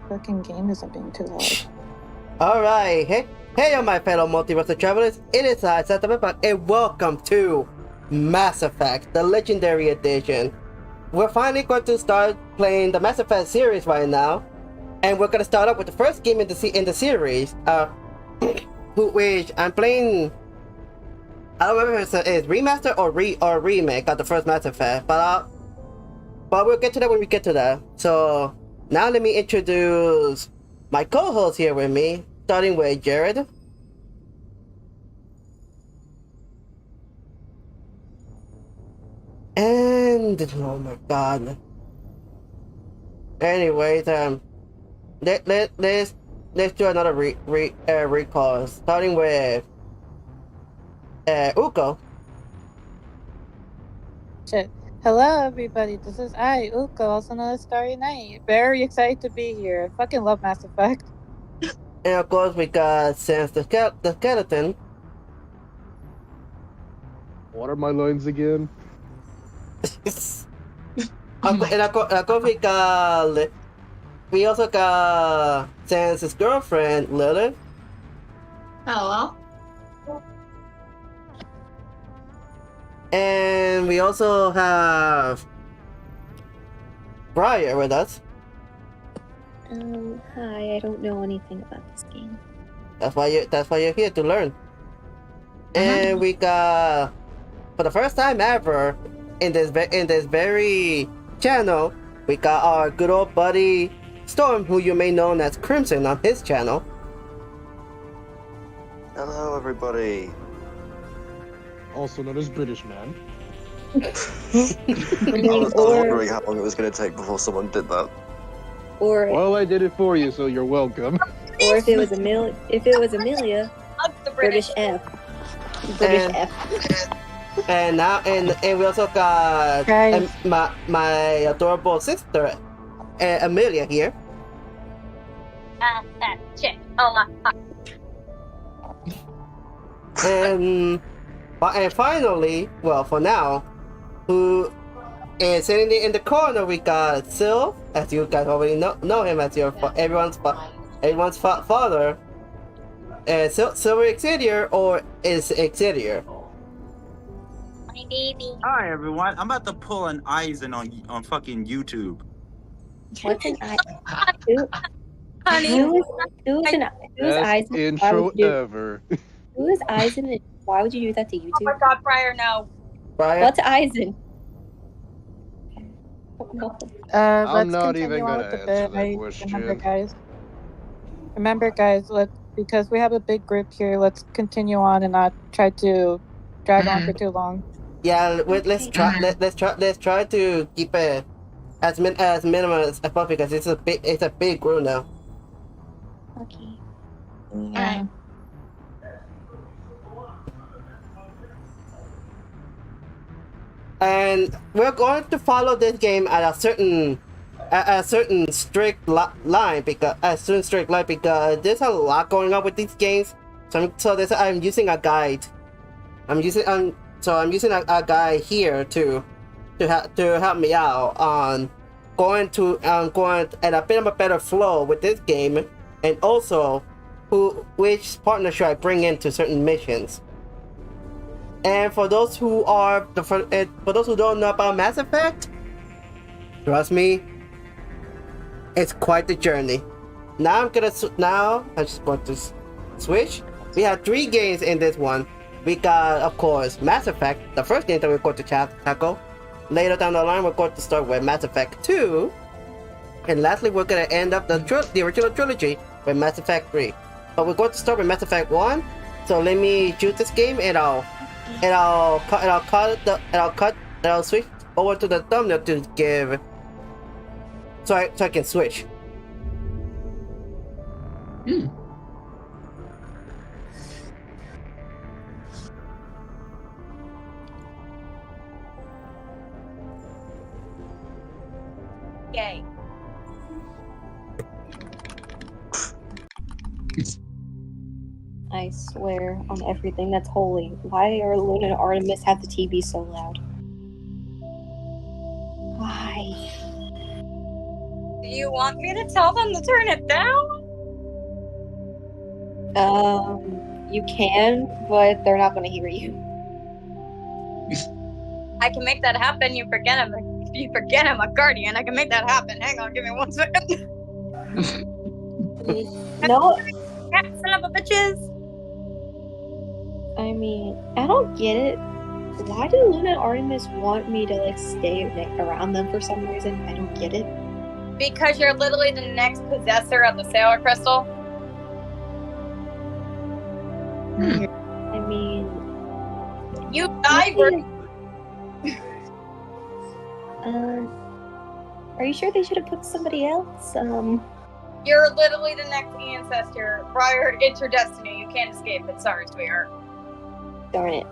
fucking game isn't being too loud. Alright, hey all my fellow multiverse travelers, it is I, Shadowflare, and welcome to Mass Effect, the Legendary Edition. We're finally going to start playing the Mass Effect series right now, and we're going to start up with the first game in the series, which I'm playing. I don't remember if it's remaster or remake of the first Mass Effect, but we'll get to that when we get to that. So now let me introduce my co-host here with me, starting with Jared. And oh my god. Anyways, let's do another recall, starting with Ukko. Shit. Hello, everybody. This is I, Ukko, also known as Starry Night. Very excited to be here. I fucking love Mass Effect. And of course, we got Sans the Skeleton. What are my lines again? And of course, we also got Sans's girlfriend, Lilith. Hello. And we also have Briar with us. Hi, I don't know anything about this game. That's why you're here to learn. And we got, for the first time ever in this very channel, we got our good old buddy Storm, who you may know as Crimson on his channel. Hello, everybody. Also known as British Man. I was wondering how long it was going to take before someone did that. Or Well, I did it for you, so you're welcome. or if it was Amelia, British F. British F. And now, and we also got Guys. my adorable sister, Amelia here. That chick. Oh my. And finally, well, for now, who is sitting in the corner, we got Sil, as you guys already know him as your everyone's father. Silver Exeter or is Exeter? My baby. Hi everyone, I'm about to pull an Eisen on fucking YouTube. What's an I? Who's Best Eisen? intro ever. Who is Eisen? And why would you do that to YouTube? Oh my god, Briar, no. Brian? What's Eisen? No. Let's I'm not continue even on gonna with the answer bit. that question. Remember, guys, because we have a big group here, let's continue on and not try to drag on for too long. Yeah, let's try to keep it as minimum as possible because it's a big group now. Okay. Yeah. And we're going to follow this game at a certain strict line because there's a lot going on with these games. I'm using a guide. I'm using a guide here to help me out on going at a bit of a better flow with this game, and also which partner should I bring into certain missions. And for those who don't know about Mass Effect, trust me, it's quite the journey. Now I'm just going to switch. We have 3 games in this one. We got, of course, Mass Effect, the first game that we're going to tackle. Later down the line, we're going to start with Mass Effect 2. And lastly, we're going to end up the original trilogy with Mass Effect 3. But we're going to start with Mass Effect 1. So let me choose this game and I'll switch over to the thumbnail to give so I can switch. Yay. I swear on everything that's holy. Why are Luna and Artemis have the TV so loud? Why? Do you want me to tell them to turn it down? You can, but they're not going to hear you. I can make that happen. You forget I'm a guardian. I can make that happen. Hang on, give me 1 second. No, Son of a bitches. I mean, I don't get it. Why do Luna and Artemis want me to like stay around them for some reason? I don't get it. Because you're literally the next possessor of the Sailor Crystal. I mean, You die for. Are you sure they should have put somebody else? You're literally the next ancestor. Prior, it's your destiny. You can't escape it. Sorry, sweetheart. Darn it.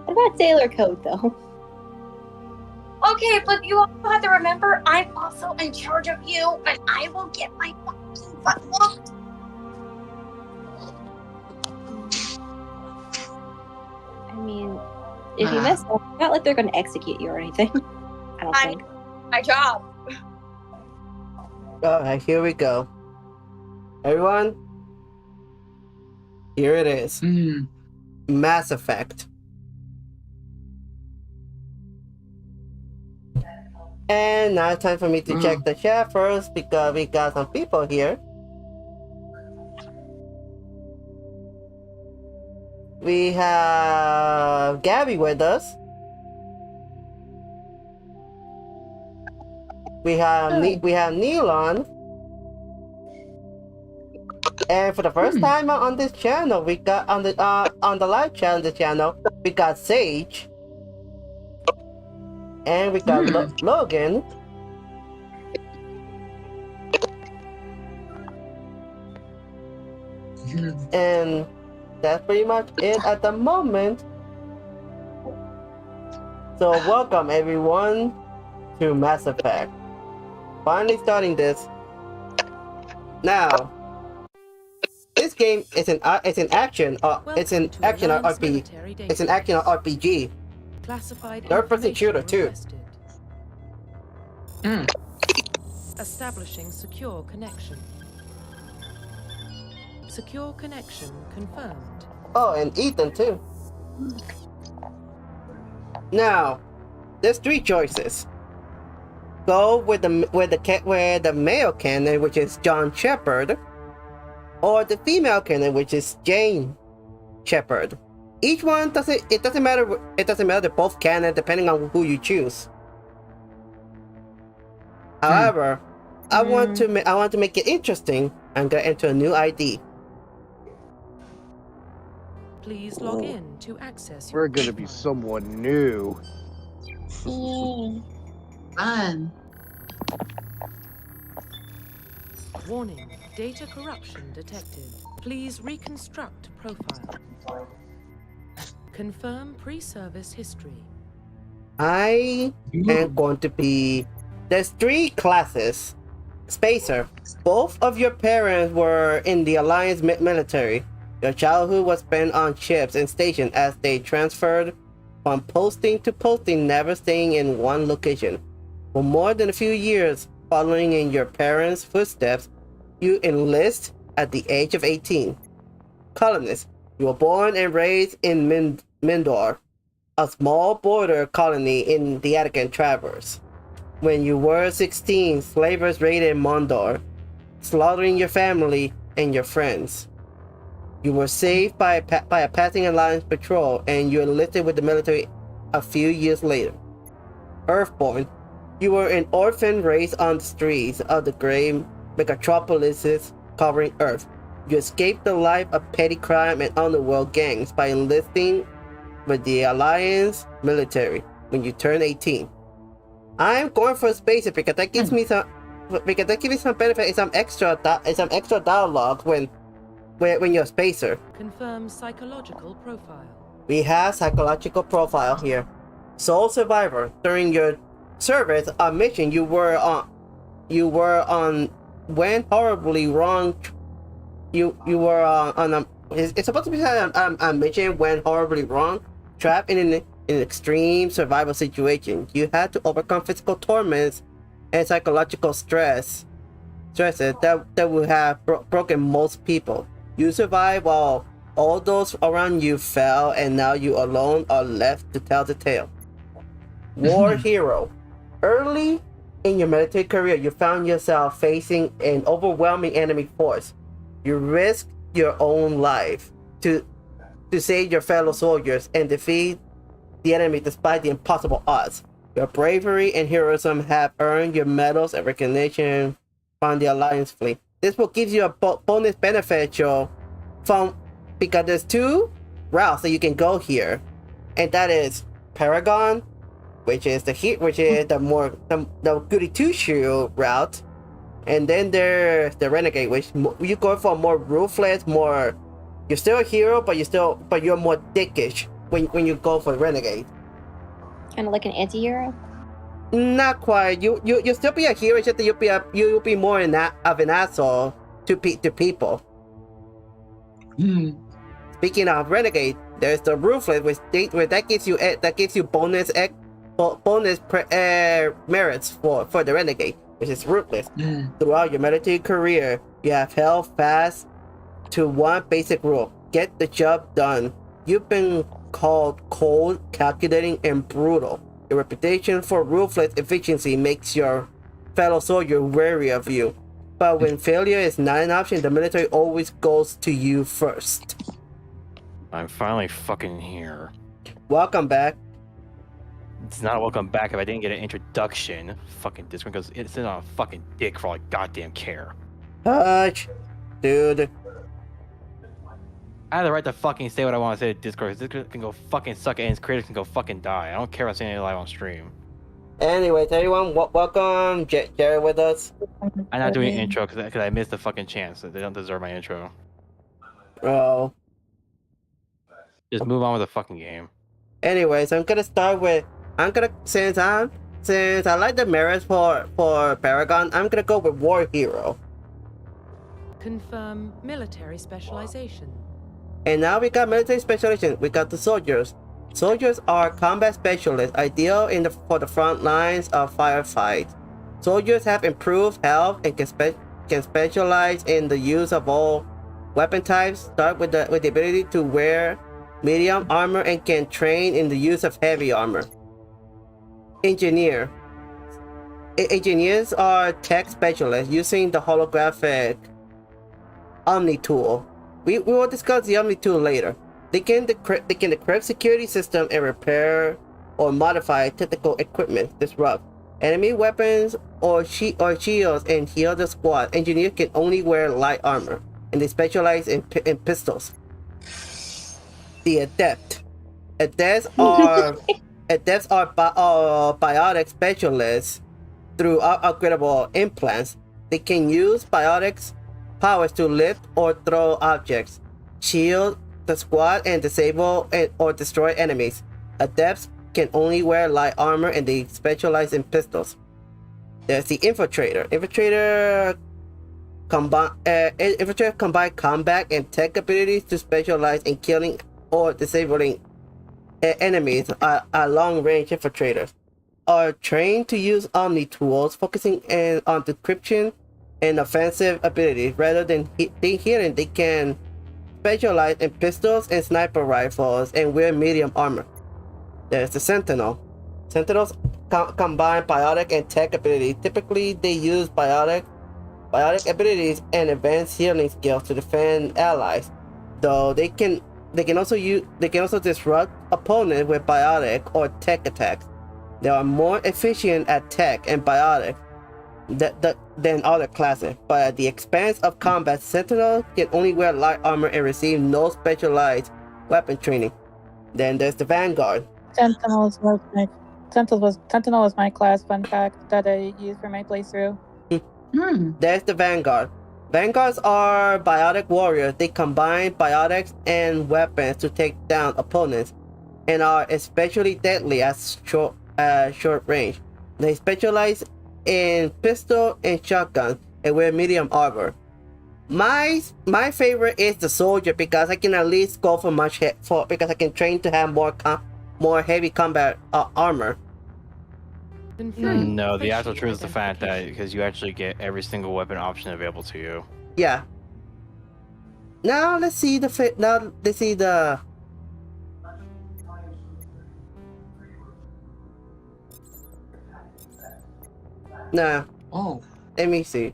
What about Sailor Code, though? Okay, but you also have to remember, I'm also in charge of you, and I will get my fucking butt whooped. I mean, if you mess up, it's not like they're going to execute you or anything. I don't think. My job. Alright, here we go. Everyone, here it is. Mass Effect. And now it's time for me to check the chat first because we got some people here. We have Gabby with us. We have Neilon. And for the first time on this channel, we got on the live channel, we got Sage. And we got Logan. And that's pretty much it at the moment. So welcome everyone to Mass Effect. Finally starting this. Now, this game is an action RPG. It's an action RPG. Classified third-person shooter too. Establishing secure connection. Secure connection confirmed. Oh, and Ethan too. Now, there's 3 choices. Go with the male canon, which is John Shepard, or the female canon, which is Jane Shepard. Each one doesn't matter. It doesn't matter. They're both canon, depending on who you choose. However, I want to make it interesting and get into a new ID. Please log in to access. We're gonna be someone new. Fun. Warning: data corruption detected. Please reconstruct profile. Confirm pre-service history. I am going to be... There's 3 classes. Spacer. Both of your parents were in the Alliance military. Your childhood was spent on ships and stations as they transferred from posting to posting, never staying in one location. For more than a few years, following in your parents' footsteps, you enlist at the age of 18. Colonist. You were born and raised in Mindor, a small border colony in the Attican Traverse. When you were 16, slavers raided Mondor, slaughtering your family and your friends. You were saved by a passing Alliance patrol, and you enlisted with the military a few years later. Earthborn. You were an orphan raised on the streets of the great megatropolises covering Earth. You escaped the life of petty crime and underworld gangs by enlisting with the Alliance military when you turn 18. I'm going for Spacer because that gives me some benefit and some extra dialogue when you're Spacer. Confirm psychological profile. We have psychological profile here. Sole survivor. During your service on mission, you were on went horribly wrong. You were on a... It's supposed to be a mission went horribly wrong. Trapped in an extreme survival situation. You had to overcome physical torments and psychological stresses that will have broken most people. You survive while all those around you fell, and now you alone are left to tell the tale. War hero. Early in your military career, you found yourself facing an overwhelming enemy force. You risked your own life to save your fellow soldiers and defeat the enemy despite the impossible odds. Your bravery and heroism have earned your medals and recognition from the Alliance fleet. This will give you a bonus beneficial because there's 2 routes that you can go here, and that is Paragon, which is the goody 2-shoe route, and then there's the Renegade, which you go for more ruthless, more. You're still a hero, but you're more dickish when you go for Renegade. Kind of like an anti-hero? Not quite. You still be a hero, just that you'll be more of an asshole to people. Speaking of Renegade, there's the Ruthless, where that gives you bonus merits for the Renegade, which is Ruthless. Throughout your military career, you have held fast to one basic rule: get the job done. You've been called cold, calculating, and brutal. Your reputation for ruthless efficiency makes your fellow soldier wary of you. But when failure is not an option, the military always goes to you first. I'm finally fucking here. Welcome back. It's not a welcome back if I didn't get an introduction. Fucking Discord goes, it's on a fucking dick for all I goddamn care. Hush, dude. I have the right to fucking say what I want to say to Discord. Discord can go fucking suck it, and its creators can go fucking die. I don't care about saying it live on stream. Anyways, everyone, welcome Jared with us. I'm not doing an intro because I missed the fucking chance. They don't deserve my intro. Oh. Just move on with the fucking game. Anyways, since I like the merits for Paragon, I'm gonna go with War Hero. Confirm military specialization. And now we got military specialization. We got the soldiers. Soldiers are combat specialists, ideal for the front lines of firefight. Soldiers have improved health and can specialize in the use of all weapon types. Start with the ability to wear medium armor and can train in the use of heavy armor. Engineers are tech specialists using the holographic Omni tool. We will discuss the Omni tool later. They can decrypt security system and repair or modify technical equipment, disrupt enemy weapons or shields, and heal the squad. Engineers can only wear light armor, and they specialize in pistols. The Adepts are biotic specialists through upgradable implants. They can use biotics powers to lift or throw objects, shield the squad, and disable or destroy enemies. Adepts can only wear light armor, and they specialize in pistols. There's the Infiltrator. Infiltrator combine combat and tech abilities to specialize in killing or disabling enemies. Long-range infiltrators are trained to use Omni tools, focusing on decryption and offensive abilities. Rather than healing, they can specialize in pistols and sniper rifles and wear medium armor. There's the Sentinel. Sentinels combine biotic and tech abilities. Typically, they use biotic abilities and advanced healing skills to defend allies. Though they can also disrupt opponents with biotic or tech attacks. They are more efficient at tech and biotic than other classes, but at the expense of combat. Sentinels can only wear light armor and receive no specialized weapon training. Then there's the Vanguard. Sentinel was my class, fun fact, that I used for my playthrough. There's the Vanguard. Vanguards are biotic warriors. They combine biotics and weapons to take down opponents, and are especially deadly at short range. They specialize in pistol and shotgun and wear medium armor. My favorite is the soldier, because I can at least go for because I can train to have more heavy combat armor. No, the actual truth is the fact that because you actually get every single weapon option available to you. Yeah. Now let's see the fit. Now let's see the. Nah. Oh. Let me see.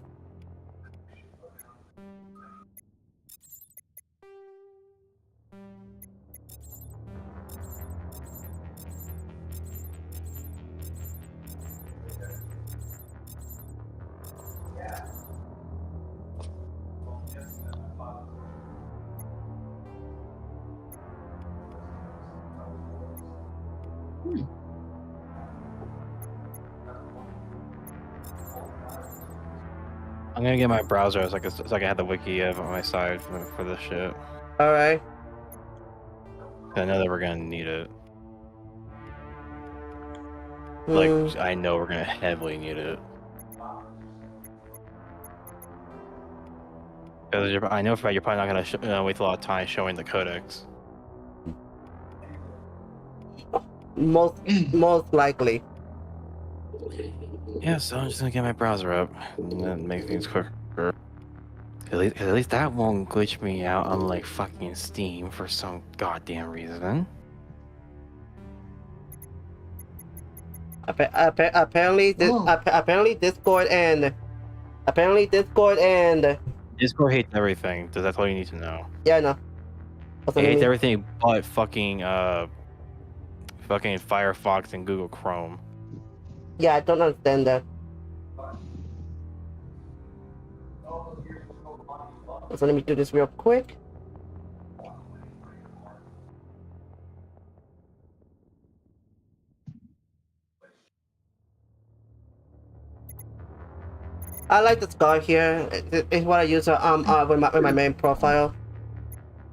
I'm gonna get my browser so I can have the wiki on my side for this shit. All right. I know that we're gonna need it. Like, I know we're gonna heavily need it. Because I know for a fact you're probably not gonna waste a lot of time showing the codex. Most likely. Yeah, so I'm just gonna get my browser up and then make things quicker. At least that won't glitch me out on like fucking Steam for some goddamn reason. Apparently Discord and Discord hates everything. That's all you need to know. Yeah, I know. It hates everything but fucking Firefox and Google Chrome. Yeah, I don't understand that. So let me do this real quick. I like the scar here. It's what I use with my main profile.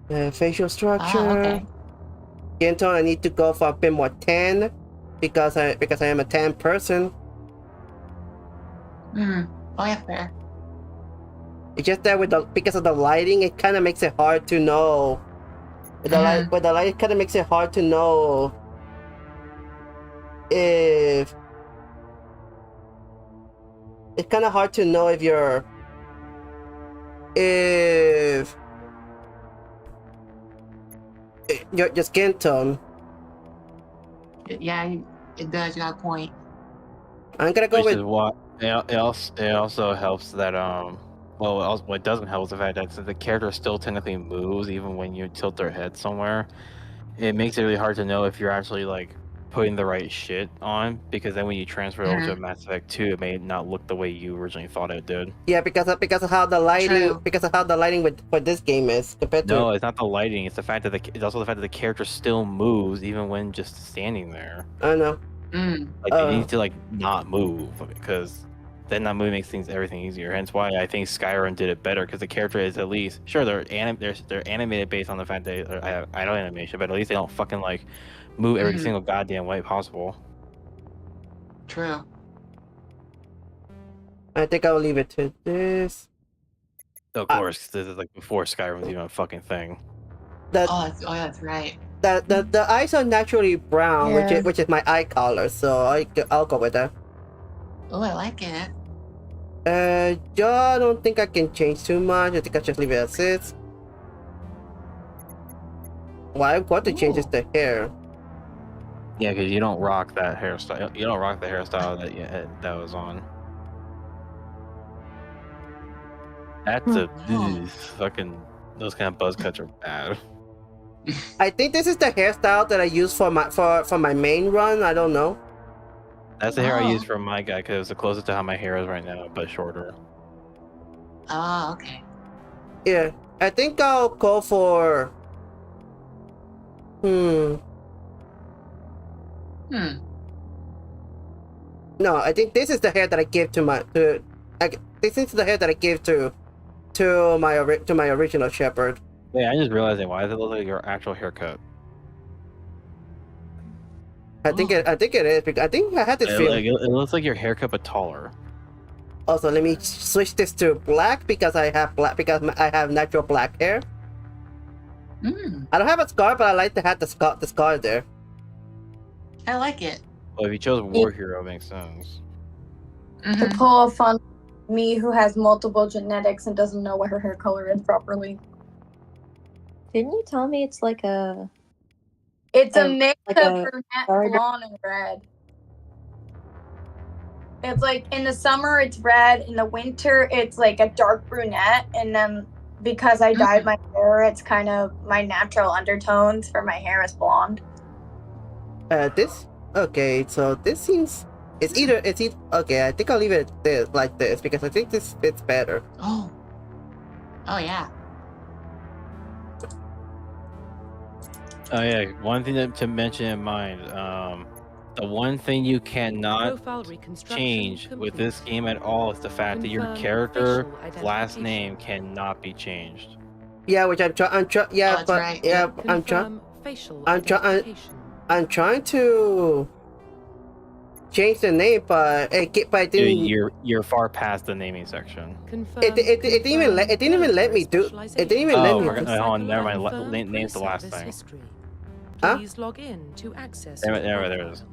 Facial structure. Okay. Skin tone, I need to go for a bit more tan because I am a tan person. Oh yeah, fair. It's just that because of the lighting, it kind of makes it hard to know. With the light, it kind of makes it hard to know if it's kind of hard to know if your skin tone. Yeah, it does. You got a point. I'm gonna go Which with. is what it also helps that well, what doesn't help is the fact that since the character still technically moves even when you tilt their head somewhere, it makes it really hard to know if you're actually like putting the right shit on, because then when you transfer it over to Mass Effect 2, it may not look the way you originally thought it did. Yeah, because of how the lighting with this game is compared to. No, it's not the lighting. It's the fact that it's also the fact that the character still moves even when just standing there. I know. Like they need to like not move, because then that movie makes everything easier. Hence why I think Skyrim did it better, because the character is at least they're animated based on the fact that they have idle animation, but at least they don't fucking like move every single goddamn way possible. True. I think I'll leave it to this. Of course, this is like before Skyrim was even a fucking thing. That's right. The eyes are naturally brown, which is my eye color, so I'll go with that. Oh, I like it. I don't think I can change too much. I think I'll just leave it as is. What I'm going to change is the hair. Yeah, because you don't rock that hairstyle. You don't rock the hairstyle that was on. That's fucking. Those kind of buzz cuts are bad. I think this is the hairstyle that I use for my main run. I don't know. That's the hair I use for my guy, because it's the closest to how my hair is right now, but shorter. Oh, okay. Yeah, I think I'll go for. No, I think this is the hair that I give this is the hair that I give to my original shepherd. Yeah, I just realized why does it look like your actual haircut? I think it is, because I think I had this feeling. It looks like your haircut but taller. Also, let me switch this to black because I have natural black hair. I don't have a scar, but I like to have the scar there. I like it. Well, if you chose War Hero, it makes sense. To pull a fun me who has multiple genetics and doesn't know what her hair color is properly. Didn't you tell me it's like a... It's a mix like of a brunette, dark- blonde, and red. It's like in the summer it's red, in the winter it's like a dark brunette, and then because I dyed my hair, it's kind of my natural undertones for my hair is blonde. This? Okay, so this seems... It's either... Okay, I think I'll leave it like this, because I think this fits better. Oh. Oh, yeah. Oh yeah, one thing to mention in mind, the one thing you cannot change with this game at all is the fact that your character last name cannot be changed. Yeah, which I'm trying to change the name, but it didn't. You're far past the naming section. It didn't even let me do. It didn't even let me. Hold on, never mind. Name's the last thing. Please log in to access. There it is.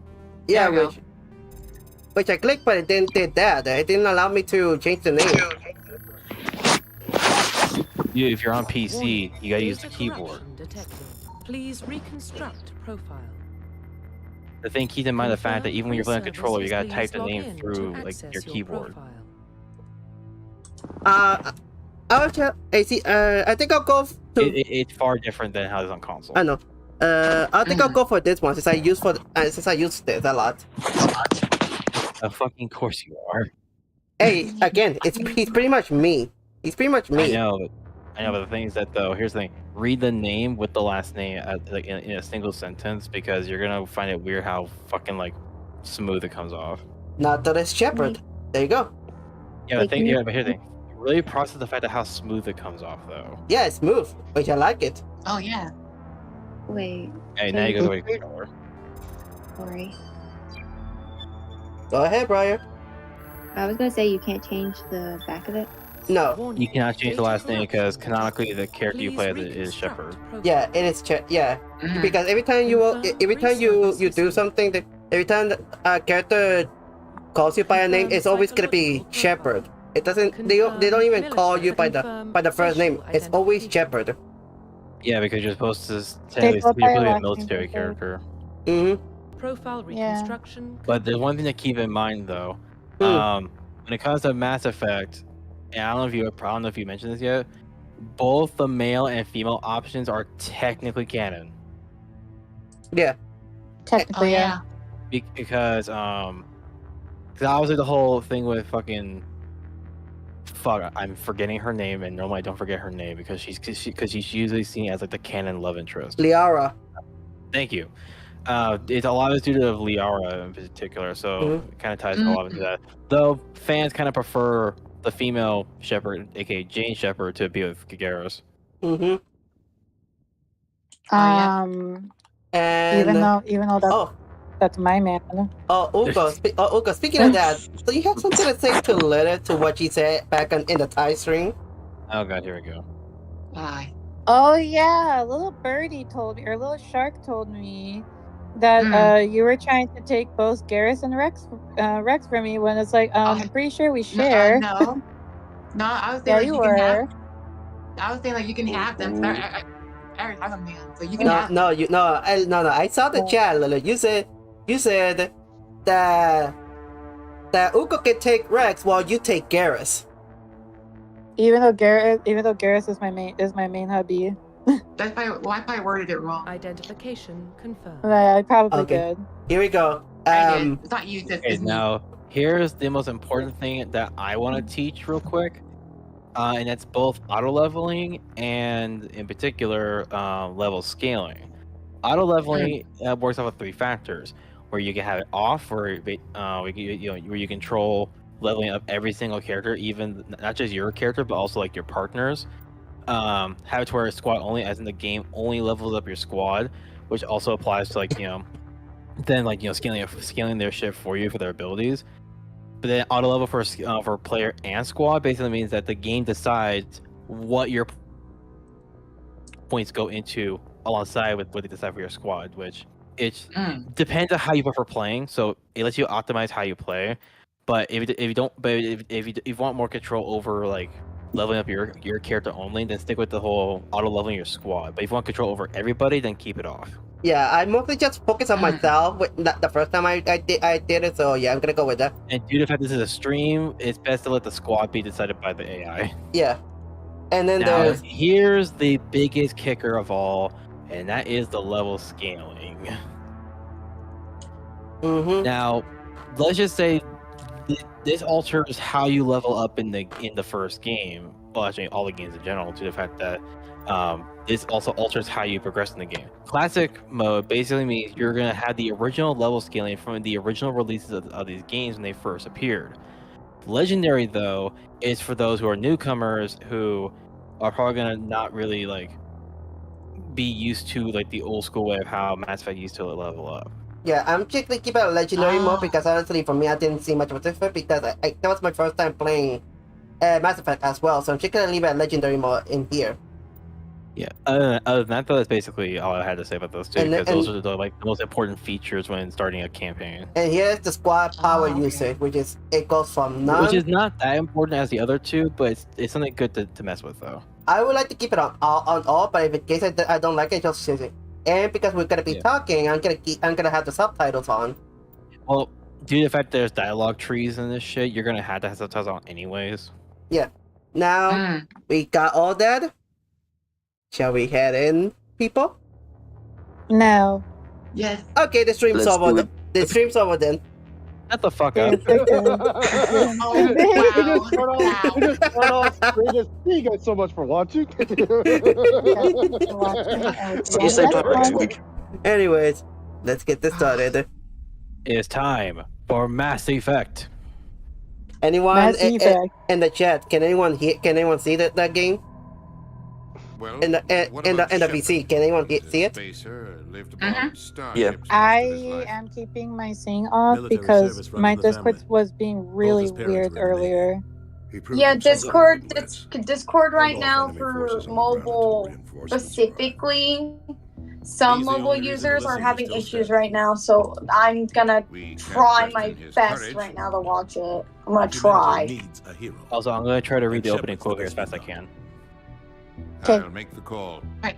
Yeah, which I clicked, but it didn't did that. It didn't allow me to change the name. If you're on PC, you gotta use the keyboard. Please reconstruct profile. The thing, keep in mind the fact that even when you're playing a controller, you gotta type the name through like your keyboard. I think I'll go. It's far different than how it is on console. I know. I think I'll go for this one since I use this a lot. Of fucking course you are. Hey, again, he's pretty much me. He's pretty much me. I know, but the thing is that though, here's the thing: read the name with the last name like in a single sentence, because you're gonna find it weird how fucking like smooth it comes off. Not that it's Shepherd. There you go. Yeah, but here's the thing: really process the fact of how smooth it comes off, though. Yeah, it's smooth, which I like it. Oh yeah. Wait. Hey, now you go to the controller. Sorry. Go ahead, Briar. I was gonna say you can't change the back of it. No. You cannot change the last name because canonically the character you play as is Shepherd. Yeah, it is. Yeah, because every time you do something, every time a character calls you by a name, it's always gonna be Shepherd. It doesn't. They don't even call you by the first name. It's always Shepherd. Yeah, because you're supposed to say you're really a military character. Profile reconstruction. But there's one thing to keep in mind though. When it comes to Mass Effect, and I don't know if you mentioned this yet, both the male and female options are technically canon. Yeah. Technically, yeah. Because obviously the whole thing with fucking I'm forgetting her name, and normally I don't forget her name because she's usually seen as like the canon love interest. Liara. Thank you. It's a lot of due to Liara in particular, so it kind of ties a lot into that. Though fans kind of prefer the female Shepherd, aka Jane Shepherd, to be with Garrus. And even though that's my man. Ukko, speaking of that, so you have something to say to Lilith, to what she said back in the tie stream? Oh god, here we go. Bye. Oh yeah, little birdie told me, or little shark told me that you were trying to take both Garrus and Rex from me, when it's like I'm pretty sure we share. No, I was saying you can have them. I already have them, man. So you can have them. No. I saw the chat, Lilith. You said that Ukko can take Rex while you take Garrus. Even though Garrus is my main hubby. That's probably, I probably worded it wrong. Identification confirmed. I probably did. Here we go. It's not you. It's now, here's the most important thing that I want to teach real quick. And that's both auto leveling and, in particular, level scaling. Auto leveling works off of 3 factors, where you can have it off, where you control leveling up every single character, even not just your character, but also like your partners. Have it to where it's squad only, as in the game only levels up your squad, which also applies to scaling their shit for you for their abilities. But then auto level for player and squad basically means that the game decides what your points go into alongside with what they decide for your squad, which it depends on how you prefer playing. So it lets you optimize how you play. But if you don't, but if you want more control over like leveling up your character only, then stick with the whole auto leveling your squad. But if you want control over everybody, then keep it off. Yeah, I mostly just focus on myself. The first time I did it, so yeah, I'm gonna go with that. And due to the fact this is a stream, it's best to let the squad be decided by the AI. Yeah, and then now, here's the biggest kicker of all, and that is the level scaling. Now, let's just say this alters how you level up in the first game. Well, actually, all the games in general, to the fact that this also alters how you progress in the game. Classic mode basically means you're going to have the original level scaling from the original releases of these games when they first appeared. Legendary, though, is for those who are newcomers who are probably going to not really like be used to like the old school way of how Mass Effect used to level up. Yeah, I'm just gonna keep it a legendary mode because honestly, for me, I didn't see much of a difference because that was my first time playing Mass Effect as well. So I'm just gonna leave it a legendary mode in here. Yeah, other than that, though, that's basically all I had to say about those two, because those are the most important features when starting a campaign. And here's the squad power usage, which is it goes from none. Which is not that important as the other two, but it's something good to mess with, though. I would like to keep it on all, but if in case I don't like it, just choose it. And because we're gonna be talking, I'm gonna have the subtitles on. Well, due to the fact there's dialogue trees in this shit, you're gonna have to have subtitles on anyways. Yeah. Now we got all that. Shall we head in, people? No. Yes. Okay, the stream's over. The stream's over then. Shut the fuck up. Thank you guys so much for watching. Anyways, let's get this started. It's time for Mass Effect. Anyone in the chat? Can anyone see that game? Well, in the VC, can anyone see it? Yeah. I am keeping my sing off because my Discord was being really weird earlier. Yeah, Discord right now for mobile specifically, some mobile users are having issues right now, so I'm gonna try my best right now to watch it. I'm gonna try. Also, I'm gonna try to read the opening quote here as fast as I can. I'll make the call. Right.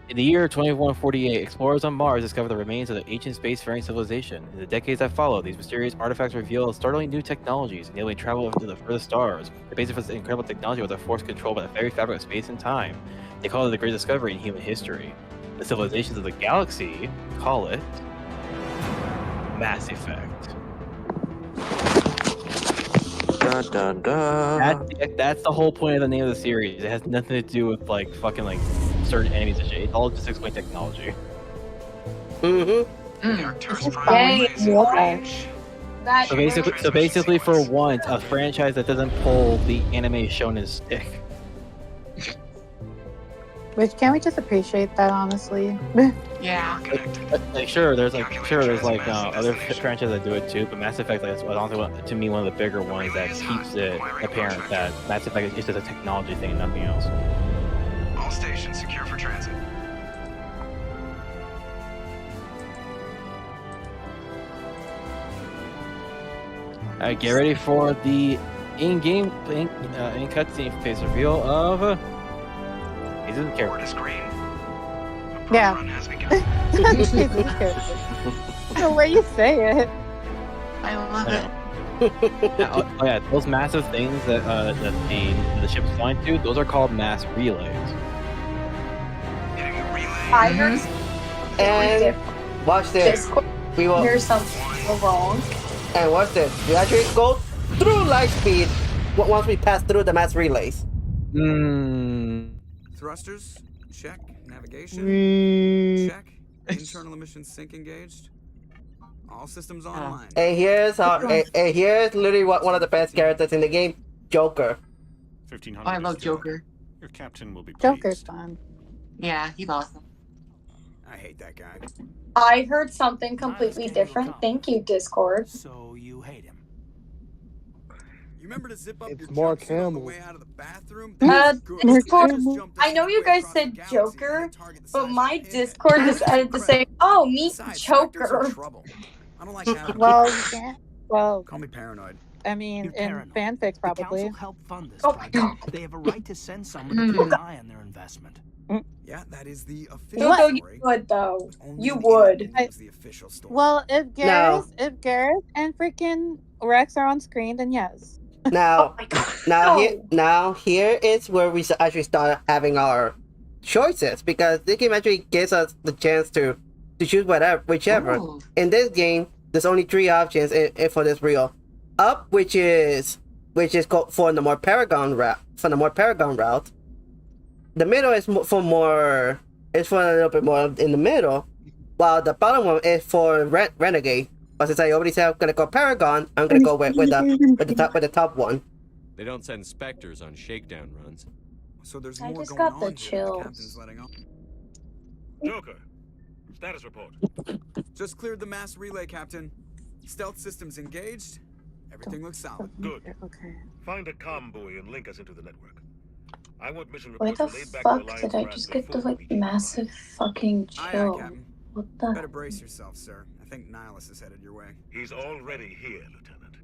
In the year 2148, explorers on Mars discovered the remains of the ancient spacefaring civilization. In the decades that followed, these mysterious artifacts revealed startling new technologies, enabling travel to the furthest stars. The basis of this incredible technology was a force controlled by the very fabric of space and time. They call it the great discovery in human history. The civilizations of the galaxy call it Mass Effect. Dun, dun, dun. That's the whole point of the name of the series. It has nothing to do with like fucking like certain enemies and shit. It's all just explain technology. Mm-hmm. So basically, for once, a franchise that doesn't pull the anime shonen stick. Which can't we just appreciate that honestly? Yeah. Like there's other franchises that do it too, but Mass Effect is honestly to me one of the bigger ones that keeps it apparent that Mass Effect is just a technology thing and nothing else. All stations secure for transit. Alright, get ready for the in-game in cutscene phase reveal of he's in the character. Yeah. The way you say it. I love it. Oh yeah, those massive things that the ship's flying to, those are called mass relays. I heard. And watch this. We will hear something wrong. And watch this. We actually go through light speed once we pass through the mass relays. Thrusters, check. Navigation, check. Internal emissions sync engaged. All systems online. And here's literally one of the best characters in the game, Joker. 1500. I love Joker. Your captain will be pleased. Joker's fun. Yeah, he's awesome. I hate that guy. I heard something completely different. Thank you, Discord. So you hate him. You remember to zip up It's your Mark jumpsuit on the Hamill. way out of the bathroom? Discord, I know you guys said Joker, but my Discord decided to say, "Oh, meet Joker." I don't like having Well, you can't. Well, call me paranoid. I mean, You're in paranoid. fanfics, The probably. council helped fund this Oh my project. God. They have a right to send someone to keep an eye on their investment. Yeah, that is the official Hugo, story. you would though. Only You the would. ending was the official story. Well, if Gareth and freaking Rex are on screen, then yes. Now, No. here is where we actually start having our choices, because this game actually gives us the chance to choose whichever. Ooh. In this game, there's only 3 options for this reel. Up, which is called for the more Paragon route. The middle is for a little bit more in the middle, while the bottom one is for Renegade. But since I already said I'm gonna go Paragon, I'm gonna go with the top one. They don't send specters on shakedown runs. So there's I more just going got the on here than chills. captain's letting on. Joker, status report. Just cleared the mass relay, Captain. Stealth systems engaged. Everything looks solid. Good. Okay. Find a comm buoy and link us into the network. I want mission Why reports the relayed back to fuck Alliance did I Brand just get the before like massive fucking Aye, aye, chill? Captain. What the? Better brace yourself, sir. I think Nihilus is headed your way. He's already here, Lieutenant.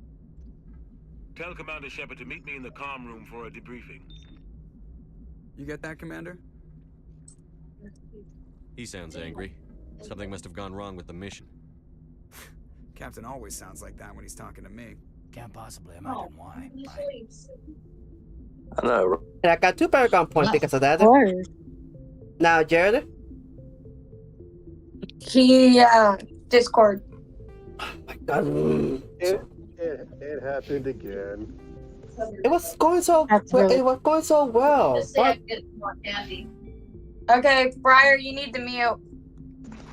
Tell Commander Shepard to meet me in the comm room for a debriefing. You get that, Commander? He sounds angry. Something must have gone wrong with the mission. Captain always sounds like that when he's talking to me. Can't possibly imagine why. I know. And I got 2 Paragon points because of that. Now, Jared? He Discord. It happened again. It was going so well. What? Okay, Briar, you need to mute.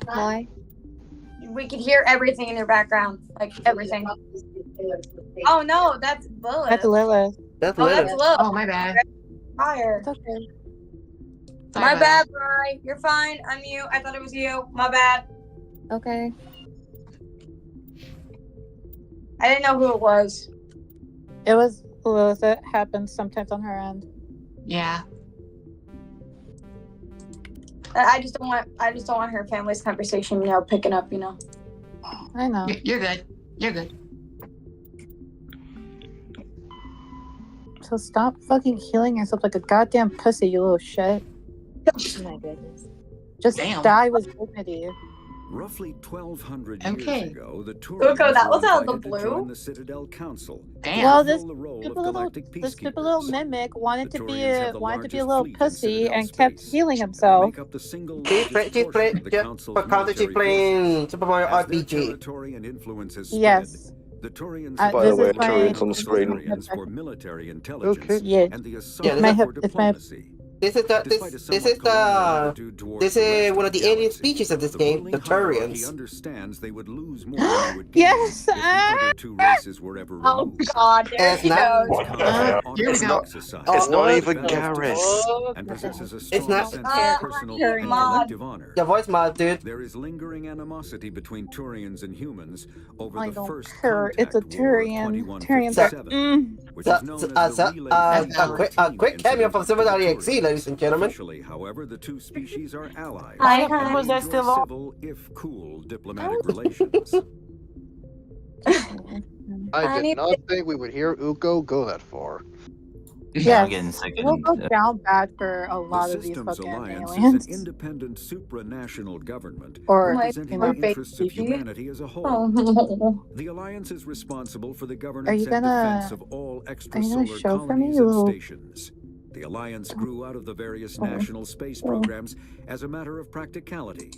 Why? We could hear everything in your background, like everything. Oh no, that's Lilith. That's Lilith. That's Oh, that's Lilith. Oh, my bad. Briar. It's okay. My bad, Briar. You're fine. Unmute. I thought it was you. My bad. Okay. I didn't know who it was. It was Lilith. It happens sometimes on her end. Yeah. I just don't want her family's conversation, picking up, I know. You're good. You're good. So stop fucking healing yourself like a goddamn pussy, you little shit. Oh my goodness. Just Damn. die with dignity. Roughly 1,200 Okay. years ago, the Ukko, that was out of the invited to blue. join the Citadel Council. Damn. Well, to this fill the role of stupid galactic little peacekeepers. mimic wanted The to Turians have the be a largest little fleet in pussy Citadel and kept space. healing They himself. make up the single She's largest portion of the council's military playing forces. Super Mario As their RPG. territory and influence has spread, Yes. the Turians By the this way, is my- Turians on the screen. Turians for military intelligence Okay. Yeah. and the Yeah, assault for it's my- diplomacy. This is one of the alien species of this game, the Turians. He understands they would lose more than they would gain Yes! if the other 2 races were ever Oh removed. God, there It's he not- goes. Here we go. It's not even Garrus. And possesses a It's strong not- sense of personal and Mod. collective honor. Your voice mod, dude. There is lingering animosity between Turians and humans over I the don't first care. It's a contact war of Turian. 2157, Turians are. which is known as the Relay A quick cameo from Super Mario XC, ladies and gentlemen. Officially, however, the 2 species are allies. Hi, and hi. enjoy civil, if cool, diplomatic relations. I did not think we would hear Ukko go that far. Yeah, I'm getting sick it'll go of down bad for a lot The of these Systems fucking Alliance aliens. is an independent supranational government Or, representing you know, the interests of baby. humanity as a whole. Oh. The Alliance is responsible for the Are governance you and gonna- defense of all are you extrasolar gonna show for me, colonies you and little- stations. The Alliance grew out of the various national space programs as a matter of practicality.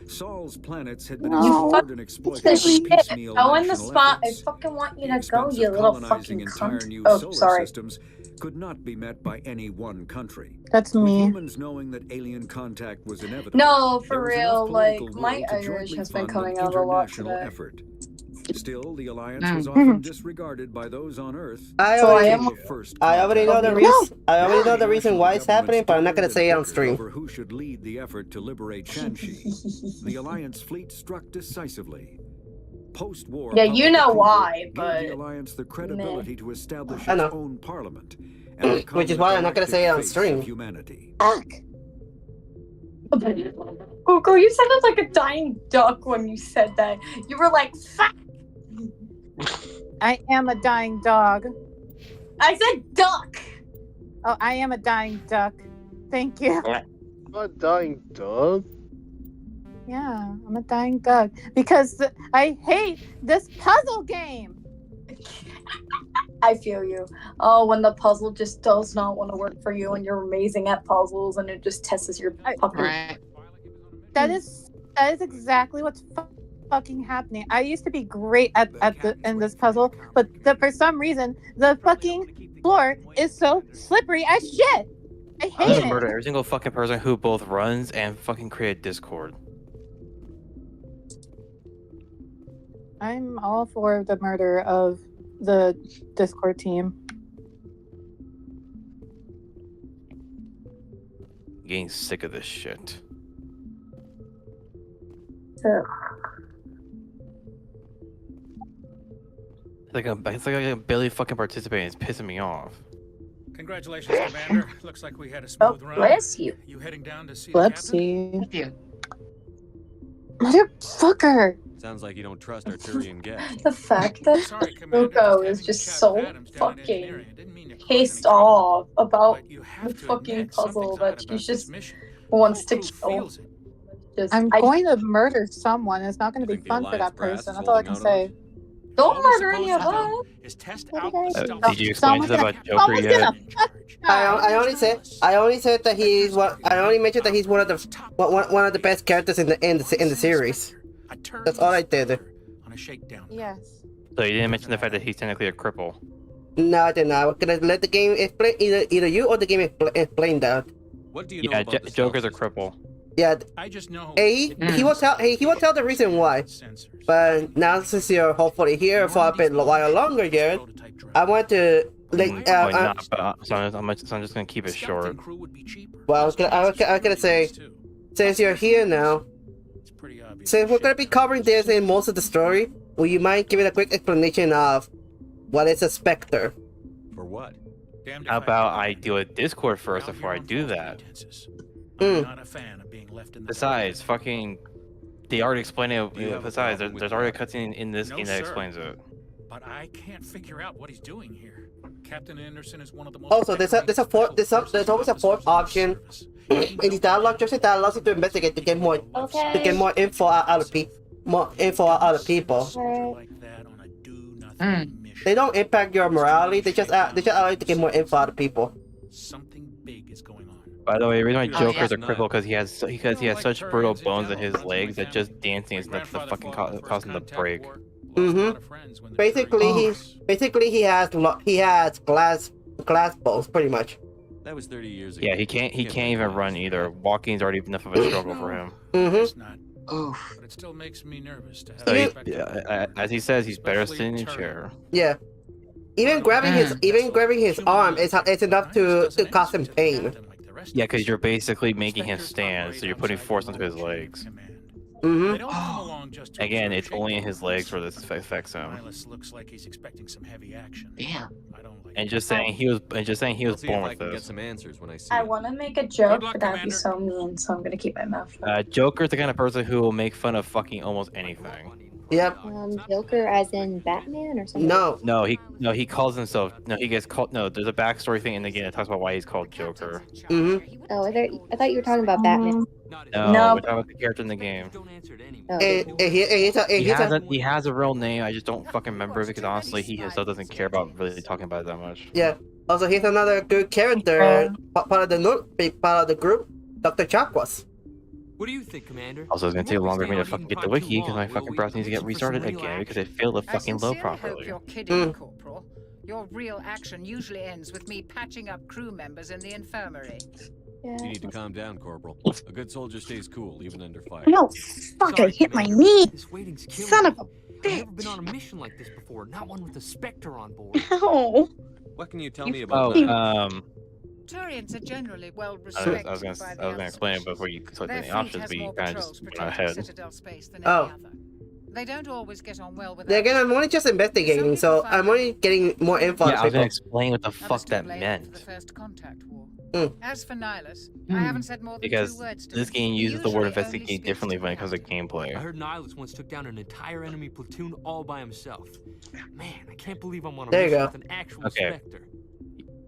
Saul's planets had been No. explored and exploited The for shit. piecemeal Go in the national spot. I efforts. fucking want you The to go, expense you of little colonizing fucking entire cunt. new Oh, solar sorry. systems could not be met by any one country. That's With me. humans knowing that alien contact was inevitable. No, there for was enough real. Like political my will to Irish jointly has been fund coming an out a lot international today. effort. Still, the Alliance Mm. was often disregarded by those on Earth. I So I already, am- I already know the No. reason. I already know the reason why it's happening, but I'm not gonna say it on stream. Over who should lead the effort to liberate Shanxi. The Alliance fleet struck decisively. Post-war, Yeah, you know why, gave but the Alliance the credibility to establish I know. its own parliament, and Which is why I'm not gonna say it on stream. humanity. Ukko, you sounded like a dying duck when you said that. You were like, fuck! I am a dying dog. I said duck! Oh, I am a dying duck. Thank you. A dying dog? Yeah, I'm a dying duck. Because I hate this puzzle game. I feel you. Oh, when the puzzle just does not want to work for you and you're amazing at puzzles and it just tests your fucking... That is exactly what's fucking happening. I used to be great in this puzzle, but for some reason the fucking floor is so slippery as shit. I hate I'm gonna it. murder every single fucking person who both runs and fucking create Discord. I'm all for the murder of the Discord team. Getting sick of this shit. It's like I barely fucking participating. It's pissing me off. Congratulations, Commander. Looks like we had a smooth run. Bless you. You heading down to see Let's the see. Motherfucker. Sounds like you don't trust our Tyrian guest. The fact that Ukko is just so fucking pissed off about the fucking puzzle that she just wants to kill. I'm going to murder someone. It's not going to be fun for that person. That's all I can say. Don't murder any of us. Did you explain this about Joker yet? I only said that he's I only mentioned that he's one of the best characters in the series. That's all I did. Yes. So you didn't mention the fact that he's technically a cripple. No, I did not. I was gonna let the game explain. Either you or the game explain that. What do you know about Joker's a cripple. Yeah. I just know. He will tell the reason why. But now since you're hopefully here for a bit while longer, Jared, I want to so I'm just gonna keep it short. Well, I was gonna say, since you're here now, since we're gonna be covering this in most of the story, will you mind giving a quick explanation of what is a Spectre? For what? How about I deal with Discord first before I do that? Besides, fucking, they already explained it. Besides, there's already a cutscene in this game that explains it. But I can't figure out what he's doing here. Captain Anderson is one of the most. Also, there's always a fourth option in the dialogue just that allows you to investigate to get more info out of people. They don't impact your morality. They just allow you to get more info out of people. Something big is going on. By the way, the reason why Joker's a cripple because he has such brittle bones in his legs that just dancing is enough to fucking cause him to break. Basically he has glass bones pretty much. That was 30 years ago. Yeah, he can't even run either. Walking's already enough of a struggle for him. But it still makes me nervous to have as he says, he's better sitting in a chair. Yeah. Even grabbing his arm is enough to cause him pain. Yeah, because you're basically making him stand, so you're putting force onto his legs. Again, it's only in his legs where this affects him. Looks like he's expecting some heavy action. Damn. And just saying he was born with this. I want to make a joke, but that'd be so mean, so I'm gonna keep my mouth shut. Joker's the kind of person who will make fun of fucking almost anything. Yep. Joker as in Batman or something? No, he calls himself. No, he gets called. No, there's a backstory thing in the game that talks about why he's called Joker. Oh, I thought you were talking about Batman. No, we're talking about the character in the game. He has a real name. I just don't fucking remember it because honestly, he himself doesn't care about really talking about it that much. Yeah. Also, he's another good character, part of the group, Dr. Chakwas. What do you think, Commander? Also, it's gonna take longer for me to fucking get the wiki because my fucking browser needs to get restarted again because it failed to fucking load properly. You're kidding, Corporal. Your real action usually ends with me patching up crew members in the infirmary. You need to calm down, Corporal. A good soldier stays cool, even under fire. No, fuck! I hit my knee. This waiting's killing Son of a I've never been on a mission like this before. Not one with a Spectre on board. No. What can you tell me about that? Turians are generally well I respected was by gonna the explain it before you clicked Their any fleet options, has but you more kind of patrols just went protecting ahead. Citadel space than any other. They don't always get on well with Then again, I'm only just investigating, so I'm only getting more info. Yeah, I was gonna explain what the fuck that meant. The first contact war. Mm. As for Nihilus, I haven't said more than Because 2 words to this him. game He uses the usually word only investigate speaks differently to when it comes to I gameplay. heard Nihilus once took down an entire enemy platoon all by himself. Man, I can't believe I'm on a There you mission go. with an actual Okay. Spectre.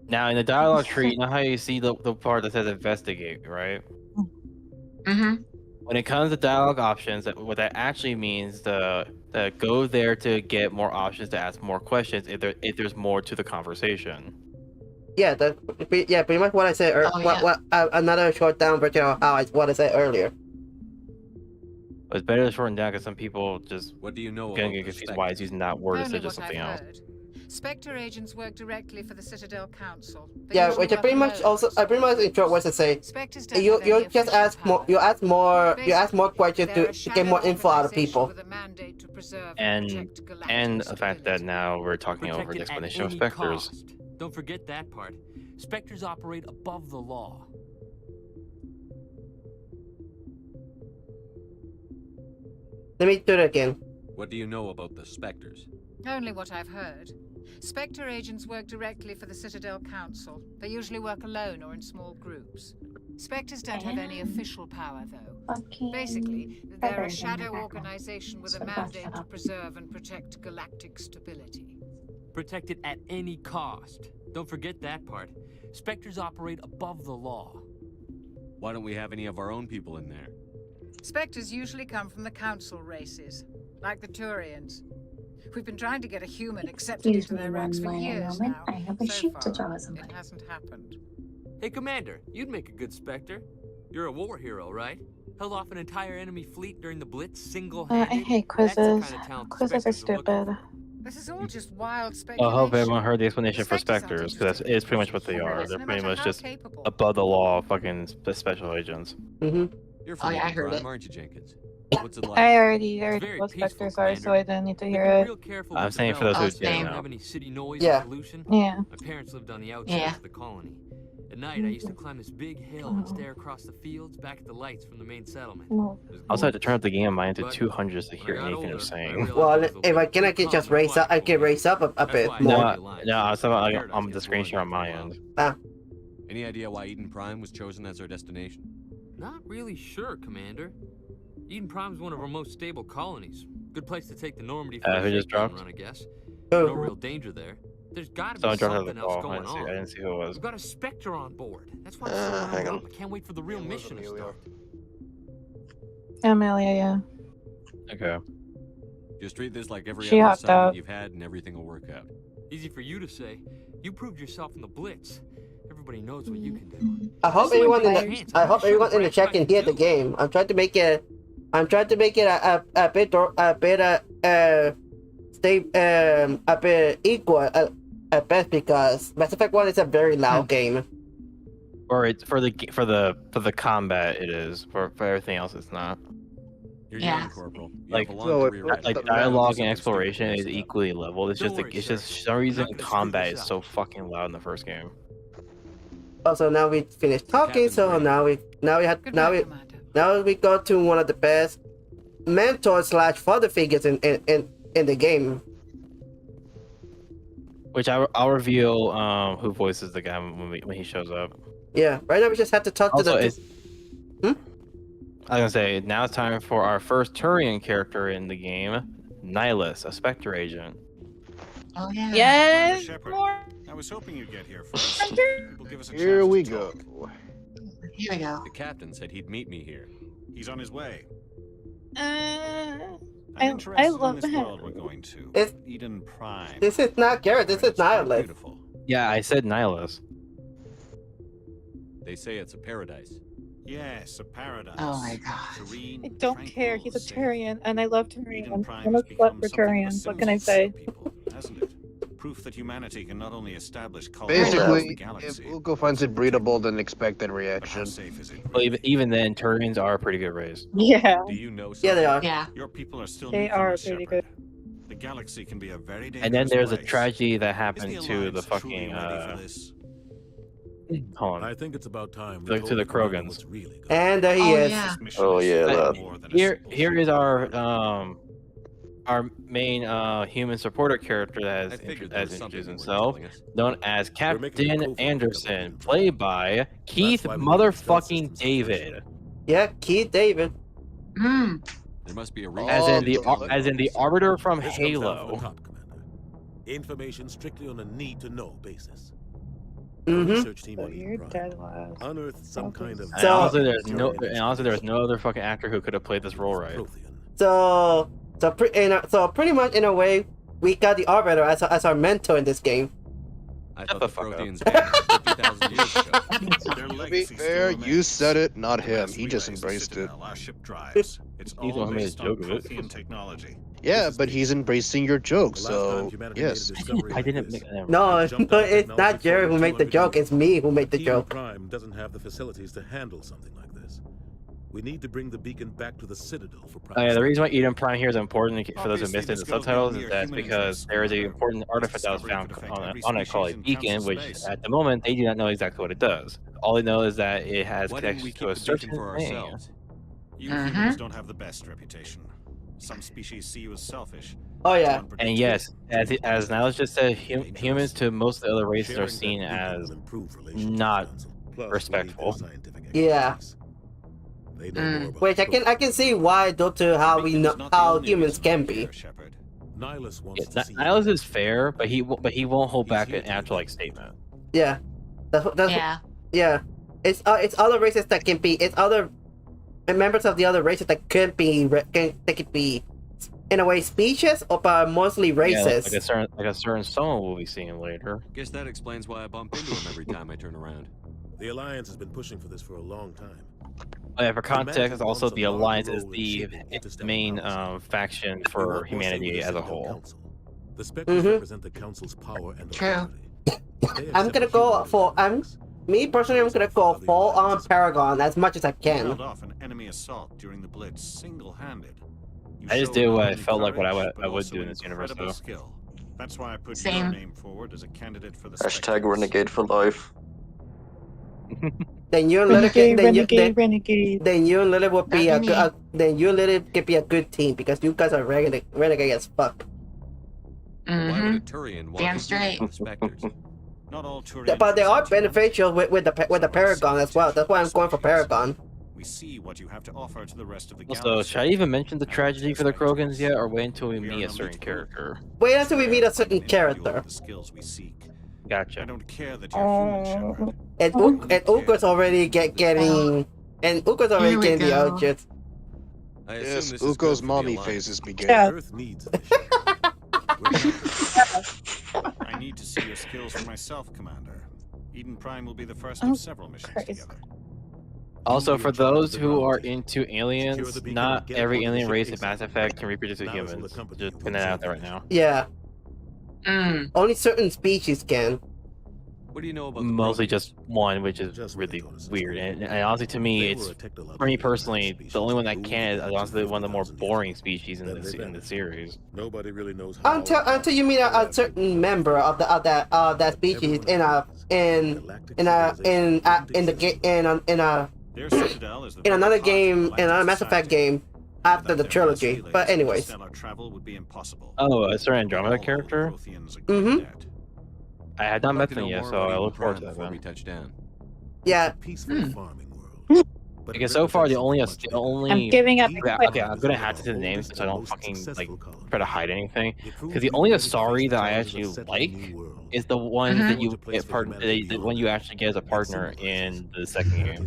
Now in the dialogue tree, you know how you see the part that says investigate, right? Mm-hmm. When it comes to dialogue options, what that actually means to go there to get more options to ask more questions if there's more to the conversation. Yeah, pretty much what I said. Another short down version of what I said earlier. But it's better to shorten down because some people just what do you know gonna about get the confused why it's using that word Only instead of just what something I've else. heard. Spectre agents work directly for the Citadel Council. They Yeah, usually which I work pretty much alone. also in short words to say. Spectres don't You have any just ask more. You ask more questions to get more info out of people. with a mandate to preserve And protect galactic and the fact that now we're talking over Protected the at explanation of any specters. cost. Don't forget that part. Spectres operate above the law. Let me do it again. What do you know about the Spectres? Only what I've heard. Spectre agents work directly for the Citadel Council. They usually work alone or in small groups. Spectres don't have any official power, though. Basically, they're a shadow organization with a mandate to preserve and protect galactic stability. Protected at any cost. Don't forget that part. Spectres operate above the law. Why don't we have any of our own people in there? Spectres usually come from the Council races, like the Turians. We've been trying to get a human accepted into their ranks for years now. I have a So sheep to far, draw somebody. it hasn't happened. Hey, Commander, you'd make a good Spectre. You're a war hero, right? Held off an entire enemy fleet during the Blitz single-handed. I hate quizzes. Quizzes are stupid. This is all just wild I speculation. hope everyone heard the explanation for specters, because it's pretty much what they are. They're pretty much just above the law fucking special agents. Mm-hmm. You're Oh, from yeah, I heard Prime, it. aren't you, Jenkins? What's it like? I already heard very what peaceful, specters are, so I didn't need to hear Be it. real careful I'm with saying for those who development. didn't Don't know. have any city noise Yeah. or pollution. Yeah. My parents lived on the outskirts of the colony. At night, I used to climb this big hill and stare across the fields back at the lights from the main settlement. I also had to turn up the game on mine to 200 to hear anything they're saying. Well, if I can just raise up, I can raise up a bit more. No, I was talking about the screen share on my end. Any idea why Eden Prime was chosen as our destination? Not really sure, Commander. Eden Prime's one of our most stable colonies. Good place to take the Normandy for who a just shakedown dropped? run, I guess. Oh. No real danger there. There's gotta be Someone dropped out of something the else call. I going on. didn't see who it was. We've got a Spectre on board. That's why it's so hang wound on. up. I can't wait for the real mission to start. Amelia, yeah. Okay. Just treat this like every She other hopped assignment out. you've had, and everything will work out. Easy for you to say. You proved yourself in the Blitz. Everybody knows what you can do. I hope everyone in the chat can hear the game. I'm trying to make it a bit equal at best, because Mass Effect 1 is a very loud game. Or it's for the combat it is. For everything else it's not. You're Yeah. young, Corporal. You Like, have a long career ahead. like dialogue and exploration is equally leveled. It's just it's just for some reason combat is so fucking loud in the first game. Also, now we finished talking, so now we go to one of the best mentors / father figures in the game. Which I'll reveal who voices the guy when he shows up. Yeah, right now we just have to talk Also, to the. I was gonna say now it's time for our first Turian character in the game, Nihilus, a Spectre agent. Oh yeah. Yes. Shepard, More. I was hoping you'd get here first. We'll give us a Here chance we to go. talk. Here we go. The captain said he'd meet me here. He's on his way. I I'm interested love in this that. world we're going to. It's- Eden Prime. This is not Garrett. This is Nihilus. Beautiful. Yeah, I said Nihilus. They say it's a paradise. Yes, a paradise. Oh my god. Serene, I don't tranquil, care. He's a safe. Turian, and I love Eden Turians. Prime I'm has a slut become for something of a Turians. What can I symbol for say? people, hasn't it? Proof that humanity can not only establish colonies Basically, in the if galaxy. Ukko finds it breedable, then expected But how reaction. safe is it? Well, even then, Turians are a pretty good race. Yeah. Do you know Yeah, they something? are. Yeah. Your people are still They nuclear, are pretty Shepard. The galaxy can be a very dangerous And then there's a place. tragedy that Is happened to the Alliance truly fucking ready for this? hold on, I think it's about time to the Krogans. And there he Oh, is. yeah. Oh, yeah, that. Here is our our main human supporter character that has introduced himself, known as Captain Anderson, played by Keith motherfucking David. Yeah, Keith David. There must be a reason. As in the Arbiter from This comes down from the Halo. top, Commander. Information strictly on a need-to-know basis. Mm-hmm. Research team on Eden Prime unearthed some kind of. And honestly, there's no other fucking actor who could have played this role right. So pretty much in a way, we got the Arbiter as our mentor in this game. I thought the Protheans banned 50,000 years ago. To be fair, you said it, not him. He just embraced it. Our ship drives. It's all based on Prothean technology. Yeah, but he's embracing your joke, so yes. I didn't make that. No, it's not Jerry who made the joke. It's me who made the Eden joke. Prime doesn't have the facilities to handle something like this. We need to bring the beacon back to the Citadel for Yeah, the reason why Eden Prime here is important for those who missed it in the subtitles is that because there is an important artifact that was found on it called a beacon, which at the moment they do not know exactly what it does. All they know is that it has connection to a certain thing. You humans don't have the best reputation. Some species see you as selfish. Oh yeah. And yes, as Niles just said, humans to most of the other races are seen as not respectful. Yeah. Which I can see why due to how we know how humans can be. Niles is fair, but he won't hold back an actual statement. Yeah. Yeah. It's other races that can be. It's other members of the other races that could be. They could be, in a way, species, or but mostly races. Yeah, like a certain someone we'll be seeing later. Guess that explains why I bump into him every time I turn around. The Alliance has been pushing for this for a long time. Yeah, for context, also the Alliance is the main faction for humanity as a whole. The Spectres represent the Council's power and authority. I'm gonna go for me personally. I'm gonna go full on Paragon as much as I can. Held off an enemy assault during the Blitz single-handed. I just did what I felt like what I would do in this universe, though. Skill. That's why I put your name forward as a candidate for the Hashtag renegade for life. Then you and Lilith then you and Lilith would be a good then you and Lilith could be a good team because you guys are renegade as fuck. Why would a Turian want Damn straight. Spectres? Not all Turians, but they are beneficial with the Paragon as well. That's why I'm going for Paragon. We see what you have to offer to the rest of the Also, should I even mention the tragedy for the Krogans yet, or wait until we meet a certain character? Wait until we meet a certain character. The skills we seek. Gotcha. I don't care that you're human, Shepard. And Ukko's already getting the urges. Yes, Ukko's mommy phases begin. Yeah. Earth needs I need to see your skills for myself, Commander. Eden Prime will be the first of several missions together. Also, for those who are into aliens, not every alien race in Mass Effect can reproduce with humans. Just putting that out there right now. Yeah. Only certain species can. What do you know about mostly just one, which is really weird. And honestly, to me, it's for me personally, the only one that can is honestly one of the more boring species in the series. Nobody really knows how. Until you meet a certain member of that species in another game, in another Mass Effect game after the trilogy. But anyways. Oh, a certain Andromeda character? I had not met them yet, so I look forward to that. We touch down. Yeah. Because so far the only I'm giving up. Okay, I'm gonna have to say the names so I don't fucking try to hide anything. Because the only Asari that I actually like is the one that you get the one you actually get as a partner in the second game.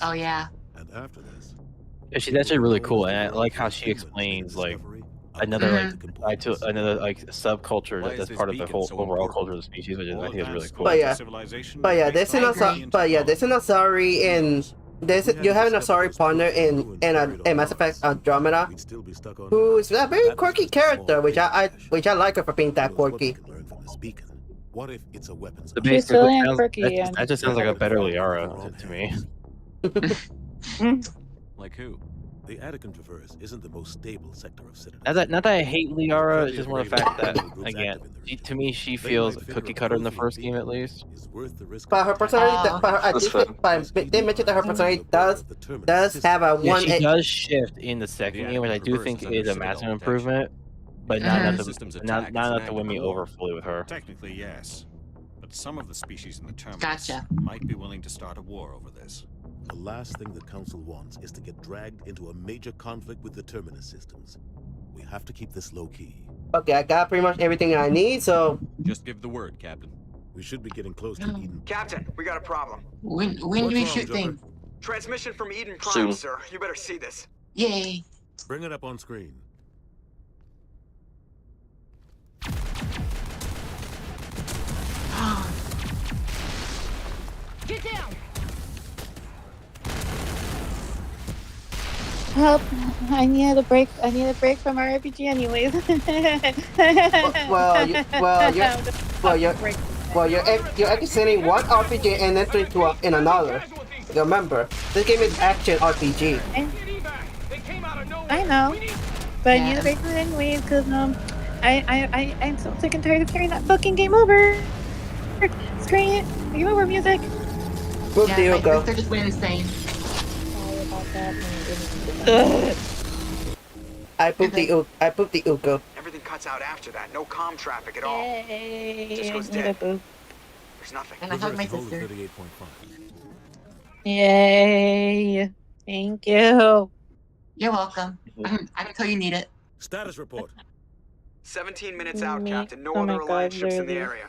Oh yeah. Yeah, she's actually really cool, and I like how she explains another subculture that's part of the whole overall culture of the species, which I think is really cool. But yeah, there's an Asari in you have an Asari partner in Mass Effect Andromeda, who's a very quirky character, which I like her for being that quirky. What if it's a weapons? That just sounds like a better Liara to me. Like who? The Attican Traverse isn't the most stable sector of Citadel. Not that I hate Liara, it's just more the fact that, again, to me, she feels cookie cutter in the first game at least. But her personality, they mentioned that her personality does have a one. She does shift in the second game, which I do think is a massive improvement, but not enough to win me over fully with her. Technically, yes. But some of the species in the terminus might be willing to start a war over this. The last thing the Council wants is to get dragged into a major conflict with the Terminus systems. We have to keep this low-key. Okay, I got pretty much everything I need, so... Just give the word, Captain. We should be getting close to Eden. Captain, we got a problem. When do we shoot things? Transmission from Eden Prime, Soon. sir. You better see this. Yay. Bring it up on screen. Get down! Help! I need a break. I need a break from our RPG, anyways. You're exiting one RPG and entering in another. Remember, this game is action RPG. I know, but I need a break from it anyways, cause I'm so sick and tired of hearing that fucking game over. Screen it. Game over music. Move the Ukko. They're just way insane. I pooped the Ukko. Everything cuts out after that. No comm traffic at all. Yay. Just goes dead. There's nothing. And I hug my sister. Yay! Thank you. You're welcome. I didn't tell you need it. Status report. 17 minutes out, Captain. No other Alliance ships in the area.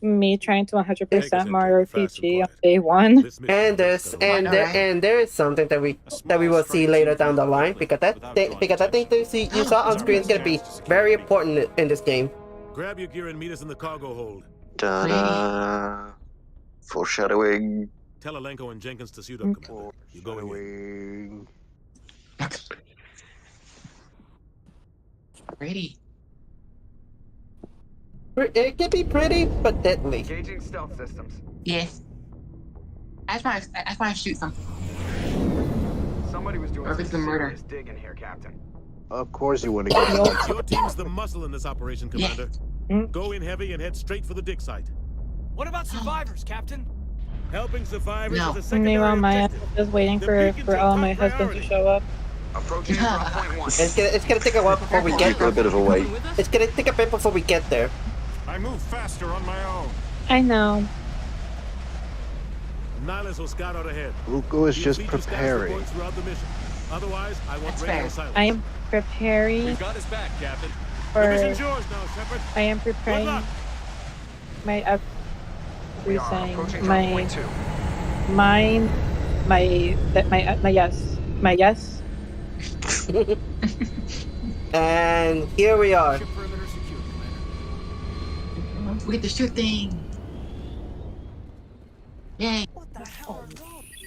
Me trying to 100% Mario RPG on day one. And there is something that we will see later down the line, because I think that you saw on screen is gonna be very important in this game. Grab your gear and meet us in the cargo hold. Ta-da. Foreshadowing. Tell Alenko and Jenkins to suit up. Commander. You go away. Pretty. It can be pretty, but deadly. Engaging stealth systems. Yes. I just want to shoot something. Somebody was doing some serious digging here, Captain. Of course you want to get Your team's the muscle in this operation, Commander. Go in heavy and head straight for the dig site. What about survivors, Captain? Helping survivors is a secondary Meanwhile, my ass objective. is just waiting for all my husband to show up. Approaching drop point 1. It's gonna take a while before we get there. A bit of a wait. It's gonna take a bit before we get there. I move faster on my own. I know. Nihilus will scout out ahead. Ukko is just preparing. Otherwise, I want radio silence. I am preparing. We've got his back, Captain. Division's yours now, Shepard. I am preparing my everything. My yes. And here we are. We get to shoot things. Yay. What the hell?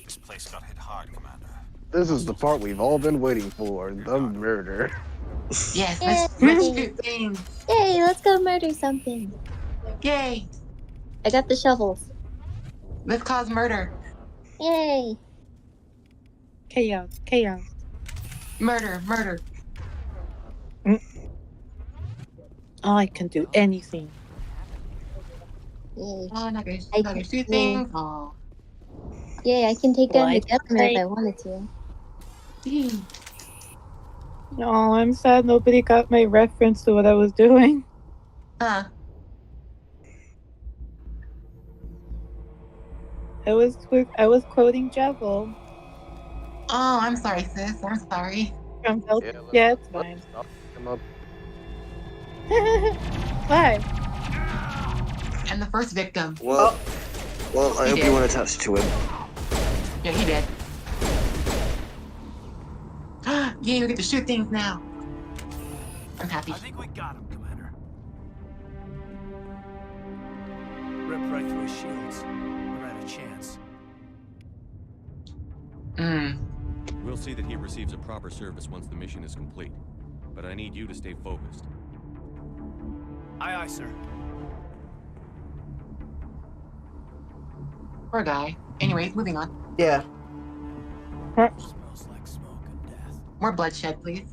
This place got hit hard, Commander. This is the part we've all been waiting for, the murder. Yes, let's shoot things. Yay, let's go murder something. Yay. I got the shovels. Let's cause murder. Yay. Chaos. Murder. I can do anything. Yay. Oh, not gonna shoot things. Oh. Yay, I can take down the governor if I wanted to. No, I'm sad nobody got my reference to what I was doing. Huh. I was quoting Javel. Oh, I'm sorry, sis. I'm sorry. Yeah, it's fine. Why? And the first victim. Well, I hope you weren't attached to him. Yeah, he did. Yeah, we get to shoot things now. I'm happy. I think we got him, Commander. Rip right through his shields. We're at a chance. We'll see that he receives a proper service once the mission is complete. But I need you to stay focused. Aye, aye, sir. Poor guy. Anyways, moving on. Yeah. Smells like smoke and death. More bloodshed, please.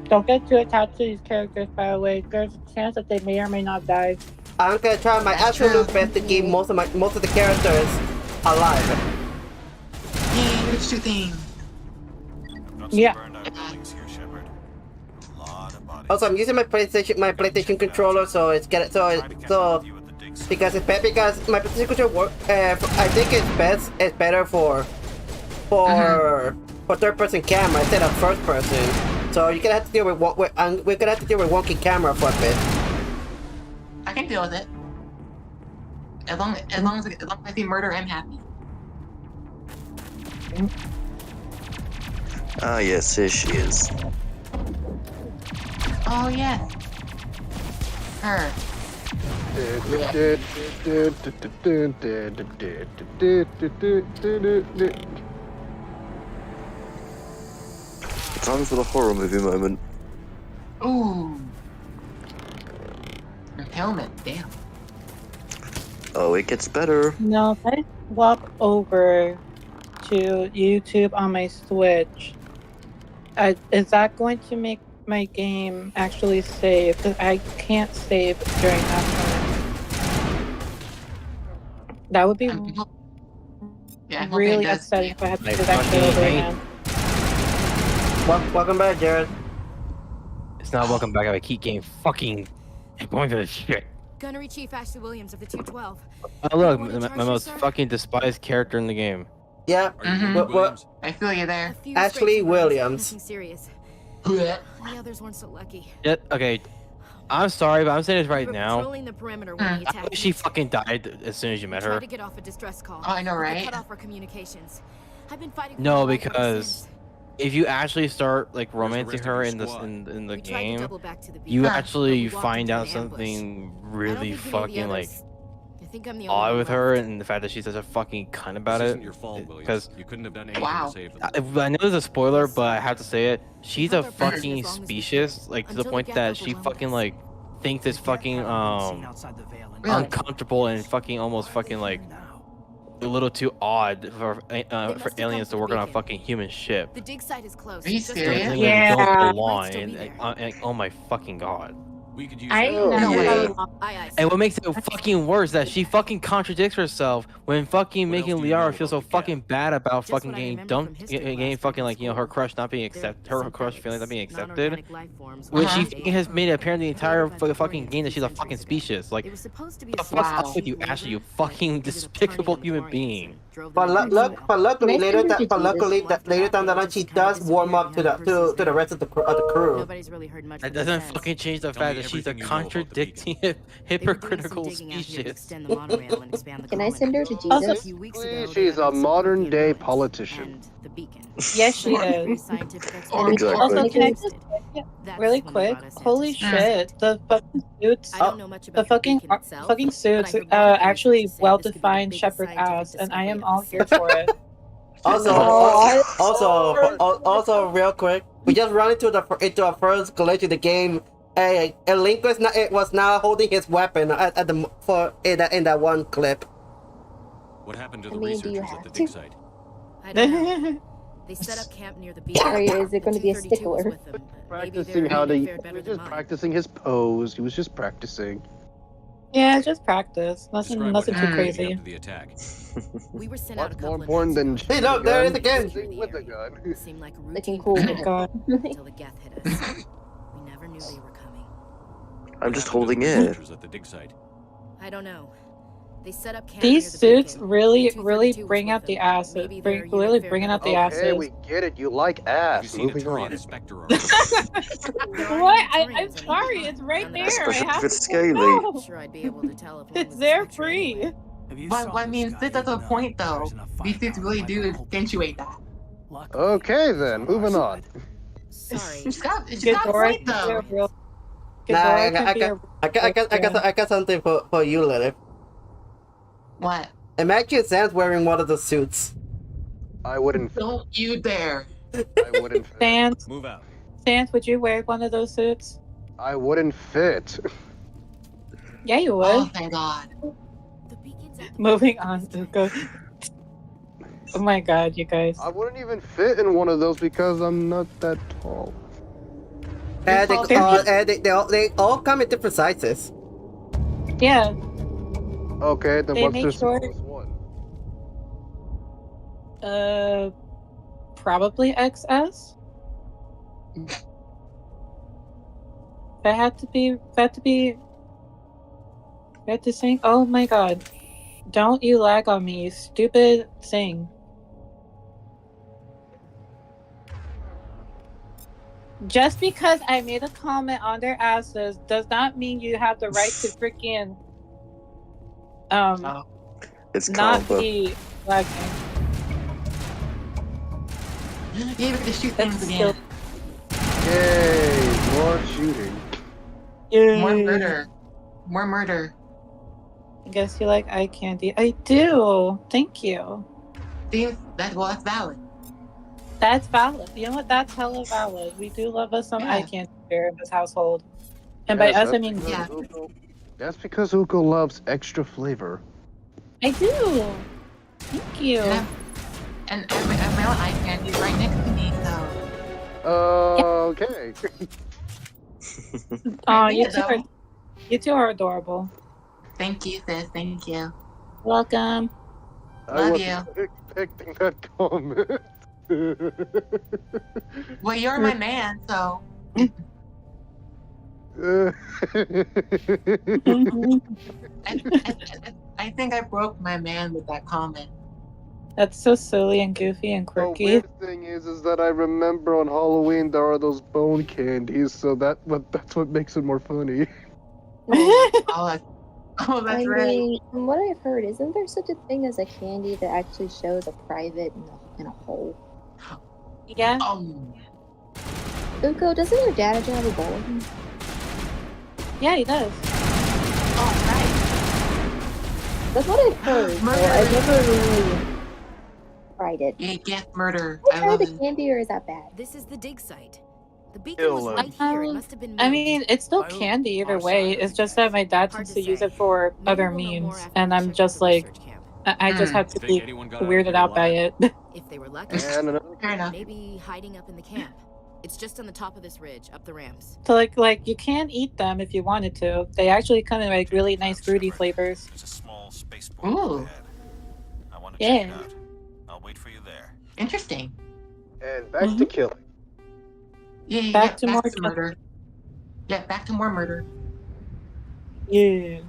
Don't get too attached to these characters, by the way. There's a chance that they may or may not die. I'm gonna try my absolute best to keep most of the characters alive. Yay, which two things? Yeah. Also, I'm using my PlayStation controller, so it's because my PlayStation controller I think it's better for third-person camera instead of first-person. So you're gonna have to deal with we're gonna have to deal with wonky camera for a bit. I can deal with it. As long as I see murder, I'm happy. Ah, yes, here she is. Oh yeah. Her. Time for the horror movie moment. Ooh. Her helmet, damn. Oh, it gets better. Now, if I walk over to YouTube on my Switch, is that going to make my game actually save? Because I can't save during that time. That would be really upsetting if I had to do that shit over again. Welcome back, Jared. It's not welcome back. I keep getting fucking going to the shit. Gunnery Chief Ashley Williams of the 212. Oh look, my most fucking despised character in the game. Yeah. I feel you there. Ashley Williams. Nothing serious. The others weren't so lucky. Yeah, okay. I'm sorry, but I'm saying this right We were now. patrolling the perimeter when the attack. She fucking died as soon as you met her. Tried to get off a distress call. Oh, I know, But they right? cut off our communications. I've been fighting. for No, my life ever because since. if you actually start like romancing her in the game, you actually find out something really fucking like odd with her, and the fact that she's such a fucking cunt about it. Because you couldn't have done anything to save them. I know it's a spoiler, but I have to say it. She's a fucking species, like to the point that she fucking like thinks it's fucking uncomfortable and fucking almost fucking like a little too odd for aliens to work on a fucking human ship. The dig site is closed. Are you Just serious? don't- Yeah. Don't belong, and oh my fucking god. We could use I No never way. had a And what makes it fucking worse is that she fucking contradicts herself when fucking making Liara feel so fucking bad about fucking getting dumped, getting fucking like, you know, her crush not being accepted, her crush feelings not being accepted. When she fucking has made it apparent the entire fucking game that she's a fucking species. Like, what the fuck's up with you, Ashley? You fucking despicable human being. But luckily later down the line, she does warm up to the rest of the crew. Nobody's really heard much. That doesn't fucking change the fact that she's a contradicting, hypocritical species. Can I send her to Jesus? She's a modern day politician. Yes, she is. Exactly. Also, can I just really quick? Holy shit! The fucking suits, the fucking suits, actually well-defined shepherd ass, and I am all here for it. Also, real quick, we just run into our first glitch in the game. A Link was now holding his weapon in that one clip. What happened to the I mean, do you researchers at the have dig to? site? I don't know. They set up camp near the beach. Or is it going to be a stickler? Practicing how to. He was just practicing his pose. He was just practicing. Yeah, just practice. Nothing too Describe what crazy. happened after the attack. We were sent out a What's couple more of important than Hey, look, there it is again. shooting with the gun? Seemed like a Looking routine cool. Oh my god. until the geth hit us. We never knew they were coming. I'm just What happened to holding the it. researchers at the dig site? I don't know. They set up camp These near the suits beacon. really 232 bring was out with the them. asses. Maybe their Really unit bringing out the fared asses. Okay, we get it. You like Have you ass. seen a Moving Turian on. inspector around? There aren't What? any I'm Turians sorry, anymore. it's right None there. of us. I Especially have if it's to scaly. know. I'm sure I'd be able to tell if one It's was a there spectre free. anyway. But I mean, that's a point though. These suits really do accentuate that. Okay then, moving on. Sorry. She's got a point though. I got something for you, Lilith. What? Imagine Sam's wearing one of the suits. I wouldn't. Don't you dare. I wouldn't. Sans, Move out. would you wear one of those suits? I wouldn't fit. Yeah, you would. Oh, thank God. Moving on, Ukko. Oh my god, you guys. I wouldn't even fit in one of those because I'm not that tall. And they all come in different sizes. Yeah. Okay, then They what's make the sure- smallest one? Probably XS. That had to sing. Oh my god. Don't you lag on me, you stupid thing. Just because I made a comment on their asses does not mean you have the right to freaking It's not calm, be lagging. Be able to shoot things again. Yay, more shooting. Yay. More murder. More murder. I guess you like eye candy. I do. Thank you. See, that's valid. That's valid. You know what? That's hella valid. We do love us some eye candy here in this household. And by us, I mean That's because Ukko loves extra flavor. I do. Thank you. And my own eye candy is right next to me, so. Okay. Oh, you two are adorable. Thank you, sis. Thank you. Welcome. Love you. I wasn't expecting that comment. Well, you're my man, so. I think I broke my man with that comment. That's so silly and goofy and The quirky. weird thing is that I remember on Halloween there are those bone candies, so that's what makes it more funny. Oh, that's I right. mean, from what I've heard, isn't there such a thing as a candy that actually shows a private in a hole? Yeah. Ukko, doesn't your dad actually have a bowling? Yeah, he does. Oh, right. That's what I've heard. So I've never really tried it. Yeah, get murder. Can I I try love the it. candy, or is that bad? This is the dig site. The beacon was right here. It must have been I moved. mean, it's still candy either way. It's just that my dad tends to use it for other means, and I'm just like, I just have to be weirded out by it. If they were lucky, And maybe hiding up in the camp. It's just on the top of this ridge, up the ramps. So like you can eat them if you wanted to. They actually come in like really nice fruity flavors. There's a small spaceport Ooh. ahead. I want to check it Yeah. out. I'll wait for you there. Interesting. And back to killing. Yeah, Back to more murder. Yeah, back to more murder. Yeah.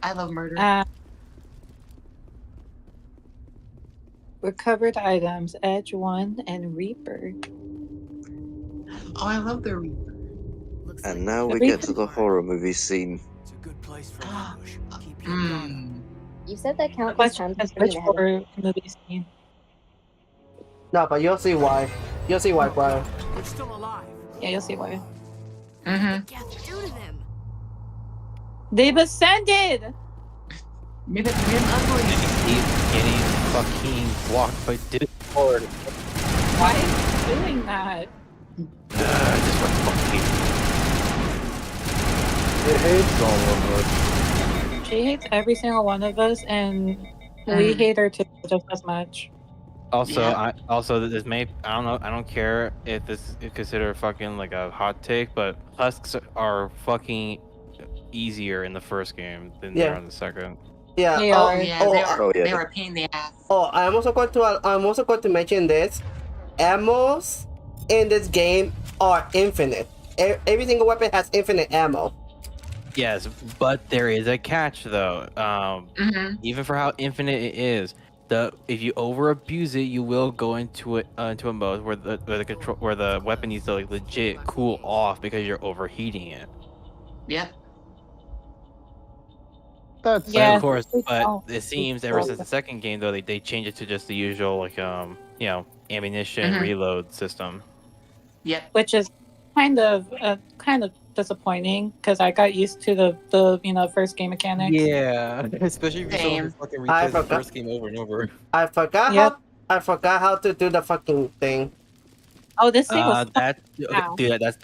I love murder. Recovered items, Edge 1 and Reaper. Oh, I love the Reaper. And now we get to the horror movie scene. You said that count as Question, time which horror movie scene? No, but you'll see why. You'll see why, Brian. We're still alive. Yeah, you'll see why. Mm-hmm. They've ascended! Made it Keep getting fucking blocked by Discord. Why is he doing that? Just what fucking It hates all of us. She hates every single one of us, and we hate her too, just as much. Also, this may I don't care if this is considered fucking like a hot take, but husks are fucking easier in the first game than they are in the second. Yeah. They are. They were a pain in the ass. Oh, I'm also going to mention this. Ammos in this game are infinite. Every single weapon has infinite ammo. Yes, but there is a catch though. Even for how infinite it is, if you over abuse it, you will go into a mode where the weapon needs to like legit cool off because you're overheating it. Yep. That's Of course, but it seems ever since the second game though they changed it to just the usual like ammunition reload system. Yep. Which is kind of disappointing because I got used to the first game mechanics. Yeah, especially if you fucking replay the first game over and over. I forgot how to do the fucking thing. Oh, this thing was Dude, that's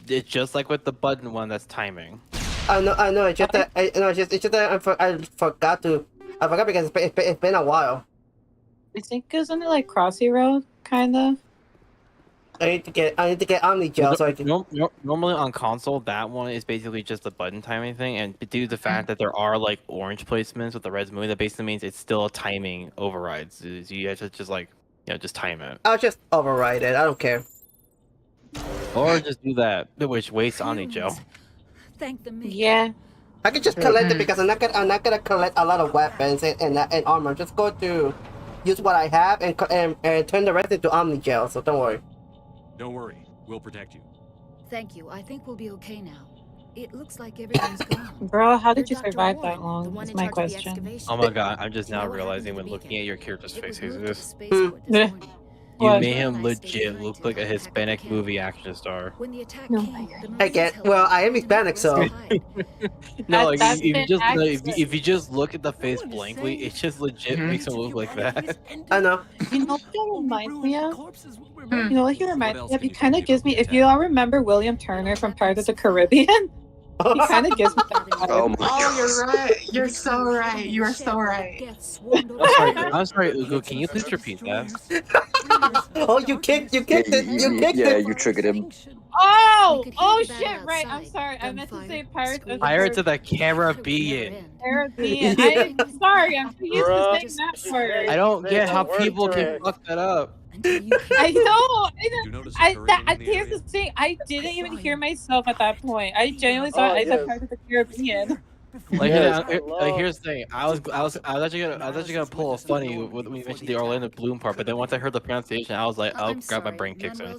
it's just like with the button one. That's timing. I know. It's just that I forgot because it's been a while. I think isn't it like Crossy Road, kind of? I need to get Omnigel so I can. Normally on console, that one is basically just a button timing thing, and due to the fact that there are like orange placements with the red movie, that basically means it's still a timing overrides. You have to just like just time it. I'll just override it. I don't care. Or just do that, which wastes Omnigel. Thank the maker. Yeah. I can just collect it because I'm not gonna collect a lot of weapons and armor. Just go to use what I have and turn the rest into Omnigel. So don't worry. Don't worry, we'll protect you. Thank you. I think we'll be okay now. It looks like everything's gone. Bro, how did you survive that long? That's my question. Oh my god, I'm just now realizing when looking at your character's face, Jesus. What? You made him legit look like a Hispanic movie action star. I get. Well, I am Hispanic, so. No, like, if you just look at the face blankly, it just legit makes him look like that. I know. You know what that reminds me of? You know what he reminds me of? He kind of gives me. If you all remember William Turner from Pirates of the Caribbean, he kind of gives me that vibe. Oh, you're right. You're so right. You are so right. I'm sorry, Ukko. Can you please repeat that? Oh, you kicked it. Yeah, you triggered him. Oh shit! Right. I'm sorry. I meant to say Pirates of the Caribbean. Caribbean. I'm sorry. I'm too used to saying that word. I don't get how people can fuck that up. I know. Here's the thing. I didn't even hear myself at that point. I genuinely thought I said Pirates of the Caribbean. Like, here's the thing. I was actually gonna pull a funny when we mentioned the Orlando Bloom part, but then once I heard the pronunciation, I was like, oh god, my brain kicks in.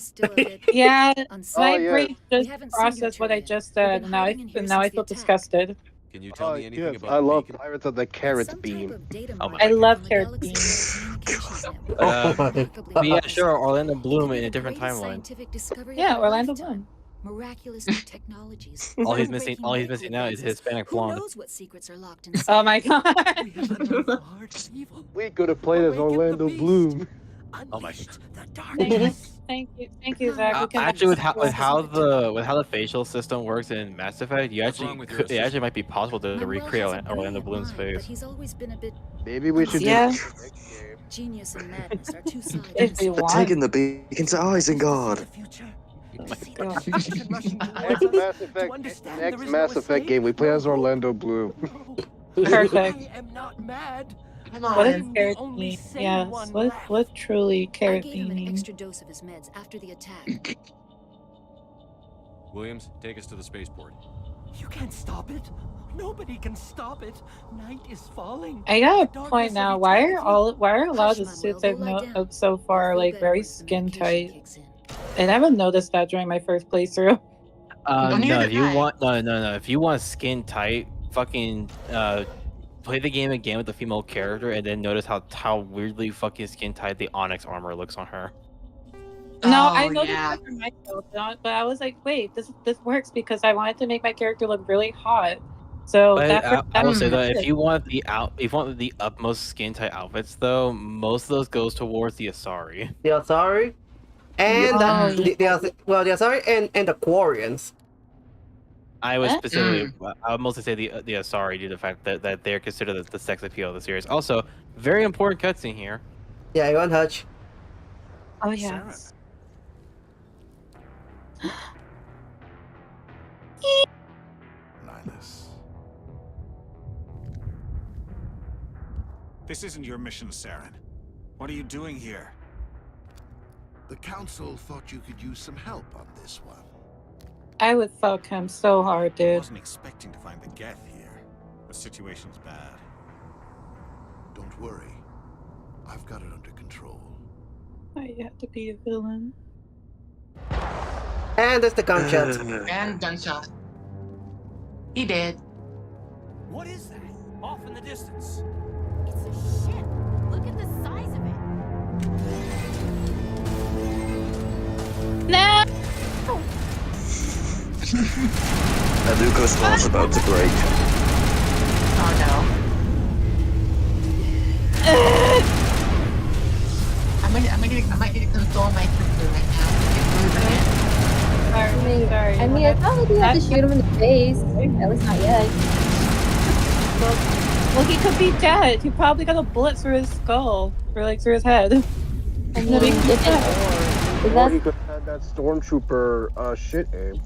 Yeah, my brain just processed what I just said, and now I feel disgusted. Can you tell me anything about I love Pirates of the Carrot Beam. I love Carrot Beam. But yeah, sure, Orlando Bloom in a different timeline. Yeah, Orlando Bloom. Miraculous new technologies. All he's missing now is Hispanic blonde. Who knows what secrets are locked inside? Oh my god. We could have played as Orlando Bloom. Oh my. Thank you, Zach. Actually, with how the facial system works in Mass Effect, it actually might be possible to recreate Orlando Bloom's face. He's always been a bit. Maybe we should Genius and madness are two sides. They're taking the beacon's eyes in God. Next Mass Effect game, we play as Orlando Bloom. Perfect. I am not mad. What is carrot bean? Yes, what truly carrot bean? I gave him an extra dose of his meds after the attack. Williams, take us to the spaceport. You can't stop it. Nobody can stop it. Night is falling. I got a point now. Why are a lot of the suits I've known so far like very skin tight? And I haven't noticed that during my first playthrough. No, if you want skin tight, fucking play the game again with the female character, and then notice how weirdly fucking skin tight the Onyx armor looks on her. No, I noticed that for myself, but I was like, wait, this works because I wanted to make my character look really hot. So I will say that if you want the utmost skin tight outfits, though, most of those goes towards the Asari. The Asari, and the Asari and the Quarians. I would specifically, I would mostly say the Asari due to the fact that they're considered the sex appeal of the series. Also, very important cutscene here. Yeah, you want Hutch? Oh yes. This isn't your mission, Saren. What are you doing here? The Council thought you could use some help on this one. I would fuck him so hard, dude. I wasn't expecting to find the Geth here. The situation's bad. Don't worry. I've got it under control. I have to be a villain. And there's the gunshot. And gunshot. He did. What is that? Off in the distance. It's a ship. Look at the size of it. No! And Ukko's heart's about to break. Oh no. I might need to console my sister right now. Sorry. I mean, it's not like you have to shoot him in the face. At least not yet. Well, he could be dead. He probably got a bullet through his skull, or like through his head. I mean, Or he could have had that stormtrooper shit aim.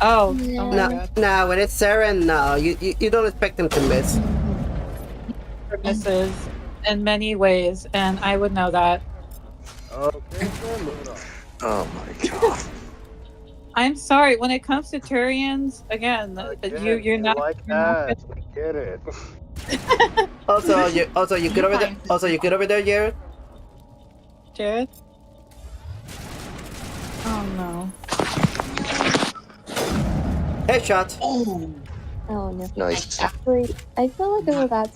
Oh, Yeah. oh my god. Nah, when it's Saren, no, you don't expect him to miss. Misses in many ways, and I would know that. Okay, Oh my god. I'm sorry. When it comes to Turians, again, you're not. like you're not that. We get it. Also, you get over there. Also, you get over there, Jared. Jared? Oh no. Headshot. Oh no. Nice. Actually, I feel like I'm about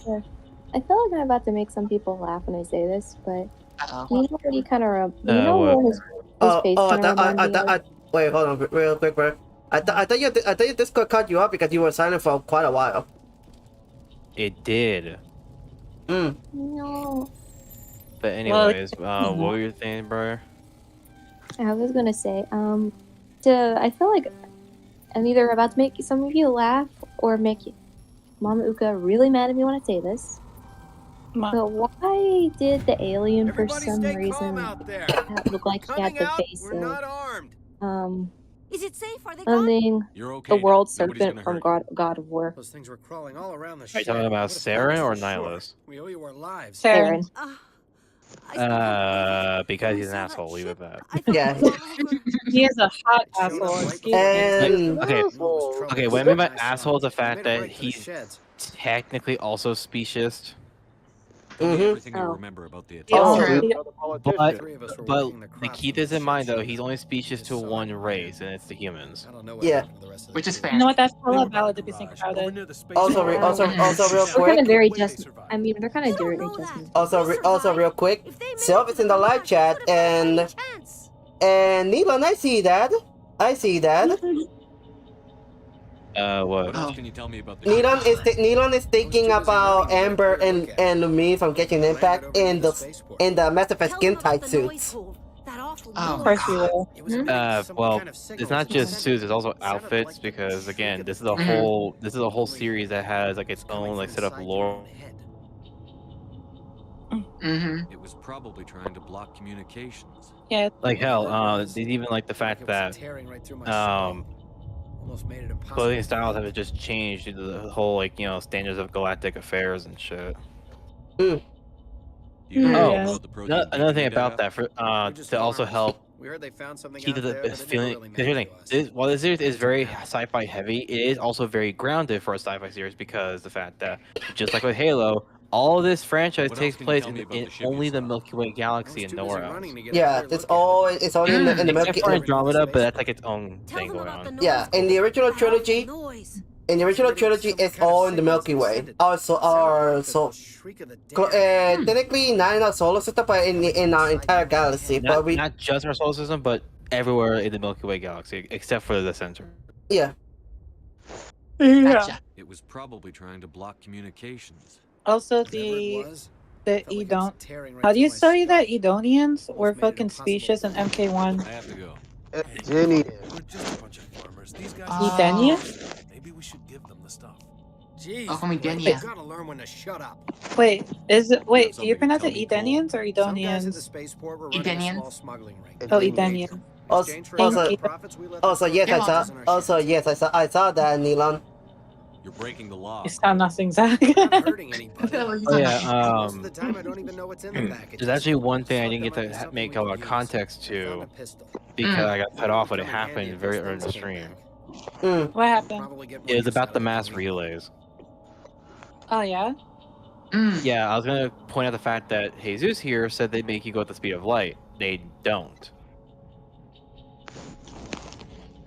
to make some people laugh when I say this, but you know what he kind of you know what? what his face kind of reminded me of? Wait, hold on, real quick, bro. I thought your Discord cut you off because you were silent for quite a while. It did. No. But anyways, what were you saying, bro? I was gonna say, I feel like I'm either about to make some of you laugh or make Mama Ukko really mad at me when I say this. But why did the alien for some reason look like he had the face of Is it safe? Are they something You're okay. the world Nobody's serpent gonna from hurt God of War? Those things were crawling all around the Are you talking about Saren or Nihilus? We owe you our lives. Saren. Because he's an asshole. Leave it at that. Yeah. He is a hot asshole. Excuse me. Okay, what I mean by asshole is the fact that he's technically also speciesist. Everything you remember about the attack. But keep this in mind though, he's only species to one race, and it's the humans. Yeah. Which is fair. You know what? That's hella valid if you think about it. Also, real They're quick. kind of very just. I mean, they're kind of dirty just. Also, real quick. Self is in the live chat, and Neelan, I see that. What? else can you tell me about the Neelan is thinking about Amber and me from Getting Impact in the Mass Effect skin tight suits. Of course you will. Well, it's not just suits; it's also outfits. Because again, this is a whole series that has like its own like set of lore. It was probably trying to block communications. Yeah. Like hell, there's even like the fact that clothing styles have just changed due to the whole like standards of galactic affairs and shit. Another thing about that to also help keep the feeling. While this series is very sci-fi heavy, it is also very grounded for a sci-fi series because the fact that just like with Halo, all of this franchise takes place in only the Milky Way galaxy and nowhere else. Yeah, it's all in the Milky Except for Andromeda, but that's like its own thing going on. Yeah, in the original trilogy, it's all in the Milky Way. Technically not in our solar system, but in our entire galaxy. Not just our solar system, but everywhere in the Milky Way galaxy, except for the center. Yeah. Gotcha. It was probably trying to block communications. Also, the Edon. How do you study that Edonians were fucking specious in MK1? I have to go. Jenny. We're just a bunch of farmers. These guys. Edonians? Maybe we should give them the stuff. Jeez. You gotta learn when to shut up. Wait, do you pronounce it Edenians or Edonians? Edenians. Oh, Edenians. Also, yes, I saw that, Neelan. You're breaking the law. You sound nothing, Zach. Yeah, there's actually one thing I didn't get to make a lot of context to because I got cut off when it happened very early in the stream. What happened? It was about the mass relays. Oh, yeah? Yeah, I was gonna point out the fact that Jesus here said they make you go at the speed of light. They don't.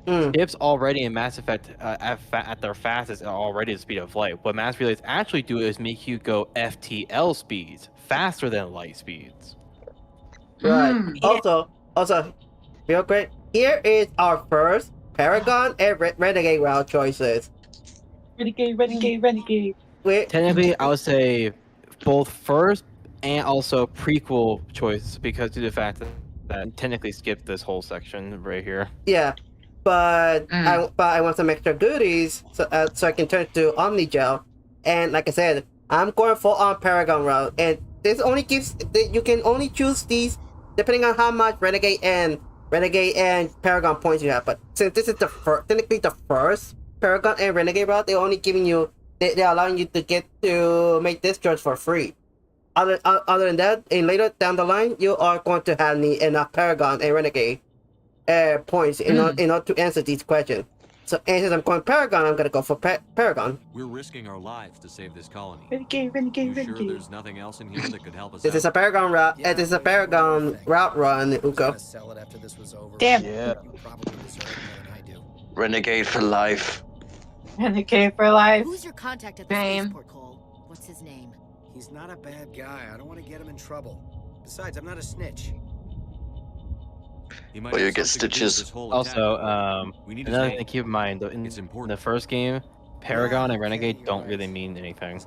Ships already in Mass Effect at their fastest are already at the speed of light. What mass relays actually do is make you go FTL speeds, faster than light speeds. Right. Also, real quick, here is our first Paragon and Renegade route choices. Renegade. Technically, I would say both first and also prequel choice because due to the fact that technically skipped this whole section right here. Yeah. But I want some extra goodies so I can turn to Omnigel, and like I said, I'm going full on Paragon route, and this only gives you can only choose these depending on how much Renegade and Paragon points you have. But since this is technically the first Paragon and Renegade route, they're only giving you they're allowing you to get to make this choice for free. Other than that, and later down the line, you are going to have need enough Paragon and Renegade points in order to answer these questions. So, and since I'm going Paragon, I'm gonna go for Paragon. We're risking our lives to save this colony. Renegade. Sure there's nothing else in here that could help us This out? is a Paragon route. This is a Paragon route run, Ukko. Damn. Yeah. Renegade for life. Renegade for life. Who's your contact at the spaceport, Cole? What's his name? He's not a bad guy. I don't want to get him in trouble. Besides, I'm not a snitch. Well, you get stitches. Also, another thing to keep in mind, though, in the first game, Paragon and Renegade don't really mean anything.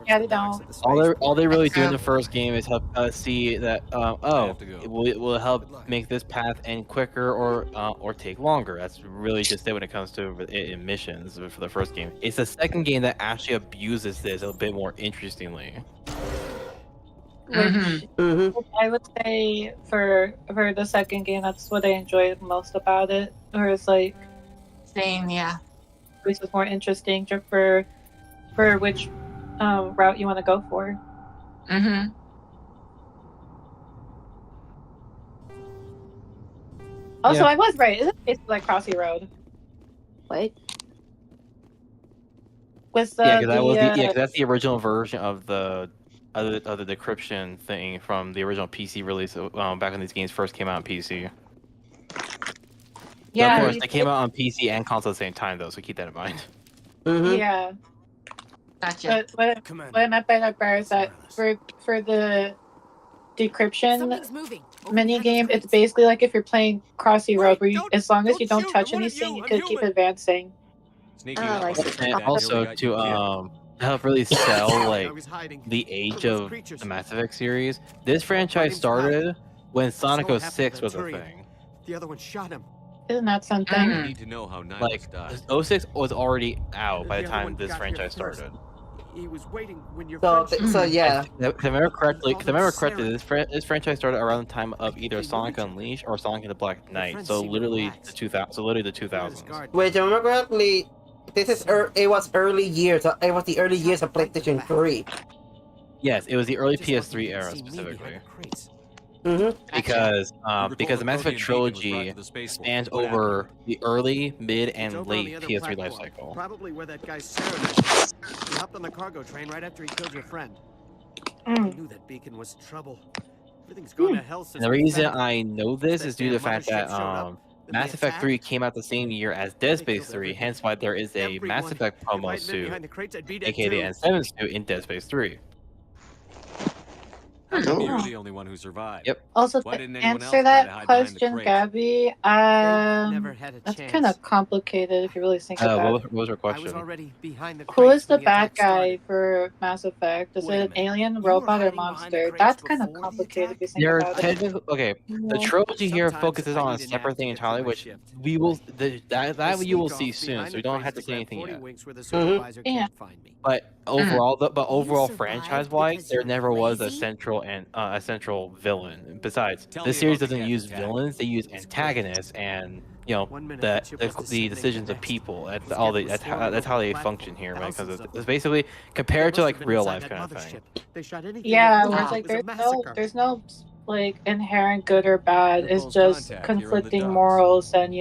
Yeah, they don't. All they really do in the first game is help us see that it will help make this path end quicker or take longer. That's really just it when it comes to missions for the first game. It's the second game that actually abuses this a bit more interestingly. Which I would say for the second game, that's what I enjoyed most about it. Or it's like same, yeah. Which is more interesting for which route you want to go for. Also, I was right. It's basically like Crossy Road. What? With because that's the original version of the decryption thing from the original PC release back when these games first came out on PC. Yeah, so of course they came out on PC and console at the same time though, so keep that in mind. Yeah. Gotcha. What I meant by that bar is that for the decryption mini game, it's basically like if you're playing Crossy Road, where as long as you don't touch anything, you can keep advancing. And also to help really sell like the age of the Mass Effect series, this franchise started when Sonic 06 was a thing. The other one shot him. Isn't that something? I need to know how Nihilus died. 06 was already out by the time this franchise started. He was waiting when your So yeah. If I remember correctly, this franchise started around the time of either Sonic Unleashed or Sonic and the Black Knight. So literally the 2000s. Wait, if I remember correctly, it was early years. It was the early years of PlayStation 3. Yes, it was the early PS3 era specifically. Because the Mass Effect trilogy spans over the early, mid, and late PS3 lifecycle. Probably where that guy Sarah. He hopped on the cargo train right after he killed your friend. I knew that beacon was trouble. Everything's gone to hell since. And the reason I know this is due to the fact that Mass Effect 3 came out the same year as Dead Space 3, hence why there is a Mass Effect promo suit, aka the N7 suit, in Dead Space 3. You're the only one who survived. Yep. Also, Why to didn't anyone answer else that try to hide behind the question, crate? Gabby, that's kind of complicated if you really think about it. What was her question? Who is the bad guy for Mass Effect? Is it an alien, robot, or monster? That's kind of complicated if you think about it. Okay, the trilogy here focuses on a separate thing entirely, which we will that you will see soon, so we don't have to say anything yet. Yeah. But overall, franchise-wise, there never was a central villain. Besides, this series doesn't use villains; they use antagonists, and the decisions of people. That's how they function here, right? Because it's basically compared to like real life kind of thing. Yeah, where it's like there's no like inherent good or bad. It's just conflicting morals and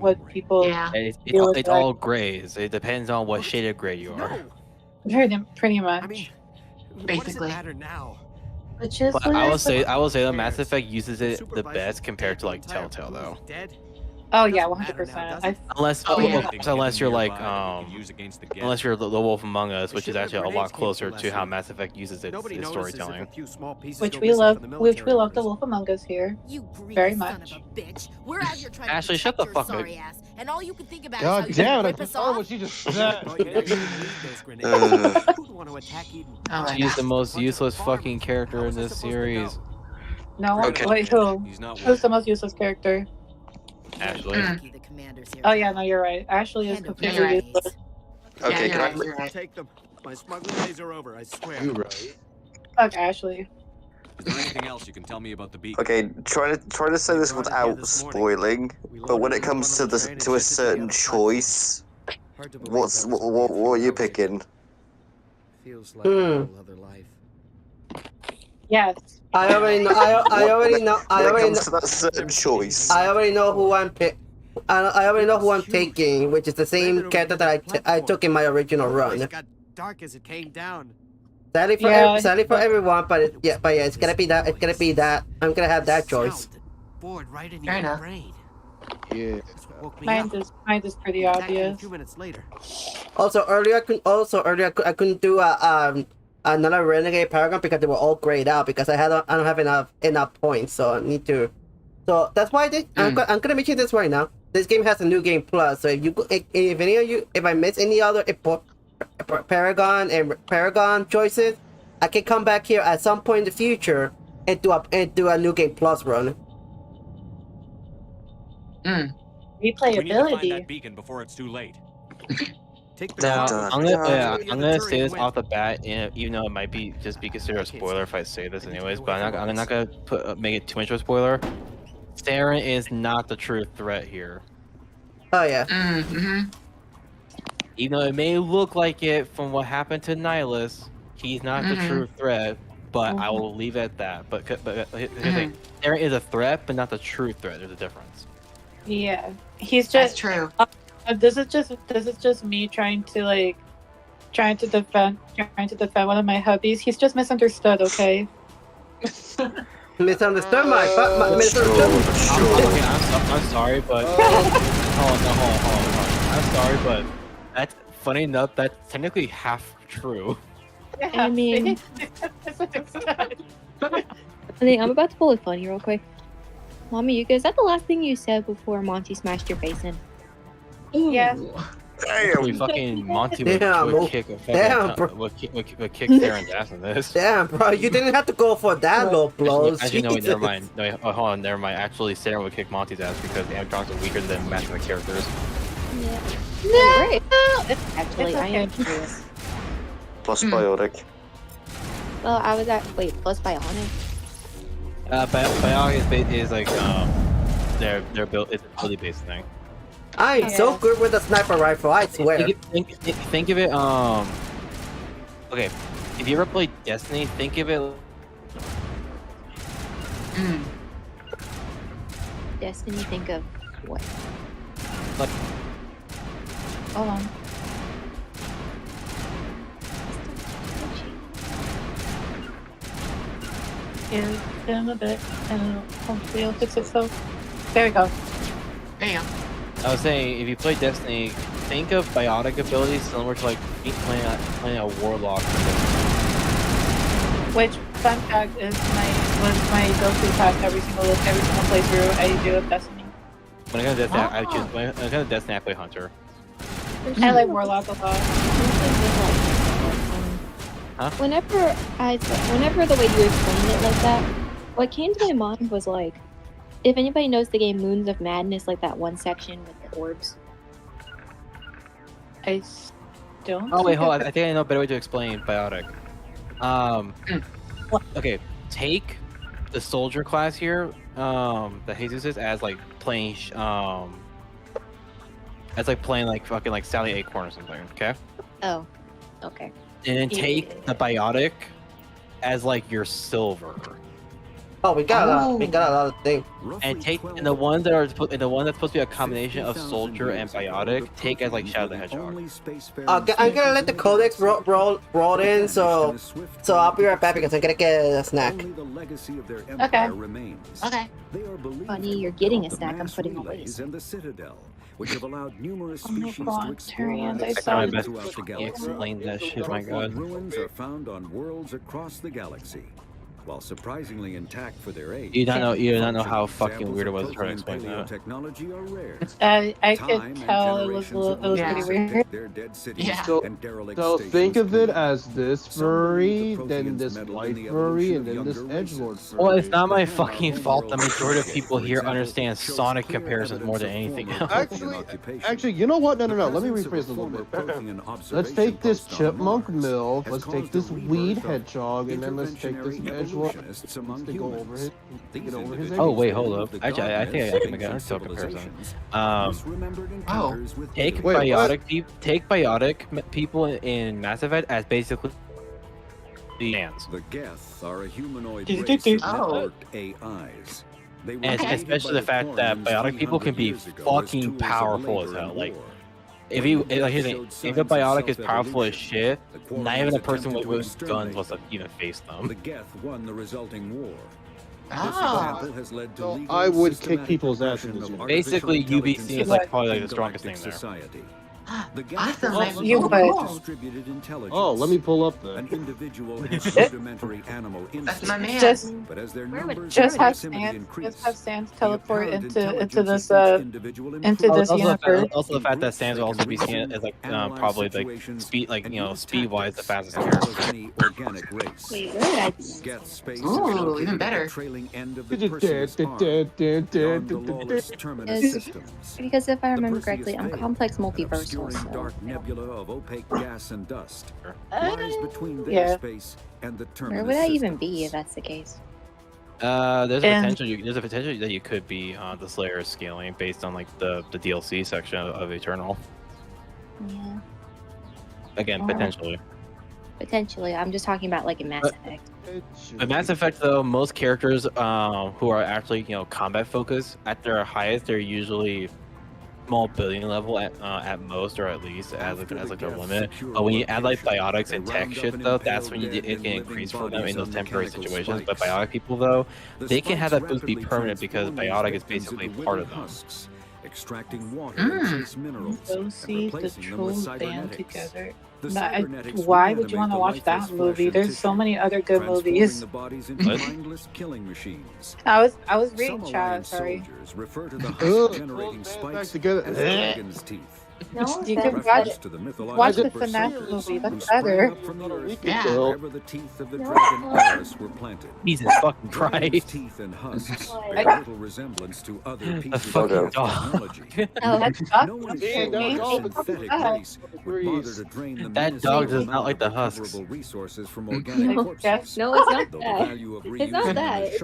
what people. It's all grays. It depends on what shade of gray you are. Pretty much. Basically. Which is But I will say that Mass Effect uses it the best compared to like Telltale though. Oh yeah, 100%. Unless you're like unless you're the Wolf Among Us, which is actually a lot closer to how Mass Effect uses its storytelling. Which we love the Wolf Among Us here very much. We're out here trying Ashley, to shut the fuck up. sorry ass, and all you can think about God is how damn you it! rip us I off. what you just said. She's the most useless fucking character in this series. No, wait, who? Who's the most useless character? Ashley. Oh yeah, no, you're right. Ashley is completely useless. Okay, My smuggling days are over, I swear. You're right. Fuck Ashley. Is there anything else you can tell me about the beacon? Okay, try to say this without spoiling, but when it comes to a certain choice, what are you picking? Feels like a whole other life. Yes. I already know. I already know. When it comes to that certain choice, I already know who I'm I already know who I'm taking, which is the same character that I took in my original run. It got dark as it came down. Sadly for everyone, but it's gonna be that. It's gonna be that. I'm gonna have that choice. Bored right in Fair your enough. brain. Yeah. Mine is pretty obvious. A few minutes later. Also earlier I couldn't do another Renegade Paragon because they were all grayed out because I don't have enough points, so I need to. So that's why I'm gonna mention this right now. This game has a new game plus, so if I miss any other Paragon choices, I can come back here at some point in the future and do a new game plus run. We need to find Replayability. that beacon before it's too late. Now, I'm gonna say this off the bat, even though it might be considered a spoiler if I say this anyways, but I'm not gonna make it too much of a spoiler. Saren is not the true threat here. Oh yeah. Even though it may look like it from what happened to Nihilus, he's not the true threat. But I will leave it at that. But here's the thing: Saren is a threat, but not the true threat. There's a difference. Yeah, he's That's just true. This is just me trying to defend one of my hubbies. He's just misunderstood. Okay. Misunderstood my Okay, I'm sorry, but hold on. I'm sorry, but that's funny enough. That's technically half true. Yeah, I mean, I'm about to pull a funny real quick. Mommy, is that the last thing you said before Monty smashed your face in? Yeah. Damn. Fucking Monty would kick Saren's ass in this. Damn, bro, you didn't have to go for that low blows. Actually, no, wait, never mind. No, wait, hold on, never mind. Actually, Saren would kick Monty's ass because the animatronics are weaker than matching the characters. Yeah. No. Great. Actually, I am curious. plus biotic. Well, I was at plus bionic. Bionic is like their build. It's a ability based thing. I'm so good with a sniper rifle, I swear. Think of it. Okay, if you ever played Destiny, think of it. Destiny, think of what? Like, Hold on. Give him a bit, and hopefully it'll fix itself. There we go. There you go. I was saying, if you play Destiny, think of biotic abilities similar to like playing a warlock. Which, fun fact, was my go-to path every single playthrough I do of Destiny. When I go to Destiny, I play Hunter. I like Warlock a lot. Huh? Whenever the way you explained it like that, what came to my mind was like, if anybody knows the game Moons of Madness, like that one section with the orbs. I don't. Oh wait, hold on. I think I know a better way to explain biotic. Okay, take the soldier class here, that Jesus is, as like playing like fucking like Sally Acorn or something. Okay. Oh, okay. And then take the biotic as like your silver. Oh, we got a lot of things. And take the one that's supposed to be a combination of soldier and biotic. Take as like Shadow the Hedgehog. I'm gonna let the codex roll in, so I'll be right back because I'm gonna get a snack. Okay. Okay. Funny, you're getting a snack. I'm putting away. And the Citadel, which have allowed numerous Oh my species God, to explore Tyrion, I and saw expand it. throughout the galaxy. Explain that shit, my God. Ruins are found on worlds across the galaxy. while surprisingly intact for their age. You don't know how fucking weird it was to try to explain that. Technology are rare. I could tell it was pretty weird. So think of it as this furry, then this white furry, and then this edgelord furry. Well, it's not my fucking fault. The majority of people here understand Sonic comparisons more than anything else. Actually, you know what? No. Let me rephrase it a little bit. Let's take this chipmunk mill. Let's take this weed hedgehog, and then let's take this edgelord. To go over his, oh wait, hold up. Actually, I think I can make an undersell comparison. Take biotic people in Mass Effect as basically fans. The Geth are a humanoid race of networked AIs. And especially the fact that biotic people can be fucking powerful as hell. Like, if here's the thing, if a biotic is powerful as shit, not even a person with guns wants to even face them. The Geth won the resulting war. So I would kick people's asses. Basically, UBC is like probably like the strongest thing there. You would. Oh, let me pull up the. An individual has rudimentary animal instincts. Just have Sans teleport into this universe. Also, the fact that Sans will also be seen as like probably like speed wise the fastest character. Organic race. Wait, where did I? Ooh, even better. Because if I remember correctly, on Complex Multiverse. Dark nebula of opaque gas and dust lies between their space and the terminus. Where would I even be if that's the case? There's a potential that you could be the Slayer scaling based on like the DLC section of Eternal. Yeah. Again, potentially. Potentially, I'm just talking about like in Mass Effect. In Mass Effect, though, most characters who are actually combat focused at their highest, they're usually small billion level at most, or at least as like their limit. But when you add like biotics and tech shit though, that's when it can increase for them in those temporary situations. But biotic people though, they can have that boost be permanent because biotic is basically part of them. Extracting water and trace minerals. Go see the trolls band together. Why would you want to watch that movie? There's so many other good movies. I was reading chat. Sorry. Refer to the generating spikes as dragon's teeth. No, you can watch the FNAF movie. That's better. Yeah. Wherever the teeth of the dragon Eris were planted. Jesus fucking Christ. Teeth and husks bear little resemblance to other pieces of technology. No one synthetic race would bother to drain the that dog does not like the husks. Resources from organic corpses. No, it's not that. It's not that.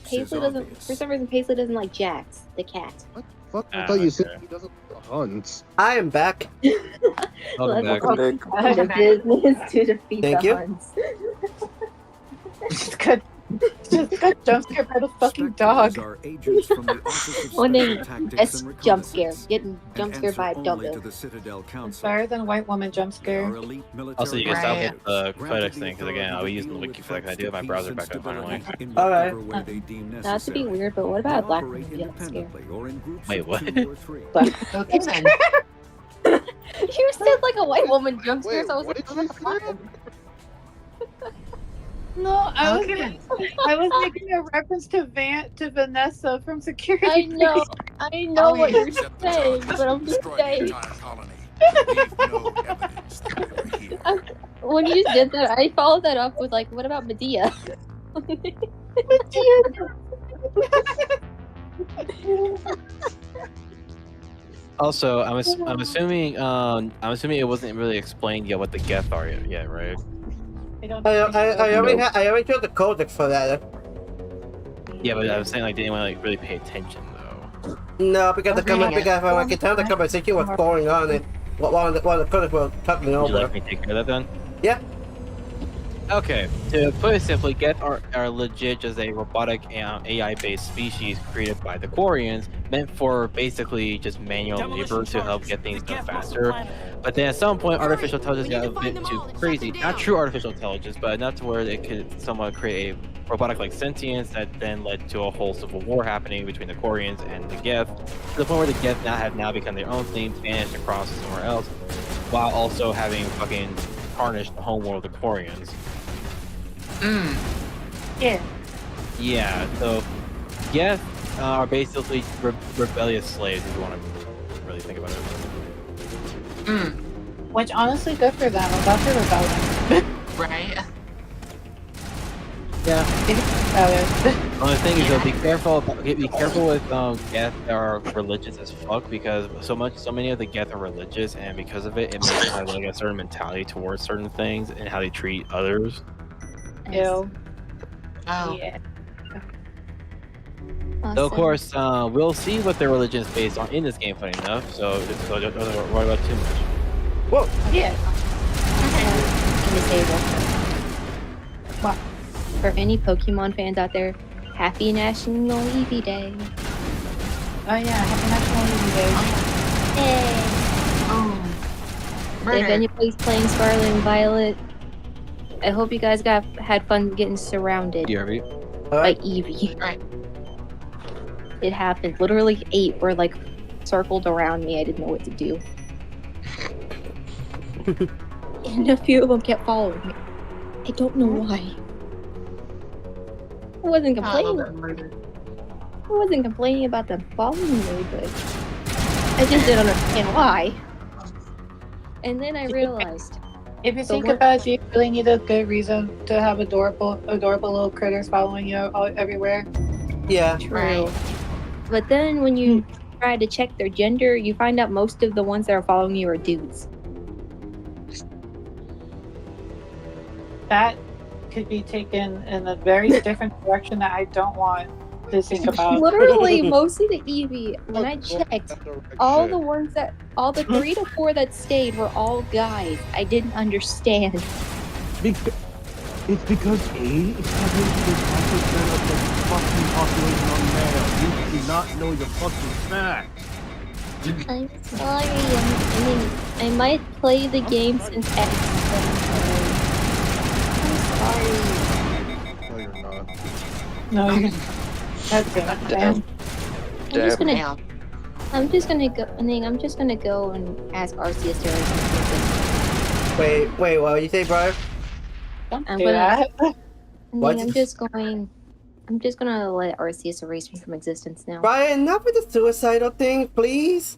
Paisley doesn't. For some reason, Paisley doesn't like Jax, the cat. Fuck, I thought you said he doesn't hunt. I am back. Welcome back. The business to defeat Thank the you. Huns. Just got jump scared by the fucking dog. One day, best jump scare. Getting jump scared by a doggo. It's better than white woman jump scare. Also, you can stop with the codex thing because again, I'll be using the wiki for that. I do have my browser back up finally. Alright. Not to be weird, but what about a black woman jump scare? Wait, what? Okay, then. You said like a white woman jump scare, so I was like, what the fuck? No, I was making a reference to Vanessa from Security. I know what you're saying, but I'm just saying. When you did that, I followed that up with like, what about Medea? Also, I'm assuming it wasn't really explained yet what the Geth are yet, right? I already took the codex for that. Yeah, but I was saying like they didn't want to like really pay attention though. No, because I can tell the conversation was going on and while the codex was talking over. Would you like me to take care of that then? Yeah. Okay, to put it simply, Geth are legit just a robotic AI-based species created by the Quarians, meant for basically just manual labor to help get things done faster. But then at some point, artificial intelligence got a bit too crazy. Not true artificial intelligence, but enough to where it could somewhat create a robotic-like sentience that then led to a whole civil war happening between the Quarians and the Geth, to the point where the Geth have now become their own thing, vanished across somewhere else, while also having fucking tarnished the homeworld of the Quarians. Yeah. Yeah, so Geth are basically rebellious slaves, if you want to really think about it. Which, honestly, good for them. I'm about to rebel. Right. Yeah. The only thing is, though, be careful with Geth that are religious as fuck, because so many of the Geth are religious, and because of it, it makes them have like a certain mentality towards certain things and how they treat others. Ew. Oh. Yeah. Awesome. So of course, we'll see what their religion is based on in this game, funny enough. So don't worry about too much. Whoa. Yeah. What? For any Pokemon fans out there, happy National Eevee Day. Oh yeah, happy National Eevee Day. Yay! Oh. If anybody's playing Scarlet and Violet, I hope you guys had fun getting surrounded by Eevee. Right. It happened. Literally 8 were like circled around me. I didn't know what to do. And a few of them kept following me. I don't know why. I wasn't complaining about them following me, but I just didn't understand why. And then I realized, if you think about it, you really need a good reason to have adorable little critters following you everywhere. Yeah. True. Right. But then when you try to check their gender, you find out most of the ones that are following you are dudes. That could be taken in a very different direction that I don't want to think about. Literally, most of the Eevee, when I checked, all the 3 to 4 that stayed were all guys. I didn't understand. It's because 87% of the fucking population are male. You do not know your fucking facts. I'm sorry. I might play the game since X, but I'm sorry. No, you're not. No, you're that's good. I'm just gonna go. I think I'm just gonna go and ask Arceus to raise me. Wait, what did you say, bro? I'm just gonna let Arceus erase me from existence now. Brian, not with the suicidal thing, please.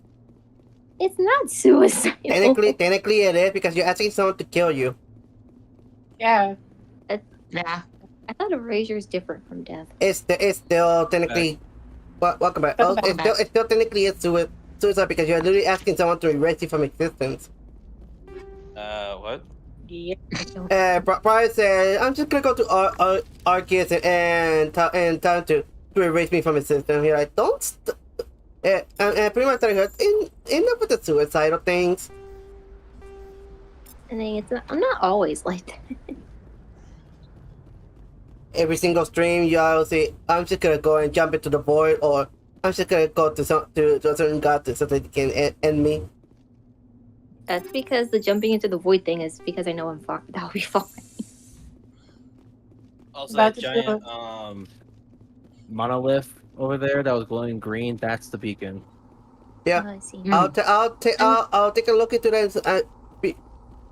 It's not suicidal. Technically it is, because you're asking someone to kill you. Yeah. Yeah. I thought erasure is different from death. It's still technically. Welcome back. It's still technically a suicide, because you're literally asking someone to erase you from existence. What? Yeah. Brian said, "I'm just gonna go to Arceus and tell him to erase me from existence." Here, I don't. And pretty much I heard enough with the suicidal things. I think I'm not always like that. Every single stream, you all say, "I'm just gonna go and jump into the void," or "I'm just gonna go to a certain god so that they can end me." That's because the jumping into the void thing is because I know I'm fine. That'll be fine. Also, that giant monolith over there that was glowing green, that's the beacon. Yeah. Oh, I see. I'll take a look into that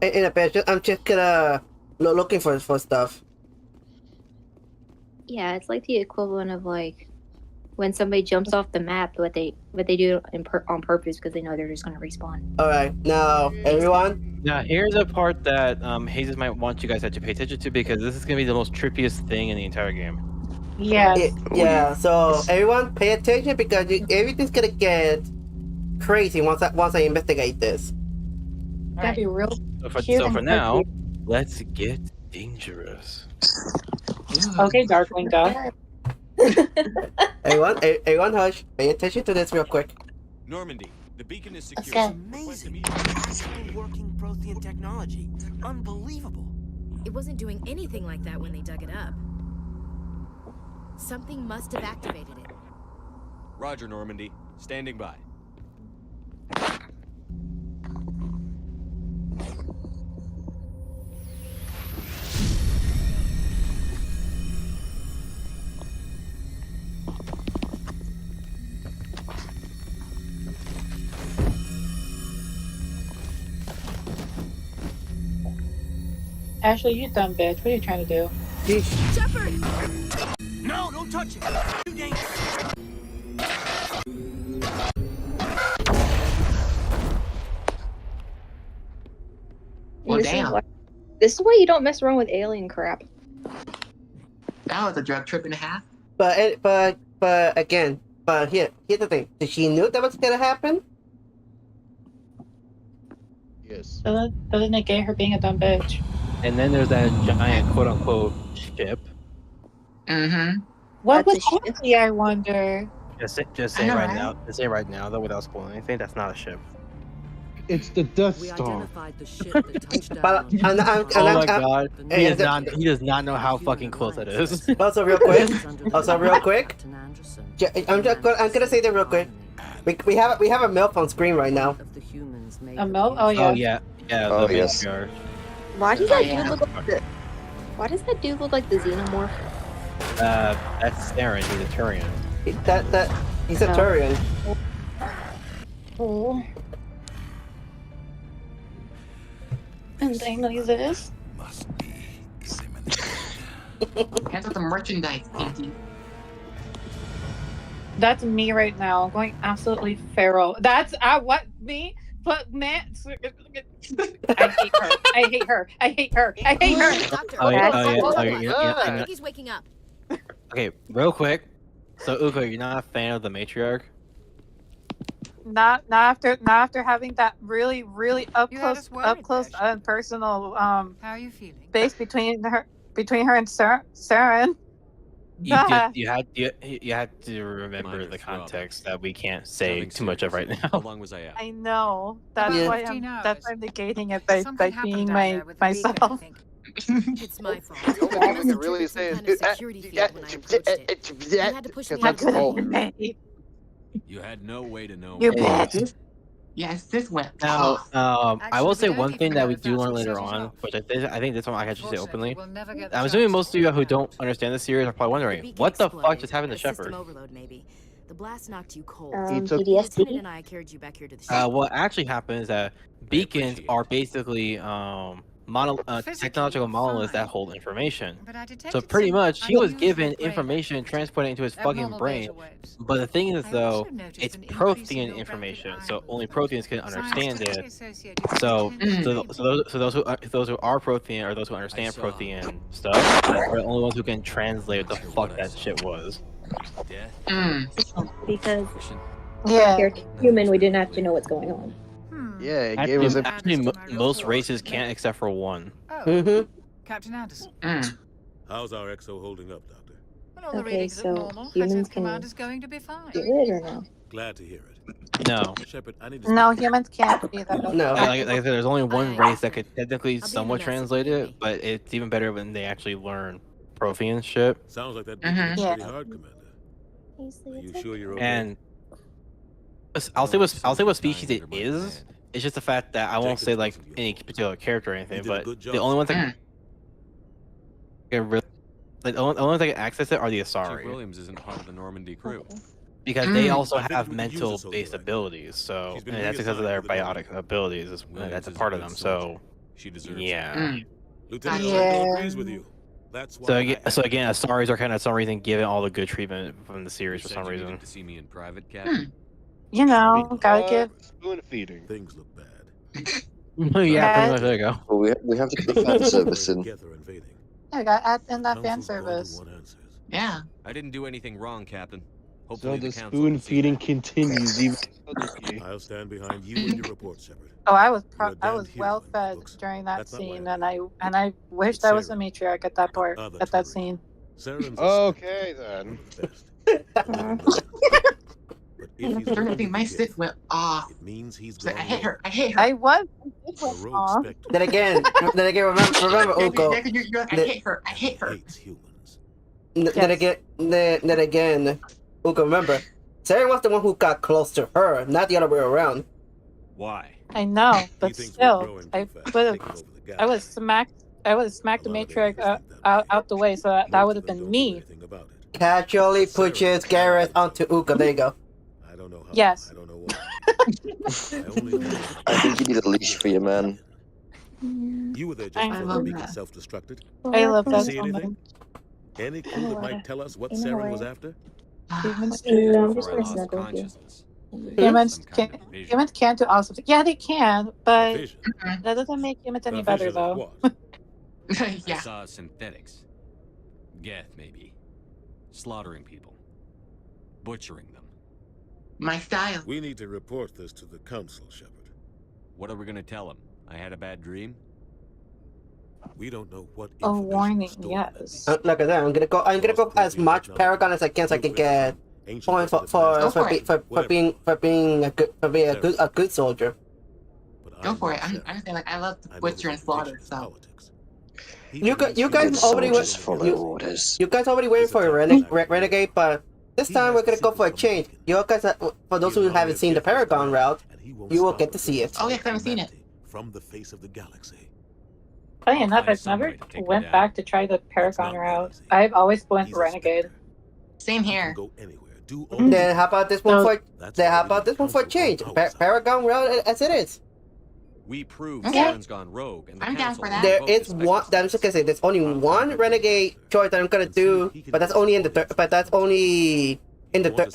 in a bit. I'm just gonna looking for stuff. Yeah, it's like the equivalent of like when somebody jumps off the map, but they do it on purpose because they know they're just gonna respawn. All right, now everyone. Now here's a part that Hazes might want you guys to pay attention to, because this is gonna be the most trippiest thing in the entire game. Yeah. So everyone, pay attention, because everything's gonna get crazy once I investigate this. That'd be real. So for now, let's get dangerous. Okay, Darkwing Duck. Everyone, hush. Pay attention to this real quick. Normandy, the beacon is secure. It's amazing. Actual working Prothean technology. Unbelievable. It wasn't doing anything like that when they dug it up. Something must have activated it. Roger, Normandy. Standing by. Ashley, you dumb bitch. What are you trying to do? Shepard! No, don't touch it. Too dangerous. Well, damn. This is why you don't mess around with alien crap. That was a drug trip and a half. But again, here's the thing. Did she knew that was gonna happen? Yes. Doesn't negate her being a dumb bitch. And then there's that giant quote-unquote ship. Mm-hmm. What was Ashley, I wonder? Just say right now. Just say right now, though, without spoiling anything. That's not a ship. It's the Death We Star. identified the ship that touched down. Oh my god. He does not know how fucking close that is. Also, real quick. I'm gonna say that real quick. We have a MILF on screen right now. A MILF? Oh yeah. Oh yeah. Yeah. Oh, the yes. matriarch. Why does that dude look like the? Why does that dude look like the xenomorph? That's Saren. He's a Turian. He's a Turian. Oh. And they know this. Hands up the merchandise, Pinky. That's me right now, going absolutely feral. That's what me? But man, I hate her. I hate her. I hate her. I hate her. Oh yeah. He's waking up. Okay, real quick. So Ukko, you're not a fan of the matriarch? Not after having that really up close and personal How are you feeling? space between her and Saren. You had to remember the context that we can't say too much of right now. How long was I out? I know. That's why I'm negating it by being myself. It's my fault. All I can really say is You had no way to know. You bitch. Yes, this went. Now, I will say one thing that we do learn later on, which I think this one I can just say openly. I'm assuming most of you who don't understand the series are probably wondering, what the fuck just happened to Shepard? The blast knocked you cold. PTSD. And I carried you back here to the ship. What actually happens is that beacons are basically technological monoliths that hold information. So pretty much, he was given information transported into his fucking brain. But the thing is, though, it's Prothean information, so only Protheans can understand it. So those who are Prothean or those who understand Prothean stuff are the only ones who can translate what the fuck that shit was. Because yeah, they're human, we didn't have to know what's going on. Yeah, it gave us actually most races can't except for one. Oh, Captain Anderson. How's our exo holding up, Doctor? Well, all the Okay, readings so are normal. humans Command can is going to be fine. do it or no? Glad to hear it. No. Shepard, I need to No, humans can't be that. No. Like I said, there's only one race that could technically somewhat translate it, but it's even better when they actually learn Prothean shit. Sounds like that beacon is pretty hard, Commander. Are you sure you're okay? And I'll say what species it is. It's just the fact that I won't say like any particular character or anything, but the only ones that can the only ones that can access it are the Chief Asari. Williams isn't part of the Normandy crew. Because they also have mental-based abilities, so and that's because of their biotic abilities. That's a part of them. So yeah. Lieutenant Shepard agrees with you. That's why So again, Asaris are kind of for some reason given all the good treatment from the series for some reason. To see me in private, Captain. You know, gotta give. spoon feeding. Things look bad. Yeah, pretty much. There you go. Well, we have to get the fan service in. I got add in that fan service. Yeah. I didn't do anything wrong, Captain. So Hopefully the council spoon will see feeding that. continues even. I'll stand behind you and your report, Shepard. Oh, I was You're a well damned fed hero. during that That's not scene, why and I wished I was a matriarch at that part at that scene. Saren's Okay then. My stiff went off. It means he's I hate her. I hate her. I was. Then again, remember, Ukko. I hate her. I hate her. Then again, Ukko, remember, Saren was the one who got close to her, not the other way around. Why? I know, but still, I would have smacked the matriarch out the way, so that would have been me. Casually pushes Gareth onto Ukko. There you go. I don't know how. Yes. I don't know why. I think you need a leash for your man. You were there just I before love the beacon that. self-destructed. I love that See so much. anything? Any clue that might tell us what Saren was after? Humans I'm just gonna snuggle with you. Humans can't do awesome things. Yeah, they can, but that doesn't make humans any better, though. I saw synthetics. Geth, maybe. Slaughtering people. Butchering them. My style. We need to report this to the council, Shepard. What are we gonna tell them? I had a bad dream? We don't know what. A warning, yes. Look at that. I'm gonna go as much Paragon as I can, so I can get points for being a good soldier. Go for it. I'm saying, like, I love to butcher and slaughter, so. You guys already waiting for a renegade, but this time we're gonna go for a change. You guys, for those who haven't seen the Paragon route, you will get to see it. Oh yeah, I haven't seen it. From the face of the galaxy. Funny enough, I've never went back to try the Paragon route. I've always went Renegade. Same here. Then how about this one for a change? Paragon route as it is. We proved Saren's gone rogue, and the I'm down council for that. There is one. I'm just gonna say there's only one renegade choice that I'm gonna do, but that's only in the third. But that's only in the third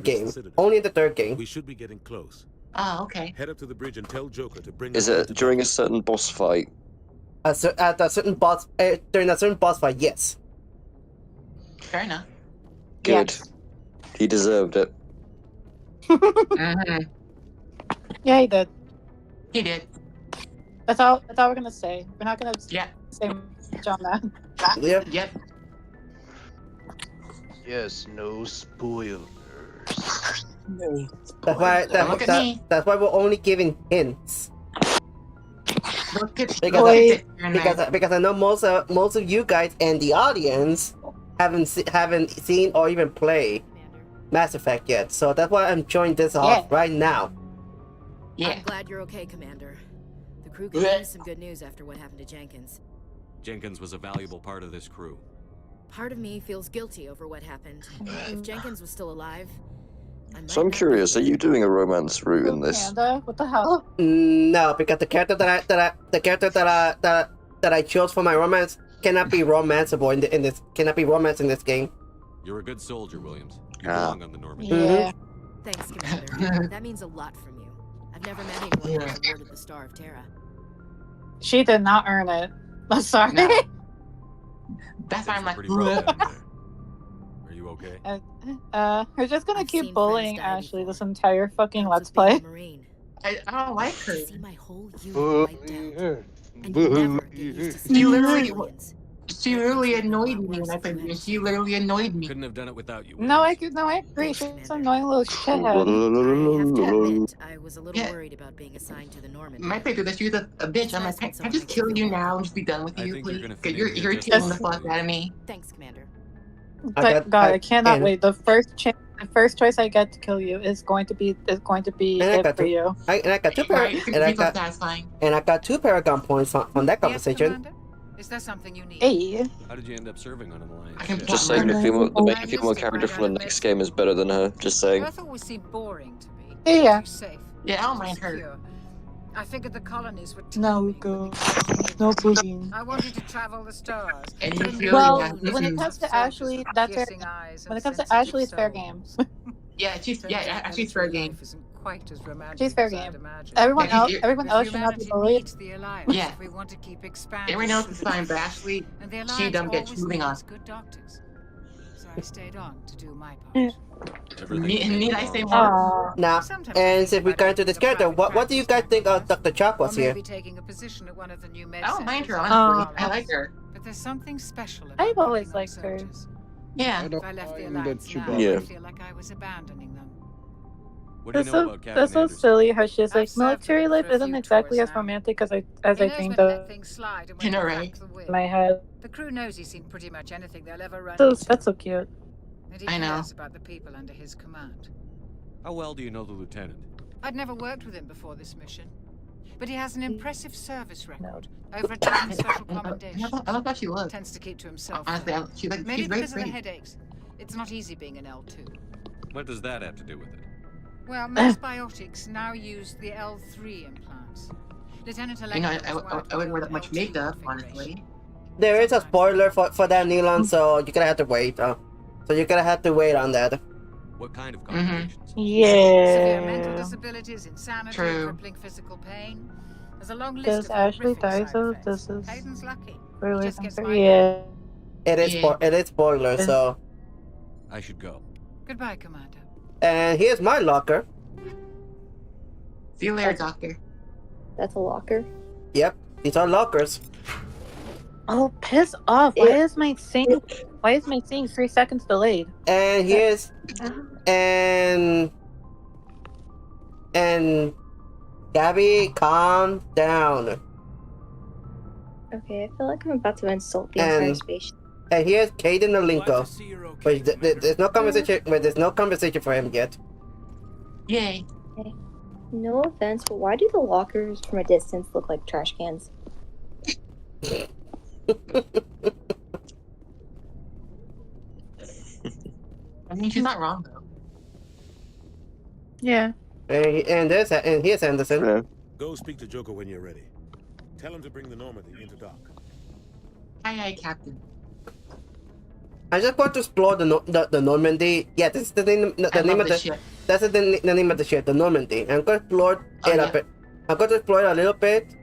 game. Only in the third game. We should be getting close. Oh, okay. Head up to the bridge and tell Joker to bring. Is it during a certain boss fight? At a certain boss during a certain boss fight, yes. Fair enough. Good. Yes. He deserved it. Yeah, he did. He did. That's all we're gonna say. We're not gonna say much on that. Yep. Yes, no spoilers. That's why we're only giving hints. Because I know most of you guys and the audience haven't seen or even played Mass Effect yet, so that's why I'm showing this off right now. I'm glad you're okay, Commander. The crew could use some good news after what happened to Jenkins. Jenkins was a valuable part of this crew. Part of me feels guilty over what happened. If Jenkins was still alive, So I'm curious, are you doing a romance route in this? Panda, what the hell? No, because the character that I chose for my romance cannot be romanceable in this cannot be romance in this game. You're a good soldier, Williams. You belong on the Normandy. Yeah. Thanks, Commander. That means a lot from you. I've never met anyone who awarded the Star of Terra. She did not earn it. I'm sorry. No. That's why I'm like, Are you okay? We're just gonna keep bullying Ashley this entire fucking Let's Play. I don't like her. See my whole unit wiped out. And you never get used to She literally annoyed me when I played her. She literally annoyed me. Couldn't have done it without you. No, I agree. She's an annoying little shithead. I have to admit, I was a little worried about being assigned to the Normandy. My playthrough that she was a bitch. I'm like, can I just kill you now and just be done with you, please? Because you're irritating the fuck out of me. Thanks, Commander. But God, I cannot wait. The first choice I get to kill you is going to be it for you. I got two Paragon points from that conversation. Is there something you need? Hey. How did you end up serving on an alliance? Just saying the female character from the next game is better than her. Just saying. Earth always seemed boring to me. Yeah. Too safe. Yeah, I don't mind her. I figured the colonies would. No, Ukko. No bullying. I wanted to travel the stars. Well, when it comes to Ashley, that's fair. When it comes to Ashley, it's fair game. Yeah, she's fair game. Quite as romantic. She's fair game. Everyone else should not be bullied. Yeah. We want to keep expanding. Everyone else is fine, but Ashley, she dumb bitch. Moving on. Good doctors. So I stayed on to do my part. Need I say more? Nah. And since we got into this character, what do you guys think of Dr. Chop was here? Taking a position at one of the new I don't mind her, honestly. I like her. But there's something special about I've always liked her. Yeah. If I left the Alliance now, Yeah. I feel like I was abandoning them. What do you know about Captain That's so Anderson? silly how she's like, military life isn't exactly as romantic as I dreamed of In a right. in my head. The crew knows he's seen pretty much anything they'll ever run. That's so cute. And he I know. cares about the people under his command. How well do you know the lieutenant? I'd never worked with him before this mission, but he has an impressive service record. Over a dozen special commendations. I love how she looks. Tends to keep to himself. Honestly, Maybe she's very because of the pretty. headaches. It's not easy being an L2. What does that have to do with it? Well, most biotics now use the L3 implants. Lieutenant You know, I wouldn't wear that much makeup, honestly. there is a spoiler for that, Nealon, so you're gonna have to wait. So you're gonna have to wait on that. What kind of complications? Severe mental disabilities, insanity, crippling physical pain. There's a long list Does of Ashley horrific die? side So effects. this is Hayden's lucky. really Just gets something. my Yeah. It is spoiler, so. I should go. Goodbye, Commander. And here's my locker. See you later, Doctor. That's a locker. Yep, these are lockers. Oh, piss off! Why is my thing 3 seconds delayed? And here's and Gabby, calm down. Okay, I feel like I'm about to insult the entire spaceship. And here's Caden Alinko. But there's no conversation. But there's no conversation for him yet. Yay. Okay. No offense, but why do the lockers from a distance look like trash cans? I mean, she's not wrong though. Yeah. And here's Anderson. Go speak to Joker when you're ready. Tell him to bring the Normandy into dock. Aye, Captain. I just want to explore the Normandy. Yeah, this is the name. The name of the ship. That's the name of the ship, the Normandy. I'm going to explore it a bit. I'm going to explore it a little bit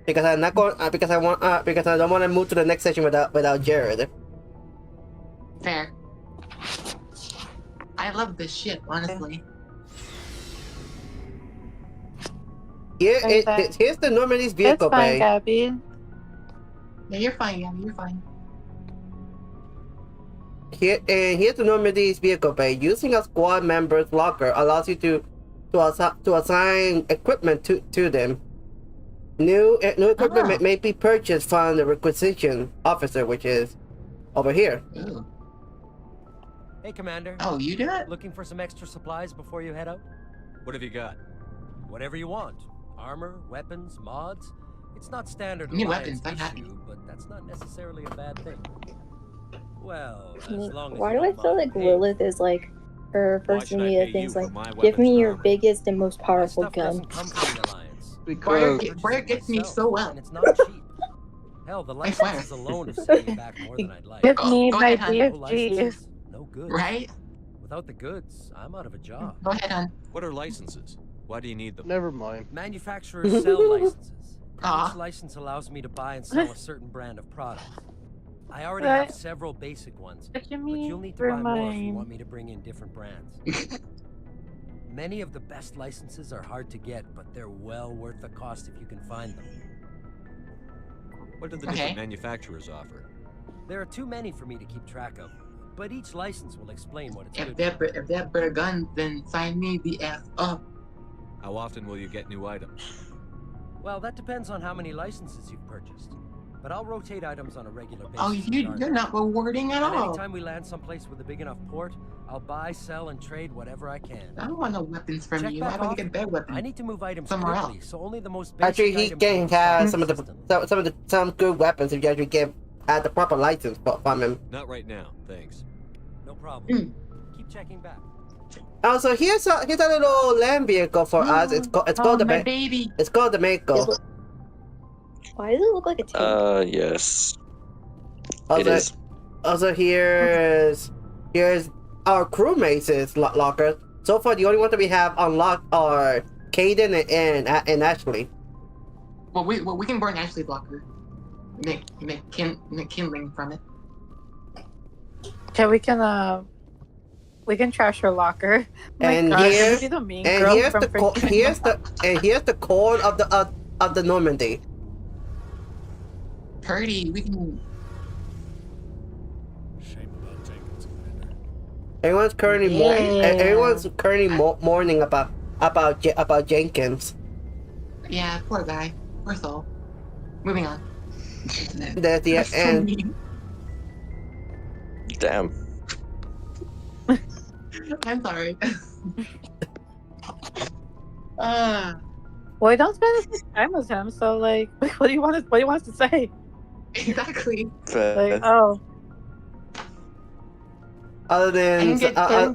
because I'm not going because I don't want to move to the next session without Jared. Fair. I love this ship, honestly. Here's the Normandy's vehicle bay. It's fine, Gabby. Yeah, you're fine, Gabby. You're fine. Here's the Normandy's vehicle bay. Using a squad member's locker allows you to assign equipment to them. New equipment may be purchased from the requisition officer, which is over here. Ooh. Hey, Commander. Oh, you do it? Looking for some extra supplies before you head out? What have you got? Whatever you want. Armor, weapons, mods. It's not standard New Alliance weapons, I'm happy. issue, but that's not necessarily a bad thing. Well, as I mean, long as why you do I don't feel mind like Lilith is like her first immediate things like, give me your biggest and most powerful gun. Briar gets me so well. And it's not cheap. Hell, the licenses alone have set me back more than I'd like. Give me my BFGs. No good. Right? Without the goods, I'm out of a job. Go ahead, hon. What are licenses? Why do you need them? Never mind. Manufacturers sell licenses. Each license allows me to buy and sell a certain brand of product. I already have several basic ones, but you'll need to buy more if you want me to bring in different brands. Many of the best licenses are hard to get, but they're well worth the cost if you can find them. What do the different manufacturers offer? There are too many for me to keep track of, but each license will explain what it's If good for. they're better guns, then sign me the F up. How often will you get new items? Well, that depends on how many licenses you've purchased. But I'll rotate items on a regular basis. Oh, you're not rewarding at all. Anytime we land someplace with a big enough port, I'll buy, sell, and trade whatever I can. I don't want no weapons from Check you. back I want to often. get better weapons. I need to move items somewhere quickly, else. so only the most basic Actually, he can have some good weapons if you actually had the proper license from him. Not right now, thanks. No problem. Keep checking back. Also, here's a little land vehicle for us. It's called the baby. It's called the Mako. Why does it look like a tank? Yes. Also, it is. Also, here's our crewmates' locker. So far, the only one that we have unlocked are Caden and Ashley. Well, we can burn Ashley's locker. Make kindling from it. Okay, we can trash her locker. And here's the core of the Normandy. Purdy, we can. Shame about Jenkins, Commander. Everyone's currently mourning about Jenkins. Yeah, poor guy, poor soul. Moving on. That's the end. Damn. I'm sorry. Well, we don't spend as much time with him, so like, what do you want us to say? Exactly. Like, oh. Other than I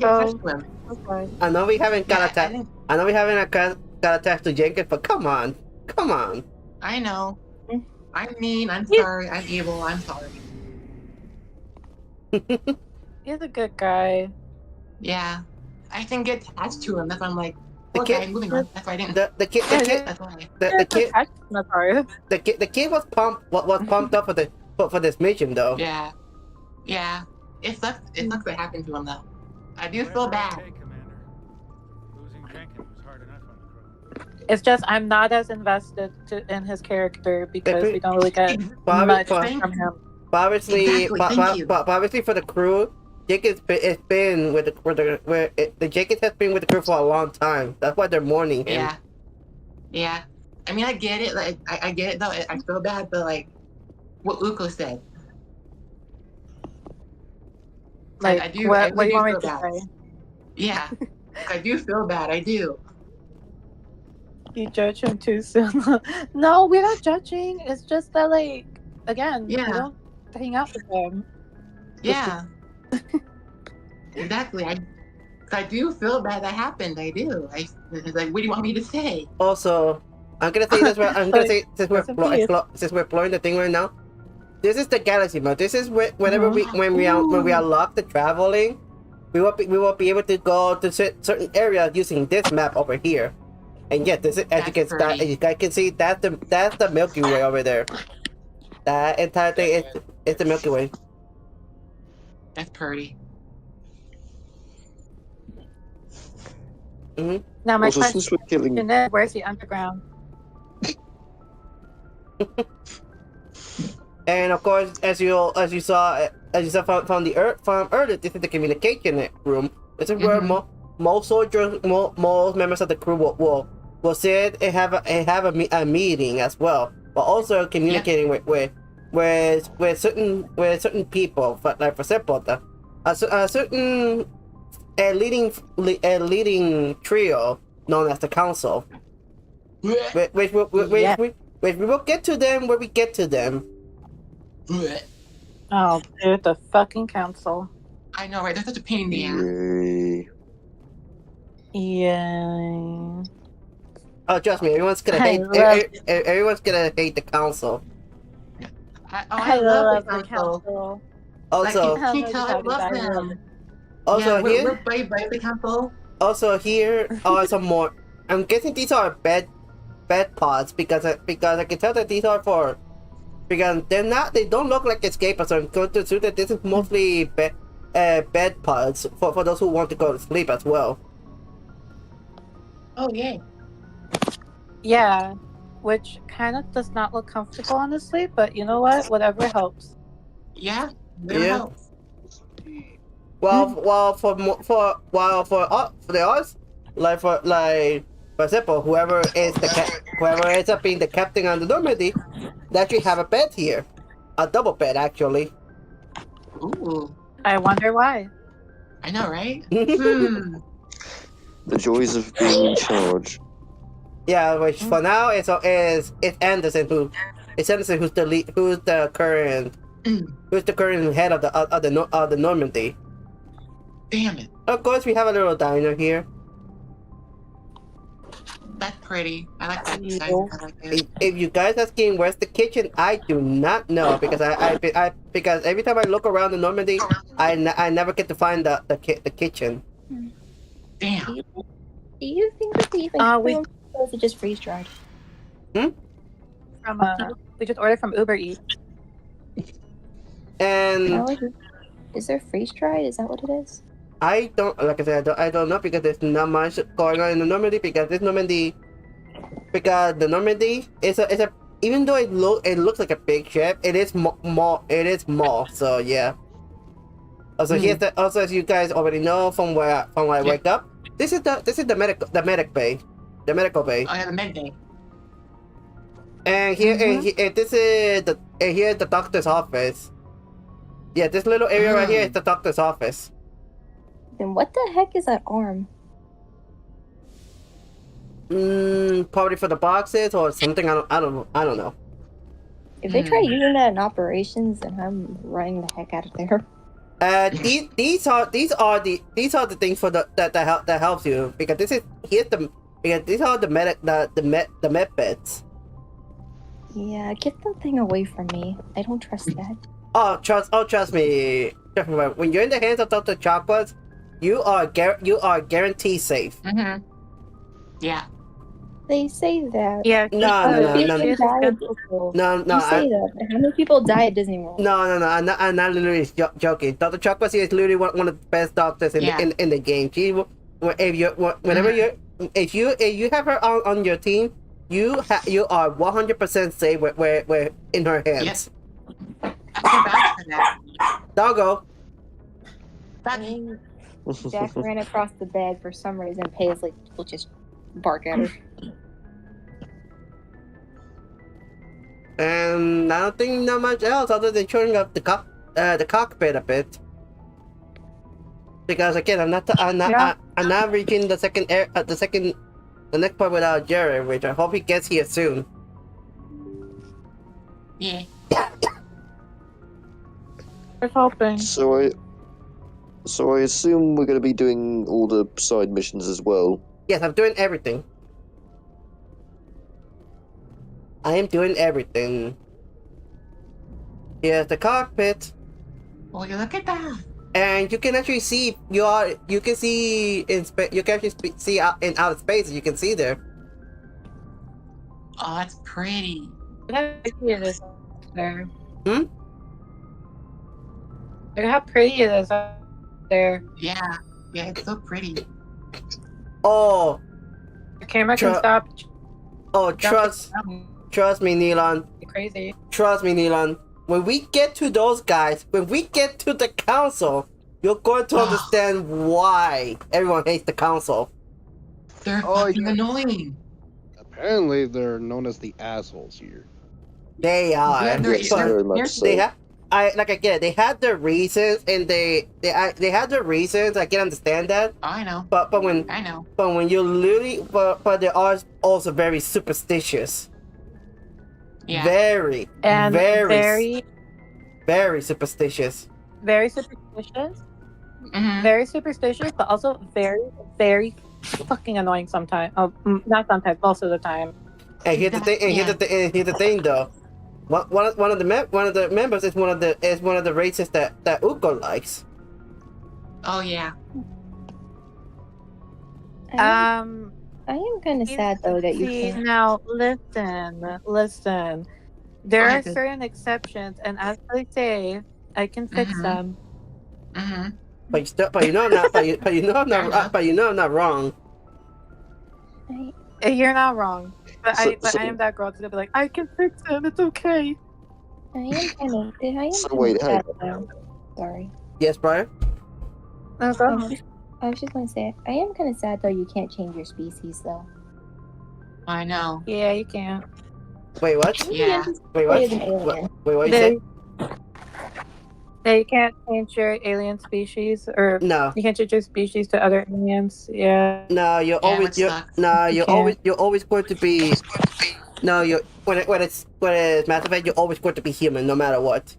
know we haven't got attacked. Got attached to Jenkins, but come on. I know. I'm mean. I'm sorry. I'm evil. I'm sorry. He's a good guy. Yeah, I can get attached to him. That's why I'm like, okay, moving on. That's why I didn't. The kid. The kid was pumped up for this mission though. Yeah, yeah. It sucks what happened to him though. I do feel bad. It's just I'm not as invested in his character because we don't really get much from him. Obviously, obviously for the crew, Jake has been with the Jake has been with the crew for a long time. That's why they're mourning him. Yeah, yeah. I mean, I get it. Like, I get it though. I feel bad, but like, what Ukko said. Like, I do. What do you want me to bad. say? Yeah, I do feel bad. I do. You judge him too soon. No, we're not judging. It's just that, like, again, we don't hang out with them. Yeah. Exactly. I do feel bad that happened. I do. It's like, what do you want me to say? Also, I'm gonna say this. I'm gonna say since we're exploring the thing right now. This is the galaxy mode. This is whenever when we unlock the traveling, we will be able to go to certain areas using this map over here. And yeah, this is as you guys can see that's the Milky Way over there. That entire thing is the Milky Way. That's pretty. Now my question is, where's the underground? And of course, as you saw from earlier, this is the communication room. This is where most soldiers, most members of the crew will sit and have a meeting as well, but also communicating with certain people. But like for example, a certain leading trio known as the council, which we will get to them when we get to them. Oh, dude, the fucking council. I know, right? They're such a pain in the ass. Yeah. Oh, trust me, everyone's gonna hate the council. I love the council. Also, I love them. Also here, we're by the council. Also here are some more. I'm guessing these are bed pods because I can tell that these are for. Because they don't look like escape, so I'm going to assume that this is mostly bed pods for those who want to go to sleep as well. Oh yeah. Yeah, which kind of does not look comfortable honestly, but you know what? Whatever helps. Yeah. Helps. Well, for us, for example, whoever ends up being the captain on the Normandy, they actually have a bed here, a double bed actually. Ooh. I wonder why. I know, right? The joys of being in charge. Yeah, which for now it's Anderson who's the current head of the Normandy. Damn it! Of course, we have a little diner here. That's pretty. I like that design. If you guys are asking where's the kitchen, I do not know because because every time I look around the Normandy, I never get to find the kitchen. Damn. Do you think that they even or is it just freeze dried? We just ordered from Uber Eats. And is there freeze dried? Is that what it is? I don't, like I said, I don't know because there's not much going on in the Normandy because the Normandy is a even though it looks like a big ship, it is small. So yeah. Also here's also as you guys already know from where I wake up, this is the medical bay. The medical bay. Oh yeah, the med bay. And here and this is here's the doctor's office. Yeah, this little area right here is the doctor's office. Then what the heck is that arm? Probably for the boxes or something. I don't know. If they try using that in operations, then I'm running the heck out of there. These are the things for that helps you because these are the med beds. Yeah, get that thing away from me. I don't trust that. Trust me. When you're in the hands of Dr. Chocolates, you are guaranteed safe. Yeah. They say that. Yeah. No. They say that. How many people die at Disney World? No. I'm not literally joking. Dr. Chocolates is literally one of the best doctors in the game. If you have her on your team, you are 100% safe with in her hands. Doggo. Jack ran across the bed for some reason. Paisley will just bark at her. And I don't think not much else other than showing up the cockpit a bit. Because again, I'm not reaching the next part without Jared, which I hope he gets here soon. Yeah. I'm hoping. So I assume we're going to be doing all the side missions as well. Yes, I'm doing everything. I am doing everything. Here's the cockpit. Oh, you look at that. And you can actually see you can actually see out in outer space. You can see there. Oh, that's pretty. How pretty it is there. Hmm? Look how pretty it is up there. Yeah, it's so pretty. Oh, the camera can stop. Oh, trust me, Neelan. You're crazy. Trust me, Neelan. When we get to those guys, when we get to the council, you're going to understand why everyone hates the council. They're fucking annoying. Apparently, they're known as the assholes here. They are. Yeah, very much so. They had their reasons, and they had their reasons. I can understand that. I know. But when you literally, but they are also very superstitious. Yeah. Very superstitious. Very superstitious. Very superstitious, but also very fucking annoying sometimes. Oh, not sometimes, most of the time. And here's the thing, though. One of the members is one of the races that Ukko likes. Oh yeah. I am kind of sad though that you can't. Now listen. There are certain exceptions, and as I say, I can fix them. But you know I'm not wrong. You're not wrong. But I am that girl to be like, I can fix them. It's okay. I am kind of. Sorry. Yes, Brian. I was just going to say, I am kind of sad though you can't change your species though. I know. Yeah, you can't. Wait, what? Yeah. Wait, what? Wait, what you say? You can't change your alien species, or no, you can't change your species to other aliens. Yeah. No, you're always going to be. No, when it's Mass Effect, you're always going to be human, no matter what.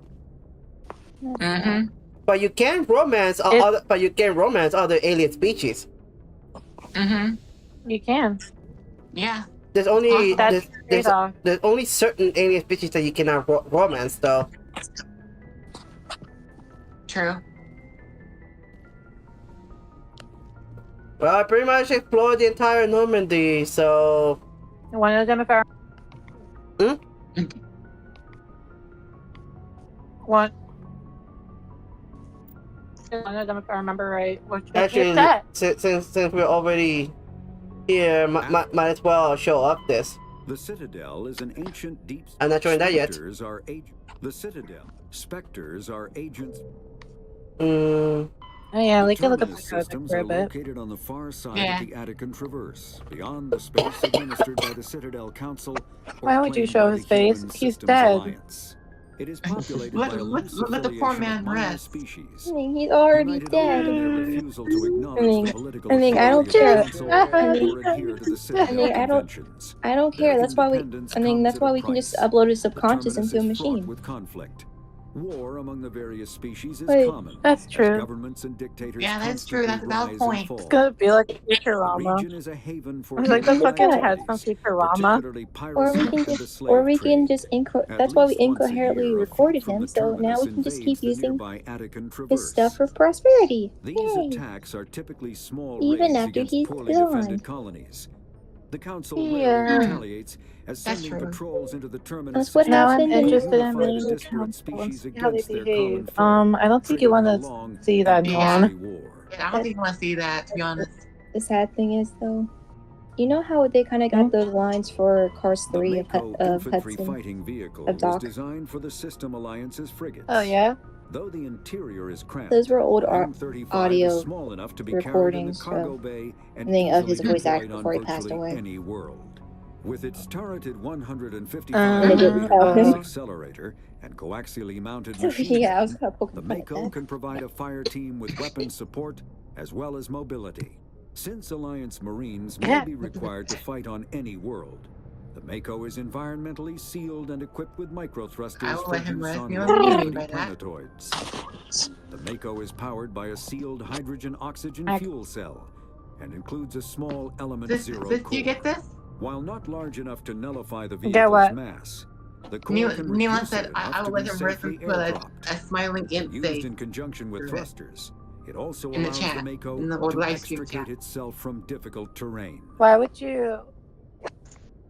But you can romance other alien species. You can. Yeah. There's only certain alien species that you cannot romance, though. True. Well, I pretty much explored the entire Normandy, so. One of them, if I. One of them, if I remember right. Actually, since we're already here, might as well show up this. The Citadel is an ancient deep. I'm not showing that yet. The Citadel. Spectres are agents. Oh yeah, we can look up the systems for a are bit. located on the far side of the Attican Traverse, beyond the space administered by the Citadel Council. Why would you show his face? He's dead. Alliance. It is populated by a loose let the poor man rest. Species. I mean, he's already dead. Refusal to acknowledge the political I don't care. I don't care. That's why we. That's why we can just upload his subconscious into a machine. With conflict. War among the various species is Wait, common. that's true. Governments and dictators Yeah, that's true. That's a valid point. It's gonna be like Futurama. Region is a haven for I was like the fucking illegal head from activities, Futurama. particularly Or we piracy can and the just, slave trade. that's why we least once a incoherently year, a recorded fleet from him, the so now we terminus can just invades keep the using nearby Attican his traverse. stuff for prosperity. These Yay! attacks are typically small Even raids after against he's poorly gone. defended colonies. The council Yeah. rarely retaliates, as That's sending true. patrols into the terminus That's what Now I'm happened in interested in unify the meeting the disparate council and species see how they against their common behave. foe, I don't think you triggering want a to long see that, and Yeah. Dawn. costly war. Yeah, I don't think you want to see that, to be honest. The sad thing is, though, you know how they kind of got those lines for Cars The 3 Mako of infantry Hudson, fighting vehicle of was Doc? designed for the System Alliance's frigates. Oh yeah. Though the interior is cramped, Those were old M35 audio is small enough to be carried in the recordings cargo of bay and I think of his easily voice actor deployed on before he passed virtually away. any world. With its turreted 155 They didn't mm tell gas him. accelerator and coaxially mounted So, machine yeah, I was gun, gonna poke the fun at Mako that. can provide a fire team with weapons support as well as mobility. Since Alliance Marines may be required to fight on any world, the Mako is environmentally sealed and equipped with microthrusters I will for let him use rest. on You know what I mean low-gravity by that. planetoids. The Mako is powered by a sealed hydrogen-oxygen fuel cell and includes a small element zero core. Do you get this? While not large enough to nullify the Get vehicle's what? mass, the core Neil can Neil reduce said it I enough will to let be him rest safely and put airdropped. a smiling imp Used face in conjunction with thrusters, it also in the allows chat, the Mako in the to live stream extricate chat. itself from difficult terrain. Why would you?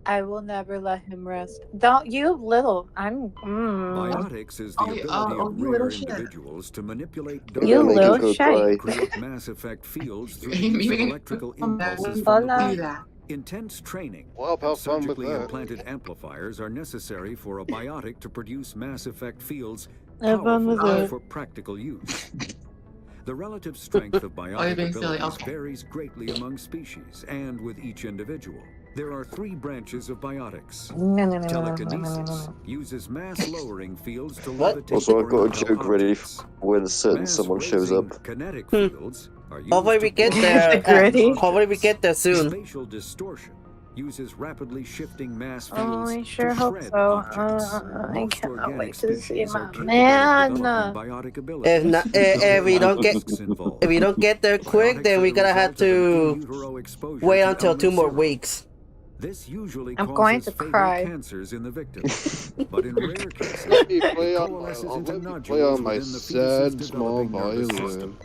I will never let him rest. Don't you little. I'm. Biotics is the ability of you little rare shit. individuals to manipulate You dark little energy shite. and create mass effect fields through the use of electrical impulses from the Hola. brain. Intense training Well, and have fun with surgically that. implanted amplifiers are necessary for a biotic to produce mass effect fields Have fun with powerful it. for practical use. The relative strength of you're biotic being silly. abilities Okay. varies greatly among species and with each individual. There are 3 branches of biotics. Telekinesis uses mass-lowering fields to levitate Also, I've got a horizontal joke ready objects. when certain someone shows up. Kinetic fields are used Hopefully we to get pull there. Gritty. Hopefully we get there soon. Spatial distortion uses rapidly shifting mass Oh, fields I sure to hope shred so. objects. I Most cannot organic wait to see species are my capable man. of developing biotic abilities. If not, if we don't get, Risks involved. if we don't get there quick, then we gotta have to wait until 2 more weeks. This usually I'm going causes to fatal cry. cancers in the victim, but in rare cases, Let me it play on coalesces my, into let me play nodules on my within the sad fetus's small developing nervous violin. system.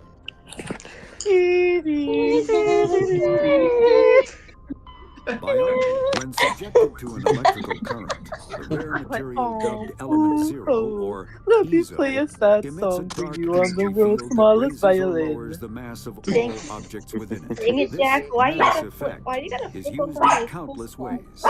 Biotic, when subjected to an electrical current, the rare material dubbed Element Zero, or Let me EZO, play a sad emits a song for dark you on the energy world's field that smallest raises or violin. lowers the mass of Dang. all objects within it. Dang it, This Jack, why you mass gotta effect is flip used over my in countless full ways,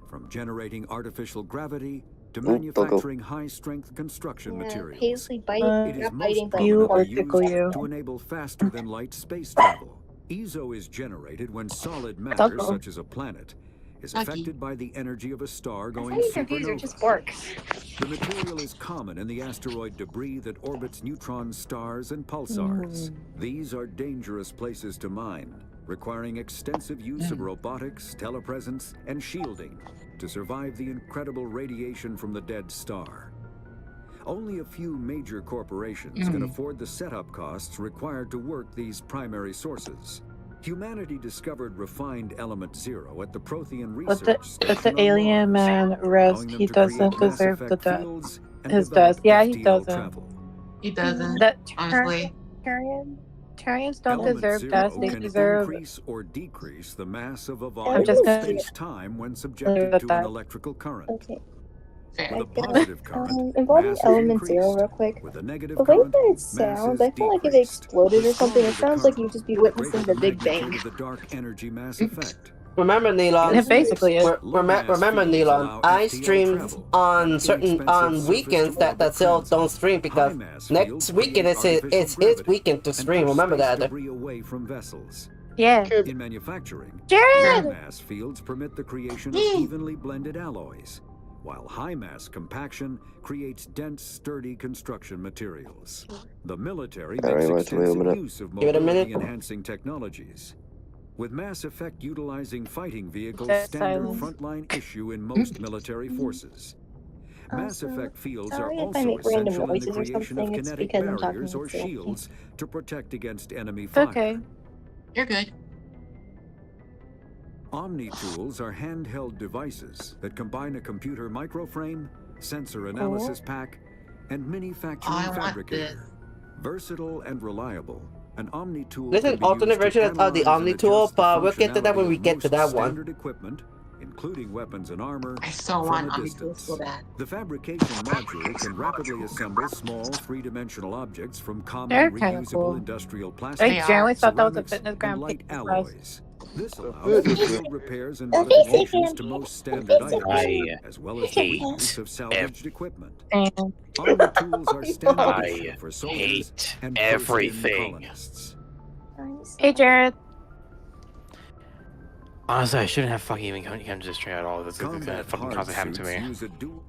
from generating artificial gravity to Buckle. manufacturing high-strength construction materials. Paisley biting, It is not most biting, but prominently tickle used you. to enable faster-than-light space travel. EZO is generated when solid matter, Tickle. such as a planet, is Lucky. affected by the energy of a star That's going how you confuse her, just supernova. barks. The material is common in the asteroid debris that orbits neutron stars and pulsars. These are dangerous places to mine, requiring extensive use of robotics, telepresence, and shielding to survive the incredible radiation from the dead star. Only a few major corporations can afford the setup costs required to work these primary sources. Humanity discovered refined Element Zero at the Prothean Research Let Station the on alien Mars, man rest. allowing them He to create doesn't mass deserve the effect death. fields and His develop death. Yeah, he FTL doesn't. travel. He doesn't. That Honestly. Turians don't Element deserve Zero death. They can deserve. increase or decrease the mass of I'm evolved just gonna space-time when subjected with to an that. electrical current. Okay. With a positive current, Involving mass is Element Zero increased. real quick. With a negative The way current, that it mass sounds, is I feel like if it decreased. exploded The or something, it stronger the sounds like current, you'd just be the witnessing greater the the Big magnitude Bang. of the dark energy mass effect. Remember, Nelon. It basically is. Remember, Nelon. I stream on weekends that Cell don't stream because next weekend it's his weekend to stream. Remember that. Debris away from vessels. Yeah. In manufacturing, Jared! low mass fields permit the creation of evenly blended alloys, while high mass compaction creates dense, sturdy construction materials. The military makes extensive use of mobility-enhancing technologies, with Mass Effect utilizing fighting vehicles standard frontline issue in most military forces. Mass effect fields are sorry if I also make random essential in the noises or creation of something, it's kinetic because I'm talking barriers or into it. shields to protect against enemy It's fire. okay. You're good. Omni-tools are handheld devices that combine a computer microframe, sensor analysis pack, and manufacturing I want fabricator. Versatile and reliable, an Omni-tool There's can an be alternate used to version of the analyze and Omni-tool, adjust the but we'll get to that when we functionality get of to most that one. standard equipment, including weapons and armor, I still from want a Omni-tools distance. so bad. The fabrication module can rapidly assemble small three-dimensional objects from common They're kind of reusable cool. industrial I plastics, generally thought that was a ceramics, fitness and gram light piece. alloys. This allows for field repairs and modifications to most standard items, I as well as the hate reuse of salvaged equipment. And Omni-tools are standard I issue for soldiers hate and everything. first-in colonists. hey, Jared. Honestly, I shouldn't have fucking even come to this train at all. This is gonna Combat fucking hard constantly happen to suits me. use a dual.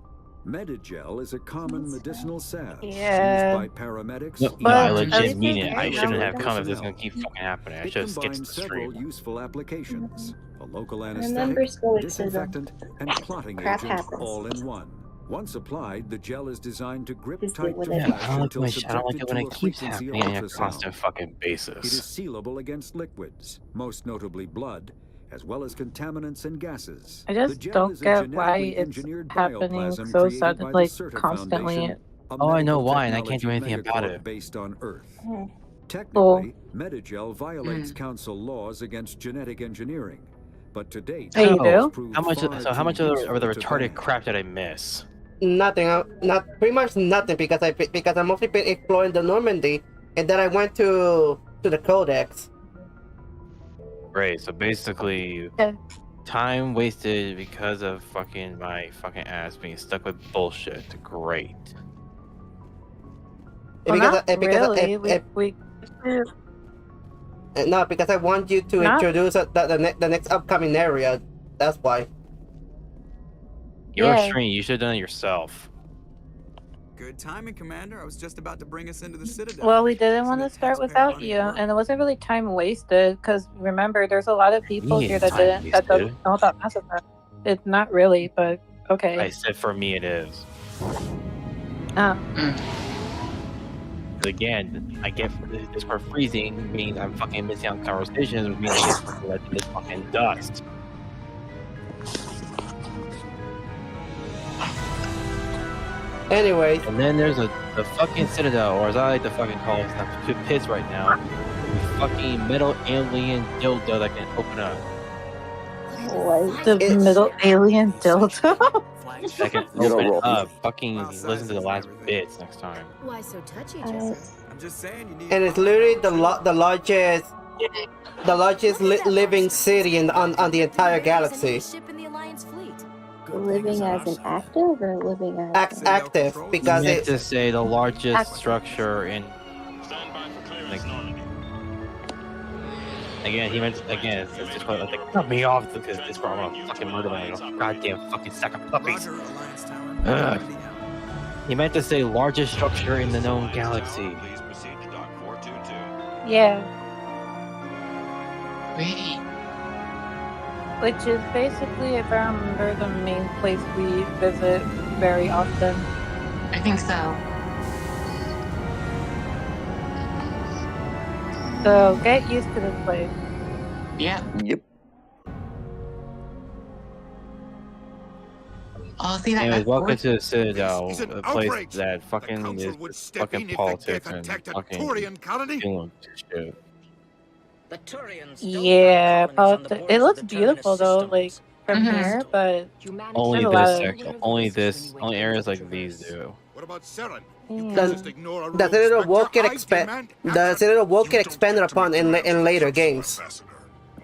Medigel is a common medicinal salve Yeah. used by paramedics. No, I But legit everything mean it. I right shouldn't now have we come if this is personnel. gonna keep fucking happening. I It should have skipped combines the several stream. useful applications: a local Remember anesthetic, stoicism. disinfectant, and clotting Crap agent happens. all in one. Once applied, the gel is designed to grip Just tight do what to I Yeah, flesh I don't like until when I don't like subjected it when to it a keeps frequency happening on a ultrasound. constant fucking It basis. is sealable against liquids, most notably blood, as well as contaminants and gases. I The just gel don't is a get why genetically it's engineered happening bioplasm so created sudden, by the like Certa constantly. Foundation, a Oh, I know medical why, and I can't do technology anything about megacorp it. based on Earth. Cool. Technically, Medigel violates council laws against genetic engineering, but to date, Oh, you it has do? proved How much? far So how too much of the useful to retarded ban. crap did I miss? Nothing. Not pretty much nothing because I mostly been exploring the Normandy, and then I went to the Codex. Great. So basically, Okay. time wasted because of fucking my fucking ass being stuck with bullshit. Great. Well, not really. We no, because I want you to Not- introduce the next upcoming area. That's why. You're Yeah. a stream. You should have done it yourself. Good timing, Commander. I was just about to bring us into the Citadel. Well, we didn't want to start without you, and it wasn't really time wasted because remember, there's a lot of people Yeah, here that time don't wasted. know about Mass Effect. It's not really, but okay. I said for me it is. Oh. But again, I get this for freezing means I'm fucking missing out on conversations, which means I get fucking left in this fucking dust. Anyway. And then there's the fucking Citadel, or as I like to fucking call it, the two pits right now. The fucking metal alien dildo that can open up. What? The middle alien dildo? That can open up. Fucking listen to the last bits next time. Why so touchy, Joseph? I'm just saying you need. And it's literally the largest living city on the entire galaxy. Ship in the Alliance fleet. Living as an active or living as Active because I meant it. to say the largest structure in. Like, again, he meant again. It's just like cut me off because this bro, I'm gonna fucking murder my goddamn fucking sack of puppies. Ugh. He meant to say largest structure in the known galaxy. Yeah. Which is basically, if I remember, the main place we visit very often. I think so. So get used to this place. Yeah. Yep. Oh, see that. Anyways, welcome to the Citadel, a place that fucking is fucking politics and fucking doing shit. Yeah, it looks beautiful though, like from here, but Only there's a this lot of- section, only areas like these do. What about Seren? The Citadel will get expanded upon in later games.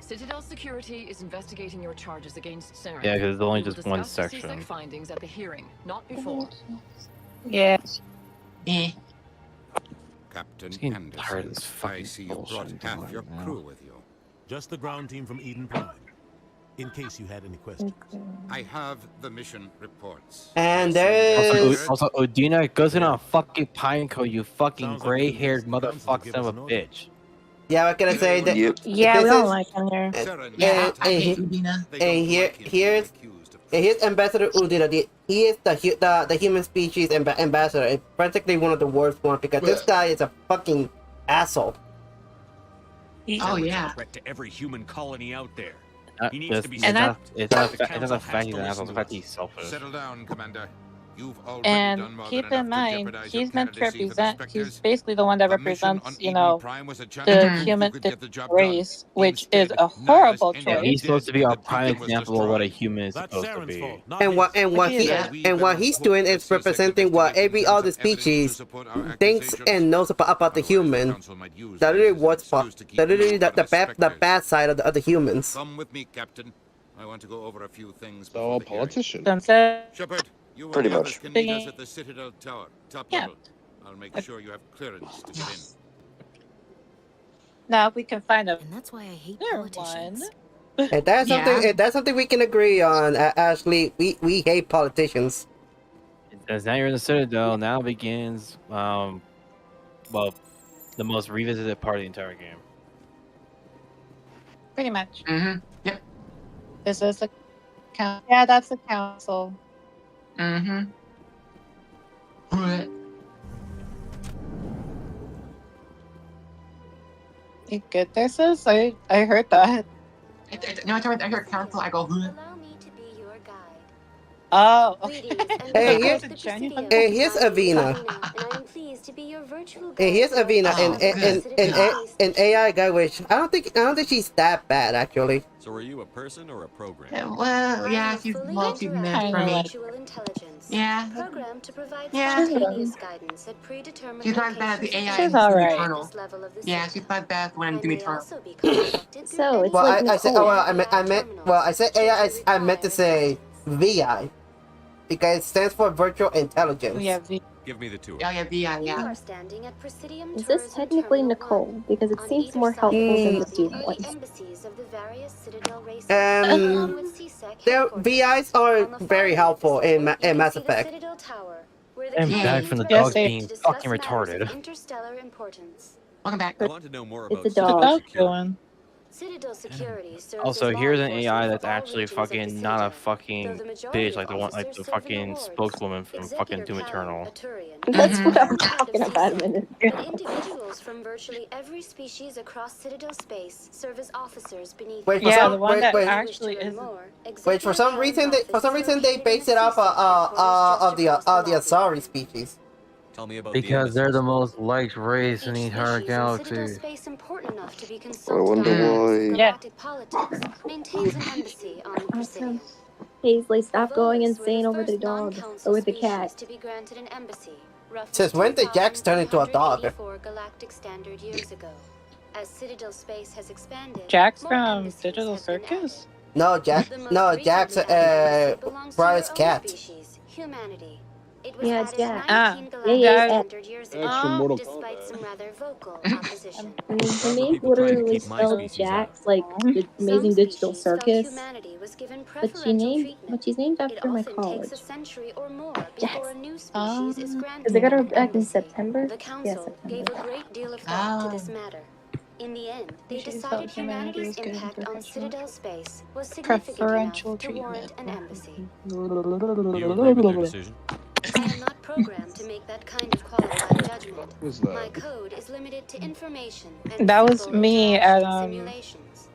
Citadel Security is investigating your charges against Saren. Yeah, 'cause it's only We will just one discuss the section. CSEC findings at the hearing, not before. Yeah. Captain getting Anderson, tired of this I see you brought half your crew with you. Just the ground team from Eden Prime. In case you had any questions. I have the mission reports. And there is Also, Udina goes in on a fucking pinecone, you fucking gray-haired motherfucker son of a bitch. yeah. What can I say? That Yeah, we this don't is- like him here. Yeah, I hate Udina. And here's And he's Ambassador Udina. He is the human species ambassador. And practically one of the worst ones because this guy is a fucking asshole. Oh yeah. Threat to every human colony out there. He needs to be stopped. It's not a fact he's an asshole. It's a fact he's selfish. Settle down, Commander. And keep in mind, he's meant to represent, he's basically the one that represents, you know, the human race, which is a horrible choice. Yeah, he's supposed to be our prime example of what a human is supposed to be. And what he's doing is representing what every other species thinks and knows about the human. That really what's the bad side of the humans. Come with me, Captain. I want to go over a few things. So a politician. Shepard. You Pretty and the much. others can meet us at the Citadel Tower, top Yeah. level. I'll make sure you have clearance to get in. Now, if we can find a that's why I hate one. And that's something we can agree on, Ashley. We hate politicians. As now you're in the Citadel, now begins, well, the most revisited part of the entire game. Pretty much. Mm-hmm. Yep. This is the council. Yeah, that's the council. Mm-hmm. You good there, sis? I heard that. No, I heard council. I go. Oh. Hey, here's Avina. Hey, here's Avina, an AI guy, which I don't think she's that bad actually. So are you a person or a program? Well, yeah, she's meant for me. Yeah. Yeah. She's not bad at the AI. She's alright. Eternal. Yeah, she's not bad when I'm doing Eternal. So it's Well, like I said, I said AI. I meant to say VI because it stands for virtual intelligence. Yeah, Give me the tour. Oh yeah, VI. Yeah. Is this technically Nicole? Because it seems more helpful than the Duma ones. Their VIs are very helpful in Mass Effect. I'm back from the dog being fucking retarded. Welcome back. I want to know more about It's a dog. Also, here's an AI that's actually fucking not a fucking bitch like the fucking spokeswoman from fucking Doom Eternal. That's what I'm talking about a minute ago. Individuals from virtually every species across Citadel space serve as officers beneath. Wait, for some reason they base it off of the Asari species. Tell me about because they're the most liked race in the entire galaxy. I wonder why. Yeah. Awesome. Paisley, stop going insane over the dog. Or with the cat. Since when did Jax turn into a dog? Jax from Digital Circus? No, Jax, Briar's cat. Yeah, it's Jax. Yeah. Extra Mortal Despite some rather vocal I opposition. mean, the name literally spelled Jax, like the Amazing Digital Circus. But she's named after my college. Jax. Because I got her back in September. Yeah, September. In the end, they decided humanity's impact on Citadel space was Preferential significant enough to warrant an embassy. You agree with their decision? I am not programmed to make that kind of qualified judgment. Who's that? My code is limited to information and That was simple me interactions and simulations.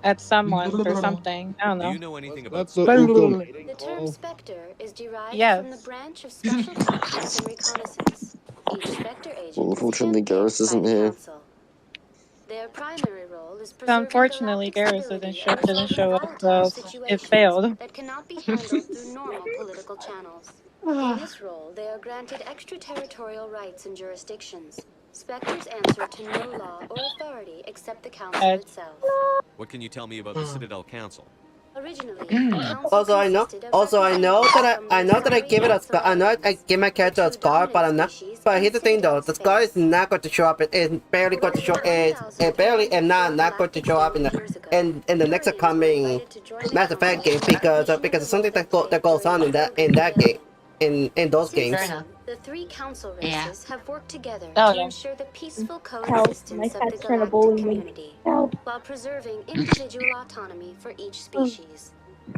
at someone for something. I don't Do know. you know anything about That's the Ukko. The term Spectre is derived Yes. from the branch of special tactics and reconnaissance. Each Spectre agent Well, is unfortunately, championed Garrus isn't by the here. Council. Their primary role is Unfortunately, Garrus didn't show up, so it failed. that cannot be handled through normal political channels. In this role, they are granted extraterritorial rights and jurisdictions. Spectres answer to no law or authority except the Council itself. What can you tell me about the Citadel Council? Originally, the Council Also, I know that I give it a scar. I know I give my character a scar, but I'm not. But here's the thing, though: the scar is not going to show up. It's barely going to show. It barely and not going to show up in the next upcoming Mass Effect game because of something that goes on in that game. In those games. The three council races have worked together Oh, to yeah. ensure the peaceful My coexistence of the cat's trying to galactic bully me. community, Help. while preserving individual autonomy for each species.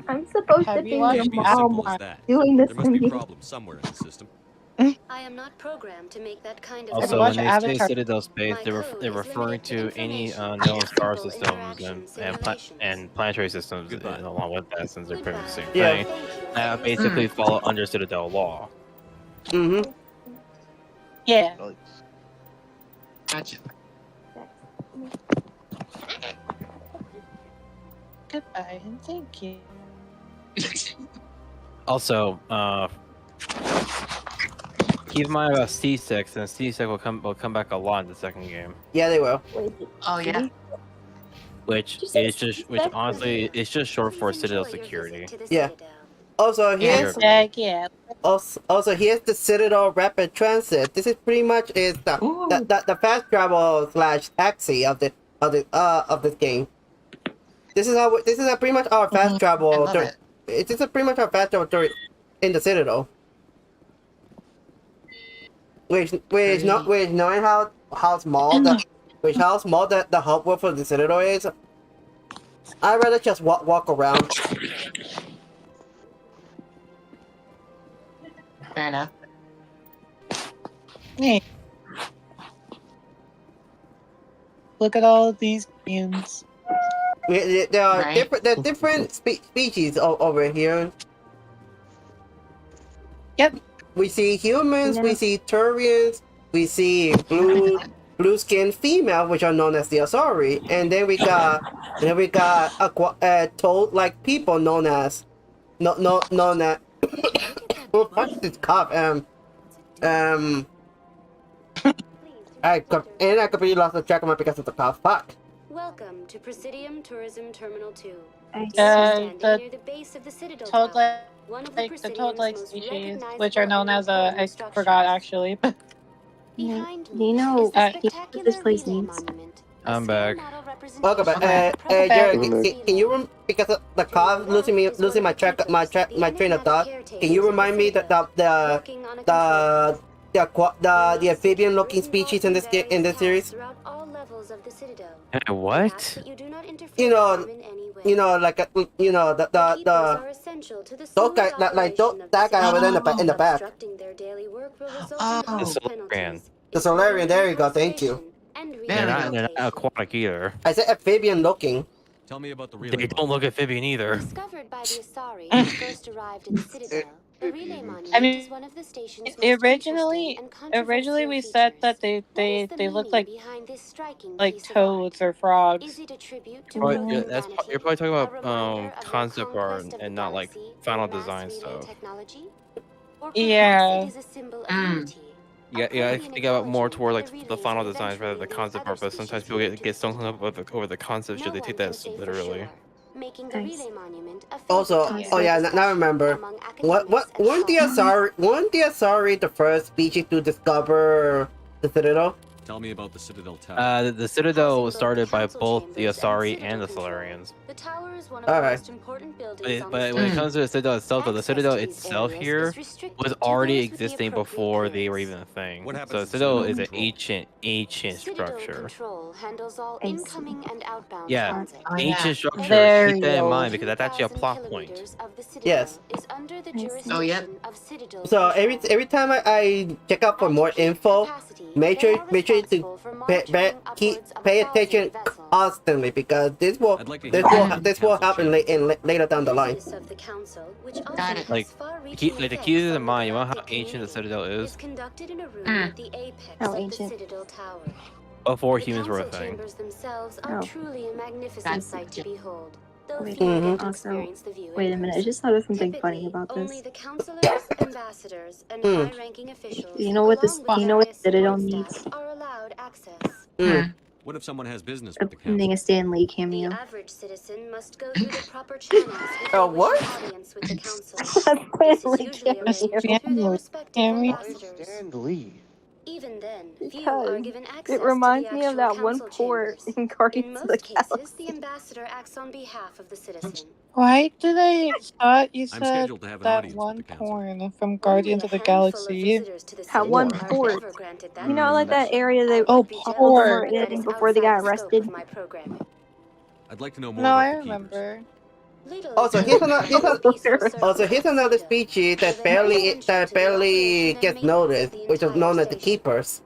I'm supposed to Have be you your watched Can't be as mom simple as Avatar? that. doing this There to must be me. problems somewhere in the system. I am not programmed to make that kind of Have you Also, when watched they say Avatar? Citadel space, My they're code is referring limited to to any information known and star simple systems interaction and planetary systems Goodbye. along with that, since they're pretty much the same Yeah. thing. Basically fall under Citadel law. Mm-hmm. Yeah. Gotcha. Goodbye and thank you. Also, keep in mind about C6, and C6 will come back a lot in the second game. Yeah, they will. Oh yeah. Which is just, which honestly, it's just short for Citadel security. Yeah. Also, here's Yeah. also here's the Citadel Rapid Transit. This is pretty much is the fast travel / taxi of this game. This is pretty much our fast travel. This is pretty much our fast travel in the Citadel. Which knowing how small the hub world for the Citadel is, I'd rather just walk around. Fair enough. Hey. Look at all of these fumes. There are different species over here. Yep. We see humans, we see Turians, we see blue-skinned female, which are known as the Asari, and then we got toad-like people known as what's this cough? I completely lost the track of my because of the cough. Fuck. Welcome to Presidium Tourism Terminal 2. The Near the base of the Citadel toad-like, One of the toad-like species, which are known as I forgot actually. Do you know what this place needs? I'm back. Welcome back. Jared, can you because of the cough losing my train of thought? Can you remind me that the amphibian-looking species in this series? What? You know, like those guys, that guy over there in the back. The Solarian. The Solarian. There you go. Thank you. They're not aquatic either. I said amphibian-looking. Tell me about the relay. They don't look amphibian either. Discovered by the Asari who first arrived in the Citadel, the relay monument I mean, is one of the station's most originally we said that they look like toads or frogs. Is it a tribute to You're probably talking about concept art and not like final design stuff. technology? Yeah. It is a symbol of unity. Yeah, I think about more toward like the final designs rather than the concept art, but sometimes people get so hung up over the concept should they take that literally. Making the relay monument a Also, oh yeah, now I remember. What weren't the Asari the first species to discover the Citadel? Tell me about the Citadel Tower. The Citadel was started by both the Asari and the Solarians. The tower is one of the most important buildings on But when it comes to the Citadel itself, though, the Citadel itself here was already existing before they were even a thing. So the Citadel is an ancient structure. handles all incoming and outbound Yeah, transit. ancient structure. There Keep that in you mind go. because that's actually a plot point. Yes. Is under the Oh yep. of Citadel. So every time I check out for more info, make sure to pay attention constantly because this will happen later down the line. Like keep the keys in mind. You know how ancient the Citadel is Conducted in a room at the apex How of the ancient? Citadel Tower. before humans were a Council thing. chambers themselves are Oh. truly a magnificent That's- sight to behold. Though Wait, few get to also, experience the view in wait a minute, I person. just thought of something funny about Only this. the councilors, ambassadors, and high-ranking officials, Do you know what this? along with Do you know what various Citadel support needs? staff, are allowed access. What if someone has business with the Opening council? a Stan Lee The cameo. average citizen must go through the proper channels if they Oh, wish what? an audience with the council. Stan This is Lee usually arranged cameo. through their respective Cameo. ambassadors. Stan Lee. Even then, few are Because given access it reminds to the me of actual that one council port chambers. in In Guardians of the most cases, Galaxy. the ambassador acts on behalf of the citizen. Why did I thought you I'm said scheduled to have an that audience with one the council. porn from Guardians of the Galaxy? That one port. You know, like that area they Oh, were port. in before they got arrested. I'd like to know more No, about I the keepers. remember. Also, here's another species that barely gets noticed, which is known as the keepers.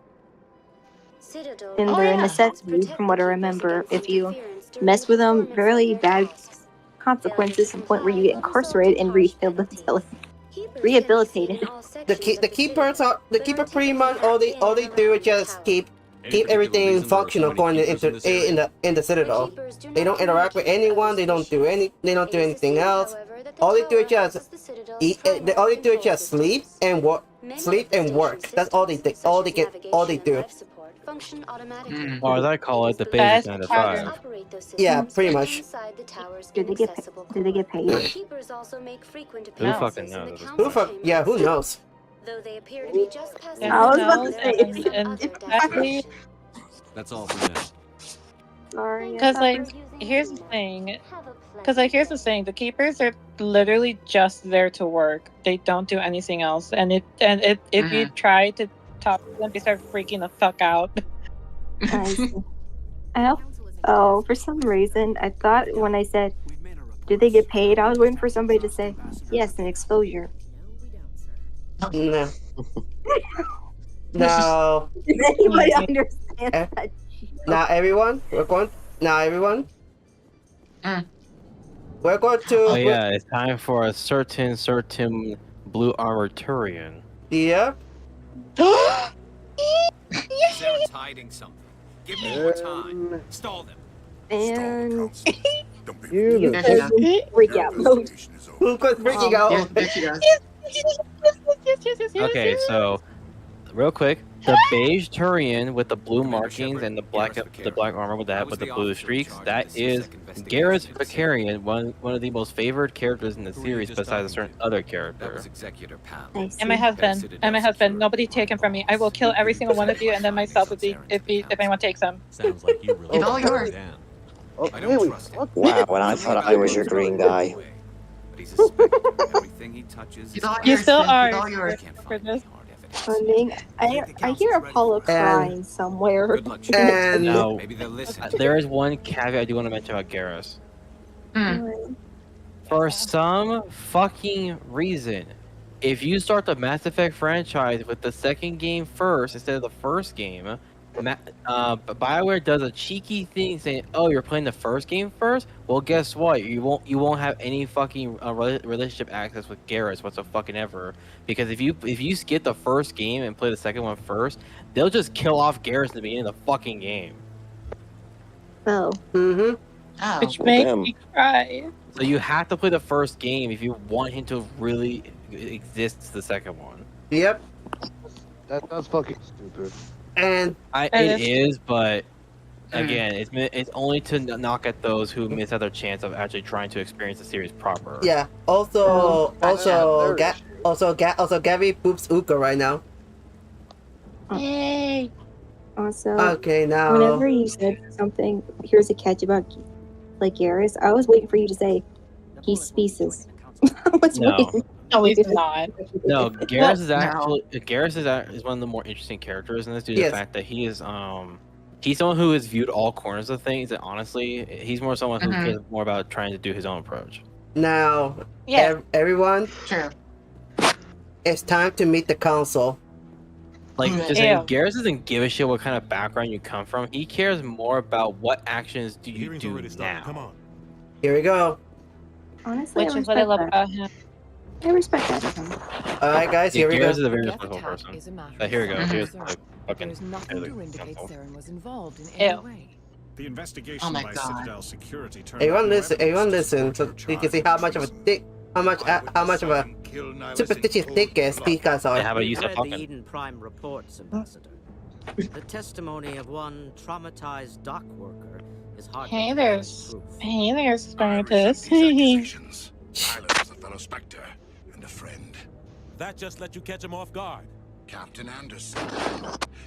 And they're a necessity, from what I remember. If you mess with them, very bad consequences to the point where you get incarcerated and rehabilitated. The keeper pretty much all they do is just keep everything functional going in the Citadel. They don't interact with anyone. They don't do anything else. All they do is just eat. All they do is just sleep and work. That's all they do. All they do. Or as I call it, the basic 9 to 5. Yeah, pretty much. Do they get paid? Who fucking knows? Who knows? I was about to say. That's all for now. Sorry. Because here's the thing. The keepers are literally just there to work. They don't do anything else. And if you try to talk to them, they start freaking the fuck out. For some reason, I thought when I said, "Do they get paid?" I was waiting for somebody to say, "Yes, an exposure." No. No. Does anybody understand that? Now everyone, we're going to. Oh yeah, it's time for a certain blue armored Turian. Yep. Zaren's hiding something. Give me more time. Stall them. And you freak out mode. Who goes freaking out? Okay, so real quick, the beige Turian with the blue markings and the black armor with the blue streaks, that is Garrus Vicarian, one of the most favored characters in the series besides a certain other character. And my husband. Nobody take him from me. I will kill every single one of you, and then myself if anyone takes him. Sounds like you really. It's all yours. I don't trust him. Wow, when I thought I was your green guy. But he's a spectre. Everything he touches. You still are for this. I hear Apollo crying somewhere. And now, Maybe they'll listen. there is one caveat I do want to mention about Garrus. For some fucking reason, if you start the Mass Effect franchise with the second game first instead of the first game, BioWare does a cheeky thing saying, "Oh, you're playing the first game first? Well, guess what? You won't have any fucking relationship access with Garrus whatsoever. Because if you skip the first game and play the second one first, they'll just kill off Garrus in the beginning of the fucking game. Oh. Mm-hmm. Oh. Which makes me cry. So you have to play the first game if you want him to really exist the second one. Yep. That's fucking stupid. And it is, but again, it's only to knock at those who miss out their chance of actually trying to experience the series proper. Yeah. Also, Gabby poops Ukko right now. Yay. Also, okay, now. Whenever you said something, here's a catch about Garrus, I was waiting for you to say he's species. No, he's not. No, Garrus is actually is one of the more interesting characters in this due to the fact that he is he's someone who has viewed all corners of things, and honestly, he's more someone who cares more about trying to do his own approach. Now, everyone, it's time to meet the council. Garrus doesn't give a shit what kind of background you come from. He cares more about what actions do you do now. Come on. Here we go. Honestly, Which is what I love about him. I respect that. Alright, guys, here we go. Garrus is a very respectful person. Here we go. Here's the fucking. There's nothing to indicate Saren was involved in any way. The investigation by Citadel Security turned Everyone listen, so you can see how much of a dick, how much of a superstitious dickheads these guys are. How about you start read the talking? Eden Prime reports, Ambassador. The testimony of one traumatized dock worker is hard to Hey there, Spartus. Silence as a fellow Spectre and a friend. That just let you catch him off guard. Captain Anderson,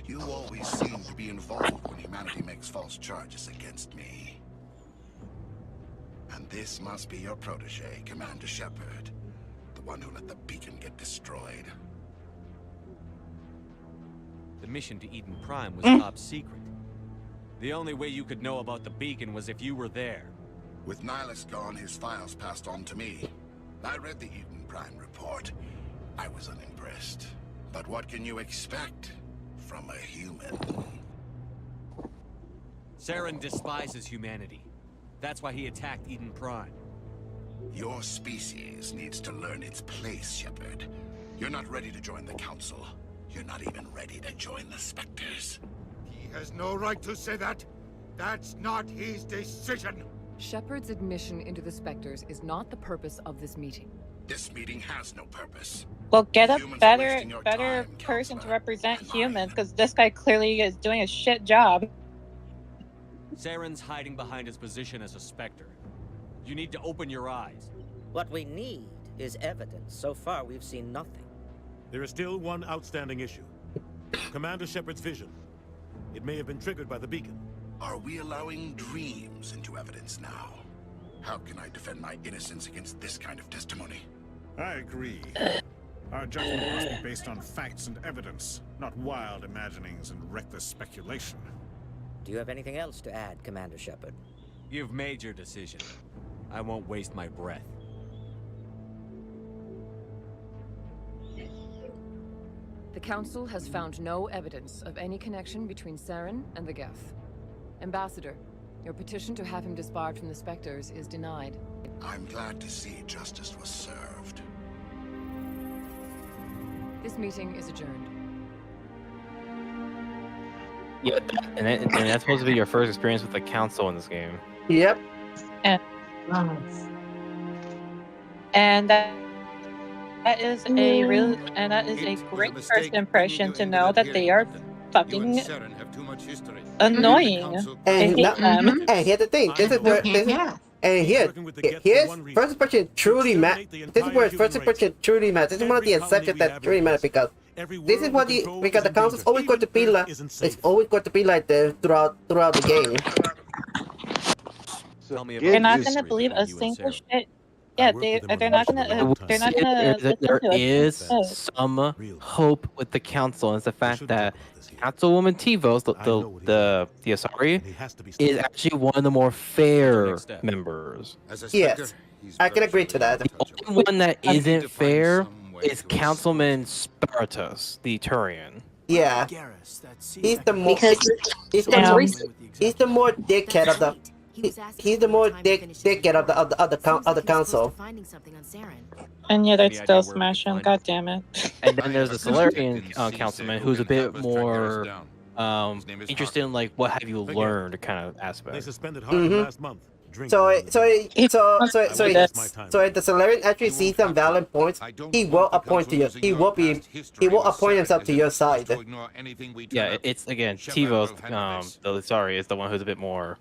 you always seem to be involved when humanity makes false charges against me. And this must be your protege, Commander Shepard, the one who let the beacon get destroyed. The mission to Eden Prime was top secret. The only way you could know about the beacon was if you were there. With Nihilus gone, his files passed on to me. I read the Eden Prime report. I was unimpressed. But what can you expect from a human? Saren despises humanity. That's why he attacked Eden Prime. Your species needs to learn its place, Shepard. You're not ready to join the Council. You're not even ready to join the Spectres. He has no right to say that. That's not his decision. Shepard's admission into the Spectres is not the purpose of this meeting. This meeting has no purpose. Well, get a Humans are wasting better your better time, person to represent humans, because this guy clearly is doing a shit job. Saren's hiding behind his position as a Spectre. You need to open your eyes. What we need is evidence. So far, we've seen nothing. There is still one outstanding issue. Commander Shepard's vision. It may have been triggered by the beacon. Are we allowing dreams into evidence now? How can I defend my innocence against this kind of testimony? I agree. Our judgment must be based on facts and evidence, not wild imaginings and reckless speculation. Do you have anything else to add, Commander Shepard? You've made your decision. I won't waste my breath. The Council has found no evidence of any connection between Saren and the Geth. Ambassador, your petition to have him disbarred from the Spectres is denied. I'm glad to see justice was served. This meeting is adjourned. Yeah, and that's supposed to be your first experience with the Council in this game. Yep. And that is a real, and that is a great first impression to know that they are fucking annoying. I hate them. And here's the thing. This is where here's first impression truly matters. This is where first impression truly matters. This is one of the exceptions that truly matters, because this is what because the Council is always going to be like, it's always going to be like this throughout the game. You're not gonna believe a single shit. Yeah, they're not gonna. They're not gonna. There is some hope with the Council, and it's the fact that Councilwoman Tivos, the Asari, is actually one of the more fair members. Yes, I can agree to that. The only one that isn't fair is Councilman Spartus, the Turian. Yeah, he's the more he's the more dickhead of the. He's the more dickhead of the Council. And yet I'd still smash him. God damn it. And then there's the Solarian councilman, who's a bit more interested in like what have you learned kind of aspect. They suspended Harvey last month. So if the Solarian actually sees some valid points, he will appoint to you. He will appoint himself to your side. Yeah, it's again Tivos, is the one who's a bit more,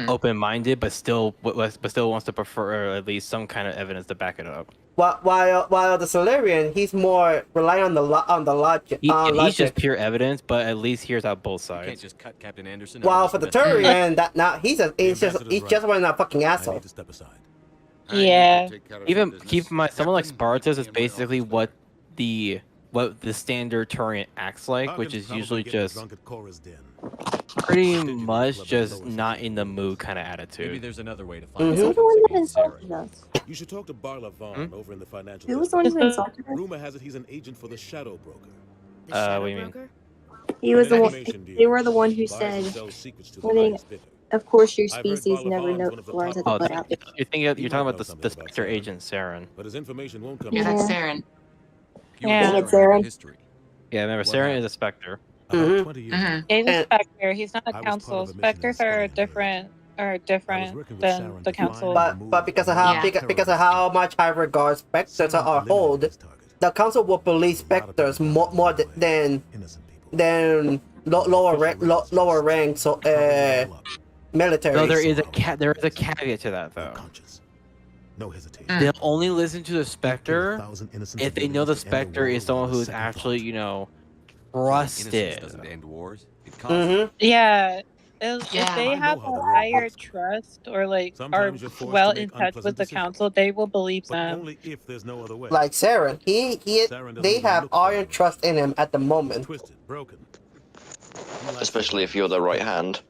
open-minded, but still wants to prefer at least some kind of evidence to back it up. While the Solarian, he's more relying on the logic. He's just pure evidence, but at least hears out both sides. You can't just cut Captain Anderson. While for the Turian, he's just one of fucking asshole. Yeah. Even keep in mind, someone like Spartus is basically what the standard Turian acts like, which is usually just pretty much just not in the mood kind of attitude. Maybe there's another way to find Who's the one that insulted us? You should talk to Barla Vaughn over in the financial. Who was the one who insulted us? Rumor has it he's an agent for the Shadow Broker. What do you mean? He was the one. They were the one who said, "Of course, your species never learns how to put out." You're talking about the Spectre agent Saren. But his information won't come. Yeah, that's Saren. Yeah, it's Saren. Yeah, remember, Saren is a Spectre. Mm-hmm. He's a Spectre. He's not a Council. Spectres are different than the Council. But because of how much high regard Spectres are hold, the Council will believe Spectres more than lower ranks military. No, there is a caveat to that though. No hesitation. They'll only listen to the Spectre if they know the Spectre is someone who's actually, trusted. Yeah. If they have a higher trust or are well in touch with the Council, they will believe them. Only if there's no other way. Like Saren, they have iron trust in him at the moment. Twisted, broken. Especially if you're the right hand.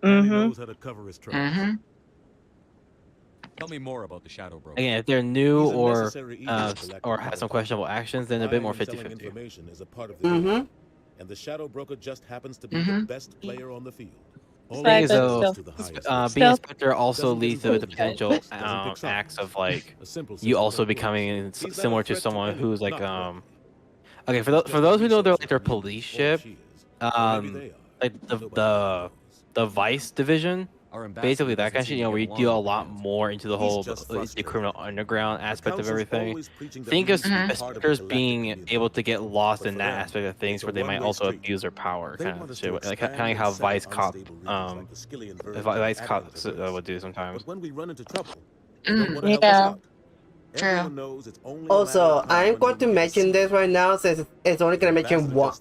He knows how to cover his tracks. Tell me more about the Shadow Broker. Again, if they're new He's a or necessary evil galactic have some questionable actions, then a bit more Buying and selling 50-50. information is a part of the game, and the Shadow Broker just happens to be the best player on the field. The thing is, though, being a Spectre also leads to the potential acts of like you also becoming similar to someone who's like okay, for those who know their police ship, like the Vice division, basically that kind of shit, you know, where you deal a lot more into the whole the criminal underground aspect of everything. Think of Spectres being able to get lost in that aspect of things, where they might also abuse their power, kind of shit, like kind of like how Vice cops would do sometimes. When we run into trouble, Yeah. True. Also, I'm going to mention this right now, since it's only going to mention once.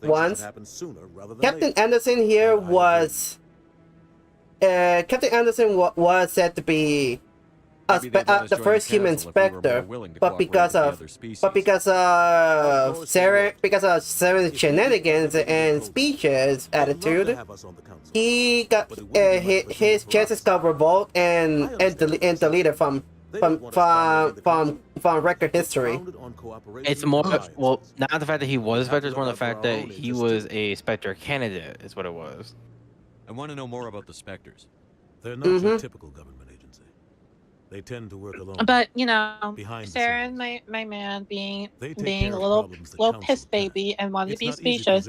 Captain Anderson here was... Captain Anderson was said to be the first human Spectre, but because of Saren's shenanigans and speeches attitude, he got his chances got revoked and deleted from record history. It's more well, not the fact that he was a Spectre, it's more the fact that he was a Spectre candidate is what it was. I want to know more about the Spectres. They're not your typical government agency. They tend to work alone. But you know, Saren, my man, being a little piss baby and wanting to be specious.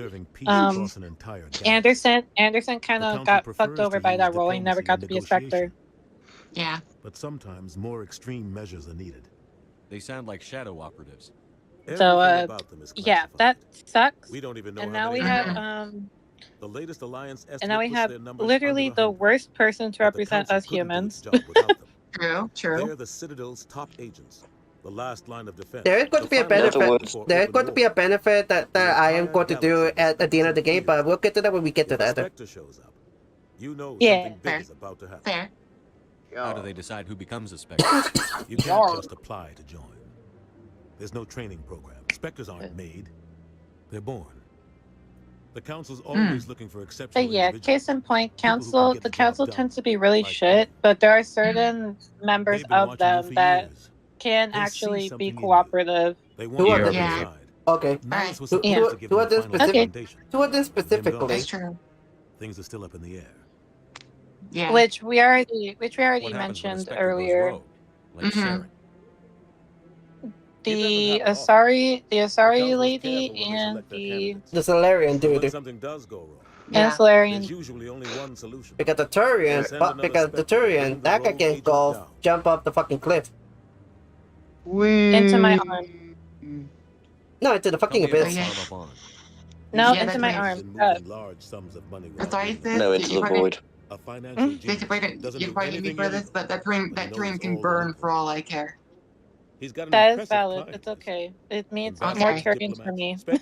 Anderson kind of got fucked over by that role. He never got to be a Spectre. Yeah. But sometimes more extreme measures are needed. They sound like shadow operatives. So yeah, that sucks. We don't even know and now we have the latest alliance and now we have literally the worst person to represent us humans. True. They're the Citadel's top agents. The last line of defense. There is going to be a benefit. There is going to be a benefit that I am going to do at the end of the game, but we'll get to that when we get to that. Shows up. You know something big is about to happen. Fair. How do they decide who becomes a Spectre? You can't just apply to join. There's no training program. Spectres aren't made. They're born. The council's always looking for exceptional But yeah, case in point, the council tends to be really shit, but there are certain members of them that can actually be cooperative. Who are they? Okay. Who are them specifically? That's true. Things are still up in the air. Yeah. Which we already mentioned earlier. The Asari lady and the Solarian dude. When something does go wrong, and Solarian. there's usually only one solution. Because the Turian, that guy can go jump off the fucking cliff. Into my arm. No, into the fucking abyss. No, into my arm. Large sums of money. No, into the void. A financial You probably need me for this, but that dream can burn for all I care. That is valid. It's okay. It means more Turians for me. Okay,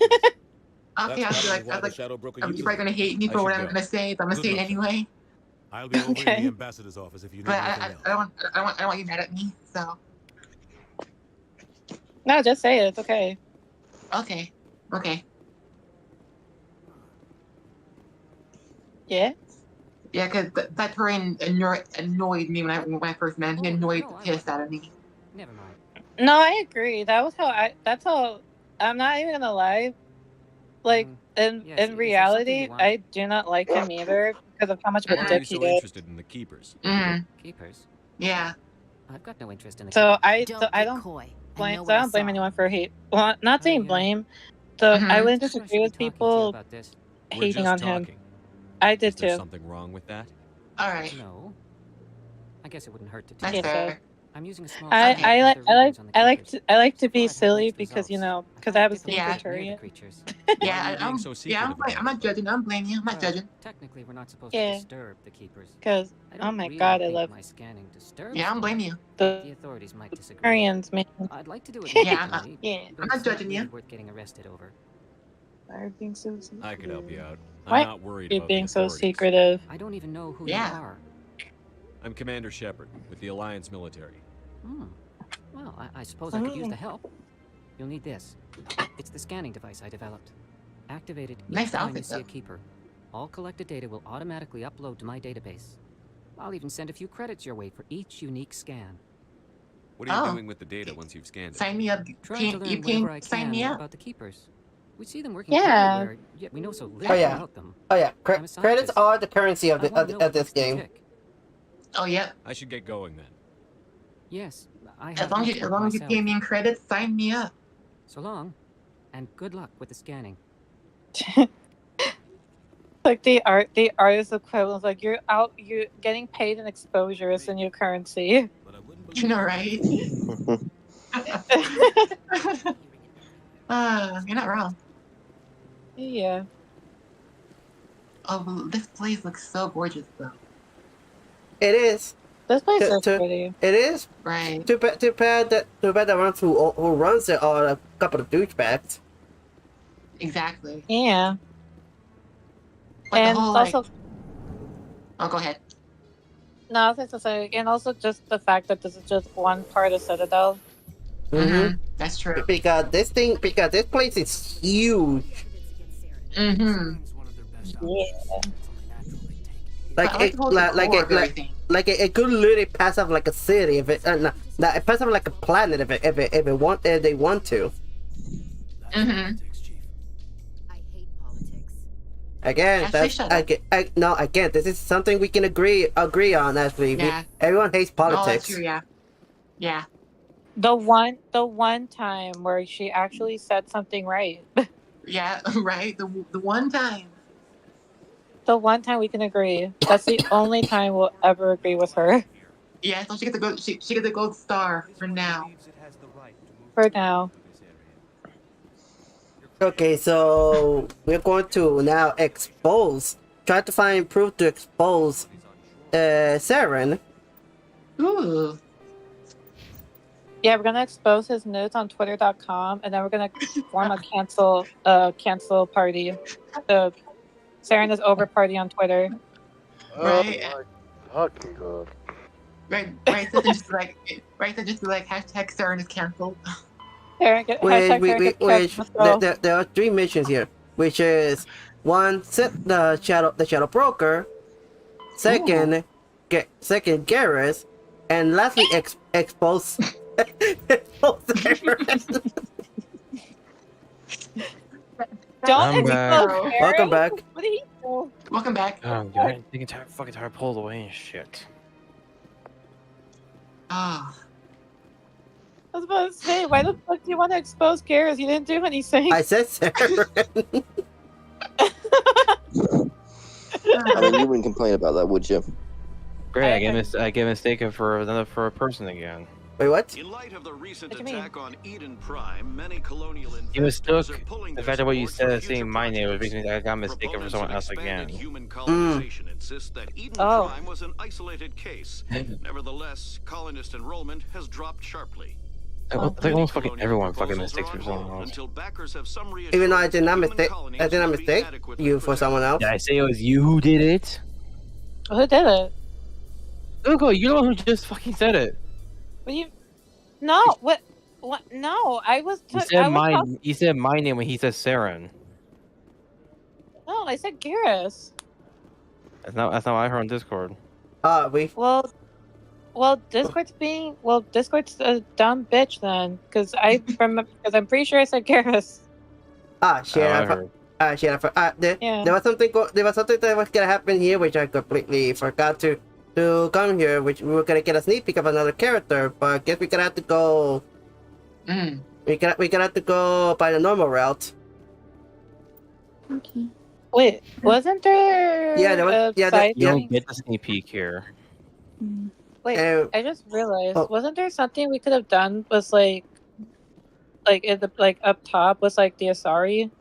I'll be like, you're probably gonna hate me for what I'm gonna say, but I'm gonna say it anyway. I'll be over in the ambassador's office if you need anything else. I don't want you mad at me, so. No, just say it. It's okay. Okay. Yeah. Yeah, because that Turian annoyed me when I first met him. He annoyed the piss out of me. Never mind. No, I agree. That's how I'm not even gonna lie. Like in reality, I do not like him either because of how much of a dick he is. Interested in the keepers. Keepers? Yeah. I've got no interest in the So keepers. I don't blame anyone for hate. Well, not saying blame. So I wouldn't disagree with people hating on him. I did too. Something wrong with that? All right. No. I guess it wouldn't hurt to That's fair. I'm using a small. I like to be silly because I have a secret Turian. I'm not judging. I'm blaming you. I'm not judging. Technically, we're not supposed to disturb the keepers. Because oh my god, I love my scanning disturbs. Yeah, I'm blaming you. The authorities might disagree. Turians, man. I'd like to do it. I'm not judging you. Worth getting arrested over. Why are you being so secretive? I could help you out. Why I'm not worried are you about being the so authorities. secretive? I don't even know who you are. I'm Commander Shepard with the Alliance military. Well, I suppose I could use the help. You'll need this. It's the scanning device I developed. Activated each time you see a keeper. All collected data will automatically upload to my database. I'll even send a few credits your way for each unique scan. What are you doing with the data once you've scanned it? Sign me up. Trying to learn You whatever I can sign can me up. about the keepers. We see them working Yeah. everywhere, yet we know so little Oh yeah. about them. Oh yeah. I'm a Credits scientist. are the currency of I wanna know of what this makes them game. tick. Oh yeah. I should get going then. Yes, I As have long much as work you myself. pay me in credits, sign me up. So long, and good luck with the scanning. Like the artist equivalent, like you're getting paid in exposure is the new currency. You know, right? You're not wrong. Yeah. Oh, well, this place looks so gorgeous, though. It is. This place is pretty. It is. Right. Too bad that the ones who runs it are a couple of douchebags. Exactly. Yeah. But And the whole, also, like... Oh, go ahead. no, I was just to say, and also just the fact that this is just one part of Citadel. Mm-hmm. That's true. Because this place is huge. Mm-hmm. Yeah. Like it could literally pass off like a city if it it pass off like a planet if they want to. Mm-hmm. Again, again, this is something we can agree on. Actually, Yeah. Everyone hates No, that's politics. true, yeah. Yeah. The one time where she actually said something right. Yeah, right. The one time. The one time we can agree. That's the only time we'll ever agree with her. Yeah, so she get the gold. She get the gold star for now. For now. Okay, so we're going to now try to find proof to expose Saren. Ooh. Yeah, we're gonna expose his notes on Twitter.com, and then we're gonna form a cancel party. The Saren is over party on Twitter. Right. Fucking god. Right. So just like hashtag Saren is canceled. There are 3 missions here, which is 1, set the shadow broker, second Garrus, and lastly expose Don't I'm back. expose Welcome Garrus. back. What are you doing? Welcome back. Oh, God, the entire fucking tire pulled away and shit. Ah. I was about to say, why the fuck do you want to expose Garrus? You didn't do anything. I said Saren. I mean, you wouldn't complain about that, would you? Great, I get mistaken for a person again. Wait, what? In light of the recent attack on Eden Prime, many colonial You mistook the fact that what you said saying my name was making me I got mistaken for someone else again. human colonization insists that Eden Oh. Prime was an isolated case. Nevertheless, colonist enrollment has dropped sharply. I think almost fucking everyone fucking mistakes for someone else. Until backers have some Even though I did not mistake you for someone else. Did I say it was you who did it? Who did it? Ukko, you're the one who just fucking said it. What you? No, what? No, I was. You said my name when he said Saren. No, I said Garrus. That's not what I heard on Discord. Well, Discord's a dumb bitch then, because I'm pretty sure I said Garrus. There was something that was gonna happen here, which I completely forgot to come here, which we were gonna get a sneak peek of another character, but I guess we're gonna have to go. We're gonna have to go by the normal route. Okay. Wait, wasn't there? Yeah, there was. You don't get the sneak peek here. Wait, I just realized, wasn't there something we could have done? Was like in the up top was like the Asari.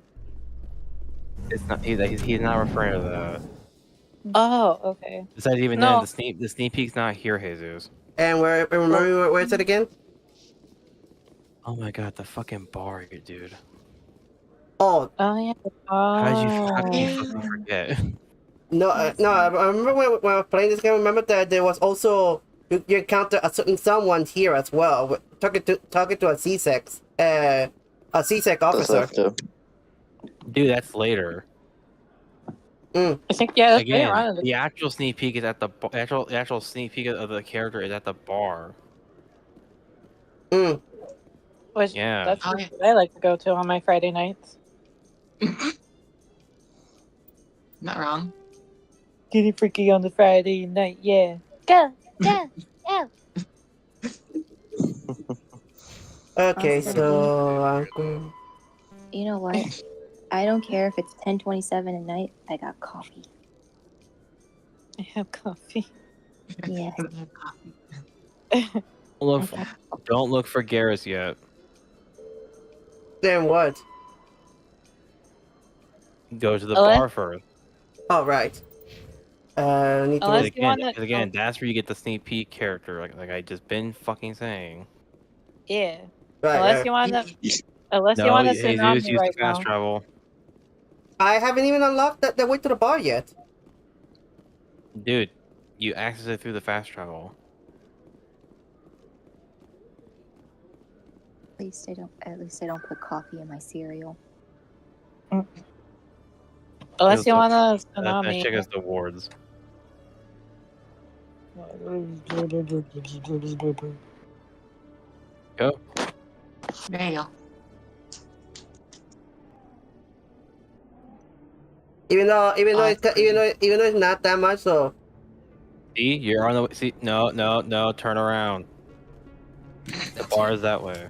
It's not. He's not referring to that. Oh, okay. Besides, even then, the sneak peek's not here, Jesus. And where is it again? Oh my god, the fucking bar, dude. Oh yeah. How did you fucking forget? No, I remember when I was playing this game. I remember that there was also you encounter a certain someone here as well, talking to a CSEC officer. Dude, that's later. I think that's again, later on. the actual sneak peek is at the actual sneak peek of the character is at the bar. Which Yeah. that's what I like to go to on my Friday nights. Not wrong. Getting freaky on the Friday night, yeah. Go. Okay, Also, so you know what? I don't care if it's 10:27 at night. I got coffee. I have coffee. Yes. Don't look for Garrus yet. then what? Go to the Unless- bar first. Oh right. I need to Unless look- you want Because to, again, that's where you get the sneak peek character, like I just been fucking saying. yeah. Right, Unless right. you want to, unless you No, want to Jesus tsunami used right the fast now. travel. I haven't even unlocked the way to the bar yet. Dude, you access it through the fast travel. At least I don't put coffee in my cereal. Unless you want to Let's tsunami. check out the wards. Go. There you go. Even though it's not that much, so See, you're on the way. See, no, turn around. The bar is that way.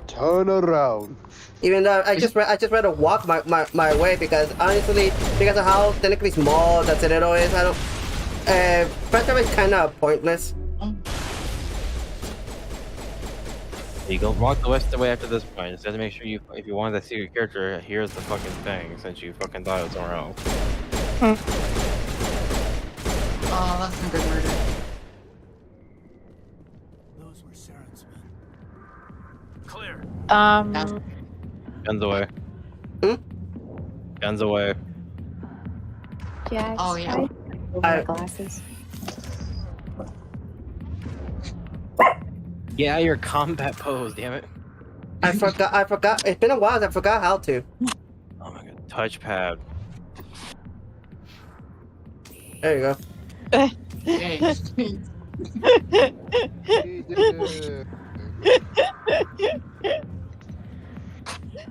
Turn around. even though I just rather walk my way because honestly, because of how technically small that Citadel is, I don't. Fast travel is kind of pointless. You go walk the rest of the way after this point. Just have to make sure you, if you wanted to see your character, here's the fucking thing, since you fucking thought it was somewhere else. Oh, that's some good murder. Those were Saren's men. Clear. Guns away. Guns away. Jax, Oh, yeah. I have my glasses. Get out of your combat pose, damn it. I forgot. It's been a while. I forgot how to. Oh my god, touchpad. There you go.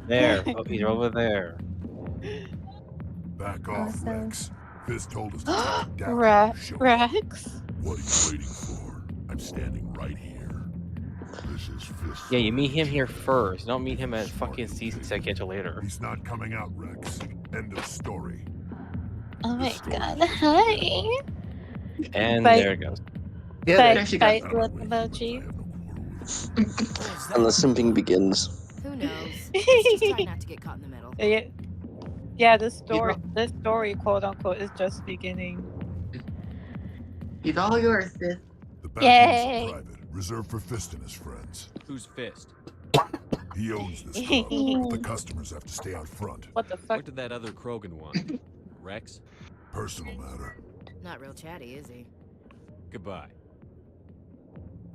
There. Oh, he's over there. Back off, Rex. Fist told us to take down. Rex. What are you waiting for? I'm standing right here. This is Fist. Yeah, you meet him here first. You don't meet him at fucking season second till later. He's not coming out, Rex. End of story. Oh my god, hi. And Fight. there it goes. Fight with emoji. And the simping begins. Who knows? Let's just try not to get caught in the middle. Yeah, this story, quote unquote, is just beginning. He's all yours, sis. The battle's private, reserved for Fist and his friends. Who's Fist? He owns this club. The customers have to stay out front. What the fuck? What did that other Krogan want? Rex? Personal matter. Not real chatty, is he? Goodbye.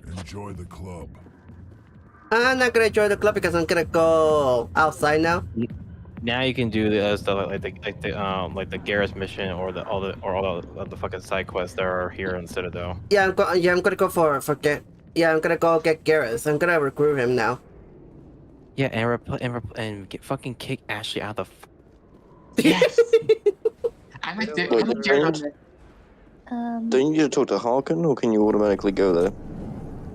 Enjoy the club. I'm not gonna join the club because I'm gonna go outside now. Now you can do the stuff like the Garrus mission or all the fucking side quests that are here in Citadel. Yeah, I'm gonna go for I'm gonna go get Garrus. I'm gonna recruit him now. Yeah, and get fucking kick Ashley out of the. Yes. I'm a Don't you need to talk to Harkin, or can you automatically go there?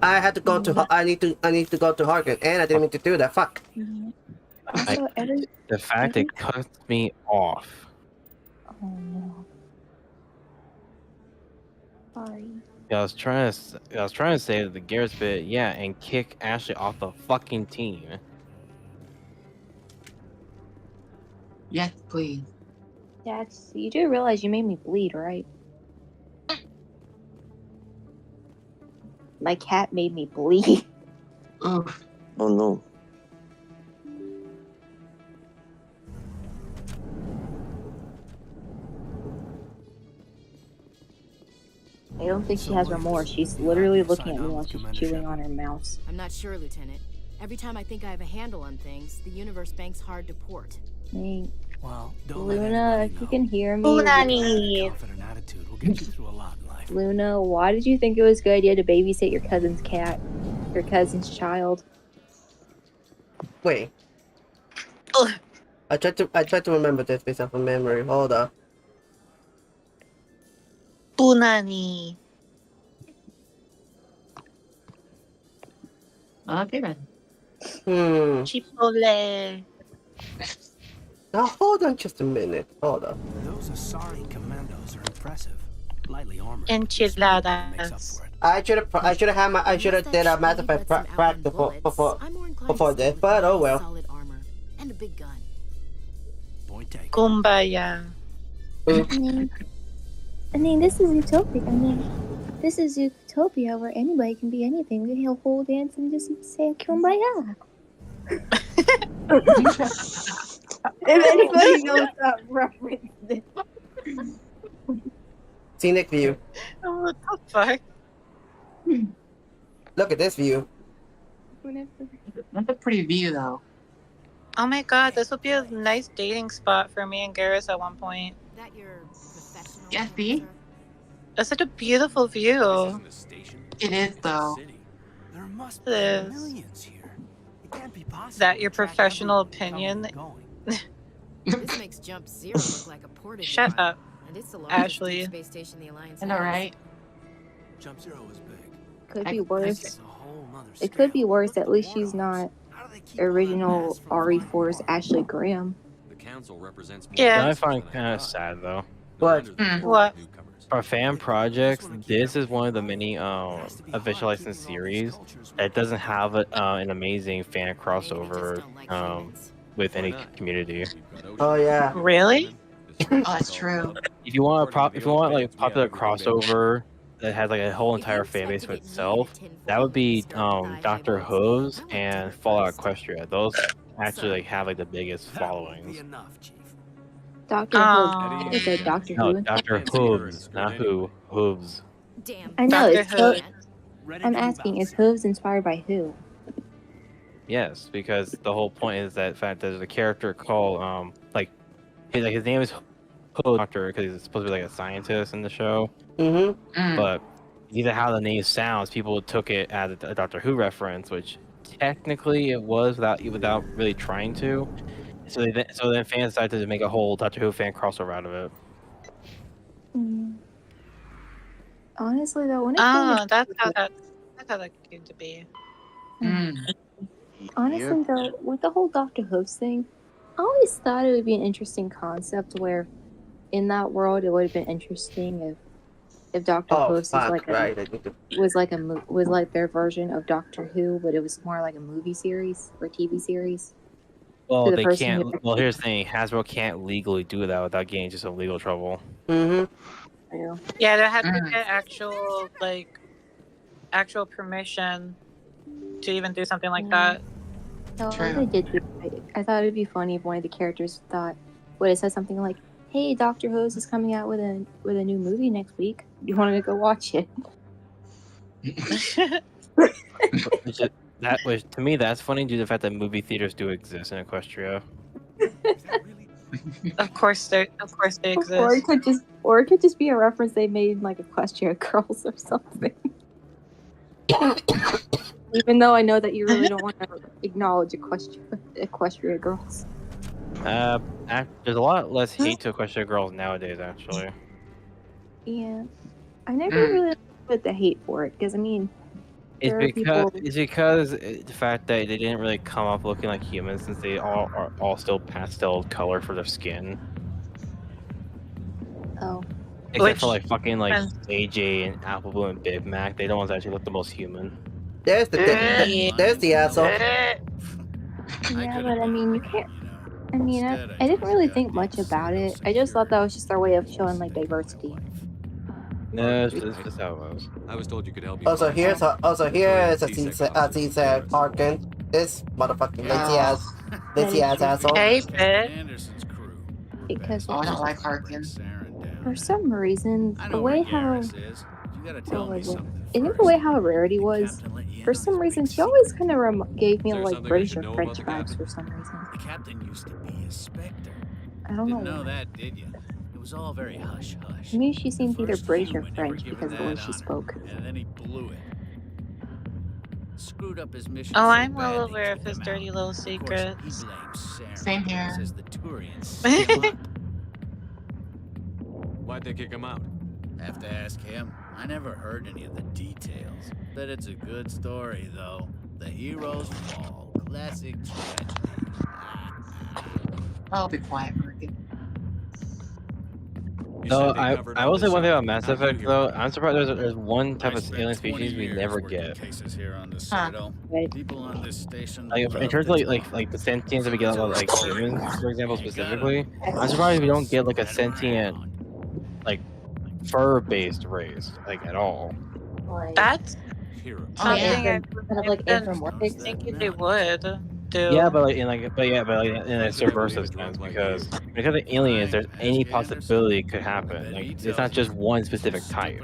I had to go to. I need to go to Harkin, and I didn't mean to do that. Fuck. The fact it cuts me off. Oh no. Sorry. Yeah, I was trying to say that the Garrus bit, yeah, and kick Ashley off the fucking team. Yes, please. Jax, you do realize you made me bleed, right? My cat made me bleed. Oof. Oh no. I don't think she has remorse. She's literally looking at me while she's chewing on her mouse. I'm not sure, Lieutenant. Every time I think I have a handle on things, the universe banks hard to port. Hey, Well, Luna, if you can hear me. confident attitude will get you through a lot in life. Luna, why did you think it was a good idea to babysit your cousin's cat? your cousin's child. Wait. I tried to remember this based off of memory. Hold up. Punani. Okay then. Chipotle. Now hold on just a minute. Hold up. Those Asari commandos are impressive. Lightly armored. Enchiladas. I should have did a Mass Effect practice before this, but oh well. Solid armor and a big gun. Kumbaya. I mean, this is utopia. I mean, this is utopia where anybody can be anything. We can hold hands and just say kumbaya. If anybody knows that reference. Scenic view. Oh, what the fuck? Look at this view. That's a pretty view, though. Oh my god, this would be a nice dating spot for me and Garrus at one point. That your professional. Yeah, see? That's such a beautiful view. It is, though. There must be millions here. It can't be possible. Is that your professional opinion? This makes Jump Zero look like a portage. Shut up, And it's the largest Ashley. deep space station the Alliance I know, has. right? Jump Zero is big. Could be worse. It's a whole nother It could be worse. At least she's not original RE4's Ashley Graham. The council represents. Yeah. I find kind of sad though. What? What? For fan projects, this is one of the many official licensed series that doesn't have an amazing fan crossover with any community. Oh yeah. Really? Oh, that's true. If you want like popular crossover that has like a whole entire fan base for itself, that would be Doctor Who's and Fallout Equestria. Those actually like have like the biggest followings. Doctor Who. Is it Doctor No, Who? Doctor Who's, not who. Who's. I know. It's Doctor I'm asking, is Who's inspired by who? Yes, because the whole point is that fact that there's a character called his name is Doctor because he's supposed to be like a scientist in the show. Mm-hmm. But either how the name sounds, people took it as a Doctor Who reference, which technically it was without really trying to. So then fans decided to make a whole Doctor Who fan crossover out of it. Honestly, though, when it that's how that came to be. Honestly, though, with the whole Doctor Who thing, I always thought it would be an interesting concept where, in that world, it would have been interesting if Doctor Who was like was like their version of Doctor Who, but it was more like a movie series or TV series. Well, they can't. Well, here's the thing: Hasbro can't legally do that without getting into some legal trouble. Mm-hmm. Yeah, they had to get actual permission to even do something like that. So I thought it'd be funny if one of the characters would have said something like, "Hey, Doctor Who is coming out with a new movie next week. You want to go watch it?" That was, to me, that's funny due to the fact that movie theaters do exist in Equestria. Of course they exist. Or it could just be a reference they made like Equestria Girls or something. Even though I know that you really don't want to acknowledge Equestria Girls. There's a lot less hate to Equestria Girls nowadays, actually. Yeah, I never really put the hate for it because I mean. It's because the fact that they didn't really come up looking like humans since they are all still pastel color for their skin. Oh. Except for like fucking like AJ and Apple Blue and Big Mac, they don't want to actually look the most human. There's the asshole. Yeah, but I mean, you can't. I mean, I didn't really think much about it. I just thought that was just their way of showing like diversity. No, it's just how it was. I was told you could help me. Also, here's a C-Sec Parkin. This motherfucking lazy ass asshole. Hey, bitch. Because I don't like Harkin. For some reason, the way how the way how Rarity was, for some reason, she always kind of gave me like British or French vibes for some reason. The captain used to be a Spectre. I don't know. Didn't know that, did you? It was all very hush hush. To me, she seemed either British or French because of the way she spoke. And then he blew it. Screwed up his mission. Oh, I'm well aware of his dirty little secrets. Same here. Says the Turians set him up. Why'd they kick him out? Have to ask him. I never heard any of the details. Bet it's a good story, though. The heroes fall. Classic tragedy. I'll be quiet, Morgan. No, I will say one thing about Mass Effect though. I'm surprised there's one type of alien species we never get. People on this station. Like in terms of like the sentience that we get out of like humans, for example, specifically, I'm surprised we don't get like a sentient, like fur-based race, like at all. That's something I anthropomorphic. think they would do. Yeah, but in a subversive sense, because of aliens, there's any possibility it could happen. Like it's not just one specific type.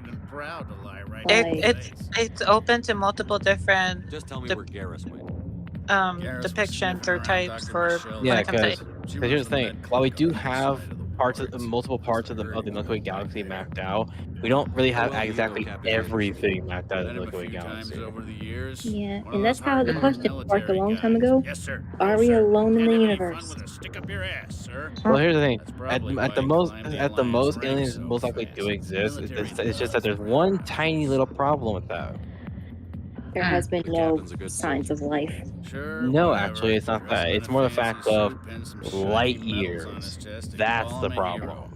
It's open to multiple different Just tell me where Garrus went. depictions or types for Yeah, because here's the thing: while we do have multiple parts of the Milky Way galaxy mapped out, we don't really have exactly everything mapped out in the Milky Way galaxy. Yeah, and that's how the question sparked a long time ago. Are we alone in the universe? Well, here's the thing: at the most, aliens most likely do exist. It's just that there's one tiny little problem with that. There has been no signs of life. No, actually, it's not that. It's more the fact of light years. That's the problem.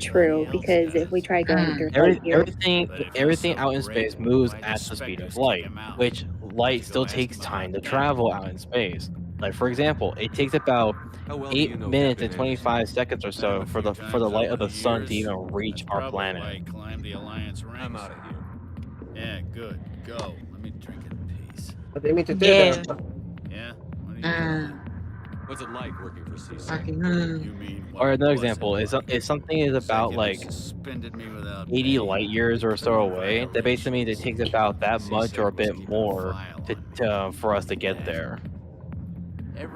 True, because if we try going through light years, everything out in space moves at the speed of light, which light still takes time to travel out in space. Like for example, it takes about 8 minutes and 25 seconds or so for the light of the sun to even reach our planet. I'm out of here. Yeah, good. Go. Let me drink in peace. What do you mean to do Yeah. that? Yeah. What's it like working for CC? You mean Or another example is if something is about like 80 light years or so away, that basically means it takes about that much or a bit more for us to get there.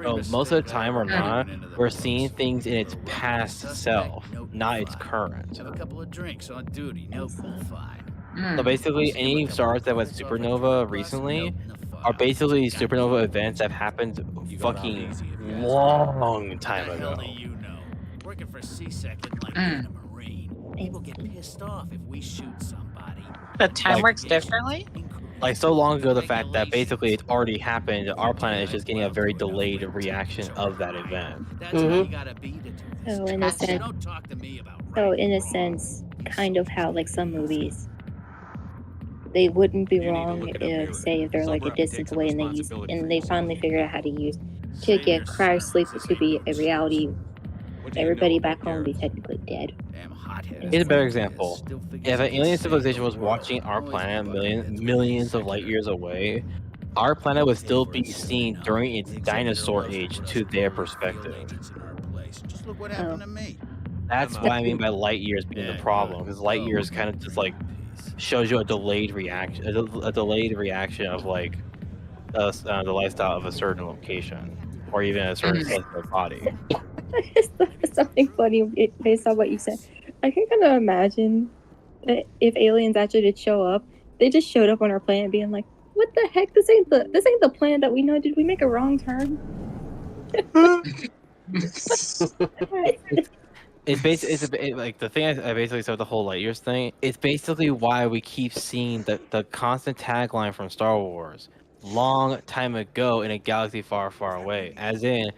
So most of the time or not, we're seeing things in its past self, not its current. Have a couple of drinks on duty. No fine. So basically, any stars that went supernova recently are basically supernova events that happened fucking long time ago. Working for C-Second like being a Marine. People get pissed off if we shoot somebody. But time works differently? Like so long ago, the fact that basically it's already happened, our planet is just getting a very delayed reaction of that event. so in a sense, kind of how like some movies, they wouldn't be wrong if, say, if they're like a distance away and they finally figure out how to get cryo sleep to be a reality. Everybody back home would be technically dead. Here's a better example. If an alien civilization was watching our planet millions of light years away, our planet would still be seen during its dinosaur age to their perspective. Look what happened to me. That's what I mean by light years being the problem, because light years kind of just like shows you a delayed reaction, of like the lifestyle of a certain location, or even a certain place of the body. Something funny based on what you said. I can kind of imagine that if aliens actually did show up, they just showed up on our planet being like, "What the heck? This ain't the planet that we know. Did we make a wrong turn?" Like the thing I basically said with the whole light years thing. It's basically why we keep seeing the constant tagline from Star Wars: "Long time ago in a galaxy far, far away." As in,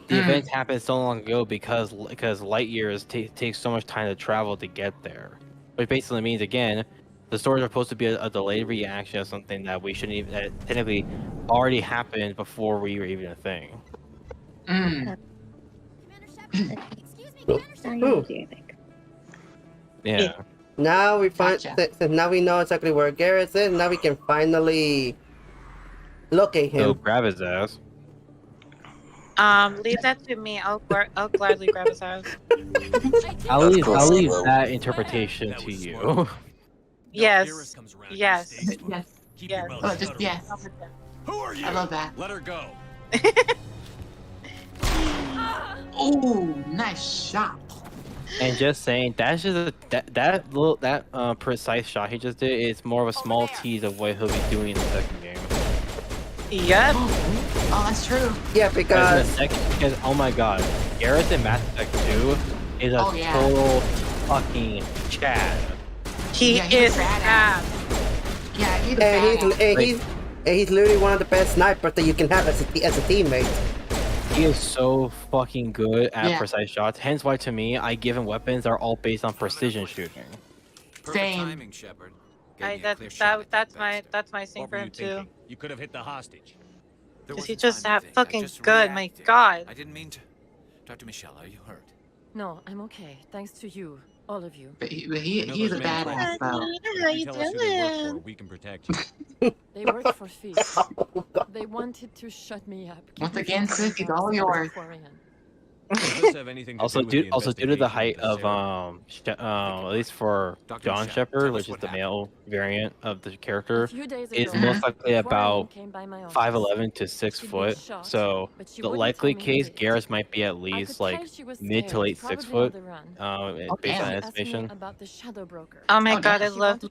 the events happened so long ago because light years take so much time to travel to get there. Which basically means, again, the stories are supposed to be a delayed reaction of something that we shouldn't even, that technically already happened before we were even a thing. Yeah. Now we now we know exactly where Garrus is. Now we can finally locate him. So grab his ass. Leave that to me. I'll gladly grab his ass. I'll leave that interpretation to you. Yes. Yes. Yes. Oh, just yes. Who are you? I love that. Let her go. Oh, nice shot. And just saying, that's just that precise shot he just did is more of a small tease of what he'll be doing in the second game. Yep. Oh, that's true. Yeah, because oh my god, Gareth in Mass Effect 2 is a total fucking Chad. He is bad. Yeah, he's a and he's literally one of the best snipers that you can have as a teammate. He is so fucking good at precise shots. Hence why, to me, I give him weapons that are all based on precision shooting. Same. That's my thing for him too. You could have hit the hostage. Cause he's just that fucking good. My God. I didn't mean to. Dr. Michelle, are you hurt? No, I'm okay. Thanks to you, all of you. But he's a badass though. How you doing? We can protect you. They worked for Feast. They wanted to shut me up. Once again, sis, he's all yours. Also, due to the height of at least for John Shepard, which is the male variant of the character, is most likely about 5'11" to 6 foot. So the likely case, Garrus might be at least like mid to late 6 foot, based on estimation. Oh my God, I love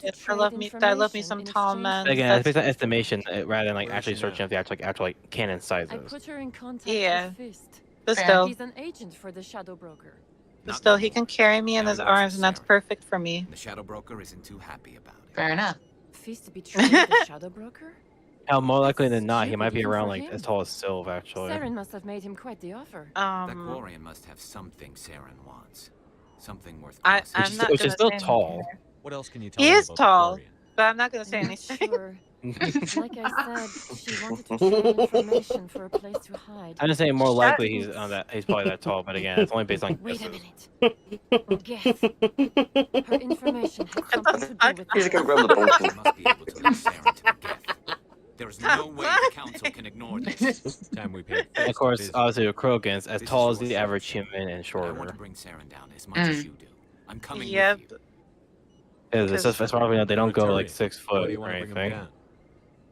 me some tall men. Again, it's based on estimation rather than like actually searching up the actual canon sizes. Yeah. But still, he's an agent for the Shadow Broker. But still, he can carry me in his arms, and that's perfect for me. The Shadow Broker isn't too happy about it. Fair enough. Feast betrayed the Shadow Broker? Hell, more likely than not, he might be around like as tall as Sylve, actually. Saren must have made him quite the offer. That Quarian must have something Saren wants. Something worth which is still tall. What else can you tell me? me He is about tall, but I'm not gonna say anything. Like I said, she wanted to share information for a place to hide. I'm just saying more likely he's probably that tall, but again, it's only based on Wait a guesses. minute. Guess. Her information had something to do with He's gonna grab the bottle. must be able to link Saren to the Geth. There is no way the council can ignore this. Time we pay. And of course, obviously, with Krogan's as tall as the average human and shorter. I want to bring Saren down as much as you do. I'm coming with you. As far as we know, they don't go like 6 foot or anything.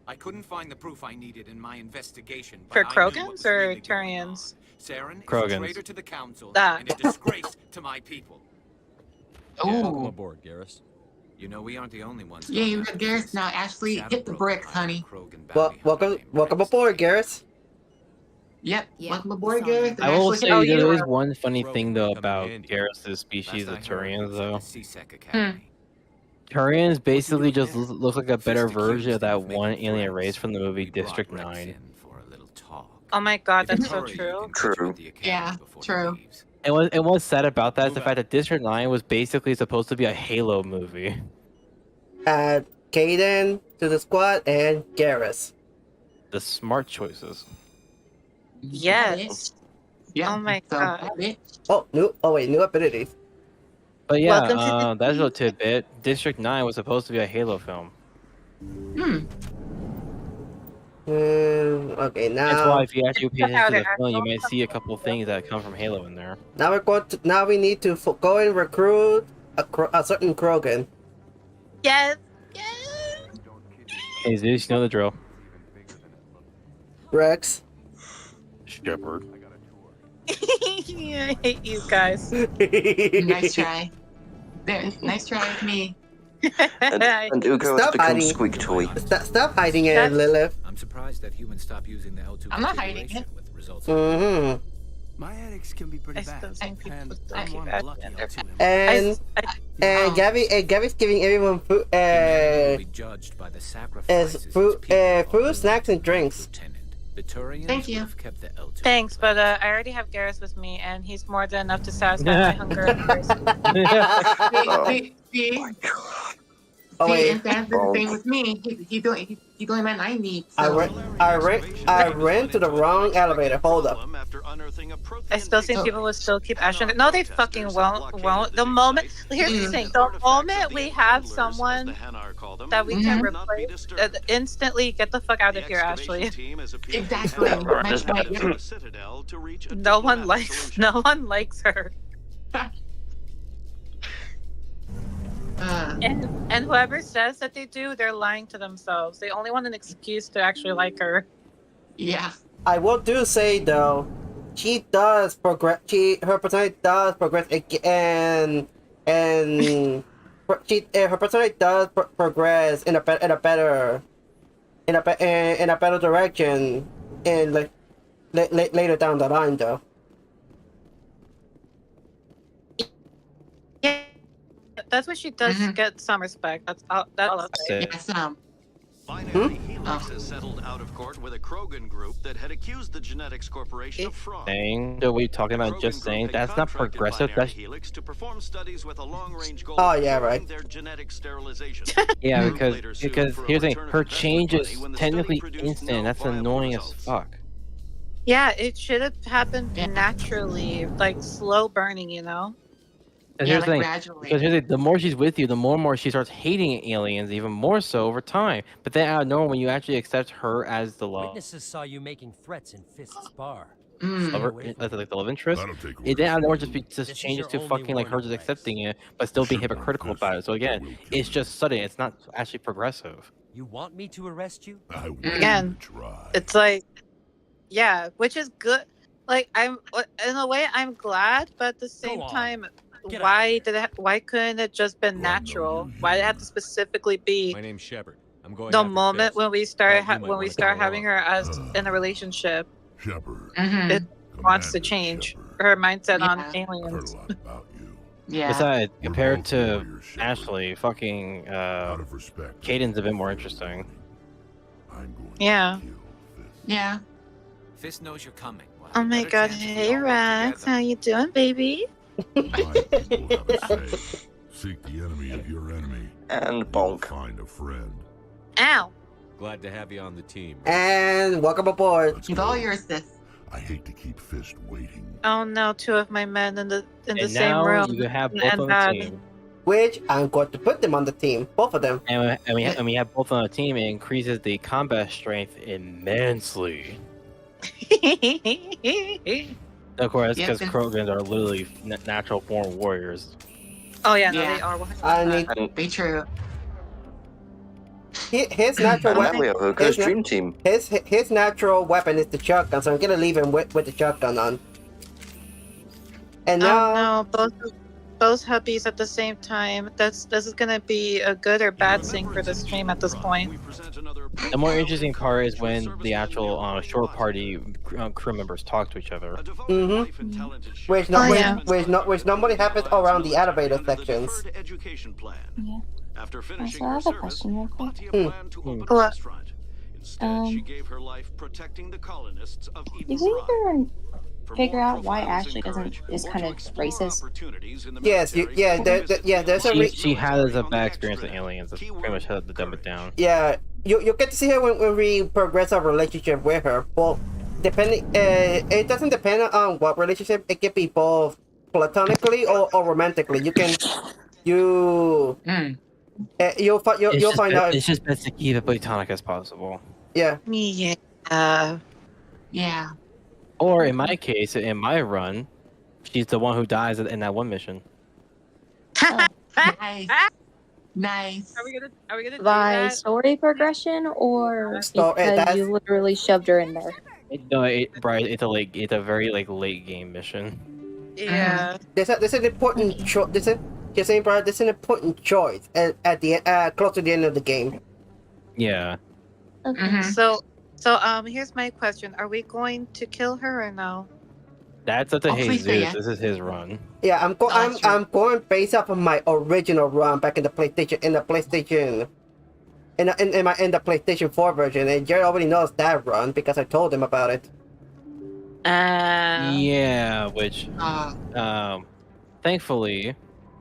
I couldn't find the proof I needed in my investigation. For Krogans or Turians? Saren is a Krogans. traitor to the council and a disgrace to my people. Welcome aboard, Garrus. You know we aren't the only ones. Yeah, you got Garrus now. Ashley, hit the bricks, honey. Welcome aboard, Garrus. Yep. Welcome aboard, Garrus. I will say there is one funny thing though about Garrus' species, the Turians, though. Turians basically just look like a better version of that one alien race from the movie District 9. Oh my God, that's so true. True. Yeah, true. And what's sad about that is the fact that District 9 was basically supposed to be a Halo movie. Add Kaden to the squad and Garrus. The smart choices. Yes. Yeah. Oh my God. New abilities. But yeah, that's a little tidbit. District 9 was supposed to be a Halo film. Okay, now that's why if you actually pay attention to the film, you might see a couple things that come from Halo in there. Now we need to go and recruit a certain Krogan. Yes. Hey Zeus, you know the drill. Rex. Shepard. I hate you guys. Nice try. Nice try with me. And Ukko has become squeak toy. Stop hiding it, Lilith. I'm surprised that humans stop using the L2 I'm not hiding it. with results. My headaches can be pretty bad. And Gabby's giving everyone food, food, snacks, and drinks. Thank you. Thanks, but I already have Garrus with me, and he's more than enough to satisfy my hunger and thirst. And that's the thing with me. He doing man I need. So. I ran to the wrong elevator. Hold up. I still think people will still keep ashing. No, they fucking won't. The moment, here's the thing. The moment we have someone that we can replace, instantly get the fuck out of here, Ashley. Exactly. No one likes her. And whoever says that they do, they're lying to themselves. They only want an excuse to actually like her. Yeah. I will say though, she does progress. Her personality does progress, and her personality does progress in a better in a better direction, and like later down the line, though. Yeah, that's what she does get some respect. That's all I'll say. Yeah, some. Finally, Helix has settled out of court with a Krogan group that had accused the Genetics Corporation of fraud. Saying that we talking about just saying that's not progressive. That's Helix to perform studies with a long-range goal oh of yeah, right. their genetic sterilization. yeah, because here's the thing, her change is technically instant. That's annoying as fuck. Yeah, it should have happened naturally, like slow burning, you know. And here's the thing, because here's the more she's with you, the more and more she starts hating aliens, even more so over time. But then out of nowhere, when you actually accept her as the love, Witnesses saw you making threats in Fist's bar. like the love interest, it then out of nowhere just changes to fucking like her just accepting it, but still being hypocritical about it. So again, it's just sudden. It's not actually progressive. You want me to arrest you? Again, it's like, yeah, which is good. Like I'm in a way I'm glad, but at the same time. Why couldn't it just been natural? Why did it have to specifically be? My name's Shepard. I'm going the moment when we start having her as in a relationship. Shepard. It wants to change her mindset on aliens. Yeah. Besides, compared to Ashley, fucking Caden's a bit more interesting. Yeah. Yeah. Fist knows you're coming. Oh my god, hey Rax, how you doing, baby? Seek the enemy of your enemy. And bonk. Find a friend. Ow. Glad to have you on the team. And welcome aboard. With all your assists. I hate to keep Fist waiting. Oh no, two of my men in the same now room. You have both on the team. Which I'm going to put them on the team, both of them. And we have both on the team. It increases the combat strength immensely. Of course, because Krogans are literally natural born warriors. Oh yeah, no, they are. I need. Be true. His natural weapon. Dream Team. His natural weapon is the shotgun, so I'm gonna leave him with the shotgun on. And now, no, both hubbies at the same time. This is gonna be a good or bad thing for the stream at this point. The more interesting part is when the actual shore party crew members talk to each other. Which normally happens around the elevator sections. Yeah. After Also, I have a question real quick. What? She gave her life protecting the colonists of Did we ever figure out why Ashley is kind of racist? Yes, there's a she has a bad experience with aliens. That's pretty much how to dumb it down. Yeah, you get to see her when we progress our relationship with her. Well, depending, it doesn't depend on what relationship. It can be both platonically or romantically. You'll find out. It's just best to keep it platonic as possible. Yeah. Yeah. Or in my case, in my run, she's the one who dies in that one mission. Oh, nice. Are we gonna do By that? story progression or because you literally shoved her in there? No, it's a very late game mission. Yeah. There's an important choice. This is an important choice at the close to the end of the game. Yeah. Okay. So here's my question: are we going to kill her or no? That's up to Jesus. This is his run. Yeah, I'm going based off of my original run back in the PlayStation in the PlayStation 4 version, and Jerry already knows that run because I told him about it. Yeah, which thankfully,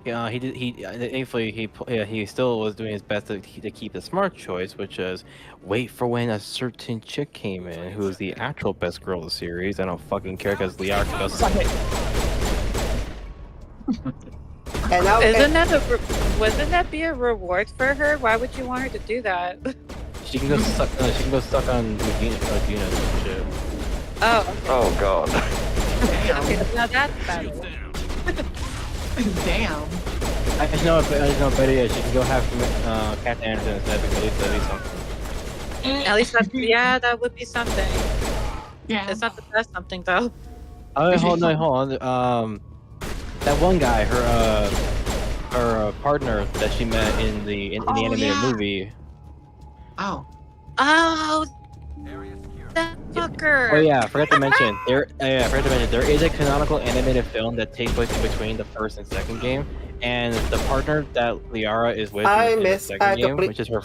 he still was doing his best to keep the smart choice, which is wait for when a certain chick came in who is the actual best girl of the series. I don't fucking care because Liara goes suck it. Wouldn't that be a reward for her? Why would you want her to do that? She can go suck. She can go suck on Regina and shit. Oh. Okay. Oh god. Okay, now that's better. Damn. I just know better yet. She can go have Cat Anderson instead, because at least something. At least that would be something. Yeah. It's not the best something though. Oh, hold on. That one guy, her partner that she met in the animated movie. Oh. Oh, that fucker. Oh yeah, I forgot to mention there is a canonical animated film that takes place in between the first and second game, and the partner that Liara is with in the second game, which is her.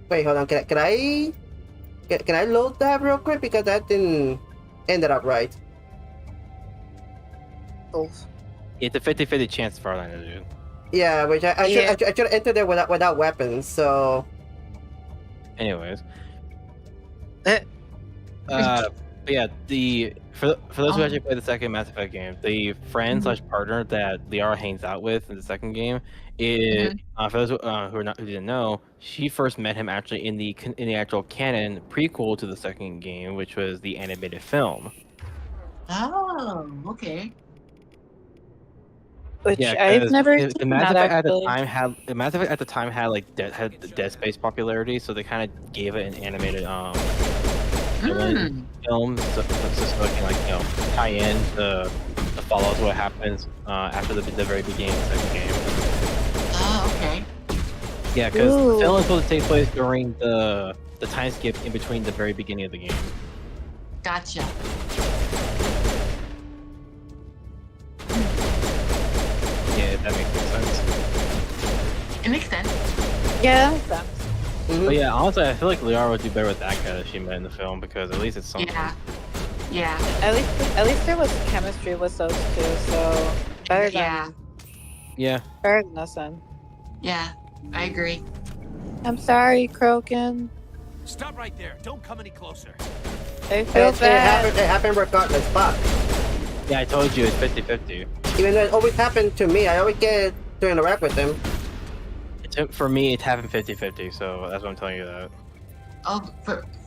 Wait, hold on. Can I load that real quick because that didn't end up right. It's a 50-50 chance for Orlando, dude. Yeah, which I should enter there without weapons. So. Anyways. But yeah, for those who actually played the second Mass Effect game, the friend / partner that Liara hangs out with in the second game is for those who didn't know, she first met him actually in the actual canon prequel to the second game, which was the animated film. Oh, okay. Which Yeah, I've never the seen Mass that, Effect at the actually. time had the Mass Effect at the time had like had the Dead Space popularity, so they kind of gave it an animated film so it can tie in the follow-up to what happens after the very beginning of the second game. Oh, okay. Yeah, because the film is supposed to take place during the time skip in between the very beginning of the game. Gotcha. Yeah, that makes sense. It makes sense. Yeah, that makes sense. But yeah, honestly, I feel like Liara would do better with that guy that she met in the film because at least it's something. Yeah. At least there was chemistry with those two, so better than better than this one. Yeah, I agree. I'm sorry, Krogan. Stop right there. Don't come any closer. I feel bad. It happened regardless, but. Yeah, I told you it's 50-50. Even though it always happened to me, I always get to interact with them. For me, it's happened 50-50, so that's what I'm telling you that. Oh,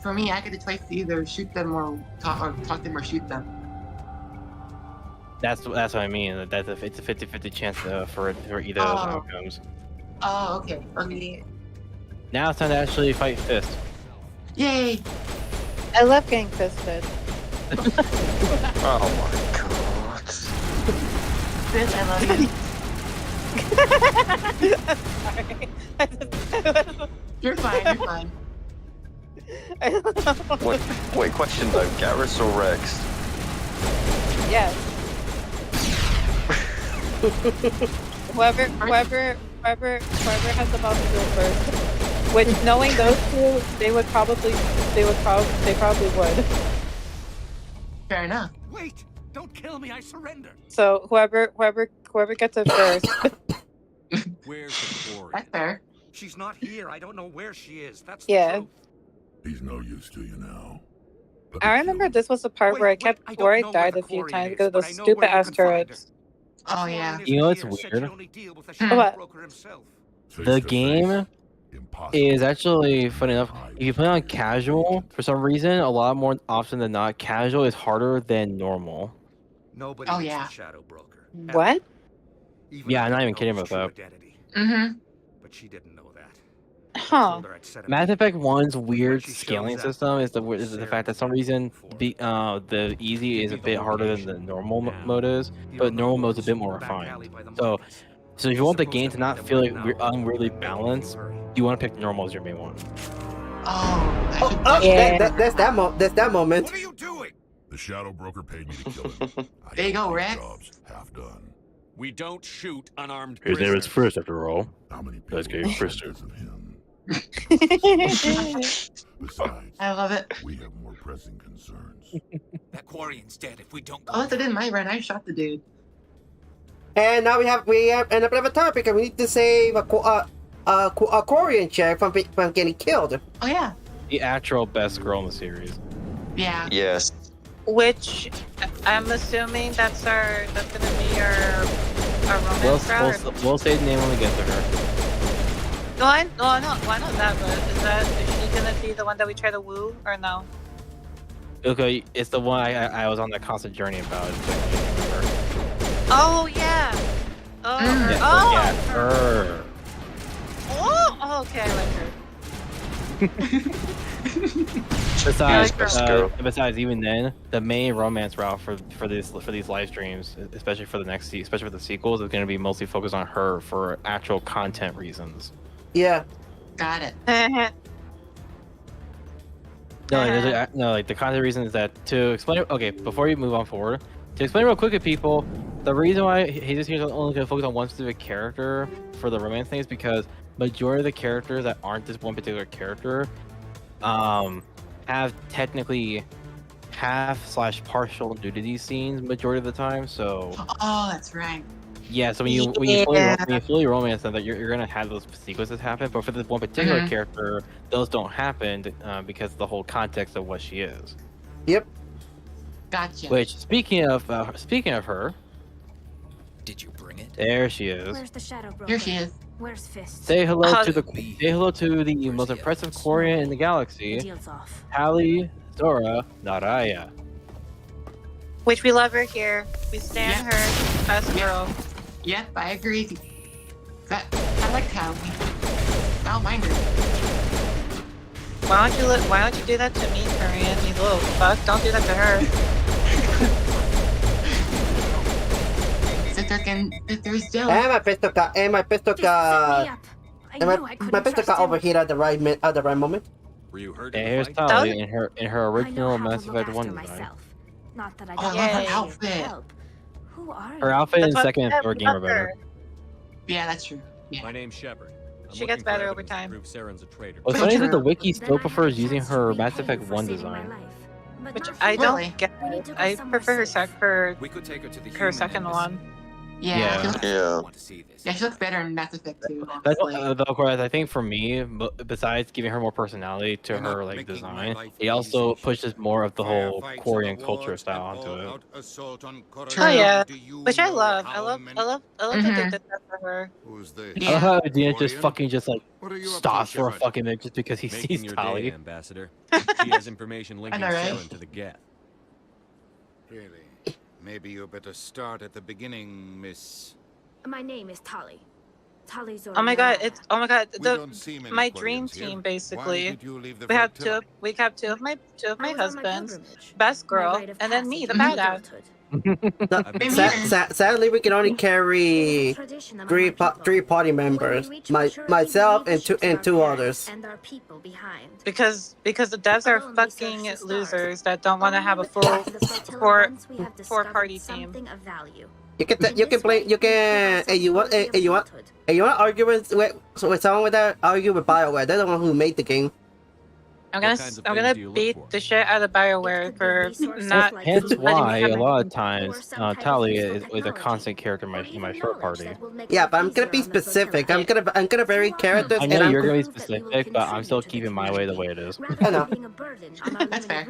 for me, I get the choice to either shoot them or talk to them or shoot them. That's what I mean. It's a 50-50 chance for either of those outcomes. Oh, okay. Okay. Now it's time to actually fight Fist. Yay! I love getting fisted. Oh my god. Fist, I love you. I'm sorry. You're fine. You're fine. Wait, question though, Garrus or Rex? Yes. whoever has the most to go first. Which, knowing those two, they probably would. Fair enough. Wait! Don't kill me! I surrender. So whoever gets it first. Where's the quarry? That's fair. She's not here. I don't know where she is. That's Yeah. He's no use to you now. I remember this was the part where I died a few times because of those stupid ass turrets. Oh yeah. You know what's weird? What? The game is actually, funny enough, if you play on casual, for some reason, a lot more often than not, casual is harder than normal. Nobody Oh yeah. Shadow Broker. What? Yeah, I'm not even kidding about that. Mm-hmm. But she didn't know that. Huh. Mass Effect 1's weird scaling system is the fact that for some reason the easy is a bit harder than the normal mode is, but normal mode is a bit more refined. So if you want the game to not feel like unweirdly balanced, you want to pick normal as your main one. Yeah. That's that moment. What are you doing? The Shadow Broker paid me to kill him. There you go, Rex. Job's half done. We don't shoot unarmed His name is prisoners. First, after all. How many Let's people get First. of him? Besides, I love it. we have more pressing concerns. That Quarian's dead if we don't go. Oh, that's in my run. I shot the dude. And now we have another topic, and we need to save a Quarian check from getting killed. Oh yeah. The actual best girl in the series. Yeah. Yes. Which I'm assuming that's gonna be our romance route. We'll say the name when we get to her. No, I know that, but is she gonna be the one that we try to woo or no? Okay, it's the one I was on that constant journey about. Oh yeah. Oh. Yeah, her. Oh, okay, I like her. Besides, even then, the main romance route for these live streams, especially for the sequels, is going to be mostly focused on her for actual content reasons. Yeah. Got it. No, like the kind of reason is that to explain it. Okay, before you move on forward, to explain real quick to people, the reason why Jesus here is only going to focus on one specific character for the romance thing is because majority of the characters that aren't this one particular character, have technically half/partial nudity scenes majority of the time. So. Oh, that's right. Yeah, so when you fully romance them, that you're gonna have those sequences happen, but for this one particular character, those don't happen because of the whole context of what she is. Yep. Gotcha. Which speaking of her, did you bring it? There she is. Where's the shadow broker? Here she is. Where's Fist? Say hello to the most impressive Quarian in the galaxy, Deal's off. Hallie Zora Naraya. Which we love her here. We stand her. Best girl. Yep, I agree. I like Hallie. I don't mind her. Why don't you do that to me, Korean? You little fuck. Don't do that to her. My pistol got overheated at the right moment. Were you hurt? And here's Tali in her original Mass Effect 1 design. Not that I love her outfit. Who are you? Her outfit in second and third game are better. Yeah, that's true. Yeah. My name's Shepard. She gets better over time. Saren's a traitor. What's funny is that the wiki still prefers using her Mass Effect 1 design. Which I don't get. I prefer her We could take her to the her second one. Yeah. Yeah. Yeah, she looks better in Mass Effect 2. That's of course, I think for me, besides giving her more personality to her like design, it also pushes more of the whole Quarian culture style onto it. Oh yeah, which I love. I love that they did that for her. I love how Dina just like stops for a fucking minute just because he sees your Tali. day, Ambassador. She has information linking Saren to the Geth. Really? Maybe you better start at the beginning, Miss. My name is Tali. Tali Zora. Oh my god! We don't see many My Quarians dream here. team Why basically. did you leave the We have flotilla? two of my I was on my husbands, pilgrimage. best My girl, rite of and then me, the passage badass. Sadly, we can only carry three party members. Myself and two others. and our people behind. Because the devs are fucking losers that don't want to have a full four party team. Of value. You can hey you want to argue with someone with that? Argue with BioWare. They're the one who made the game. I'm gonna beat the shit out of BioWare for not. Hence why a lot of times Tali is a constant character in my short party. Yeah, but I'm gonna be specific. I'm gonna vary characters. I know you're gonna be specific, but I'm still keeping my way the way it is. I know. That's fair.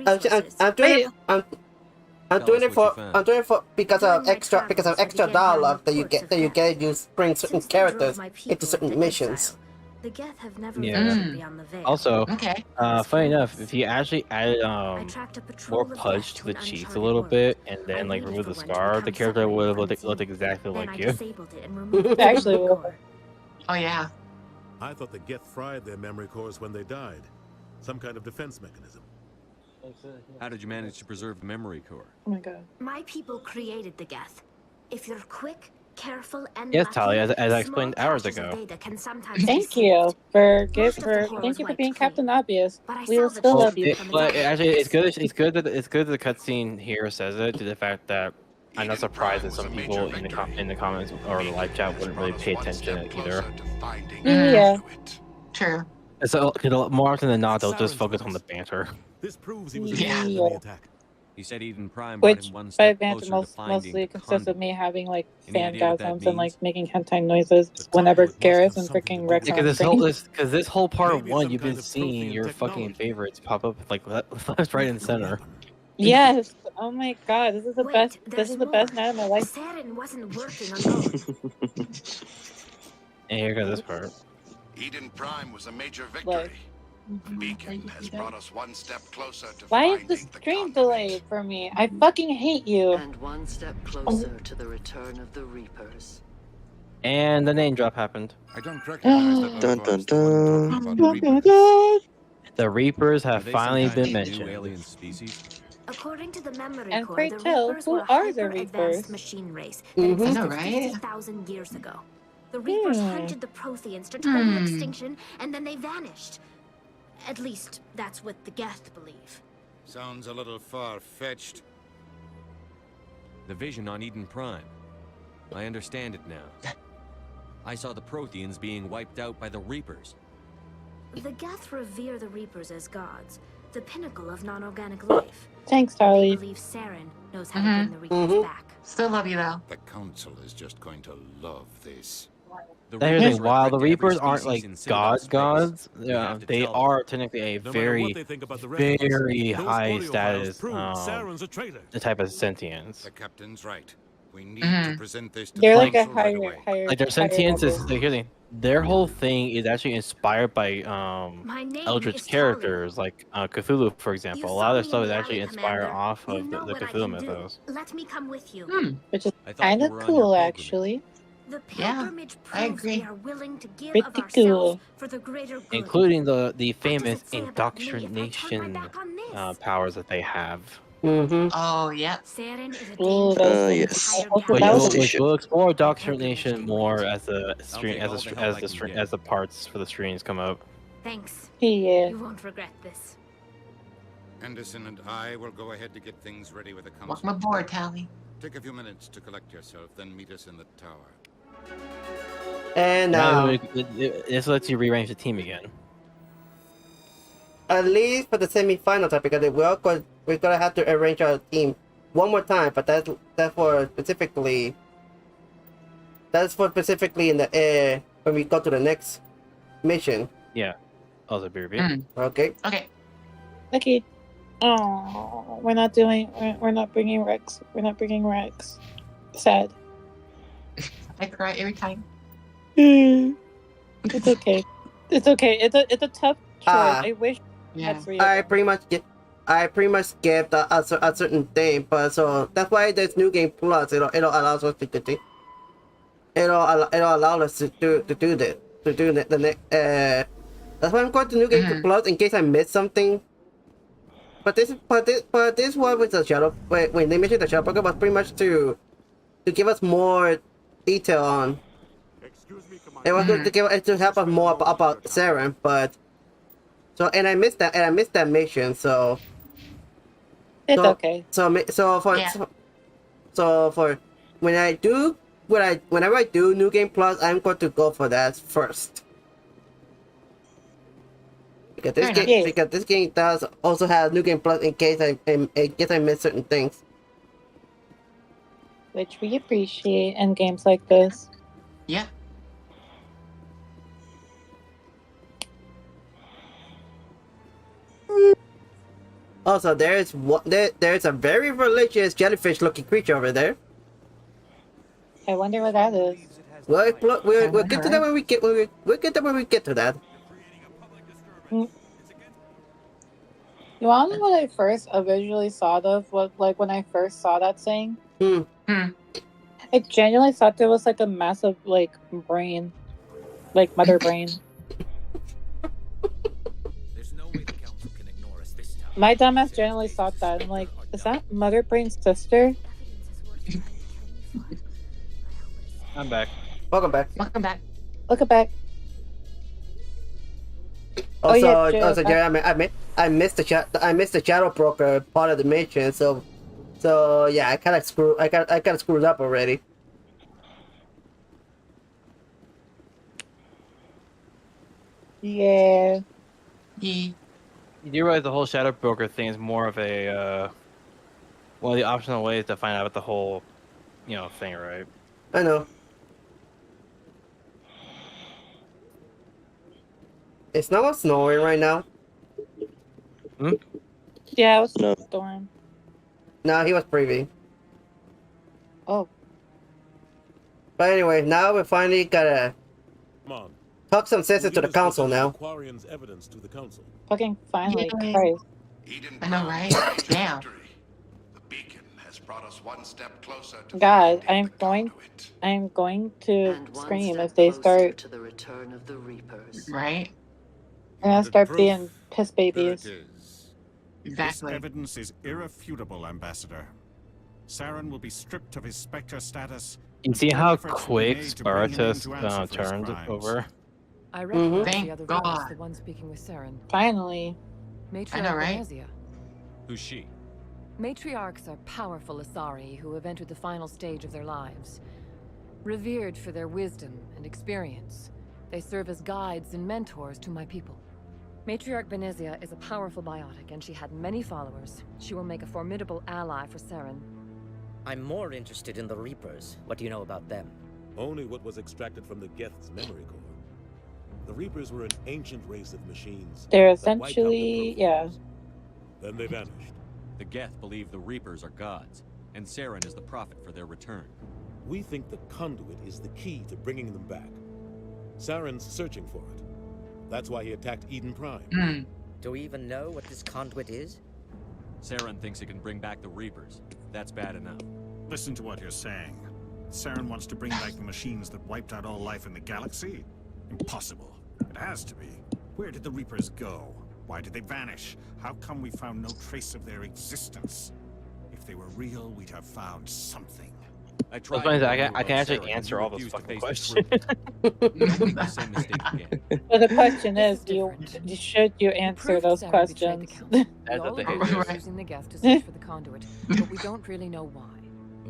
I'm doing it for because of extra dialogue that you get. You bring certain characters into certain missions. The Geth have never Yeah. ventured beyond the veil. Also, funny enough, if he actually added more punch to the cheeks a little bit and then like remove the scar, the character would have looked exactly like you. Actually, will. Oh yeah. I thought the Geth fried their memory cores when they died. Some kind of defense mechanism. How did you manage to preserve the memory core? Oh my god. My people created the Geth. If you're quick, careful, and Yes, lucky, Tali, as I explained small hours caches of ago. data can sometimes be Thank saved. you for Most of the horrors thank you for wiped being clean. Captain Obvious. But I We will salvaged still them love you. from the But dead. actually, it's good that the cutscene here says it, to the fact that I'm not surprised that some people in the comments or the live chat wouldn't really pay attention either. Yeah. True. So more often than not, they'll just focus on the banter. This proves he was Yeah. involved in the attack. He said Eden Prime brought Which him one by step advantage closer to finding mostly consists of me having like Any idea what that fangasms and like means? making hentai noises whenever Gareth and freaking Rex are on screen. Because this whole part one, you've been seeing your fucking favorites pop up like left, right, and center. Yes. Oh my god, this is the best. This is the best night of my life. Saren wasn't working alone. And here goes this part. Eden Prime was a major victory. Like, The beacon has brought us one step closer to why is finding the stream delayed for me? I fucking hate you. And one step closer to the return of the Reapers. And the name drop happened. I don't recognize that. Dun dun dun. The Reapers have Are they finally some kind been of new mentioned. alien species? According to the memory And core, pray the tell, Reapers who were a are the hyper-advanced Reapers? machine race that Mhm. existed I know, right? 50,000 years ago. The Reapers hunted the Protheans to total extinction, and then they vanished. At least, that's what the Geth believe. Sounds a little far-fetched. The vision on Eden Prime. I understand it now. I saw the Protheans being wiped out by the Reapers. The Geth revere the Reapers as gods, the pinnacle of non-organic life. Thanks, They Charlie. believe Saren knows how to bring the Reapers back. Still love you though. The Council is just going to love this. Here's the thing, while the Reapers aren't like gods, yeah, they are technically a very high status the type of sentience. The captain's right. We need to present this to They're the like a Council right higher, away. higher. Like their sentience is like, here's the thing, their whole thing is actually inspired by Eldritch characters like Cthulhu, for example. A lot of their stuff is actually inspired off of the Cthulhu mythos. Let me come with you. Which is kind of cool, actually. The pilgrimage proves we are willing to give of Pretty ourselves cool. for the greater good. Including the famous indoctrination powers that they have. Oh, yeah. Yes. But we'll explore indoctrination more as the parts for the streams come up. Thanks. Yeah. You won't regret this. Anderson and I will go ahead to get things ready with the Council. Welcome aboard, Tally. Take a few minutes to collect yourself, then meet us in the tower. And this lets you rearrange the team again. At least for the semi-final time, because we're gonna have to arrange our team one more time. But that's for specifically in the air when we go to the next mission. Yeah. Also, BRB. Okay. Okay. Okay. Oh, we're not bringing Rex. We're not bringing Rex. Sad. I cry every time. It's okay. It's okay. It's a tough choice. I wish. Yeah. I pretty much skipped a certain thing, but so that's why there's New Game Plus. It'll allow us to continue. It'll allow us to do the next. That's why I'm going to New Game Plus in case I missed something. But this one with the Shadow, when they mentioned the Shadow Broker, was pretty much to give us more detail on. It was to help us more about Saren, but I missed that mission, so it's okay. So for whenever I do New Game Plus, I'm going to go for that first. Because this game does also have New Game Plus in case I miss certain things. Which we appreciate in games like this. Yeah. Also, there's a very religious jellyfish-looking creature over there. I wonder what that is. We'll get to that when we get to that. You want to know what I first visually saw when I first saw that saying? I genuinely thought there was like a massive brain, like mother brain. My dumbass generally thought that. I'm like, is that Mother Brain's sister? I'm back. Welcome back. Welcome back. Welcome back. Also, Jerry, I missed the Shadow Broker part of the mission, so yeah, I kind of screwed up already. Yeah. You do realize the whole Shadow Broker thing is more of a one of the optional ways to find out about the whole, thing, right? I know. It's not snowing right now. Yeah, it was a storm. No, he was preview. Oh. But anyway, now we finally gotta talk some sense to the council now. Evidence to the council. Fucking finally, Christ. I know, right? Damn. The beacon has brought us one step closer to God, I'm going to scream if they start to the return of the Reapers. Right? I'm gonna start being piss babies. Exactly. This evidence is irrefutable, Ambassador. Saren will be stripped of his Spectre status. You see how quick Spiritus turned over? I recognize Thank the other God. voice, the one speaking with Saren. Finally. Matriarch I know, right? Venezia. Who's she? Matriarchs are powerful Asari who have entered the final stage of their lives. Revered for their wisdom and experience, they serve as guides and mentors to my people. Matriarch Venezia is a powerful biotic, and she had many followers. She will make a formidable ally for Saren. I'm more interested in the Reapers. What do you know about them? Only what was extracted from the Geth's memory core. The Reapers were an ancient race of machines. They're that wiped out the essentially, yeah. Protheans. Then they vanished. The Geth believe the Reapers are gods, and Saren is the prophet for their return. We think the conduit is the key to bringing them back. Saren's searching for it. That's why he attacked Eden Prime. Do we even know what this conduit is? Saren thinks it can bring back the Reapers. That's bad enough. Listen to what you're saying. Saren wants to bring back the machines that wiped out all life in the galaxy? Impossible. It has to be. Where did the Reapers go? Why did they vanish? How come we found no trace of their existence? If they were real, we'd have found something. I can actually answer all those fucking questions. Well, the question is, should you answer those questions? Using the Geth to search for the conduit, but we don't really know why.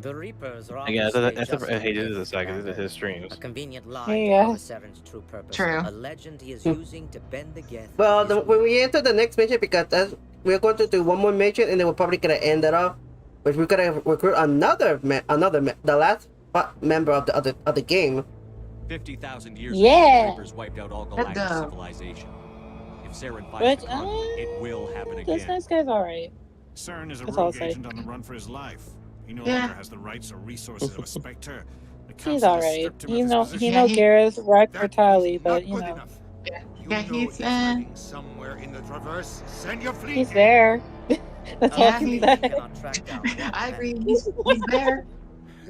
The Reapers are Yeah, that's just hey, this is a second. This is his streams. a convenient lie Yeah. to cover Saren's true purpose. True. A legend he is using to bend the Geth. Well, when we enter the next mission, because we're going to do one more mission, and then we're probably gonna end it off. But we're gonna recruit the last member of the other game. 50,000 years Yeah. ago, the Reapers wiped out all galactic Let's go. civilization. If Saren finds Which, the conduit, it will happen This again. nice guy's alright. Saren is a That's all I'll rogue say. agent on the run for his life. He no Yeah. longer has the rights or resources of a Spectre. The He's Council has alright. stripped him He of know his he position. know Garrus, Rex, or Tali, but you good know. enough. Yeah, he's somewhere in the Traverse. Send your fleet. He's there. That's all I can say. I agree. He's there.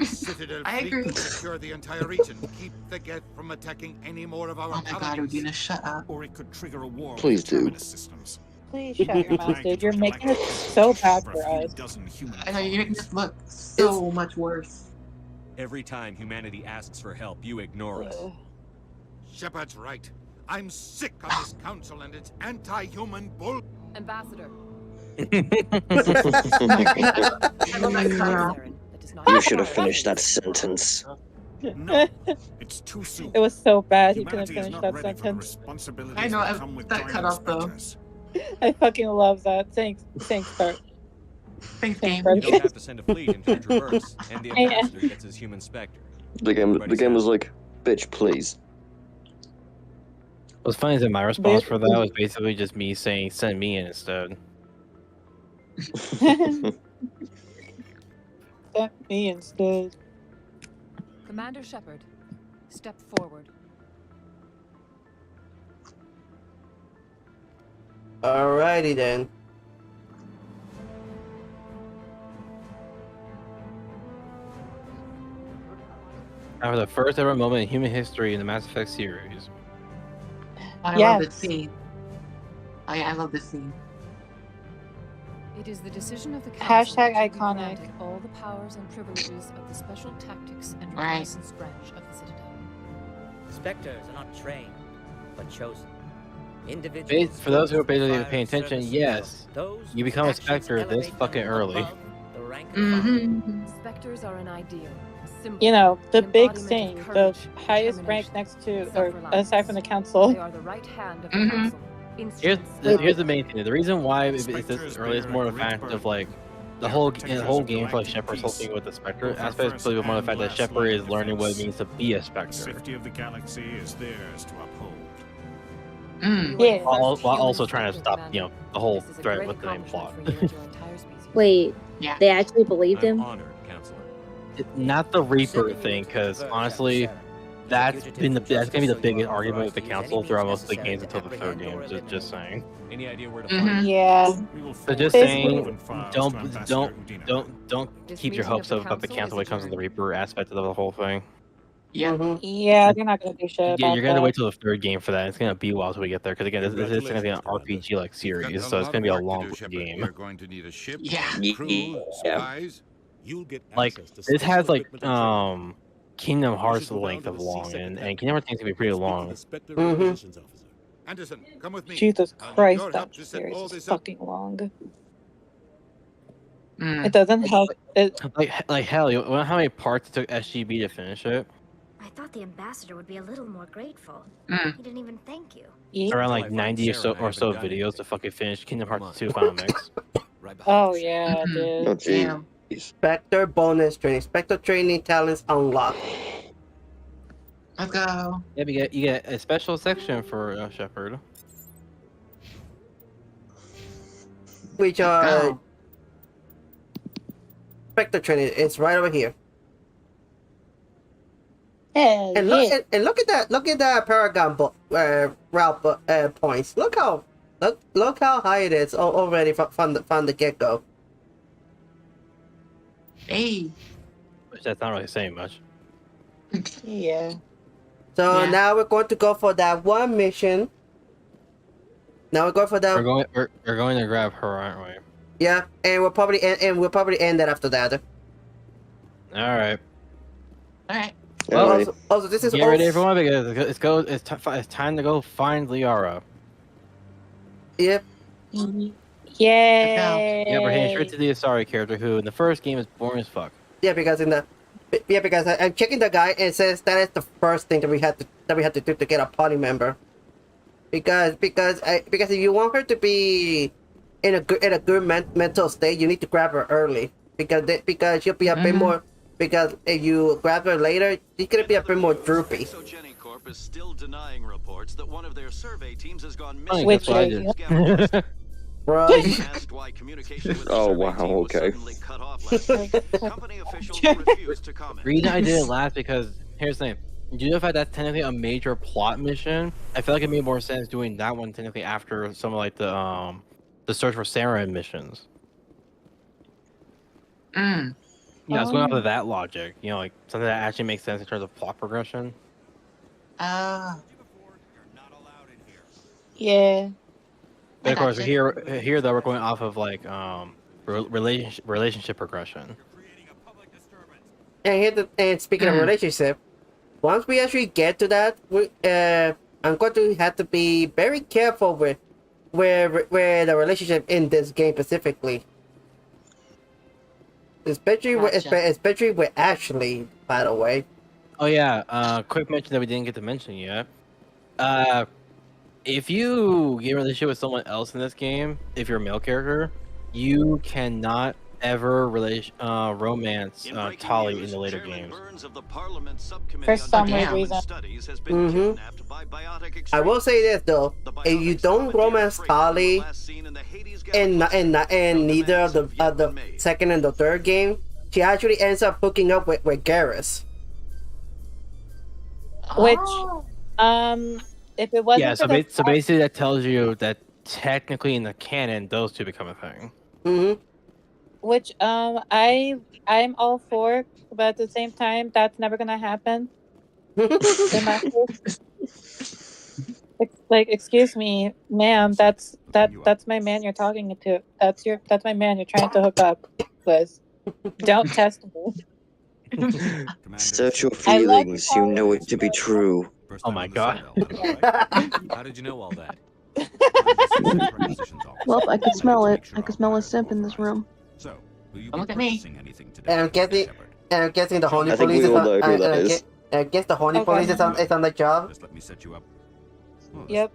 Citadel I fleet agree. will secure the entire region. Keep the Geth from attacking any more of our Oh my God, Udina, shut up. Or it could trigger a war Please with the do. Terminus systems. Please shut your mouth, dude. You're making it so bad for us. I know you're making this look so much worse. Every time humanity asks for help, you ignore us. Shepard's right. I'm sick of this council and its anti-human bull. Ambassador. You should have finished that sentence. No, it's too soon. It was so bad he couldn't Humanity is finish not that ready for the sentence. responsibilities I know, that come with that joining cut the off though. Spectres. I fucking love that. Thanks, Bart. Thanks, game. You don't have to send a fleet into the Traverse, and the Yeah. ambassador gets his human Spectre. The game was like, bitch, please. What's funny is that my response for that was basically just me saying, "Send me in instead." Send me instead. Commander Shepard, step forward. Alrighty then. Now for the first ever moment in human history in the Mass Effect series. I love Yes. this scene. Oh yeah, I love this scene. It is the decision of the Council Hashtag to be iconic. granted all the powers and privileges of the Special Tactics and Right. Reconnaissance branch of the Citadel. Spectres are not trained, but chosen. Individuals. For those who are basically fire paying attention, service yes, those you become a actions Spectre this elevate fucking them early. above the rank and file. Spectres are an ideal, a symbol, You know, the an big embodiment thing, of the courage, highest rank determination, next to, or self-reliance. aside from the council. They are the right hand of the Council. Here's the main thing. The reason why it's this early is more the fact of like the whole game for like Shepard's whole thing with the Spectre aspect is really more the fact that Shepard is learning what it means to be a Spectre. Safety of the galaxy is theirs to uphold. Yeah. While also trying to stop, the whole threat with the main plot. Wait, Yeah. they actually believed him? Honored, Counselor. Not the Reaper thing, because honestly, that's gonna be the biggest argument with the council throughout most of the games until the third game. Just saying. Any idea where to Mhm. find it? Yeah. So just saying, don't keep your hopes up about the council when it comes to the Reaper aspect of the whole thing. Yeah. Yeah, they're not gonna do shit Yeah, about you're gonna that. wait till the third game for that. It's gonna be a while till we get there, because again, this is gonna be an RPG like series, so it's gonna be a long game. You're going to need a ship, Yeah. crew, spies. You'll get Like access to this has special like equipment and training. Kingdom Hearts length of long, and Kingdom Hearts games can be pretty long. Anderson, come with me. Jesus Christ, that series is fucking long. It doesn't help. Like hell, you know how many parts it took SGB to finish it? I thought the ambassador would be a little more grateful. He didn't even thank you. Around like 90 or so videos to fucking finish Kingdom Hearts 2 Final Mix. Oh yeah, dude. Oh, damn. Spectre bonus training. Spectre training talents unlocked. Let's go. Yeah, you get a special section for Shepard. Which Spectre training is right over here. And look at that! Look at that Paragon route points. Look how high it is already from the get go. Hey. Which that's not really saying much. Yeah. So now we're going to go for that one mission. Now we're going for that. We're going to grab her, aren't we? Yeah, and we'll probably end that after that. All right. Well, also, this is get ready, everyone, because it's time to go find Liara. Yep. Yay! Yeah, we're heading straight to the Asari character, who in the first game is boring as fuck. Yeah, because I'm checking the guide and it says that is the first thing that we had to do to get a party member. Because if you want her to be in a good mental state, you need to grab her early. Because she'll be a bit more. Because if you grab her later, she's gonna be a bit more droopy. Corp is still denying reports that one of their survey teams has gone missing. missing. Bro. Oh wow, okay. Company officials refused to comment. The reason I did it last because here's the thing. Due to the fact that's technically a major plot mission, I feel like it made more sense doing that one technically after some of like the search for Sarah missions. Yeah, I was going off of that logic. You know, like something that actually makes sense in terms of plot progression. Yeah. But of course, here though we're going off of like relationship progression. And speaking of relationship, once we actually get to that, I'm going to have to be very careful with where the relationship in this game specifically. Especially with Ashley, by the way. Oh yeah, quick mention that we didn't get to mention yet. If you get in a relationship with someone else in this game, if you're a male character, you cannot ever romance Tali in the later games. For some reason. I will say this though, if you don't romance Tali in neither of the second and the third game, she actually ends up hooking up with Garrus. Which, if it wasn't so basically that tells you that technically in the canon those two become a thing. Which I'm all for, but at the same time that's never gonna happen. In my like, excuse me, ma'am, that's my man you're talking to. That's my man you're trying to hook up with. Don't test me. Search your feelings, you know it to be true. Oh my god. How did you know all that? Well, I could smell it. I could smell a simp in this room. Don't look at me. And I'm guessing the horny I think police we all know who that is. I guess the horny police is on the job. Just let me set you up. Yep.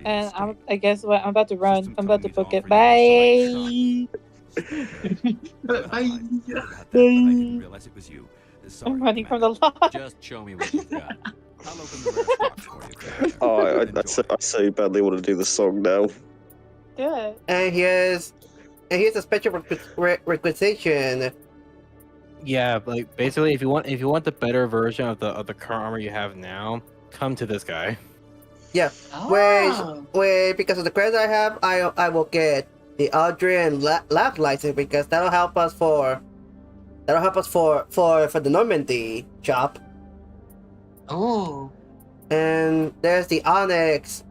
And I guess what I'm about to run. I'm about to book it. Bye. I didn't realize it was you. Sorry, I'm running from the lot. Just show me what you've got. I'll open the rare box for you. Oh, I so badly want to do the song now. Do it. And here's a special requisition. Yeah, like basically, if you want the better version of the current armor you have now, come to this guy. Yeah, wait, because of the credits I have, I will get the Aldrin lab license because that'll help us for the Normandy job. Oh. And there's the Onyx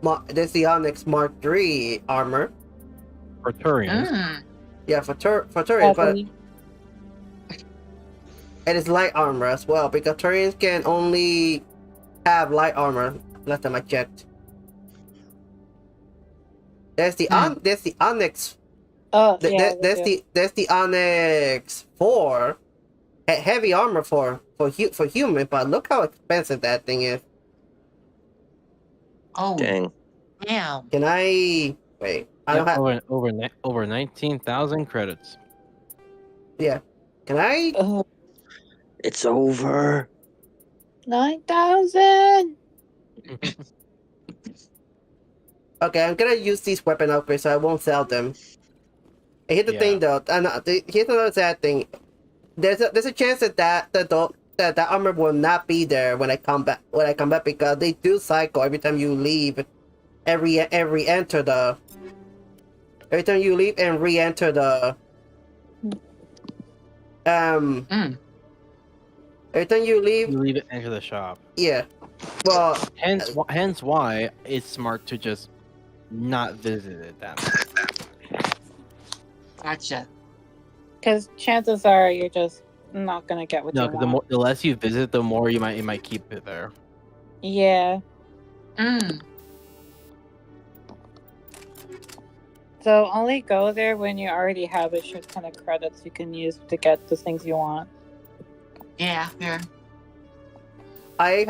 Mark III armor. For Turians. Yeah, for Turians, but And it's light armor as well, because Turians can only have light armor. Last time I checked. There's the Onyx. Oh, yeah. There's the Onyx 4. Heavy armor for human, but look how expensive that thing is. Oh. Dang. Yeah. Can I wait? I don't have over 19,000 credits. Yeah. Can I? It's over. 9,000. Okay, I'm gonna use these weapon upgrades, so I won't sell them. And here's the thing, though. Here's another sad thing. There's a chance that armor will not be there when I come back. Because they do cycle every time you leave, every time you leave and re-enter the. Every time you leave it, enter the shop. Yeah. Well, hence why it's smart to just not visit it that much. Gotcha. Because chances are you're just not gonna get what you No, want. the less you visit, the more you might keep it there. Yeah. So only go there when you already have a shit ton of credits you can use to get the things you want. Yeah, fair. I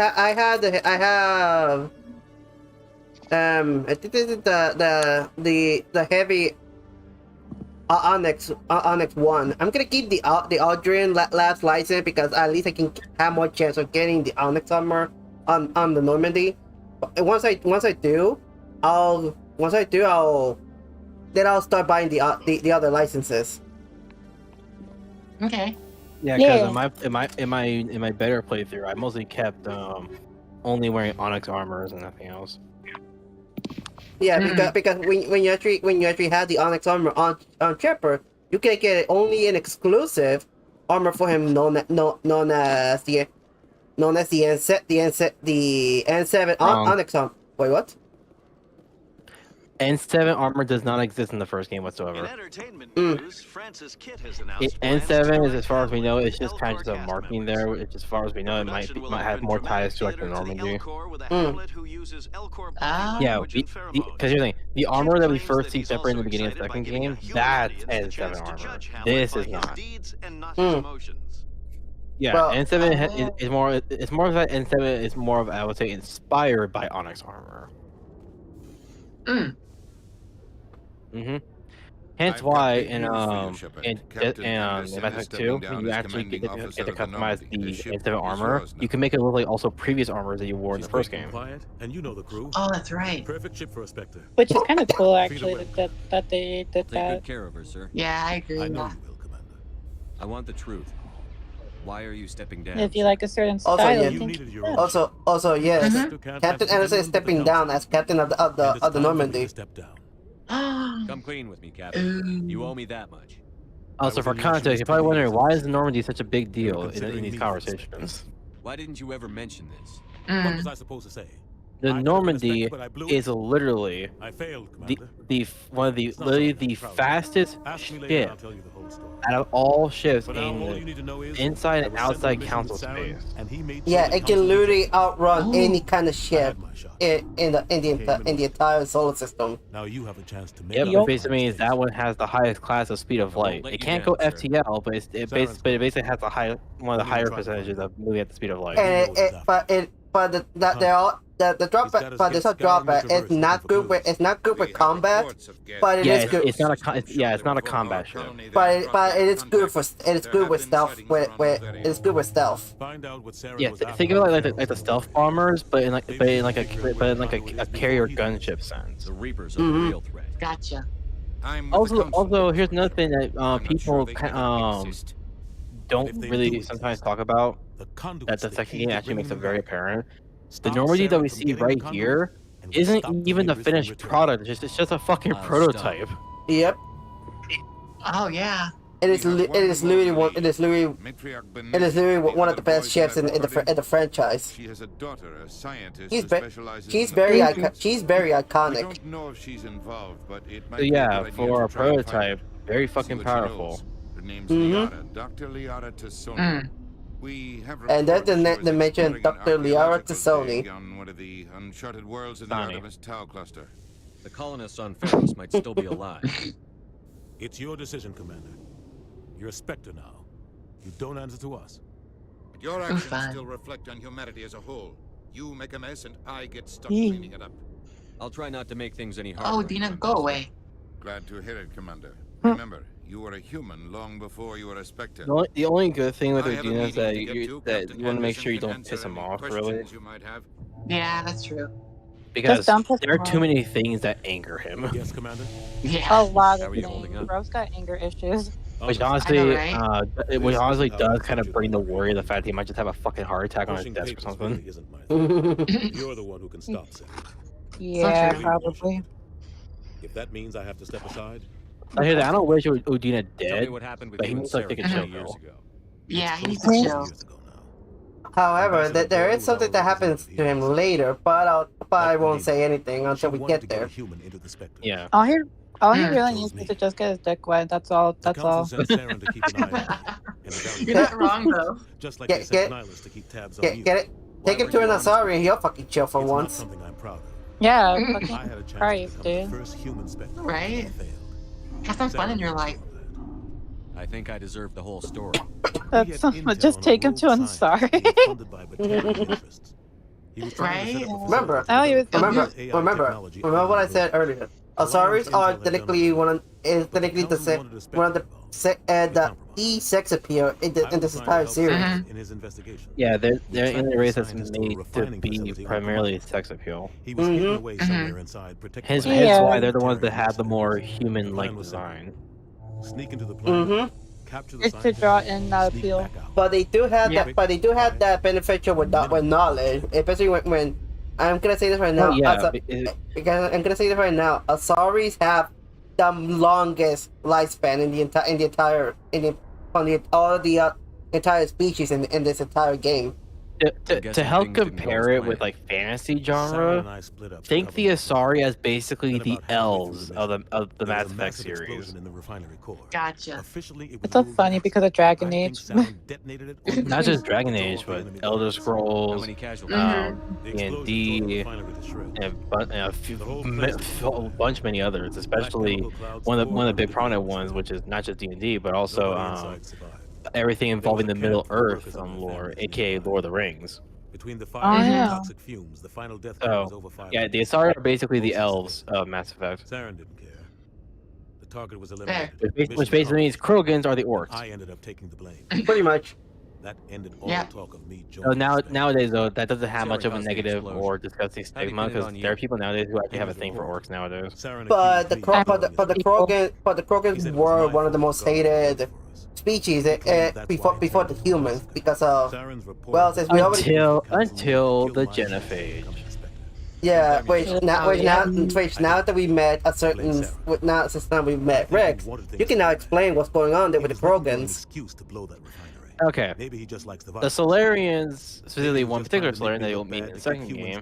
think this is the heavy Onyx 1. I'm gonna keep the Aldrin Labs license because at least I can have more chance of getting the Onyx armor on the Normandy. And once I do, I'll start buying the other licenses. Okay. Yeah, because in my better playthrough, I mostly kept only wearing Onyx armors and nothing else. Yeah, because when you actually have the Onyx armor on Shepard, you can get only an exclusive armor for him known as the N7 Onyx armor. Wait, what? N7 armor does not exist in the first game whatsoever. N7 is, as far as we know, it's just kind of just a marking there. Which, as far as we know, it might have more ties to like the Normandy. Yeah, because here's the thing: the armor that we first see Shepard in the beginning of the second game, that's N7 armor. This is not. Yeah, well, N7 is more. It's more of that. N7 is more of, I would say, inspired by Onyx armor. Hence why in Mass Effect 2, you actually get to customize the N7 armor. You can make it look like also previous armors that you wore in the first game. And you know the crew. Oh, that's right. Perfect ship for a Spectre. Which is kind of cool, actually, that they did that. Take good care of her, sir. Yeah, I agree. I know you will, Commander. I want the truth. Why are you stepping down? If you like a certain style, Also, yes. Captain Anderson is stepping down as captain of the Normandy. Come clean with me, Captain. You owe me that much. Also, for context, you're probably wondering why is the Normandy such a big deal in these conversations. Why didn't you ever mention this? What was I supposed to say? The Normandy is literally one of the fastest ships out of all ships in the inside and outside council space. Yeah, it can literally outrun any kind of ship in the entire solar system. Now you have a chance to make. Yep, it basically means that one has the highest class of speed of light. It can't go FTL, but it basically has one of the higher percentages of moving at the speed of light. The drawback. It's not good with combat, but it is good. It's not a combat ship. But it is good with stealth. It's good with stealth. Yeah, think of it like the stealth bombers, but in like a carrier gunship sense. The Reapers are the real threat. Gotcha. Also, here's another thing that people don't really sometimes talk about. That the second game actually makes it very apparent. The Normandy that we see right here isn't even the finished product. It's just a fucking prototype. Yep. Oh yeah. It is literally one of the best ships in the franchise. She has a daughter, a scientist she's very iconic. Don't know if she's involved, but it might So yeah, for a prototype, very fucking powerful. Her name's Liara, Dr. Liara Tassoni. And then they mentioned Dr. Liara Tassoni. On one of the uncharted worlds in the Artemis Tau cluster. The colonists on Ferros might still be alive. It's your decision, Commander. You're a Spectre now. You don't answer to us. But your actions still reflect on humanity as a whole. You make a mess and I get stuck cleaning it up. I'll try not to make things any harder. Oh, Dina, go away. Glad to hear it, Commander. Remember, you were a human long before you were a Spectre. The only good thing with Udina is that you want to make sure you don't piss him off, really. Yeah, that's true. Because don't piss there are him too off. many things that anger him. Yes, Commander. Yeah. A lot How of are you holding things. up? Bro's got anger issues. Which I honestly, know, right? which honestly does kind of bring the worry of the fact that he might just have a fucking heart attack on his Pushing desk or papers something. really isn't my thing. You're the one who can stop Sam. Yeah, true. probably. If that means I have to step aside, I don't wish Udina Tell me dead, what happened with but he you and needs to Sarah take a chill 2 years pill. ago. Yeah, he needs close to to chill. years ago now. However, there is something that happens to him later, but I won't say anything until we get there. Yeah. All he really needs is to just get his dick wet. That's all. That's all. You're not wrong, though. Just like Get- they sent get- Nihilus to keep tabs on Get you. it? Take him to an Asari and he'll fucking chill for It's not once. something I'm proud of. Yeah, I had a fucking chance Christ, to become dude. the first human Spectre. Right? I failed. Have some fun in your life. I think I deserve the whole story. That's but just take him to an Asari. Right? Remember, Oh, he was remember what I said earlier. Asaris are technically one of the sex appeal in this entire series. In his investigation. Yeah, they're in a race that's Scientists were made to refining be facility on primarily Mars. sex appeal. He was hidden away somewhere inside, protected Hence by Yeah. why they're the ones that have the more human-like design. Sneak into the planet, capture the It's to draw in, not sneak appeal. back out. But they do have Yeah. that. But they do have that beneficial with knowledge, especially when I'm gonna say this right now. Oh, yeah, Because I'm gonna say this right now. Asaris have the longest lifespan in the entire entire species in this entire game. To help compare it with like fantasy genre, think the Asari as basically the elves of the Mass Effect series. Gotcha. It's so funny because of Dragon Age. Not just Dragon Age, but Elder How Scrolls, many casualties? D&D, and a bunch many others. Especially one of the big prominent ones, which is not just D&D, but also everything involving the Middle Earth lore, aka Lord of the Rings. Between the Oh, fire and yeah. toxic fumes, the final death count was So, over 5. yeah, the Asari are basically the elves of Mass Effect. Saren didn't care. The target was eliminated. Which basically means Krogans are the orcs. I ended up taking the blame. Pretty much. That ended all Yeah. talk of me So joining the nowadays, though, that doesn't have much of a Sorry, how's the negative explosion? or disgusting How do you stigma pin it because on you? there are people nowadays who actually have a thing for orcs nowadays. Saren But accused the me Krogans, of but the Krogans were one of the most hated species before the humans because of since we already Until the Genophage. now that we met a certain since now we've met Rex, you can now explain what's going on there with the Krogans. Okay. Maybe he just likes the The Solarians, specifically one particular Solarian that you'll meet in the second game,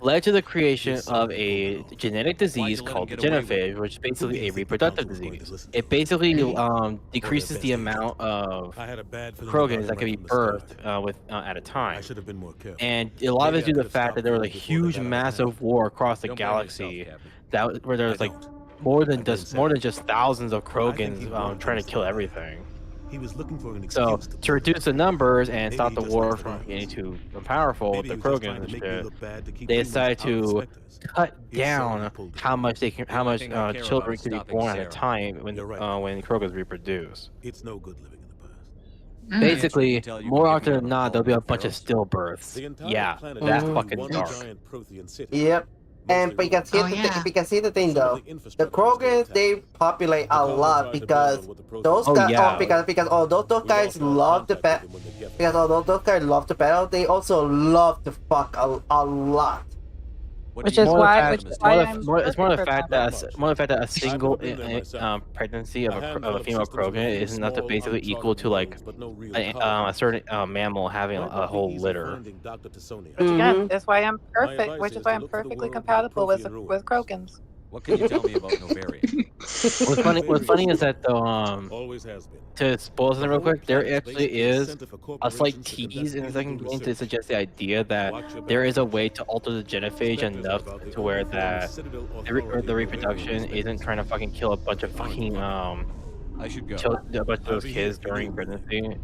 led to the creation of a genetic disease called the Genophage, which is basically a reproductive disease. It basically decreases the amount of Krogans that can be birthed at a time. And a lot of it is due to the fact that there was a huge, massive war across the galaxy where there was like more than just thousands of Krogans trying to kill everything. He was looking for an So excuse to reduce the numbers and stop the war from getting too powerful with the Krogans and shit, they decided to cut down how much children could be born at a time when Krogans reproduce. It's no good living in the past. Basically, more often than not, there'll be a bunch of stillbirths. Yeah, that's fucking dark. Yep. And but you can see the thing though, the Krogans they populate a lot because those those guys love the battle. Because although those guys love the battle, they also love to fuck a lot. Which is why it's more the fact that a single pregnancy of a female Krogan is enough to basically equal to like a certain mammal having a whole litter. Which again, that's why I'm perfect. Which is why I'm perfectly compatible with Krogans. What can you tell me about Novaria? What's funny is that though, Always has been. to spoil something real quick, there actually is a slight tease in the second game to suggest the idea that there is a way to alter the genophage enough to where that the reproduction isn't trying to fucking kill a bunch of fucking I should go. kill a bunch of those kids during pregnancy.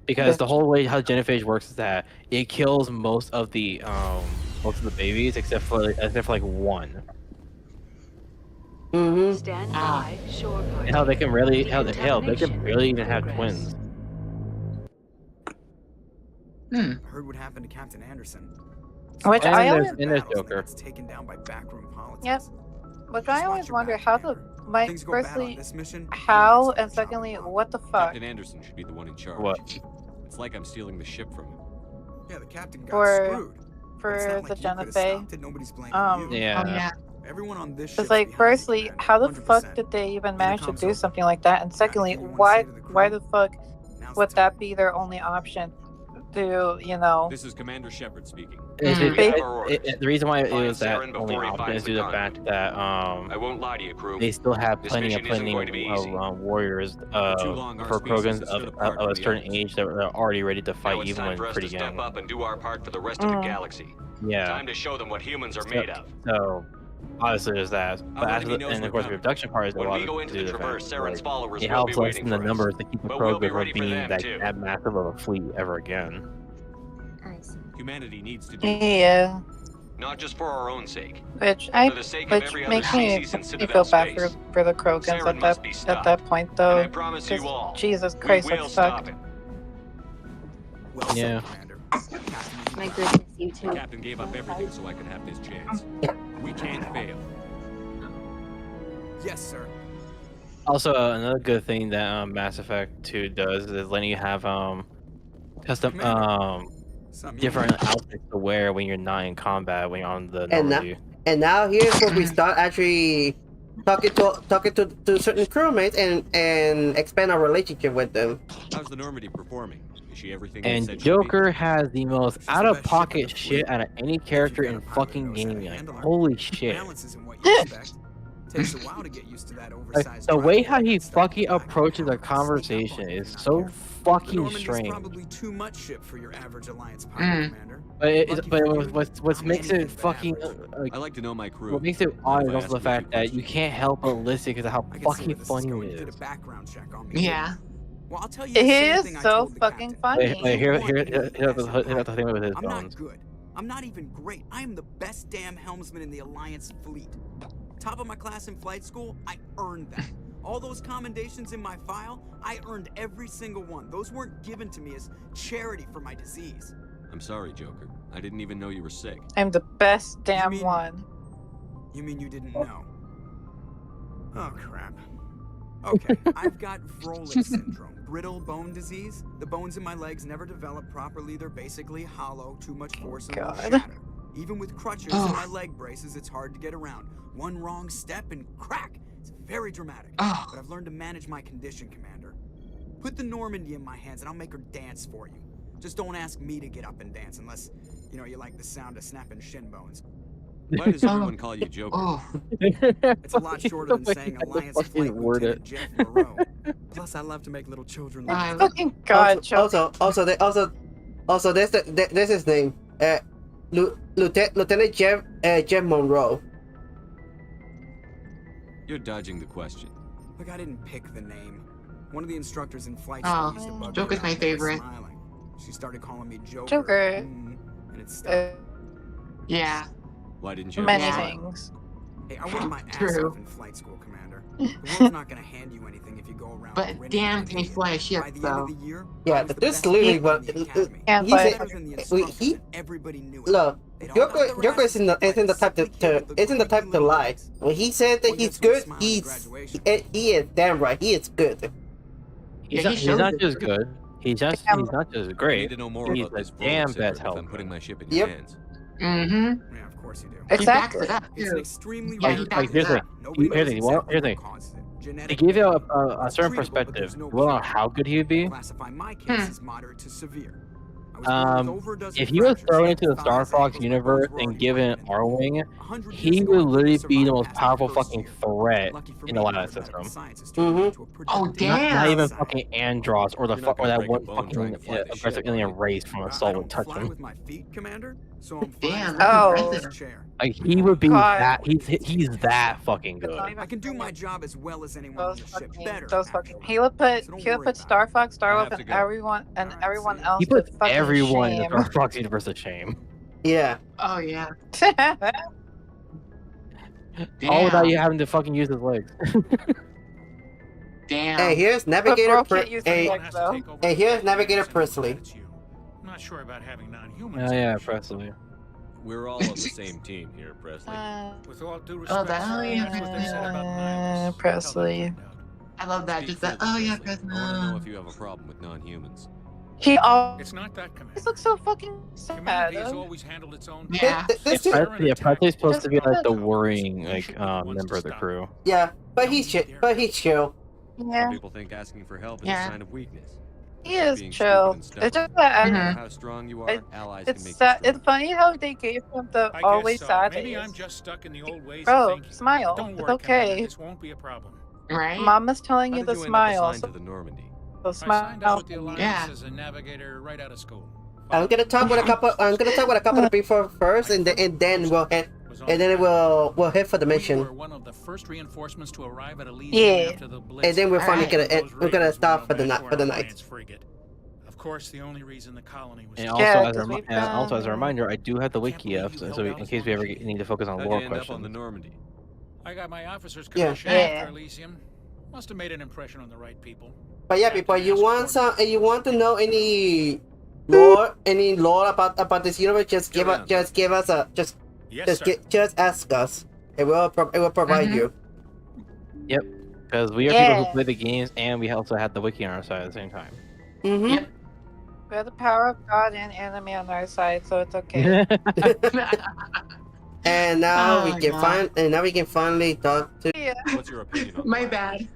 Because the whole way how genophage works is that it kills most of the babies except for like one. Stand by, shore party. And how they can really they can barely even have twins. I heard what happened to Captain Anderson. Which I always and there's Joker. Taken down by backroom politics. Yep. Which I always wonder how the Things go bad on firstly this mission, how and secondly what the fuck Captain Anderson should be the one in charge. What? It's like I'm stealing the ship from him. Yeah, the captain got for screwed. for the Genophage. Nobody's blaming you. Yeah. Everyone on this It's ship's like, behind firstly, you, man. how the 100%. fuck did they even manage to do comms something like that? And secondly, why the fuck would that be their only option? To, you know... This is Commander Shepard speaking. The reason why it was that only option is due to the fact that I won't lie to you, crew. they still have This plenty mission isn't going to be easy. of warriors too long, our for species programs has of stood apart a from the certain others. age that are already ready to Now fight it's even time when for us pretty to step young. up and do our part for the rest of the galaxy. Yeah. Time to show them what humans are made of. So obviously there's that, but letting after he knows and we're of course the coming. reduction part is a When lot we go to into do the with Traverse, that. Saren's followers It will helps be lessen the waiting for us. numbers to keep the But we'll be program ready from for being them, that, too. that massive of a fleet ever again. Humanity needs to do Yeah. not just for our own sake. Which For the sake of every other makes me species in feel bad Citadel for the Krogans Saren must be at stopped. that point, though. And I promise you 'cause all, Jesus we Christ, will that's stop fucked. it. Yeah. My goodness, you too. Captain gave up everything so I could have this chance. We can't fail. Yes, sir. Also, another good thing that Mass Effect 2 does is letting you have custom different outfits to wear when you're not in combat when you're on the Normandy. And now here's where we start actually talking to certain crewmates and expand our relationship with them. How's the Normandy performing? Is she everything they And said she'd be? Joker has the most out-of-pocket shit out of any character in fucking gaming. Like, holy shit. Balance isn't what you expect. Takes a while to get used to that Like, oversized the way how he fucking approaches a conversation is so fucking Normandy's strange. probably too much ship for your average Alliance pilot, Commander. But what makes it fucking I like to know my crew. what makes it odd is If I also the ask fact that you can't help but listen because of how fucking funny it Did a is. background check on me. Yeah. Well, I'll tell you He the same is thing I so told the fucking captain. funny. Wait, here's the thing with his I'm not bones. good. I'm not even great. I am the best damn helmsman in the Alliance fleet. Top of my class in flight school, I earned that. All those commendations in my file, I earned every single one. Those weren't given to me as charity for my disease. I'm sorry, Joker. I didn't even know you were sick. I'm the best damn one. You mean you didn't know? Oh, crap. Okay, I've got Vrolich syndrome, brittle bone disease. The bones in my legs never develop properly. They're basically hollow, too much force and they'll shatter. Even with crutches and my leg braces, it's hard to get around. One wrong step and crack. It's very dramatic. But I've learned to manage my condition, Commander. Put the Normandy in my hands and I'll make her dance for you. Just don't ask me to get up and dance unless, you know, you like the sound of snapping shin bones. Why does everyone call you Joker? It's a lot shorter than saying Alliance Flight word Lieutenant Jeff Moreau. Plus, I love to make little children laugh. Fucking God, Also, there's his name, Lieutenant Jeff Monroe. You're dodging the question. Look, I didn't pick the name. One of the instructors in flight Oh, school used to bug Joker's me my out by favorite. smiling. She started calling me Joker. Joker. And it stuck. Yeah. Why didn't you? Many smile? things. Hey, I worked my ass True. off in flight school, Commander. The world's not gonna hand you anything if you go around. But grinning damn, like can an he fly a idiot. ship, By the end though? of the year, Yeah, I was but the this best literally pilot what in the academy. And he's like- Better than the instructors, and everybody knew it. Look, They'd all got their Joker asses isn't the type to lie. When he said that he's good, he is damn right. He is good. He's Yeah, not just good. He's not just I great. need to know more He's about a this damn Vrolich best syndrome if I'm helper. putting my ship in Yep. your hands. Mm-hmm. Yeah, of course you do. Exactly. He backs it up, It's too. an extremely Yeah, rare he Like, backs here's it the up. thing. Nobody Here's the knows thing. Well, exactly here's the what thing. causes it. To Genetic give you makeup. a certain It's treatable, but perspective, there's no you want to know cure. how good he would be? Classify my case as moderate to severe. I If he was thrown into the Star Fox universe and given Arwing, he would literally be the most powerful fucking threat in the Lilith system. Oh damn! Not even fucking Andros or that one fucking aggressive alien race from a soul would touch him. Damn, Oh. Like he would be that. He's that fucking good. I can do my job as well as anyone on the ship. Better. He would put Star Fox, Star Wolf, and everyone else. He puts to fucking everyone in shame. the Star Fox universe to shame. Yeah. Oh yeah. All without you having to fucking use his legs. Damn. Hey, here's Navigator. Hey, here's Navigator Presley. I'm not sure about having non-humans. Oh yeah, Presley. We're all on the same team here, Presley. With all due Oh, respect, that, Presley. I love that. Just that. Oh yeah, Presley. I want to know if you have a problem with non-humans. He always It's not that command. looks so fucking sad. Humanity has always handled its own. Yeah. Presley's supposed to be like the worrying member of the crew. Yeah, but he's chill. Yeah. Some people think asking for help is a sign of weakness. He is Being chill. stupid and It's just stubborn. that No matter how strong you are, allies can make you sad. strong. It's funny how they gave him the I guess always so. sad Maybe days. I'm just stuck in the old ways Bro, of thinking. smile. Don't It's worry, okay. Commander, this won't be a problem. Right? Mama's telling How you did to you end up smile. assigned to the Normandy? So I signed up smile. with the Alliance as a navigator right out of school. I'm gonna talk with a couple. I'm gonna talk with a couple of people first, and then we'll head. And then we'll head for the We mission. were one of the first reinforcements to arrive at Elysium Yeah. after the Blitz. And then we're finally Alright. we're gonna stop for the night. Alliance frigate. Of course, the only reason the colony was And Yeah, also as a reminder, I do have the wiki up, so in case we ever need to focus on How'd you lore end up on the questions. Normandy? I got my officer's Yeah. commission Yeah. after Elysium. Must have made an impression on the right people. But yeah, people, you want to know any lore about this universe? Just give us a just ask us. It will provide you. Yep, because we are people who play the games, and we also have the wiki on our side at the same time. Mm-hmm. We have the power of God and anime on our side, so it's okay. And now Oh, we can finally talk to. Yeah. What's your opinion on My the bad.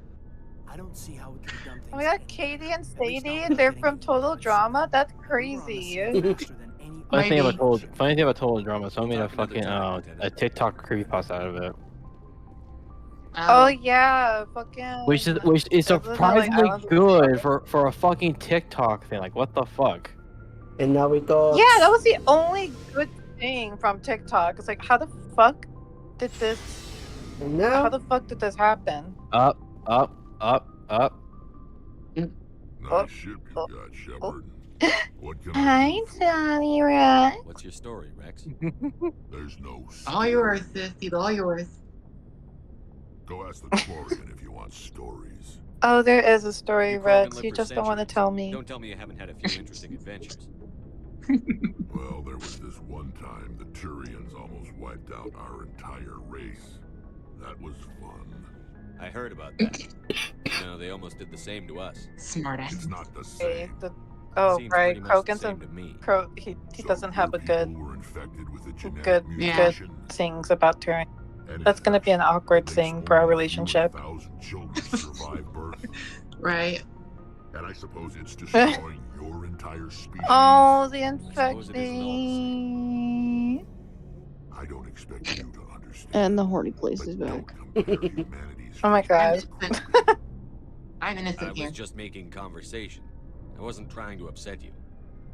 I don't see how we could have done things. We got Katie and Sadie. They're from Total Drama. That's crazy. Funny thing about Total Drama, someone made a fucking a TikTok creepypasta out of it, Oh yeah, fucking. which is surprisingly good for a fucking TikTok thing. Like, what the fuck? And now we go. Yeah, that was the only good thing from TikTok. It's like, how the fuck did this? No. How the fuck did this happen? Up, up, up, up. Nice ship you got, Shepard. What can Hi, Johnny Rat. What's your story, Rex? There's no All yours, sissy. All yours. Go ask the Quarian if you want stories. Oh, there is a story, You Krogan Rex. lived You for just don't want to centuries. tell me. Don't tell me you haven't had a few interesting adventures. Well, there was this one time the Turians almost wiped out our entire race. That was fun. I heard about that. You know, they almost did the same to us. Smart ass. It's not the same. Oh, Seems right. pretty much the Krogan's same to me. he doesn't have a good Were infected with a genetic good mutation. things about Turing. And That's gonna be an awkward thing for our relationship. 1,000 children survive birth. Right. And I suppose it's destroying your entire species. Oh, the suppose it infection. I don't expect you to understand. And the horny place is back. Oh my god. I'm I innocent was here. just making conversation. I wasn't trying to upset you.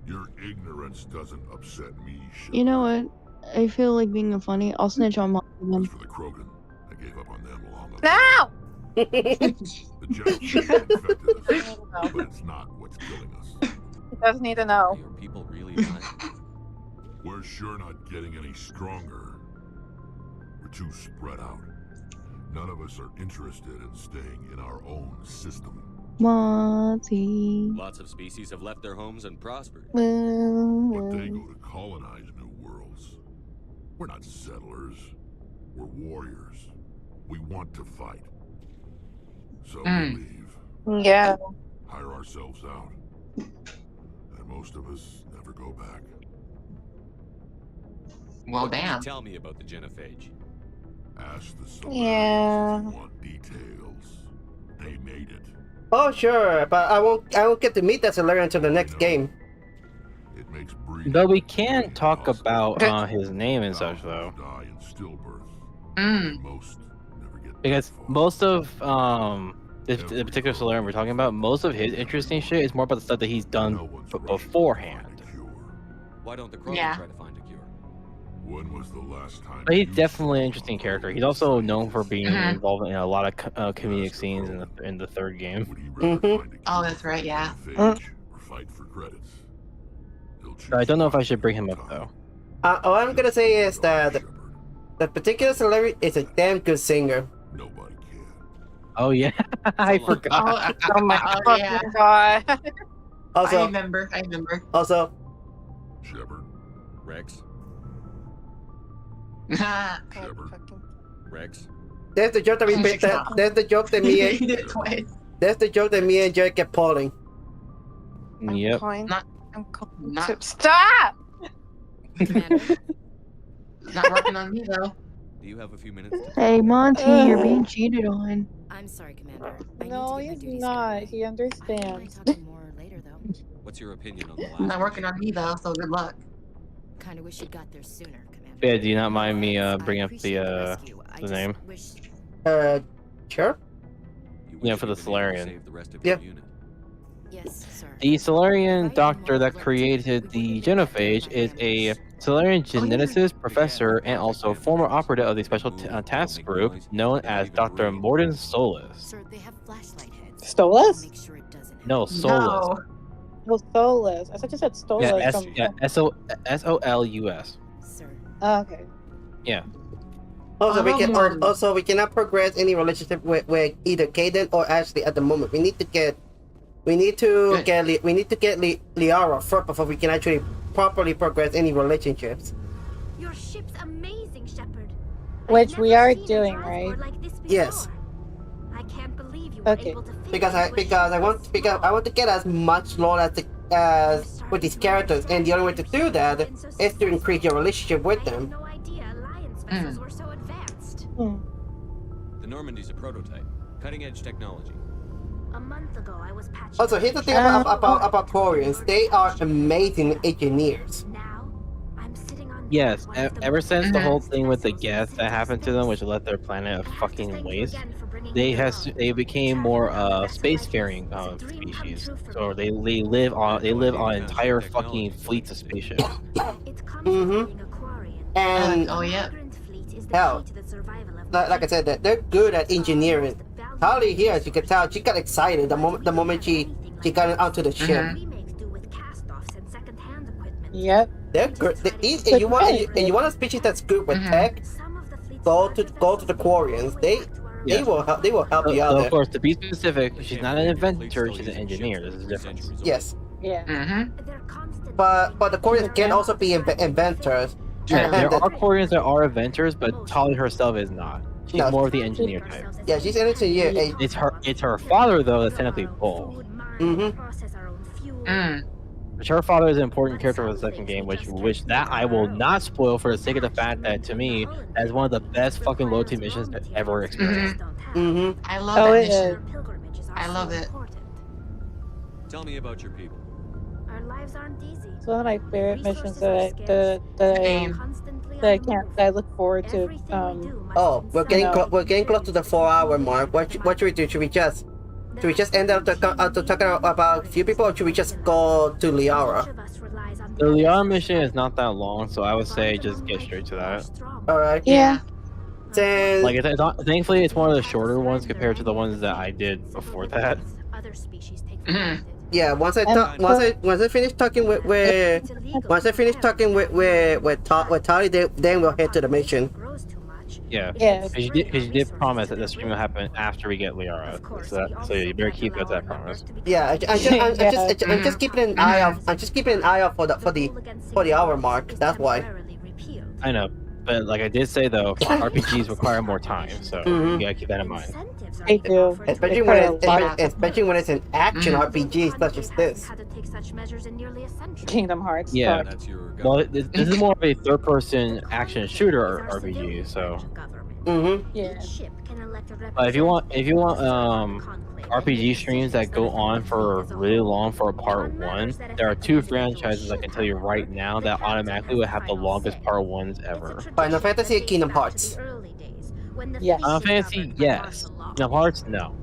Your ignorance doesn't upset me, Shepard. You know what? I feel like being funny. I'll snitch on mom again. For the Krogan, I gave up on them long ago. No! The giant ship infected us, but it's not what's killing us. He does need to know. Are people really dying? We're sure not getting any stronger. We're too spread out. None of us are interested in staying in our own system. Monty. Lots of species have left their homes and prospered. But they go to colonize new worlds. We're not settlers. We're warriors. We want to fight. So we leave. Yeah. Hire ourselves out. And most of us never go back. Well, What can you damn. tell me about the genophage? Ask the Solarians Yeah. if you want details. They made it. Oh sure, but I won't get to meet that Solarian until the next game. Though we can talk about his name and such, though. Because most of the particular Solarian we're talking about, most of his interesting shit is more about the stuff that he's done beforehand. Why don't the Krogan try to find a cure? When was the last time? But he's definitely an interesting character. He's also known for being involved in a lot of comedic scenes in the third game. Oh, that's right, yeah. I don't know if I should bring him up though. All I'm gonna say is that the particular celebrity is a damn good singer. Oh yeah, I forgot. Oh my god. Also, I remember. Also, Shepard. Rex. Rex. There's the joke that we there's the joke that me and He did it twice. there's the joke that me and Jared kept pulling. Yep. Stop! Not working on me though. Do you have a few minutes? Hey, Monty, you're being cheated on. I'm sorry, Commander. No, he's not. He understands. What's your opinion on the last? Not working on me though, so good luck. Kind of wish you got there sooner, Commander. Yeah, do you not mind me bringing up the name? Sure. Yeah, for the Solarian. Yeah. Yes, sir. The Solarian doctor that created the genophage is a Solarian geneticist, professor, and also former operative of the Special Task Group known as Dr. Morden Solus. Sir, they have flashlight heads. Stolus? Make sure it doesn't. No, Solus. No, Stolus. I thought you said Stolus. S-O-L-U-S. Sir. Oh, okay. Yeah. Also, we cannot progress any relationship with either Caden or Ashley at the moment. We need to get Liara first before we can actually properly progress any relationships. Your ship's amazing, Shepard. Which we are doing, right? Yes. I can't believe you Okay. Because I want to get as much lore as with these characters, and the only way to do that is to increase your relationship with them. No idea Alliance vessels were so advanced. The Normandy's a prototype, cutting-edge technology. A month ago, I was patching. Also, here's the thing about Quarians. They are amazing engineers. Yes, ever since the whole thing with the gas that happened to them, which left their planet a fucking waste, they became more spacefaring species. So they live on entire fucking fleets of spaceships. And oh yeah. Hell, like I said, they're good at engineering. Holly here, as you can tell, she got excited the moment she got onto the ship. Yep. They're good. And you want a species that's good with tech? Go to the Quarians. They will help you out there. Of course, to be specific, she's not an inventor; she's an engineer. There's a difference. Yes. Yeah. But the Quarians can also be inventors. Yeah, there are Quarians that are inventors, but Tali herself is not. She's more of the engineer type. Yeah, she's an engineer. It's her father though that's technically both. Which her father is an important character for the second game, which that I will not spoil for the sake of the fact that to me that is one of the best fucking loyalty missions I've ever experienced. I love that mission. I love it. Tell me about your people. Our lives aren't easy. It's one of my favorite missions that I look forward to. We're getting close to the 4-hour mark. What should we do? Should we just end up talking about a few people, or should we just go to Liara? The Liara mission is not that long, so I would say just get straight to that. All right. Yeah. Then thankfully it's one of the shorter ones compared to the ones that I did before that. Yeah, once I finish talking with Tali, then we'll head to the mission. Yeah. Because you did promise that the stream will happen after we get Liara, so you better keep up that promise. Yeah, I'm just keeping an eye out. I'm just keeping an eye out for the hour mark. That's why. I know, but like I did say though, RPGs require more time, so you gotta keep that in mind. They do. Especially when it's an action RPG such as this. Kingdom Hearts. Yeah. Well, this is more of a third-person action shooter RPG, so. Yeah. But if you want RPG streams that go on for really long for a part 1, there are 2 franchises I can tell you right now that automatically would have the longest part 1s ever. Final Fantasy and Kingdom Hearts. Yes. Final Fantasy, yes. Kingdom Hearts, no.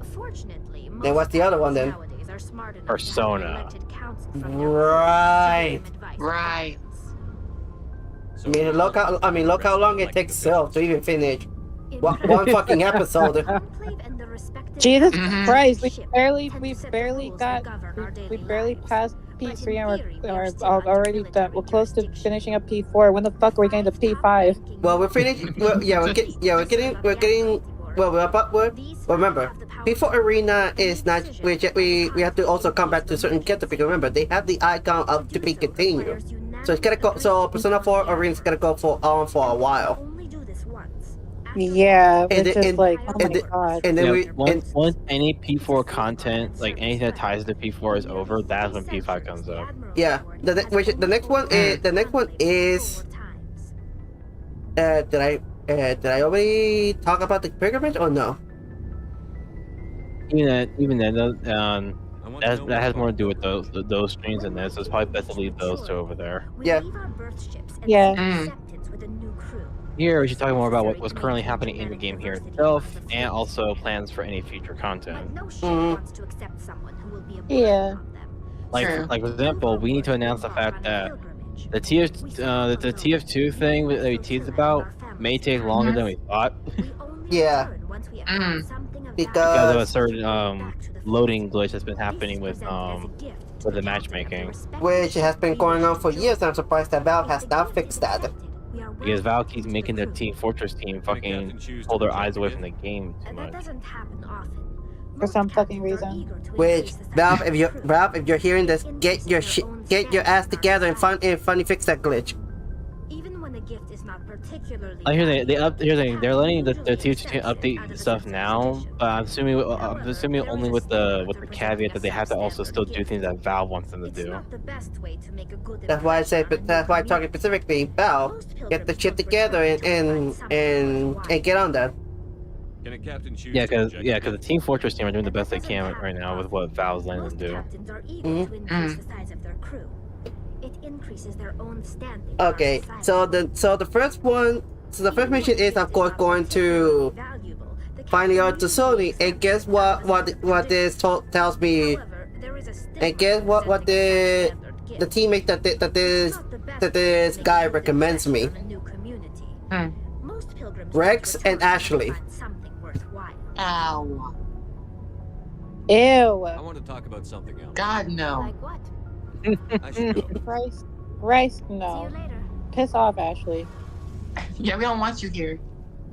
And what's the other one then? Persona. Right. Right. Look how long it takes Self to even finish one fucking episode. Jesus Christ, we barely passed P3 and we're already done. We're close to finishing up P4. When the fuck are we getting to P5? Well, we're finished. Well, we're getting. Well, remember, P4 Arena is not. We have to also come back to certain character because remember they have the icon of to be continued. So it's gonna go. So Persona 4 Arena is gonna go for a while. Yeah, which is like, oh my god. And then once any P4 content, like anything that ties to P4 is over, that's when P5 comes up. Yeah, the next one is. Did I already talk about the pilgrimage or no? Even then, that has more to do with those streams and this. So it's probably best to leave those two over there. Yeah. Yeah. Here, we should talk more about what's currently happening in the game here itself, and also plans for any future content. Yeah. Like for example, we need to announce the fact that the TF2 thing that we teased about may take longer than we thought. Yeah. Because of a certain loading glitch that's been happening with the matchmaking. Which has been going on for years. I'm surprised that Valve has not fixed that. Because Valve keeps making their Team Fortress team fucking pull their eyes away from the game too much. For some fucking reason. Which Valve, if you're hearing this, get your ass together and finally fix that glitch. Here's the thing, they're letting the TF2 update stuff now, but I'm assuming only with the caveat that they have to also still do things that Valve wants them to do. That's why I say, that's why I'm talking specifically Valve. Get the shit together and get on that. Yeah, because the Team Fortress team are doing the best they can right now with what Valve's letting them do. Okay, so the first mission is of course going to finding out to Sony, and guess what this tells me, and guess what the teammate that this guy recommends me. Rex and Ashley. Ow. Ew. I want to talk about something else. God, no. Like what? I should go. Christ, no. Piss off, Ashley. Yeah, we don't want you here.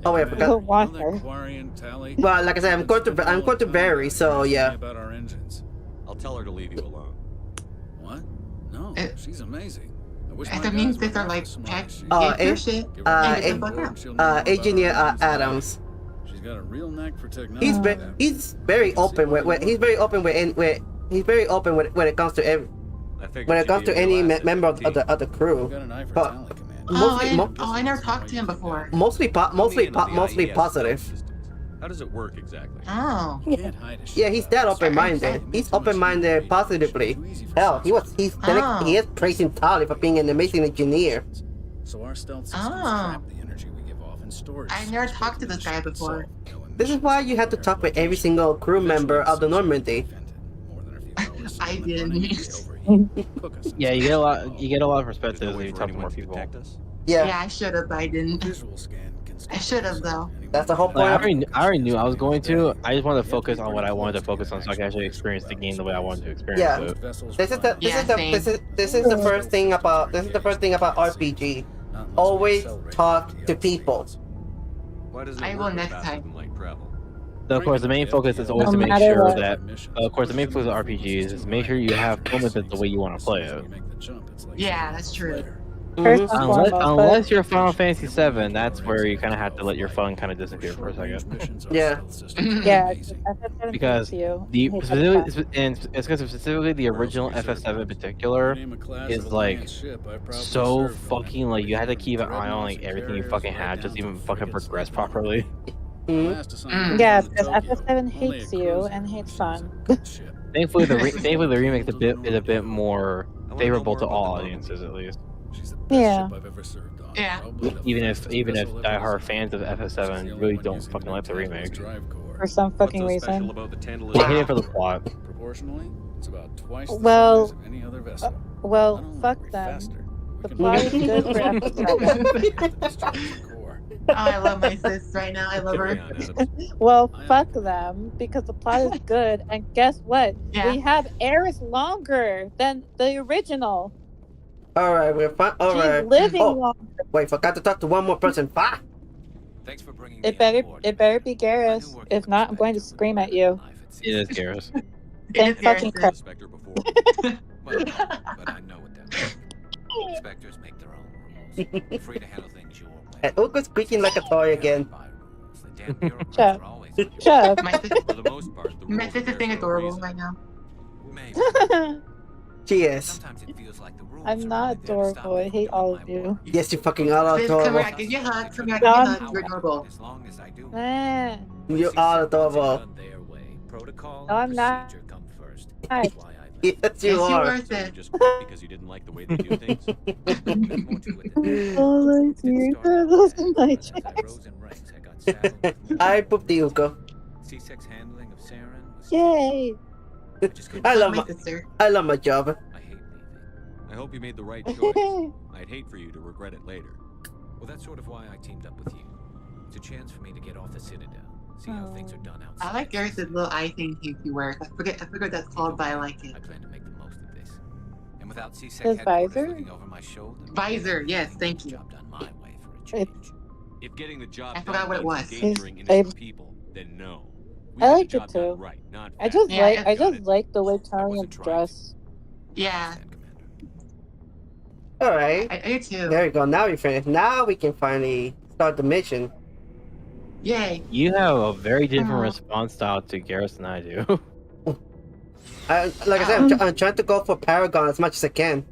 Oh wait, I We forgot. don't want her. Well, like I said, I'm going to Barry, so yeah. About our engines. I'll tell her to leave you alone. What? No, she's amazing. I wish That my means guys that they're were like, smart. check, She- get your shit, and get the fuck out. Engineer Adams. She's got a real knack for technology. He's very open when it comes to any member of the crew. But I never talked to him before. mostly positive. How does it work exactly? Oh. Yeah, he's that open-minded. He's open-minded positively. Hell, he is praising Tali for being an amazing engineer. So our stealth systems trap the energy we give off and store it. I never talked to this guy before. This is why you have to talk with every single crew member of the Normandy. I didn't. Yeah, you get a lot of perspectives when you talk to more people. Yeah, I should have, but I didn't. I should have though. That's the whole point. I already knew I was going to. I just wanted to focus on what I wanted to focus on, so I can actually experience the game the way I wanted to experience it. This is the first thing about RPG. Always talk to people. I will next time. So of course, the main focus is always to make sure that. Of course, the main focus of RPGs is make sure you have fun with it the way you want to play it. Yeah, that's true. First and Unless, foremost, unless you're Final Fantasy VII, that's where you kind of have to let your fun kind of disappear for a second. Yeah. yeah, FF7 Because hates you. the Hates specifically, and it's because specifically the original FF7 in particular is like so fucking like you had to keep an eye on like everything you fucking had just even fucking progress properly. Yeah, because FF7 hates you and hates fun. Thankfully, thankfully the remake is a bit more favorable to all audiences at least. Yeah. Yeah. Even if diehard fans of FF7 really don't fucking like the remake. For some fucking reason. They hate it for the plot. Proportionally, it's about twice the Well, size of any other vessel. well, fuck them. The plot is good for FF7. Oh, I love my sis right now. I love her. Well, fuck them, because the plot is good, and guess what? Yeah. We have Eris longer than the original. Alright, we're fine. Alright. She's living longer. Wait, forgot to talk to one more person. Fuck! Thanks for bringing It better be Garrus. If not, I'm going to scream at you. It is Garrus. Thank fucking Christ. But I know what that means. Inspectors make their own rules. You're free to handle things your way. And Ukko's squeaking like a toy again. Shut up. Shut up. My sister's being adorable right now. She is. I'm not adorable. I hate all of you. Yes, you fucking are Sis, come adorable. here, I give you a hug. Come here, I give you a hug. You're adorable. Eh. You are adorable. No, I'm not. Yes, Yes, you you are. are, sis. Because you didn't like the way they do things. All I see are those in my chest. I pooped the Ukko. C6 handling of Saren was Yay! I love my job. I hope you made the right choice. I'd hate for you to regret it later. Well, that's sort of why I teamed up with you. It's a chance for me to get off the Citadel, see how things are done outside. I like Garrus' little eye thing he wears. I forget what that's called, but I like it. I plan to make the most of this. And without C6 His headquarters visor? looking over my shoulder, Visor, yes, thank you. job done my way for a change. If getting the job I forgot what it was. endangering His- innocent people, then no. We I get the like it job done too. right, not I just Yeah, like yeah. I just like the way Talian's dressed. Yeah, Alright. I do too. There we go. Now we finished. Now we can finally start the mission. Yay. You have a very different response style to Garrus than I do. Like I said, I'm trying to go for Paragon as much as I can.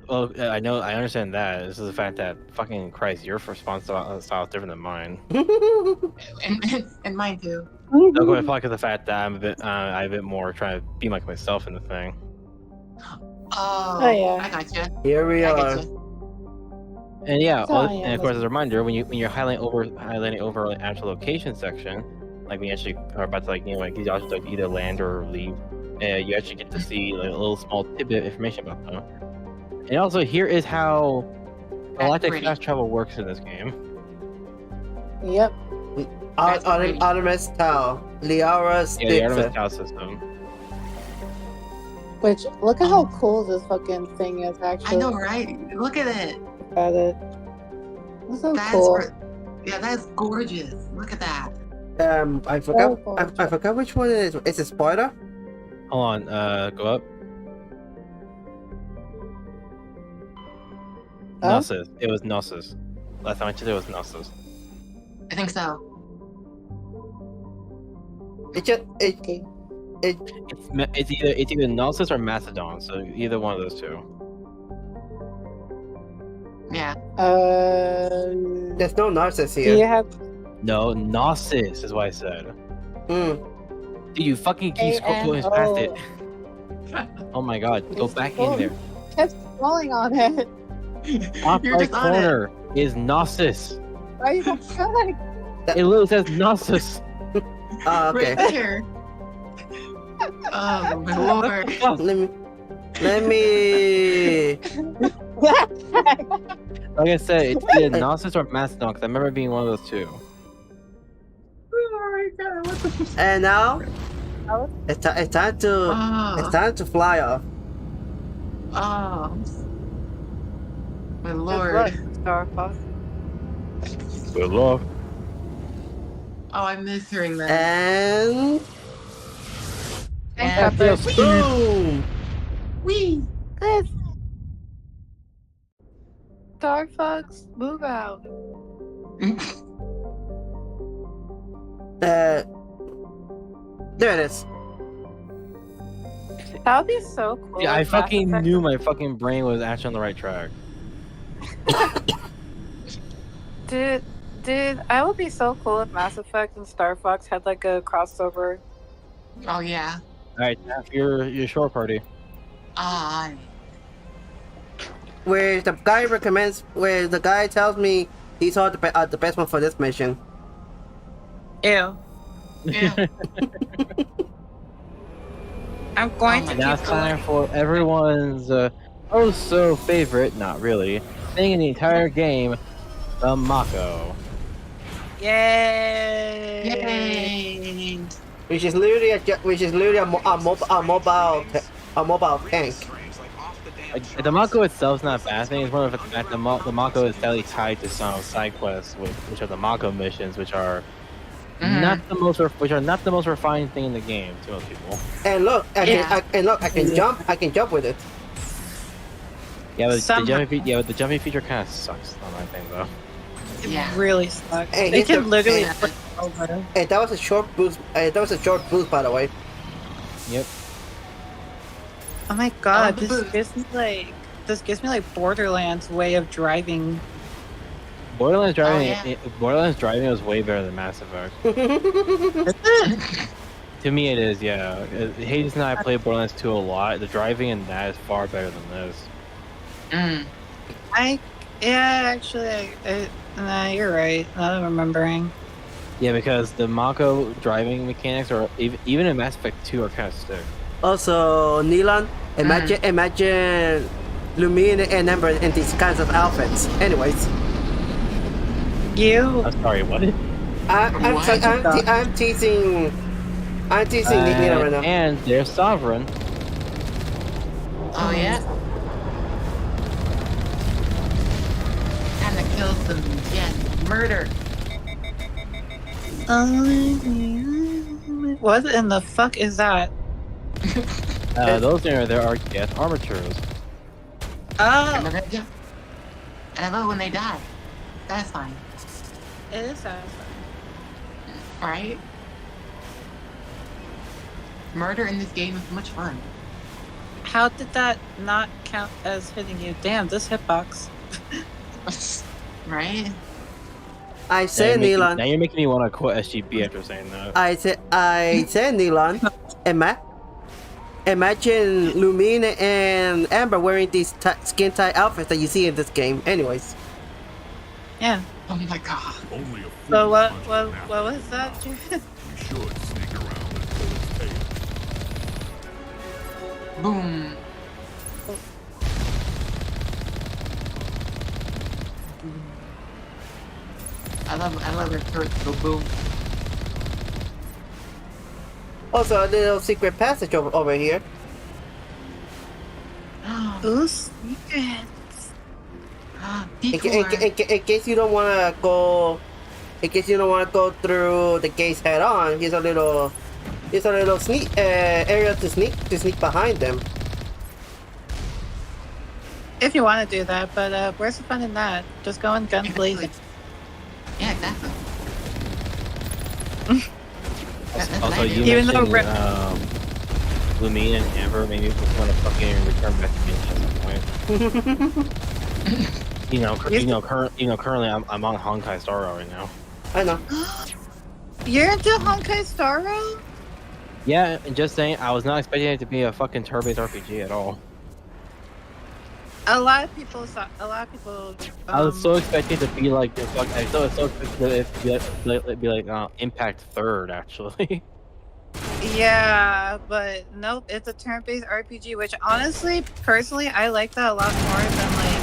Well, I know, I understand that. This is the fact that fucking Christ, your response style is different than mine. And mine too. I'll go with the fact that I'm a bit more trying to be like myself in the thing. Oh, yeah. I gotcha. Here we I are. gotcha. And yeah, So, yeah, and of course, as a reminder, when you're highlighting over like, actual location section, like when you actually are about to you actually either land or leave, you actually get to see like, a little small tidbit of information about them. And also, here is how galactic fast travel works in this game. Yep. Artemis Tau. Liara Yeah, the Artemis Spitzer. Tau system. Which look at how cool this fucking thing is actually. I know, right? Look at it. Look at it. It's so That's cool. yeah, that's gorgeous. Look at that. I forgot. I forgot which one it is. Is it Spider? Hold on, go up. Gnosis. It was Gnosis. Last time I checked, it was Gnosis. I think so. It's either Gnosis or Macedon. So either one of those two. Yeah. There's no Narcissus Do here. you have No, Gnosis is what I said. Mm. Dude, you fucking keep going past it. Oh my god, go back in there. kept falling on it? Top You're right just on it. corner is Gnosis. Why are you trying? It literally says Gnosis. Okay. Right there. Oh my lord. Let me. Like I said, it's either Gnosis or Macedon, because I remember it being one of those two. Oh my god, what the And now it's time to fly off. Oh. My Good lord. luck, Starfox. Good luck. Oh, I miss hearing that. And And boom! Whee! Star Fox, move out. There it is. That would be so cool. Yeah, I if Mass fucking Effect- knew my fucking brain was actually on the right track. Dude, I would be so cool if Mass Effect and Star Fox had like a crossover. Oh yeah. Alright, your short party. Where the guy recommends, where the guy tells me he saw the best one for this mission. Ew. Yeah. I'm going to Now keep it's time going. for everyone's oh so favorite, not really, thing in the entire game, the Mako. Yay! Yay! Which is literally a mobile tank. Like, the Mako itself is not a bad thing. It's more of the fact that the Mako is fairly tied to some side quests, which are the Mako missions, which are not the most refined thing in the game to most people. And look, I can jump with it. Yeah, but the jumping feature kind of sucks on that thing though. Yeah. Really sucks. And They can the- literally Yeah. flip over. And that was a short boost. That was a short boost, by the way. Yep. Oh my god, this gives me like Borderlands way of driving. Borderlands driving, yeah. Borderlands driving was way better than Mass Effect. To me, it is. Yeah, Hades and I played Borderlands 2 a lot. The driving in that is far better than this. Actually, nah, you're right. Now that I'm remembering. Yeah, because the Mako driving mechanics are even in Mass Effect 2 are kind of sick. Also, Nilan, imagine Lumine and Ember in these kinds of outfits. Anyways, I'm sorry, what? I'm teasing Nilan right now. And they're sovereign. Oh yeah. And the kills them. Yes. Murder. What in the fuck is that? Those are their RTS armatures. Oh, And I love when they die. That's fine. it is satisfying. Right? Murder in this game is much fun. How did that not count as hitting you? Damn, this hitbox. Right? I said Nilan. Now you're making me want to quit SGP after saying that. I said Nilan. Imagine Lumine and Amber wearing these skin tight outfits that you see in this game. Anyways. Yeah. Oh my god. Only a fool So what punches was an that? apple. We should sneak around and pull its tail. Boom. I love their turrets go boom. Also, a little secret passage over here. Ooh, secrets. In case you don't want to go, through the gates head on, here's a little sneak area to sneak behind them. If you want to do that, but where's the fun in that? Just going guns blazing. Yeah, exactly. Also, you Even though mentioned Lumine and Amber maybe want to fucking return back to game at some point. Currently I'm on Honkai Star Rail right now. I know. You're into Honkai Star Rail? Yeah, and just saying, I was not expecting it to be a fucking turn-based RPG at all. A lot of people. I was so expecting it to be like, I was so expecting it to be like Impact Third, actually. Yeah, but nope. It's a turn-based RPG, which honestly, personally, I like that a lot more than like.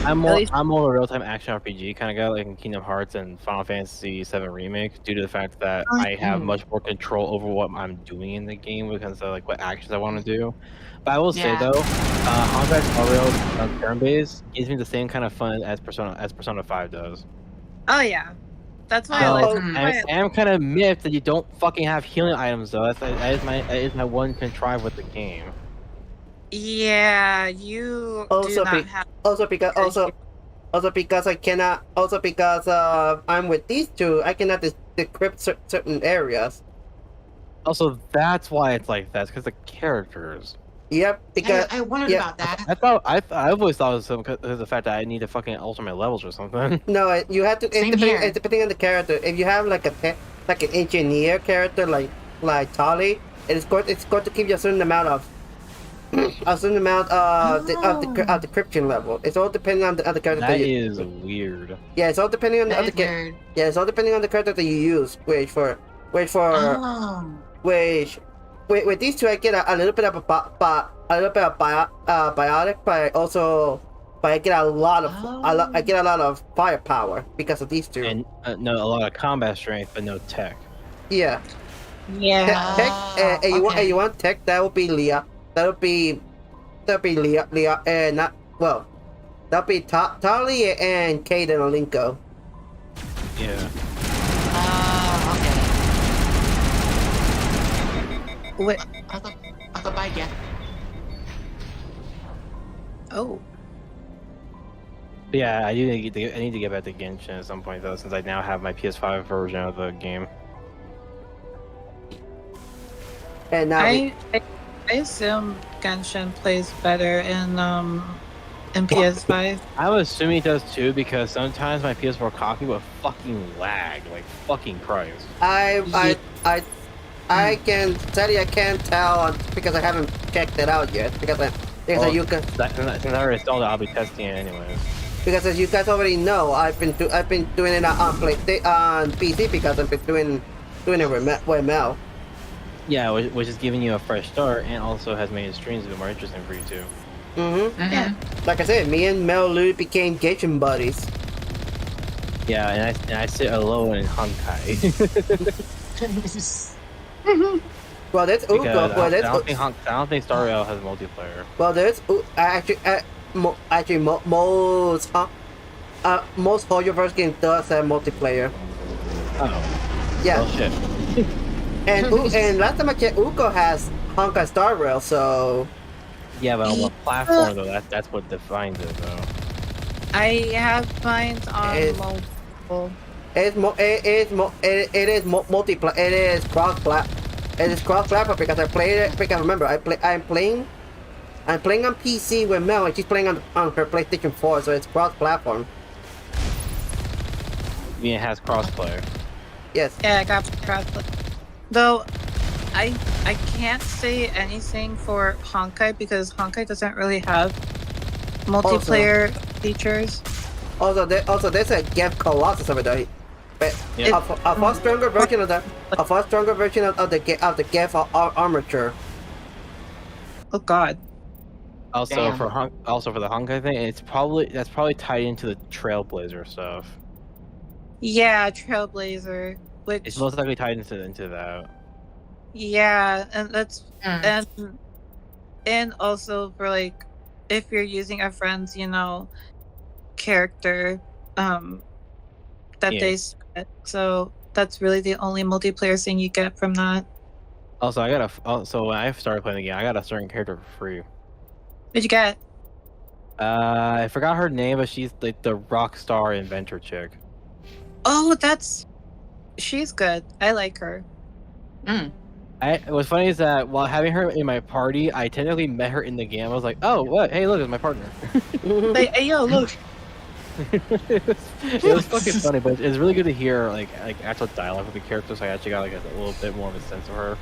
I'm more a real-time action RPG kind of guy, like in Kingdom Hearts and Final Fantasy VII Remake, due to the fact that I have much more control over what I'm doing in the game because of like what actions I want to do. But I will say though, Honkai Star Rail turn-based gives me the same kind of fun as Persona 5 does. Oh yeah, that's why So, I like. I'm kind of miffed that you don't fucking have healing items though. That is my one contrive with the game. Yeah, you do not have. Also because I cannot. Also because I'm with these two, I cannot decrypt certain areas. Also, that's why it's like that. Because the characters. Yep. Because I wondered about that. I always thought it was because of the fact that I need to fucking alter my levels or something. No, you have to. It's depending on the character. If you have like an engineer character like Tali, it's going to give you a certain amount of the decryption level. It's all depending on the other character. That is weird. Yeah, it's all depending on the other character. Yeah, it's all depending on the character that you use. With these two, I get a little bit of biotic, but I get a lot of firepower because of these two. And no, a lot of combat strength, but no tech. Yeah. Yeah. Tech. You want tech? That would be Leah. That'll be Leah. That'll be Tali and Kate and Olinko. Yeah. What? I thought by again. Oh. Yeah, I need to get back to Genshin at some point though, since I now have my PS5 version of the game. And now I assume Genshin plays better in PS5. I'm assuming it does too, because sometimes my PS4 copy will fucking lag like fucking Christ. I can tell you I can't tell because I haven't checked it out yet. Since I already installed it, I'll be testing it anyways. Because as you guys already know, I've been doing it on PC because I've been doing it with Mel. Yeah, which is giving you a fresh start and also has made streams a bit more interesting for you too. Yeah. Like I said, me and Mel literally became Genshin buddies. Yeah, and I sit alone in Honkai. Well, there's Ukko. Well, I don't think Star Rail has multiplayer. Well, there's most Hoyoverse games does have multiplayer. Oh. Yeah. Well, shit. and last time I checked, Ukko has Honkai Star Rail, so. Yeah, but on what platform though? That's what defines it though. I have mine on multiple. It is multiplayer. It is cross-platform. It is cross-platform because I played it. Because remember, I'm playing on PC with Mel, and she's playing on her PlayStation 4, so it's cross-platform. I mean, it has crossplay. Yes. Yeah, I got crossplay. Though, I can't say anything for Honkai because Honkai doesn't really have multiplayer features. Also, there's a Geth Colossus over there. But a far stronger version of the Geth armature. Oh God. Also for the Honkai thing, that's probably tied into the Trailblazer stuff. Yeah, Trailblazer, which it's most likely tied into that. Yeah, and that's and also for like if you're using a friend's, character, that they set. So that's really the only multiplayer thing you get from that. Also, so when I started playing the game, I got a certain character for free. What'd you get? I forgot her name, but she's like the rock star inventor chick. Oh, she's good. I like her. What's funny is that while having her in my party, I technically met her in the game. I was like, oh, what? Hey, look, it's my partner. Hey, yo, look. It was fucking funny, but it's really good to hear like actual dialogue with the characters. So I actually got like a little bit more of a sense of her.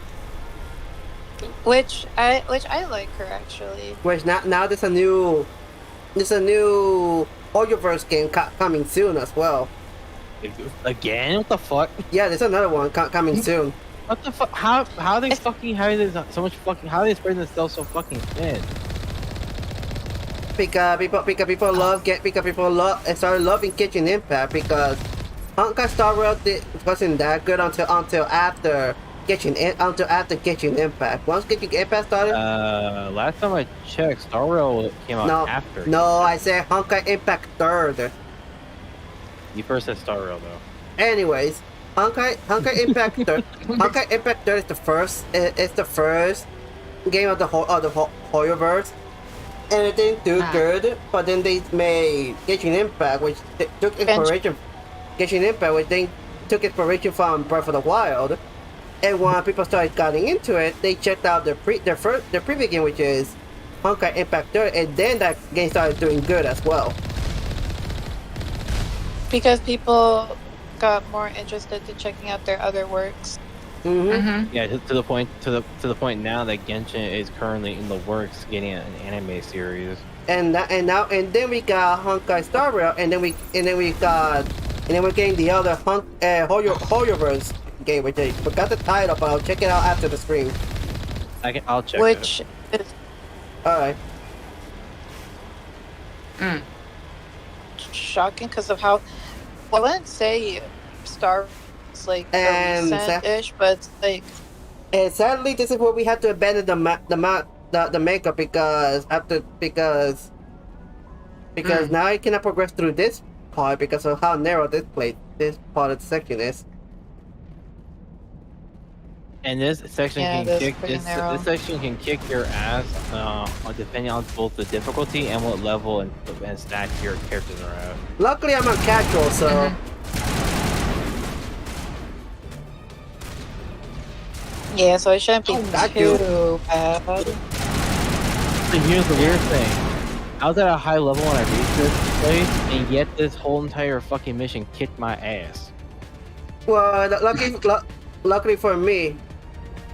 Which I like her actually. Which now there's a new Hoyoverse game coming soon as well. Again? What the fuck? Yeah, there's another one coming soon. What the fuck? How are they fucking having this so much fucking? How are they spreading this stuff so fucking thin? Because people started loving Kitchen Impact because Honkai Star Rail wasn't that good until after Kitchen Impact. Once Kitchen Impact started. Last time I checked, Star Rail came out after. No, I said Honkai Impact 3rd. You first said Star Rail though. Anyways, Honkai Impact 3rd. Honkai Impact 3rd is the first. It's the first game of the Hoyoverse. anything too good, but then they made Genshin Impact, which took inspiration. Genshin Impact, which they took inspiration from Breath of the Wild. And when people started getting into it, they checked out their previous game, which is Honkai Impact 3, and then that game started doing good as well. Because people got more interested in checking out their other works. Yeah, to the point now that Genshin is currently in the works getting an anime series. And then we got Honkai Star Rail, and then we're getting the other Hoyoverse game, which I forgot the title, but I'll check it out after the stream. I'll check Which it. is Alright. shocking because of how, well, I wouldn't say Star is like recent-ish, but it's like. And sadly, this is where we have to abandon the makeup because now I cannot progress through this part because of how narrow this part of the section is. And this section this section can kick your ass depending on both the difficulty and what level and stat your characters are at. Luckily, I'm on casual, so. Yeah, so it shouldn't be too bad. So here's the weird thing. I was at a high level when I reached this place, and yet this whole entire fucking mission kicked my ass. Well, luckily for me,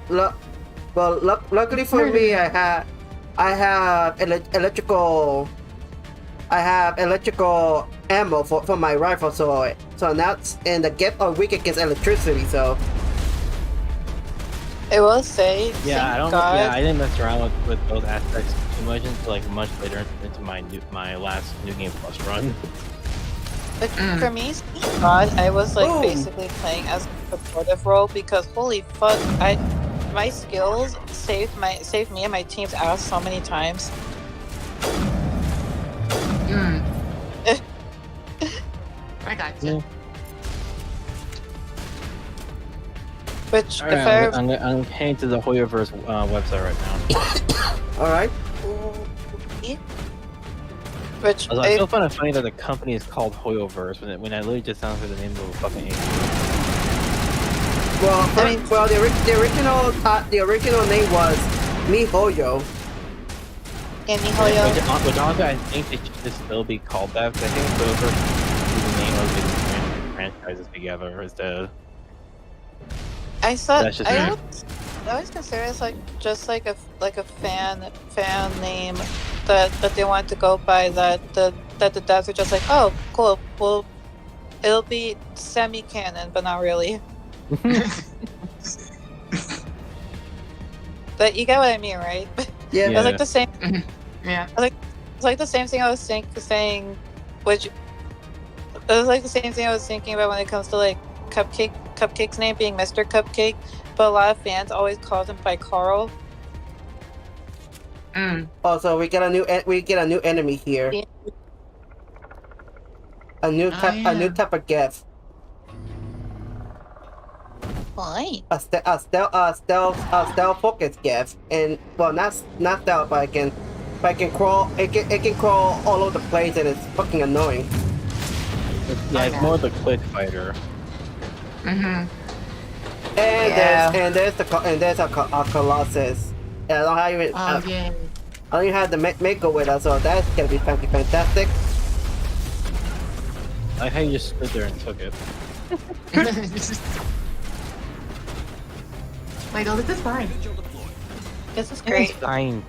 luckily for me, I have electrical ammo for my rifle, so that's and the get are weak against electricity, so. I will say, I didn't mess around with those aspects too much until like much later into my last New Game Plus run. But for me, thank God, I was like basically playing as a supportive role because holy fuck, my skills saved me and my team's ass so many times. I got you. Which right, I'm heading to the Hoyoverse website right now. All right. Which I still find it funny that the company is called Hoyoverse when it literally just sounds like the name of a fucking alien. Well, the original name was MiHoYo. Yeah, MiHoYo. Which honestly, I think they should just still be called that. Because I think Hoyoverse is the name of the franchises together instead. I always consider it like just like a fan name that they want to go by, that the devs are just like, oh cool, well it'll be semi-canon but not really. But you get what I mean, right? Yeah. It was like the same. Yeah. It's like the same thing I was saying, which it was like the same thing I was thinking about when it comes to like Cupcake's name being Mr. Cupcake, but a lot of fans always call him by Carl. Also, we get a new enemy here. Yeah. A new type of guest. Why? A stealth focus guest, and well, not stealth, but it can crawl. It can crawl all over the place, and it's fucking annoying. It's more of a quick fighter. And there's a Colossus. And I don't even have the Mako with us, so that's gonna be fantastic. I like how you just stood there and took it. Wait, oh, this is fine. This is great. It's fine.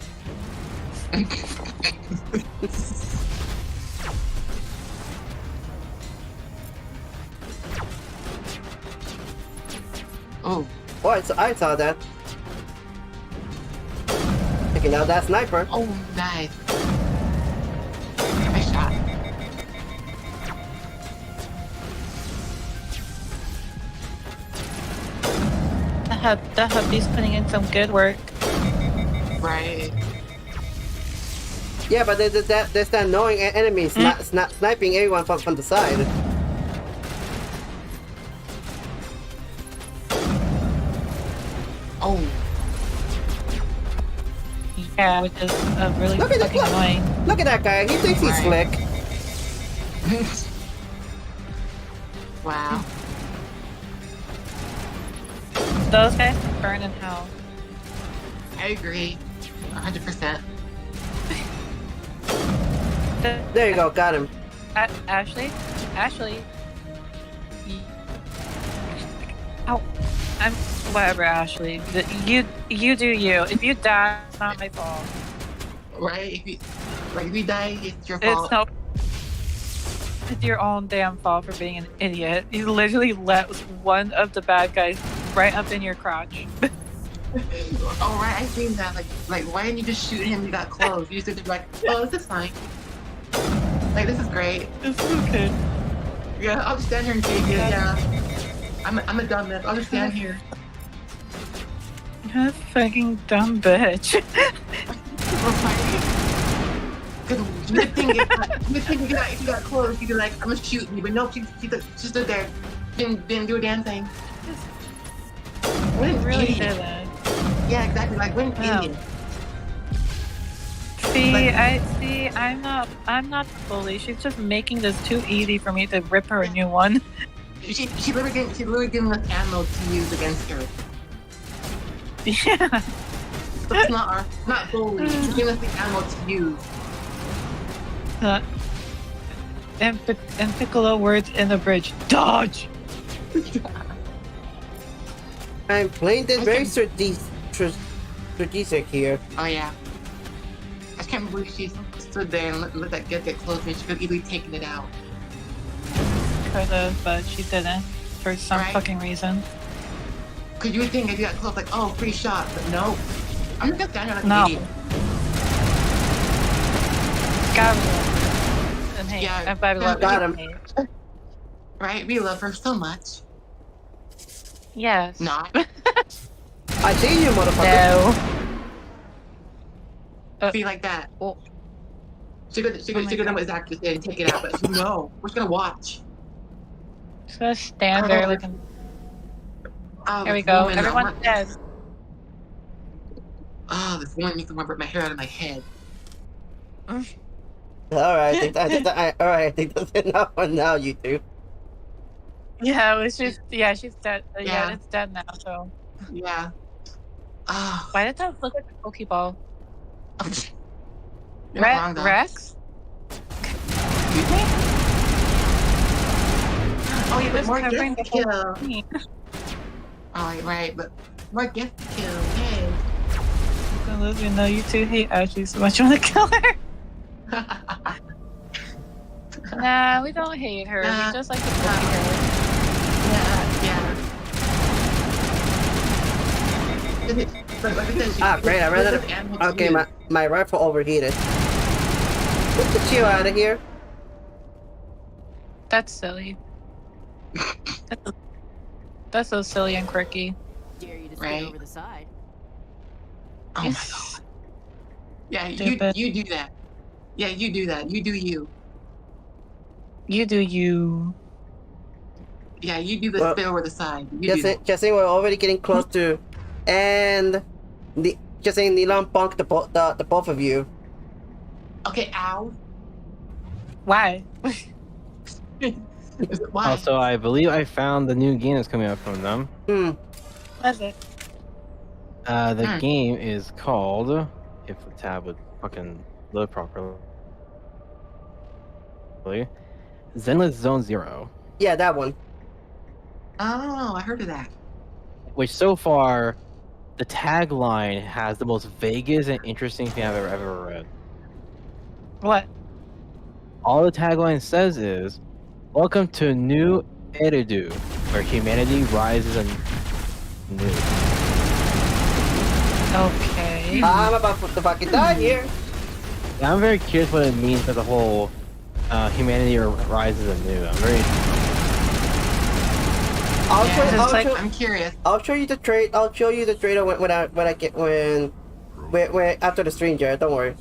Oh. Boy, I saw that. Taking out that sniper. Oh, nice. Nice shot. That hubby's putting in some good work. Right. Yeah, but there's that annoying enemy sniping everyone from the side. Oh. Yeah, which is really fucking annoying. Look at that guy. He thinks he's slick. Wow. Those guys burn in hell. I agree. 100%. There you go. Got him. Ashley. Oh, I'm whatever, Ashley. You do you. If you die, it's not my fault. Right? If you die, it's your fault. It's your own damn fault for being an idiot. You literally let one of the bad guys right up in your crotch. Oh right, I seen that. Like, why didn't you just shoot him? You got close. You just like, oh, this is fine. Like, this is great. This is okay. Yeah, I'll just stand here and take it. Yeah. I'm a dumbass. I'll just stand here. You're a fucking dumb bitch. You think if you got close, you'd be like, I'm gonna shoot you. But no, she stood there. Didn't do a damn thing. What an really idiot. did that. Yeah, exactly. Like, what an idiot. See, I'm not the bully. She's just making this too easy for me to rip her a new one. She literally giving us ammo to use against her. Yeah. That's not bully. She's giving us the ammo to use. And Piccolo words in the bridge. Dodge! I'm playing this very strategic here. Oh yeah. I can't believe she stood there and let that get close and she could easily taken it out. Could have, but she didn't. For some fucking reason. Cause you would think if you got close, like, oh, free shot, but no. I'm just standing like no. an idiot. Got him. And hate. Yeah, and by the way, got him. Right? We love her so much. Yes. Not. I see you, motherfucker. No. See, like that. Oh. She could know what Zach just did and take it out, but no. We're just gonna watch. Just gonna stand there looking. Oh, here we go. Everyone's dead. Oh, this woman makes me want to rip my hair out of my head. Alright, I think that's enough for now, you two. Yeah, it was just, she's dead. Yeah, it's dead now, so. Yeah. Oh. Why did that look like a Pokeball? You're not wrong, though. Rex? Excuse me? Oh, you was more covering gift the kill. whole thing. Oh, right, but more gift kill, yay. You know, you two hate Ashley so much. You want to kill her? Nah, we don't hate her. We just like to bully her. Yeah. Great, I ran out of... Okay, my rifle overheated. Get the chill out of here. That's silly. That's so silly and quirky. Dare you to spin over the side. Oh my god. Yeah, you do that. Yeah, you do that. You do you. You do you. Yeah, you do the spin over the side. Just saying, we're already getting close to, and just saying, Nilan punked the both of you. Okay, ow. Why? Why? Also, I believe I found the new game that's coming out from them. What's it? The game is called, if the tab would fucking load properly, Zenless Zone Zero. Yeah, that one. Oh, I heard of that. Which so far, the tagline has the most vaguest and interesting thing I've ever read. What? All the tagline says is, "Welcome to New Eridu, where humanity rises anew." Okay. I'm about to fucking die here. Yeah, I'm very curious what it means for the whole humanity rises anew. I'm very. I'm curious. I'll show you the trade. I'll show you the trailer when after the stream, Jared. Don't worry.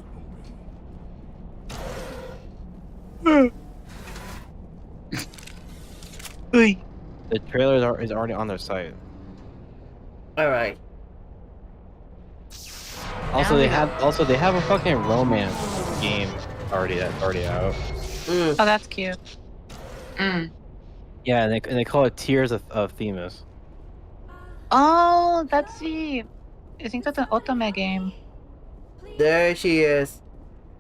The trailer is already on their site. All right. Also, they have a fucking romance game already out. Oh, that's cute. Yeah, and they call it Tears of Themis. Oh, that's the. I think that's an Otome game. There she is.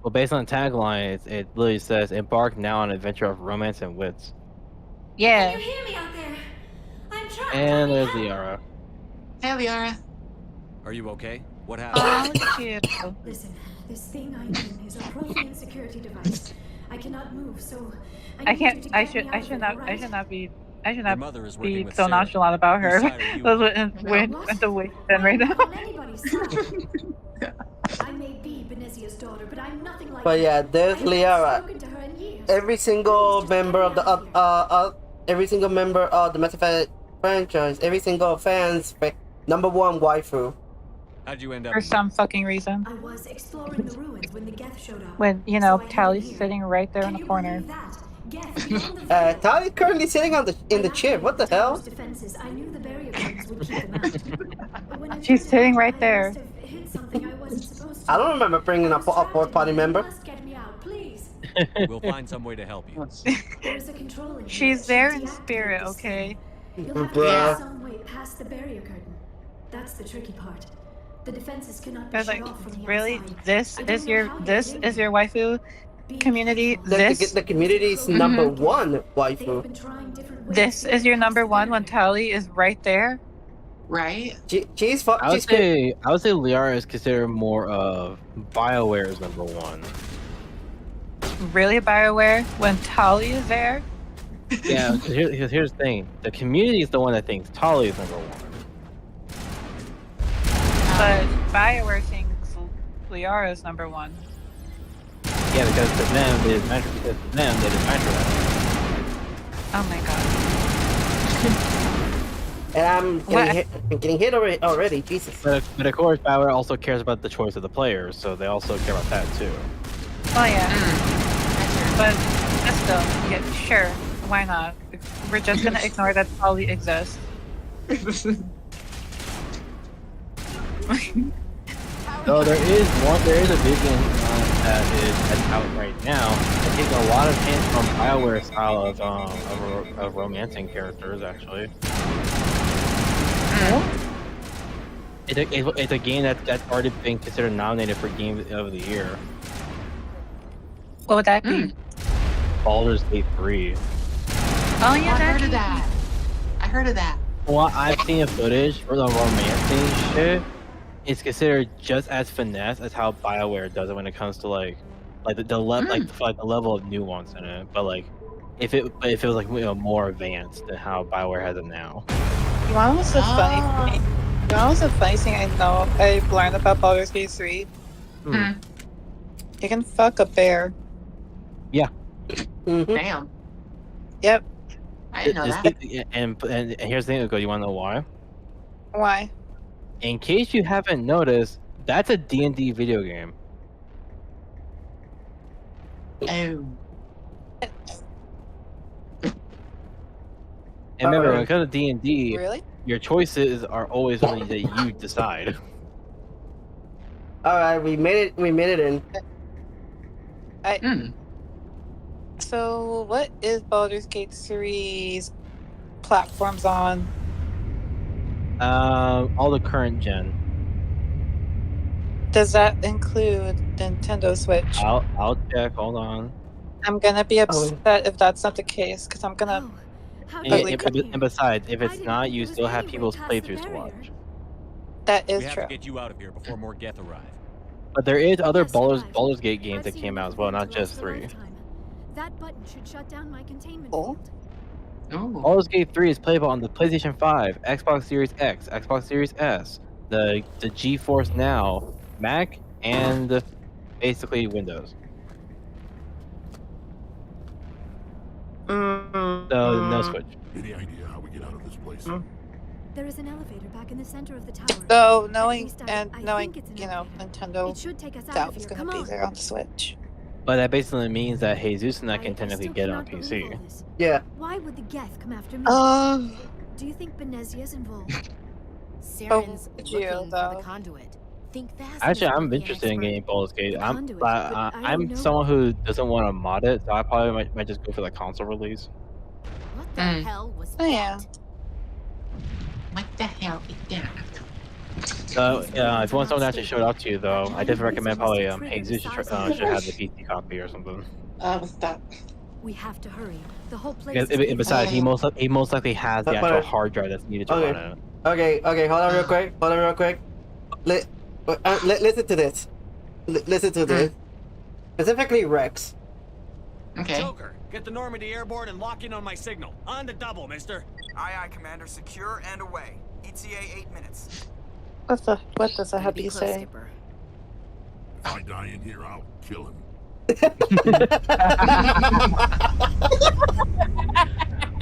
Well, based on the tagline, it literally says, "Embark now on an adventure of romance and wits." Yeah. Can you hear me out there? I'm trying. And there's Liara. Hey, Liara. Are you okay? What happened? Oh, cute. Listen, this thing I'm in is a Prothean security device. I cannot move, so I need you can't. to I get should. me I out of should it, not. all I right? should not be. I should Your not mother is working be with so Sarah. nonchalant about her. Whose side are you Those on? with the way she's in right now. On anybody's side. I may be Benezia's daughter, but I'm nothing like But her. yeah, there's I haven't Liara. spoken to her in years. Every single member of the Mass Effect franchise, every single fan's #1 waifu. How'd you end up? For some fucking reason. I was exploring the ruins when the Geth showed up. When you know Tally's sitting right there in the corner. Tally's currently sitting in the chair. What the hell? Defenses, I knew the barrier guns would keep them out. But when I She's tried sitting out, right I there. must have hit something I wasn't supposed to. I don't remember bringing a fourth party member. Get me out, please. We'll find some way to help you. There's a control in She's here. there in spirit, okay? You'll have to find some way past the barrier curtain. That's the tricky part. The defenses cannot be Guys, shut like, off from the really? outside. This is your waifu community? The community's #1 waifu. This is your #1 when Tally is right there? Right? She's I would say Liara is considered more of BioWare's #1. Really, BioWare? When Tally is there? Yeah, because here's the thing: the community is the one that thinks Tali is #1. But BioWare thinks Liara's #1. Yeah, because to them they didn't measure. Because to them they didn't measure that. Oh my god. And I'm getting hit already. Jesus. But of course, BioWare also cares about the choice of the players, so they also care about that too. Oh yeah. But still, yeah, sure. Why not? We're just gonna ignore that Tally exists. So there is a big game that's out right now. It takes a lot of hints from BioWare's style of romancing characters, actually. It's a game that's already been considered nominated for Game of the Year. What would that be? Baldur's Gate 3. Oh yeah, I heard of that. I heard of that. Well, I've seen the footage for the romancing shit. It's considered just as finesse as how BioWare does it when it comes to the level of nuance in it. But like, if it was like more advanced than how BioWare has it now. You know what's the funny thing? You know what's the funny thing I've learned about Baldur's Gate 3? You can fuck a bear. Yeah. Damn. Yep. I didn't know that. And here's the thing, Ukko, you want to know why? Why? In case you haven't noticed, that's a D&D video game. Oh. And remember, when it comes to D&D, Really? your choices are always something that you decide. All right, we made it in. So, what is Baldur's Gate 3's platforms on? All the current gen. Does that include Nintendo Switch? I'll check. Hold on. I'm gonna be upset if that's not the case, because I'm gonna. And besides, if it's not, you still have people's playthroughs to watch. That is We have true. to get you out of here before more Geth arrive. But there is other Baldur's Gate games that came out as well, not just 3. That button should shut down my containment field. Baldur's Gate 3 is playable on the PlayStation 5, Xbox Series X, Xbox Series S, the GeForce Now, Mac, and basically Windows. So no Switch. Any idea how we get out of this place? There is an elevator back in the center of the tower. So knowing I knowing think it's an Nintendo, It should take us out that of was here. gonna Come be on. there on the Switch. But that basically means that Jesus and I can technically get it on PC. Yeah. Why would the Geth come after me? Um, Do you think Benezia's involved? Saren's would you, looking for though? the conduit. Think fast. Actually, Mr. I'm The interested in expert. getting Baldur's Gate. Conduit, but I don't I'm know- someone who doesn't want to mod it, so I probably might just go for the console release. What the hell was Oh, yeah. What the hell is that? So, if you want someone to actually show it off to you, though, I definitely recommend probably Jesus should have the PC copy or something. What's that? We have to hurry. The whole place Because, is being besides, he most likely has the actual hard drive that's needed to run it. Okay, hold on real quick. Listen to this. Listen to this. Specifically Rex. Okay. Joker, get the Normandy airborne and lock in on my signal. On the double, mister. Aye, Commander. Secure and away. ETA 8 minutes. What does I have you say? If I die in here, I'll kill him.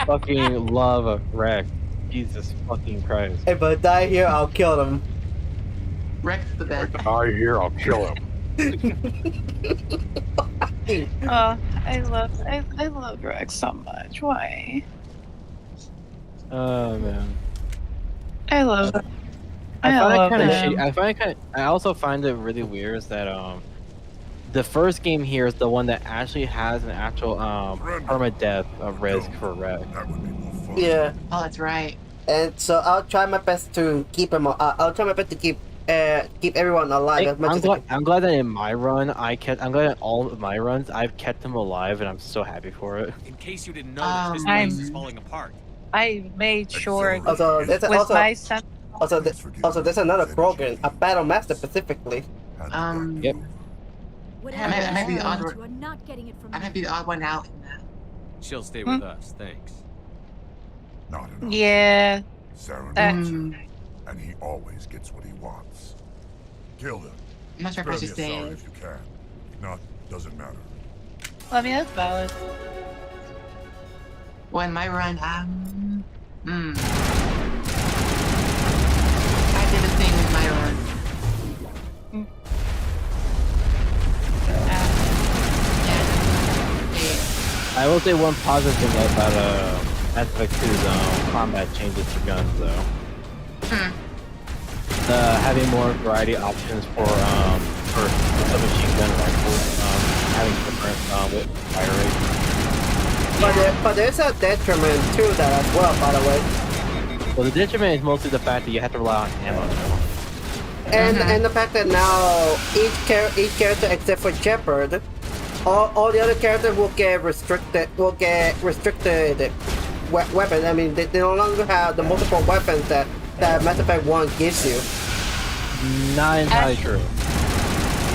Fucking love of Rex. Jesus fucking Christ. If I die here, I'll kill him. Rex the best. If I die here, I'll kill him. Oh, I love Rex so much. Why? Oh man. I love it. I also find it really weird is that the first game here is the one that actually has an actual permadeath risk for Rex. Yeah. Oh, that's right. And so I'll try my best to keep him. I'll try my best to keep everyone alive as much as I can. I'm glad that in my run I'm glad in all of my runs I've kept him alive, and I'm so happy for it. In case you didn't know, this place is falling apart. I made sure Also, with my son. Also, there's another Krogan, a battle master specifically. Yep. I might be the odd one. I might be the odd one out in that. She'll stay with us, thanks. Not enough. Yeah. Saren That- wants him, and he always gets what he wants. Kill him. I'm not sure if I should Spare say yourself it. if you can. If not, doesn't matter. I mean, that's valid. Well, in my run, I did the thing with my run. I will say one positive thing about Mass Effect 2's combat changes for guns, though. Having more variety options for submachine gun rifles, having different fire rates. But there's a detriment to that as well, by the way. Well, the detriment is mostly the fact that you have to rely on ammo now. And the fact that now each character except for Shepard, all the other characters will get restricted. Weapons. I mean, they no longer have the multiple weapons that Mass Effect 1 gives you. Not entirely true.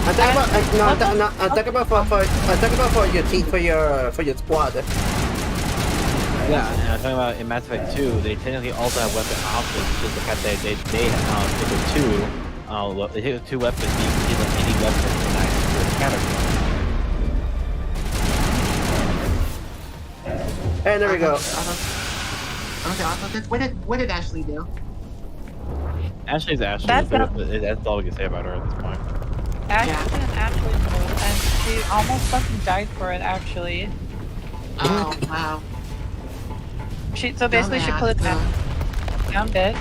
I'm talking about for your team, for your squad. Yeah, and I'm talking about in Mass Effect 2, they technically also have weapon options. Just the fact that they take the two weapons, you can give them any weapon in that category. And there we go. What did Ashley do? Ashley's Ashley. That's That's all we can say about her at this point. Ashley and she almost fucking died for it, actually. Oh, wow. She basically she put it down. Down bitch.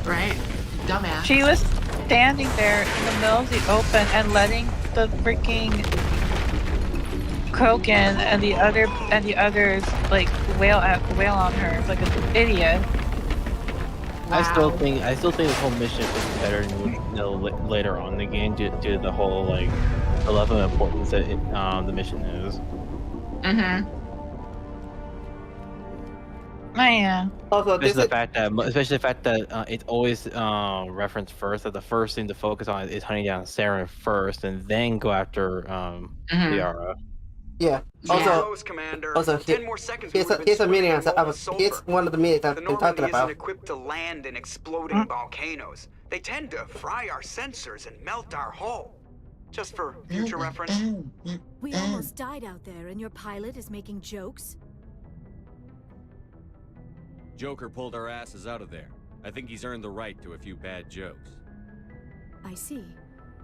Right? Dumbass. She was standing there in the middle of the open and letting the freaking Krogan and the others like wail on her like an idiot. Wow. I still think this whole mission is better later on in the game due to the whole the level of importance that the mission is. Man. Also, especially the fact that it's always referenced first that the first thing to focus on is hunting down Saren first, and then go after Liara. Yeah. Here's a meeting. Here's one of the meetings I've been talking about. Isn't equipped to land in exploding volcanoes. They tend to fry our sensors and melt our hull. Just for future reference. We almost died out there, and your pilot is making jokes. Joker pulled our asses out of there. I think he's earned the right to a few bad jokes. I see.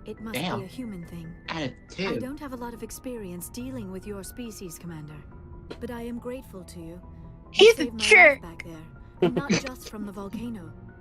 It must be a human thing. I don't have a lot of experience dealing with your species, Commander. But I am grateful to you. He's a jerk! Back there. And not just from the volcano.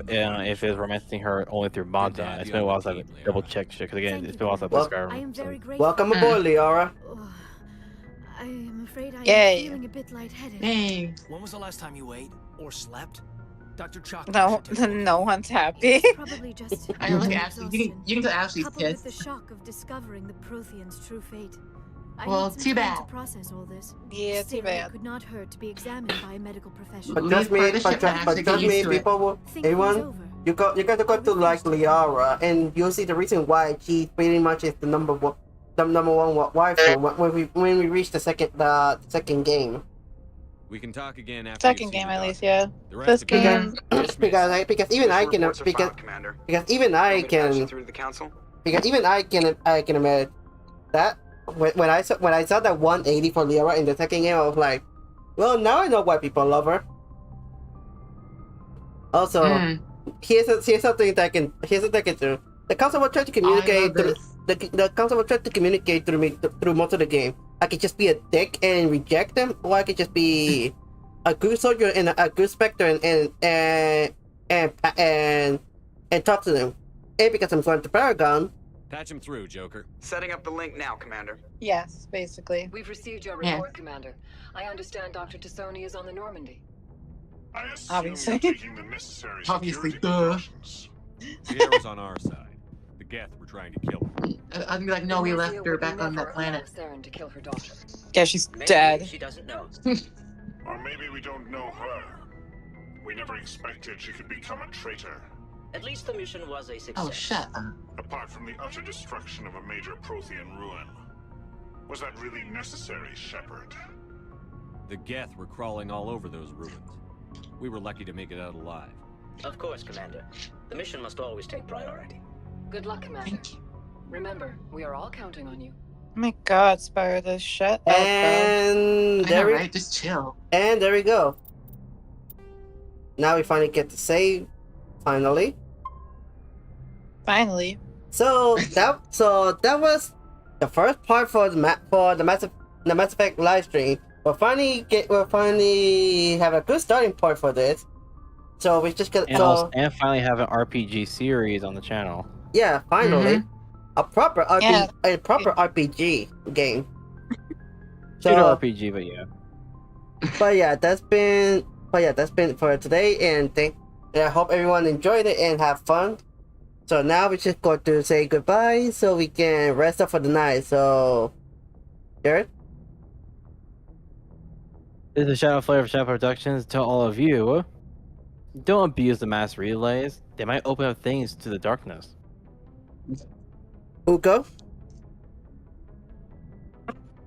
if it was romancing her only through Manta. It's been a while since I double checked shit. Because again, it's been a while since I played Skyrim. So. Welcome aboard, Liara. I am afraid I'm Yay. feeling a bit lightheaded. Hey. When was the last time you ate or slept? Dr. Chocolate. No one's happy. Probably just I know, look at Ashley. You can tell Ashley's coupled with pissed. the shock of discovering the Prothean's true fate. I Well, need some too time bad. to process all this. Yeah, Still, too bad. It could not hurt to be examined by a medical professional. But trust me, people will, everyone, you got to go to like Liara, and you'll see the reason why she pretty much is the number one waifu when we reach the second game. We can talk again after Second game, at least, yeah. The rest This of you- game. because even I can because even I can because even I can admit that when I saw that 180 for Lyra in the second game, I was like, well, now I know why people love her. Also, here's something that I can do. The council will try to communicate. The council will try to communicate through me through most of the game. I could just be a dick and reject them, or I could just be a good soldier and a good specter and talk to them. And because I'm going to Paragon. Patch him through, Joker. Setting up the link now, Commander. Yes, basically. We've received your report, Commander. I understand Dr. Tassoni is on the Normandy. Obviously. Obviously, duh. Sierra's on our side. The Geth were trying to kill her. I'm like, no, we left her back on that planet. Saren to kill her daughter. Yeah, she's dead. She doesn't know. Or maybe we don't know her. We never expected she could become a traitor. At least the mission was a success. Oh, shut up. Apart from the utter destruction of a major Prothean ruin. Was that really necessary, Shepard? The Geth were crawling all over those ruins. We were lucky to make it out alive. Of course, Commander. The mission must always take priority. Good luck, Commander. Remember, we are all counting on you. Oh my god, Spider, shut up, And I know, right? Just chill. And there we go. Now we finally get to save. Finally. So that was the first part for the Mass Effect live stream. We'll finally have a good starting point for this. So we just get and finally have an RPG series on the channel. Yeah, finally. A proper RPG game. Pseudo RPG, but yeah. But yeah, that's been for today, and I hope everyone enjoyed it and have fun. So now we just got to say goodbye so we can rest up for the night. So, Jared? This is Shadowflare of Shadow Productions. To all of you, don't abuse the mass relays. They might open up things to the darkness. Ukko?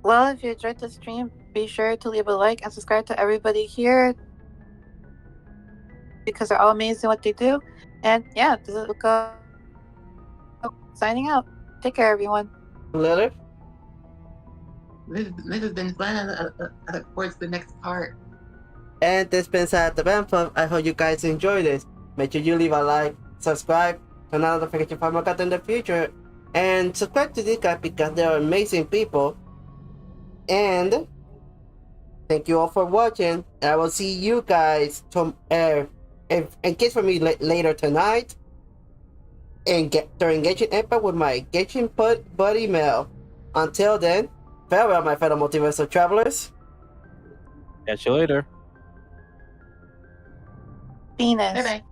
Well, if you enjoyed the stream, be sure to leave a like and subscribe to everybody here because they're all amazing what they do. And yeah, this is Ukko signing out. Take care, everyone. Lilith? This has been fun. I look forward to the next part. And this has been Sad the Vampire. I hope you guys enjoyed this. Make sure you leave a like, subscribe, turn on notifications for more content in the future, and subscribe to this guy because they're amazing people. And thank you all for watching. And I will see you guys in case for me later tonight. And during Engaging Empire with my Engaging Buddy Mail. Until then, farewell, my fellow multiversal travelers. Catch you later. Venus. Bye bye.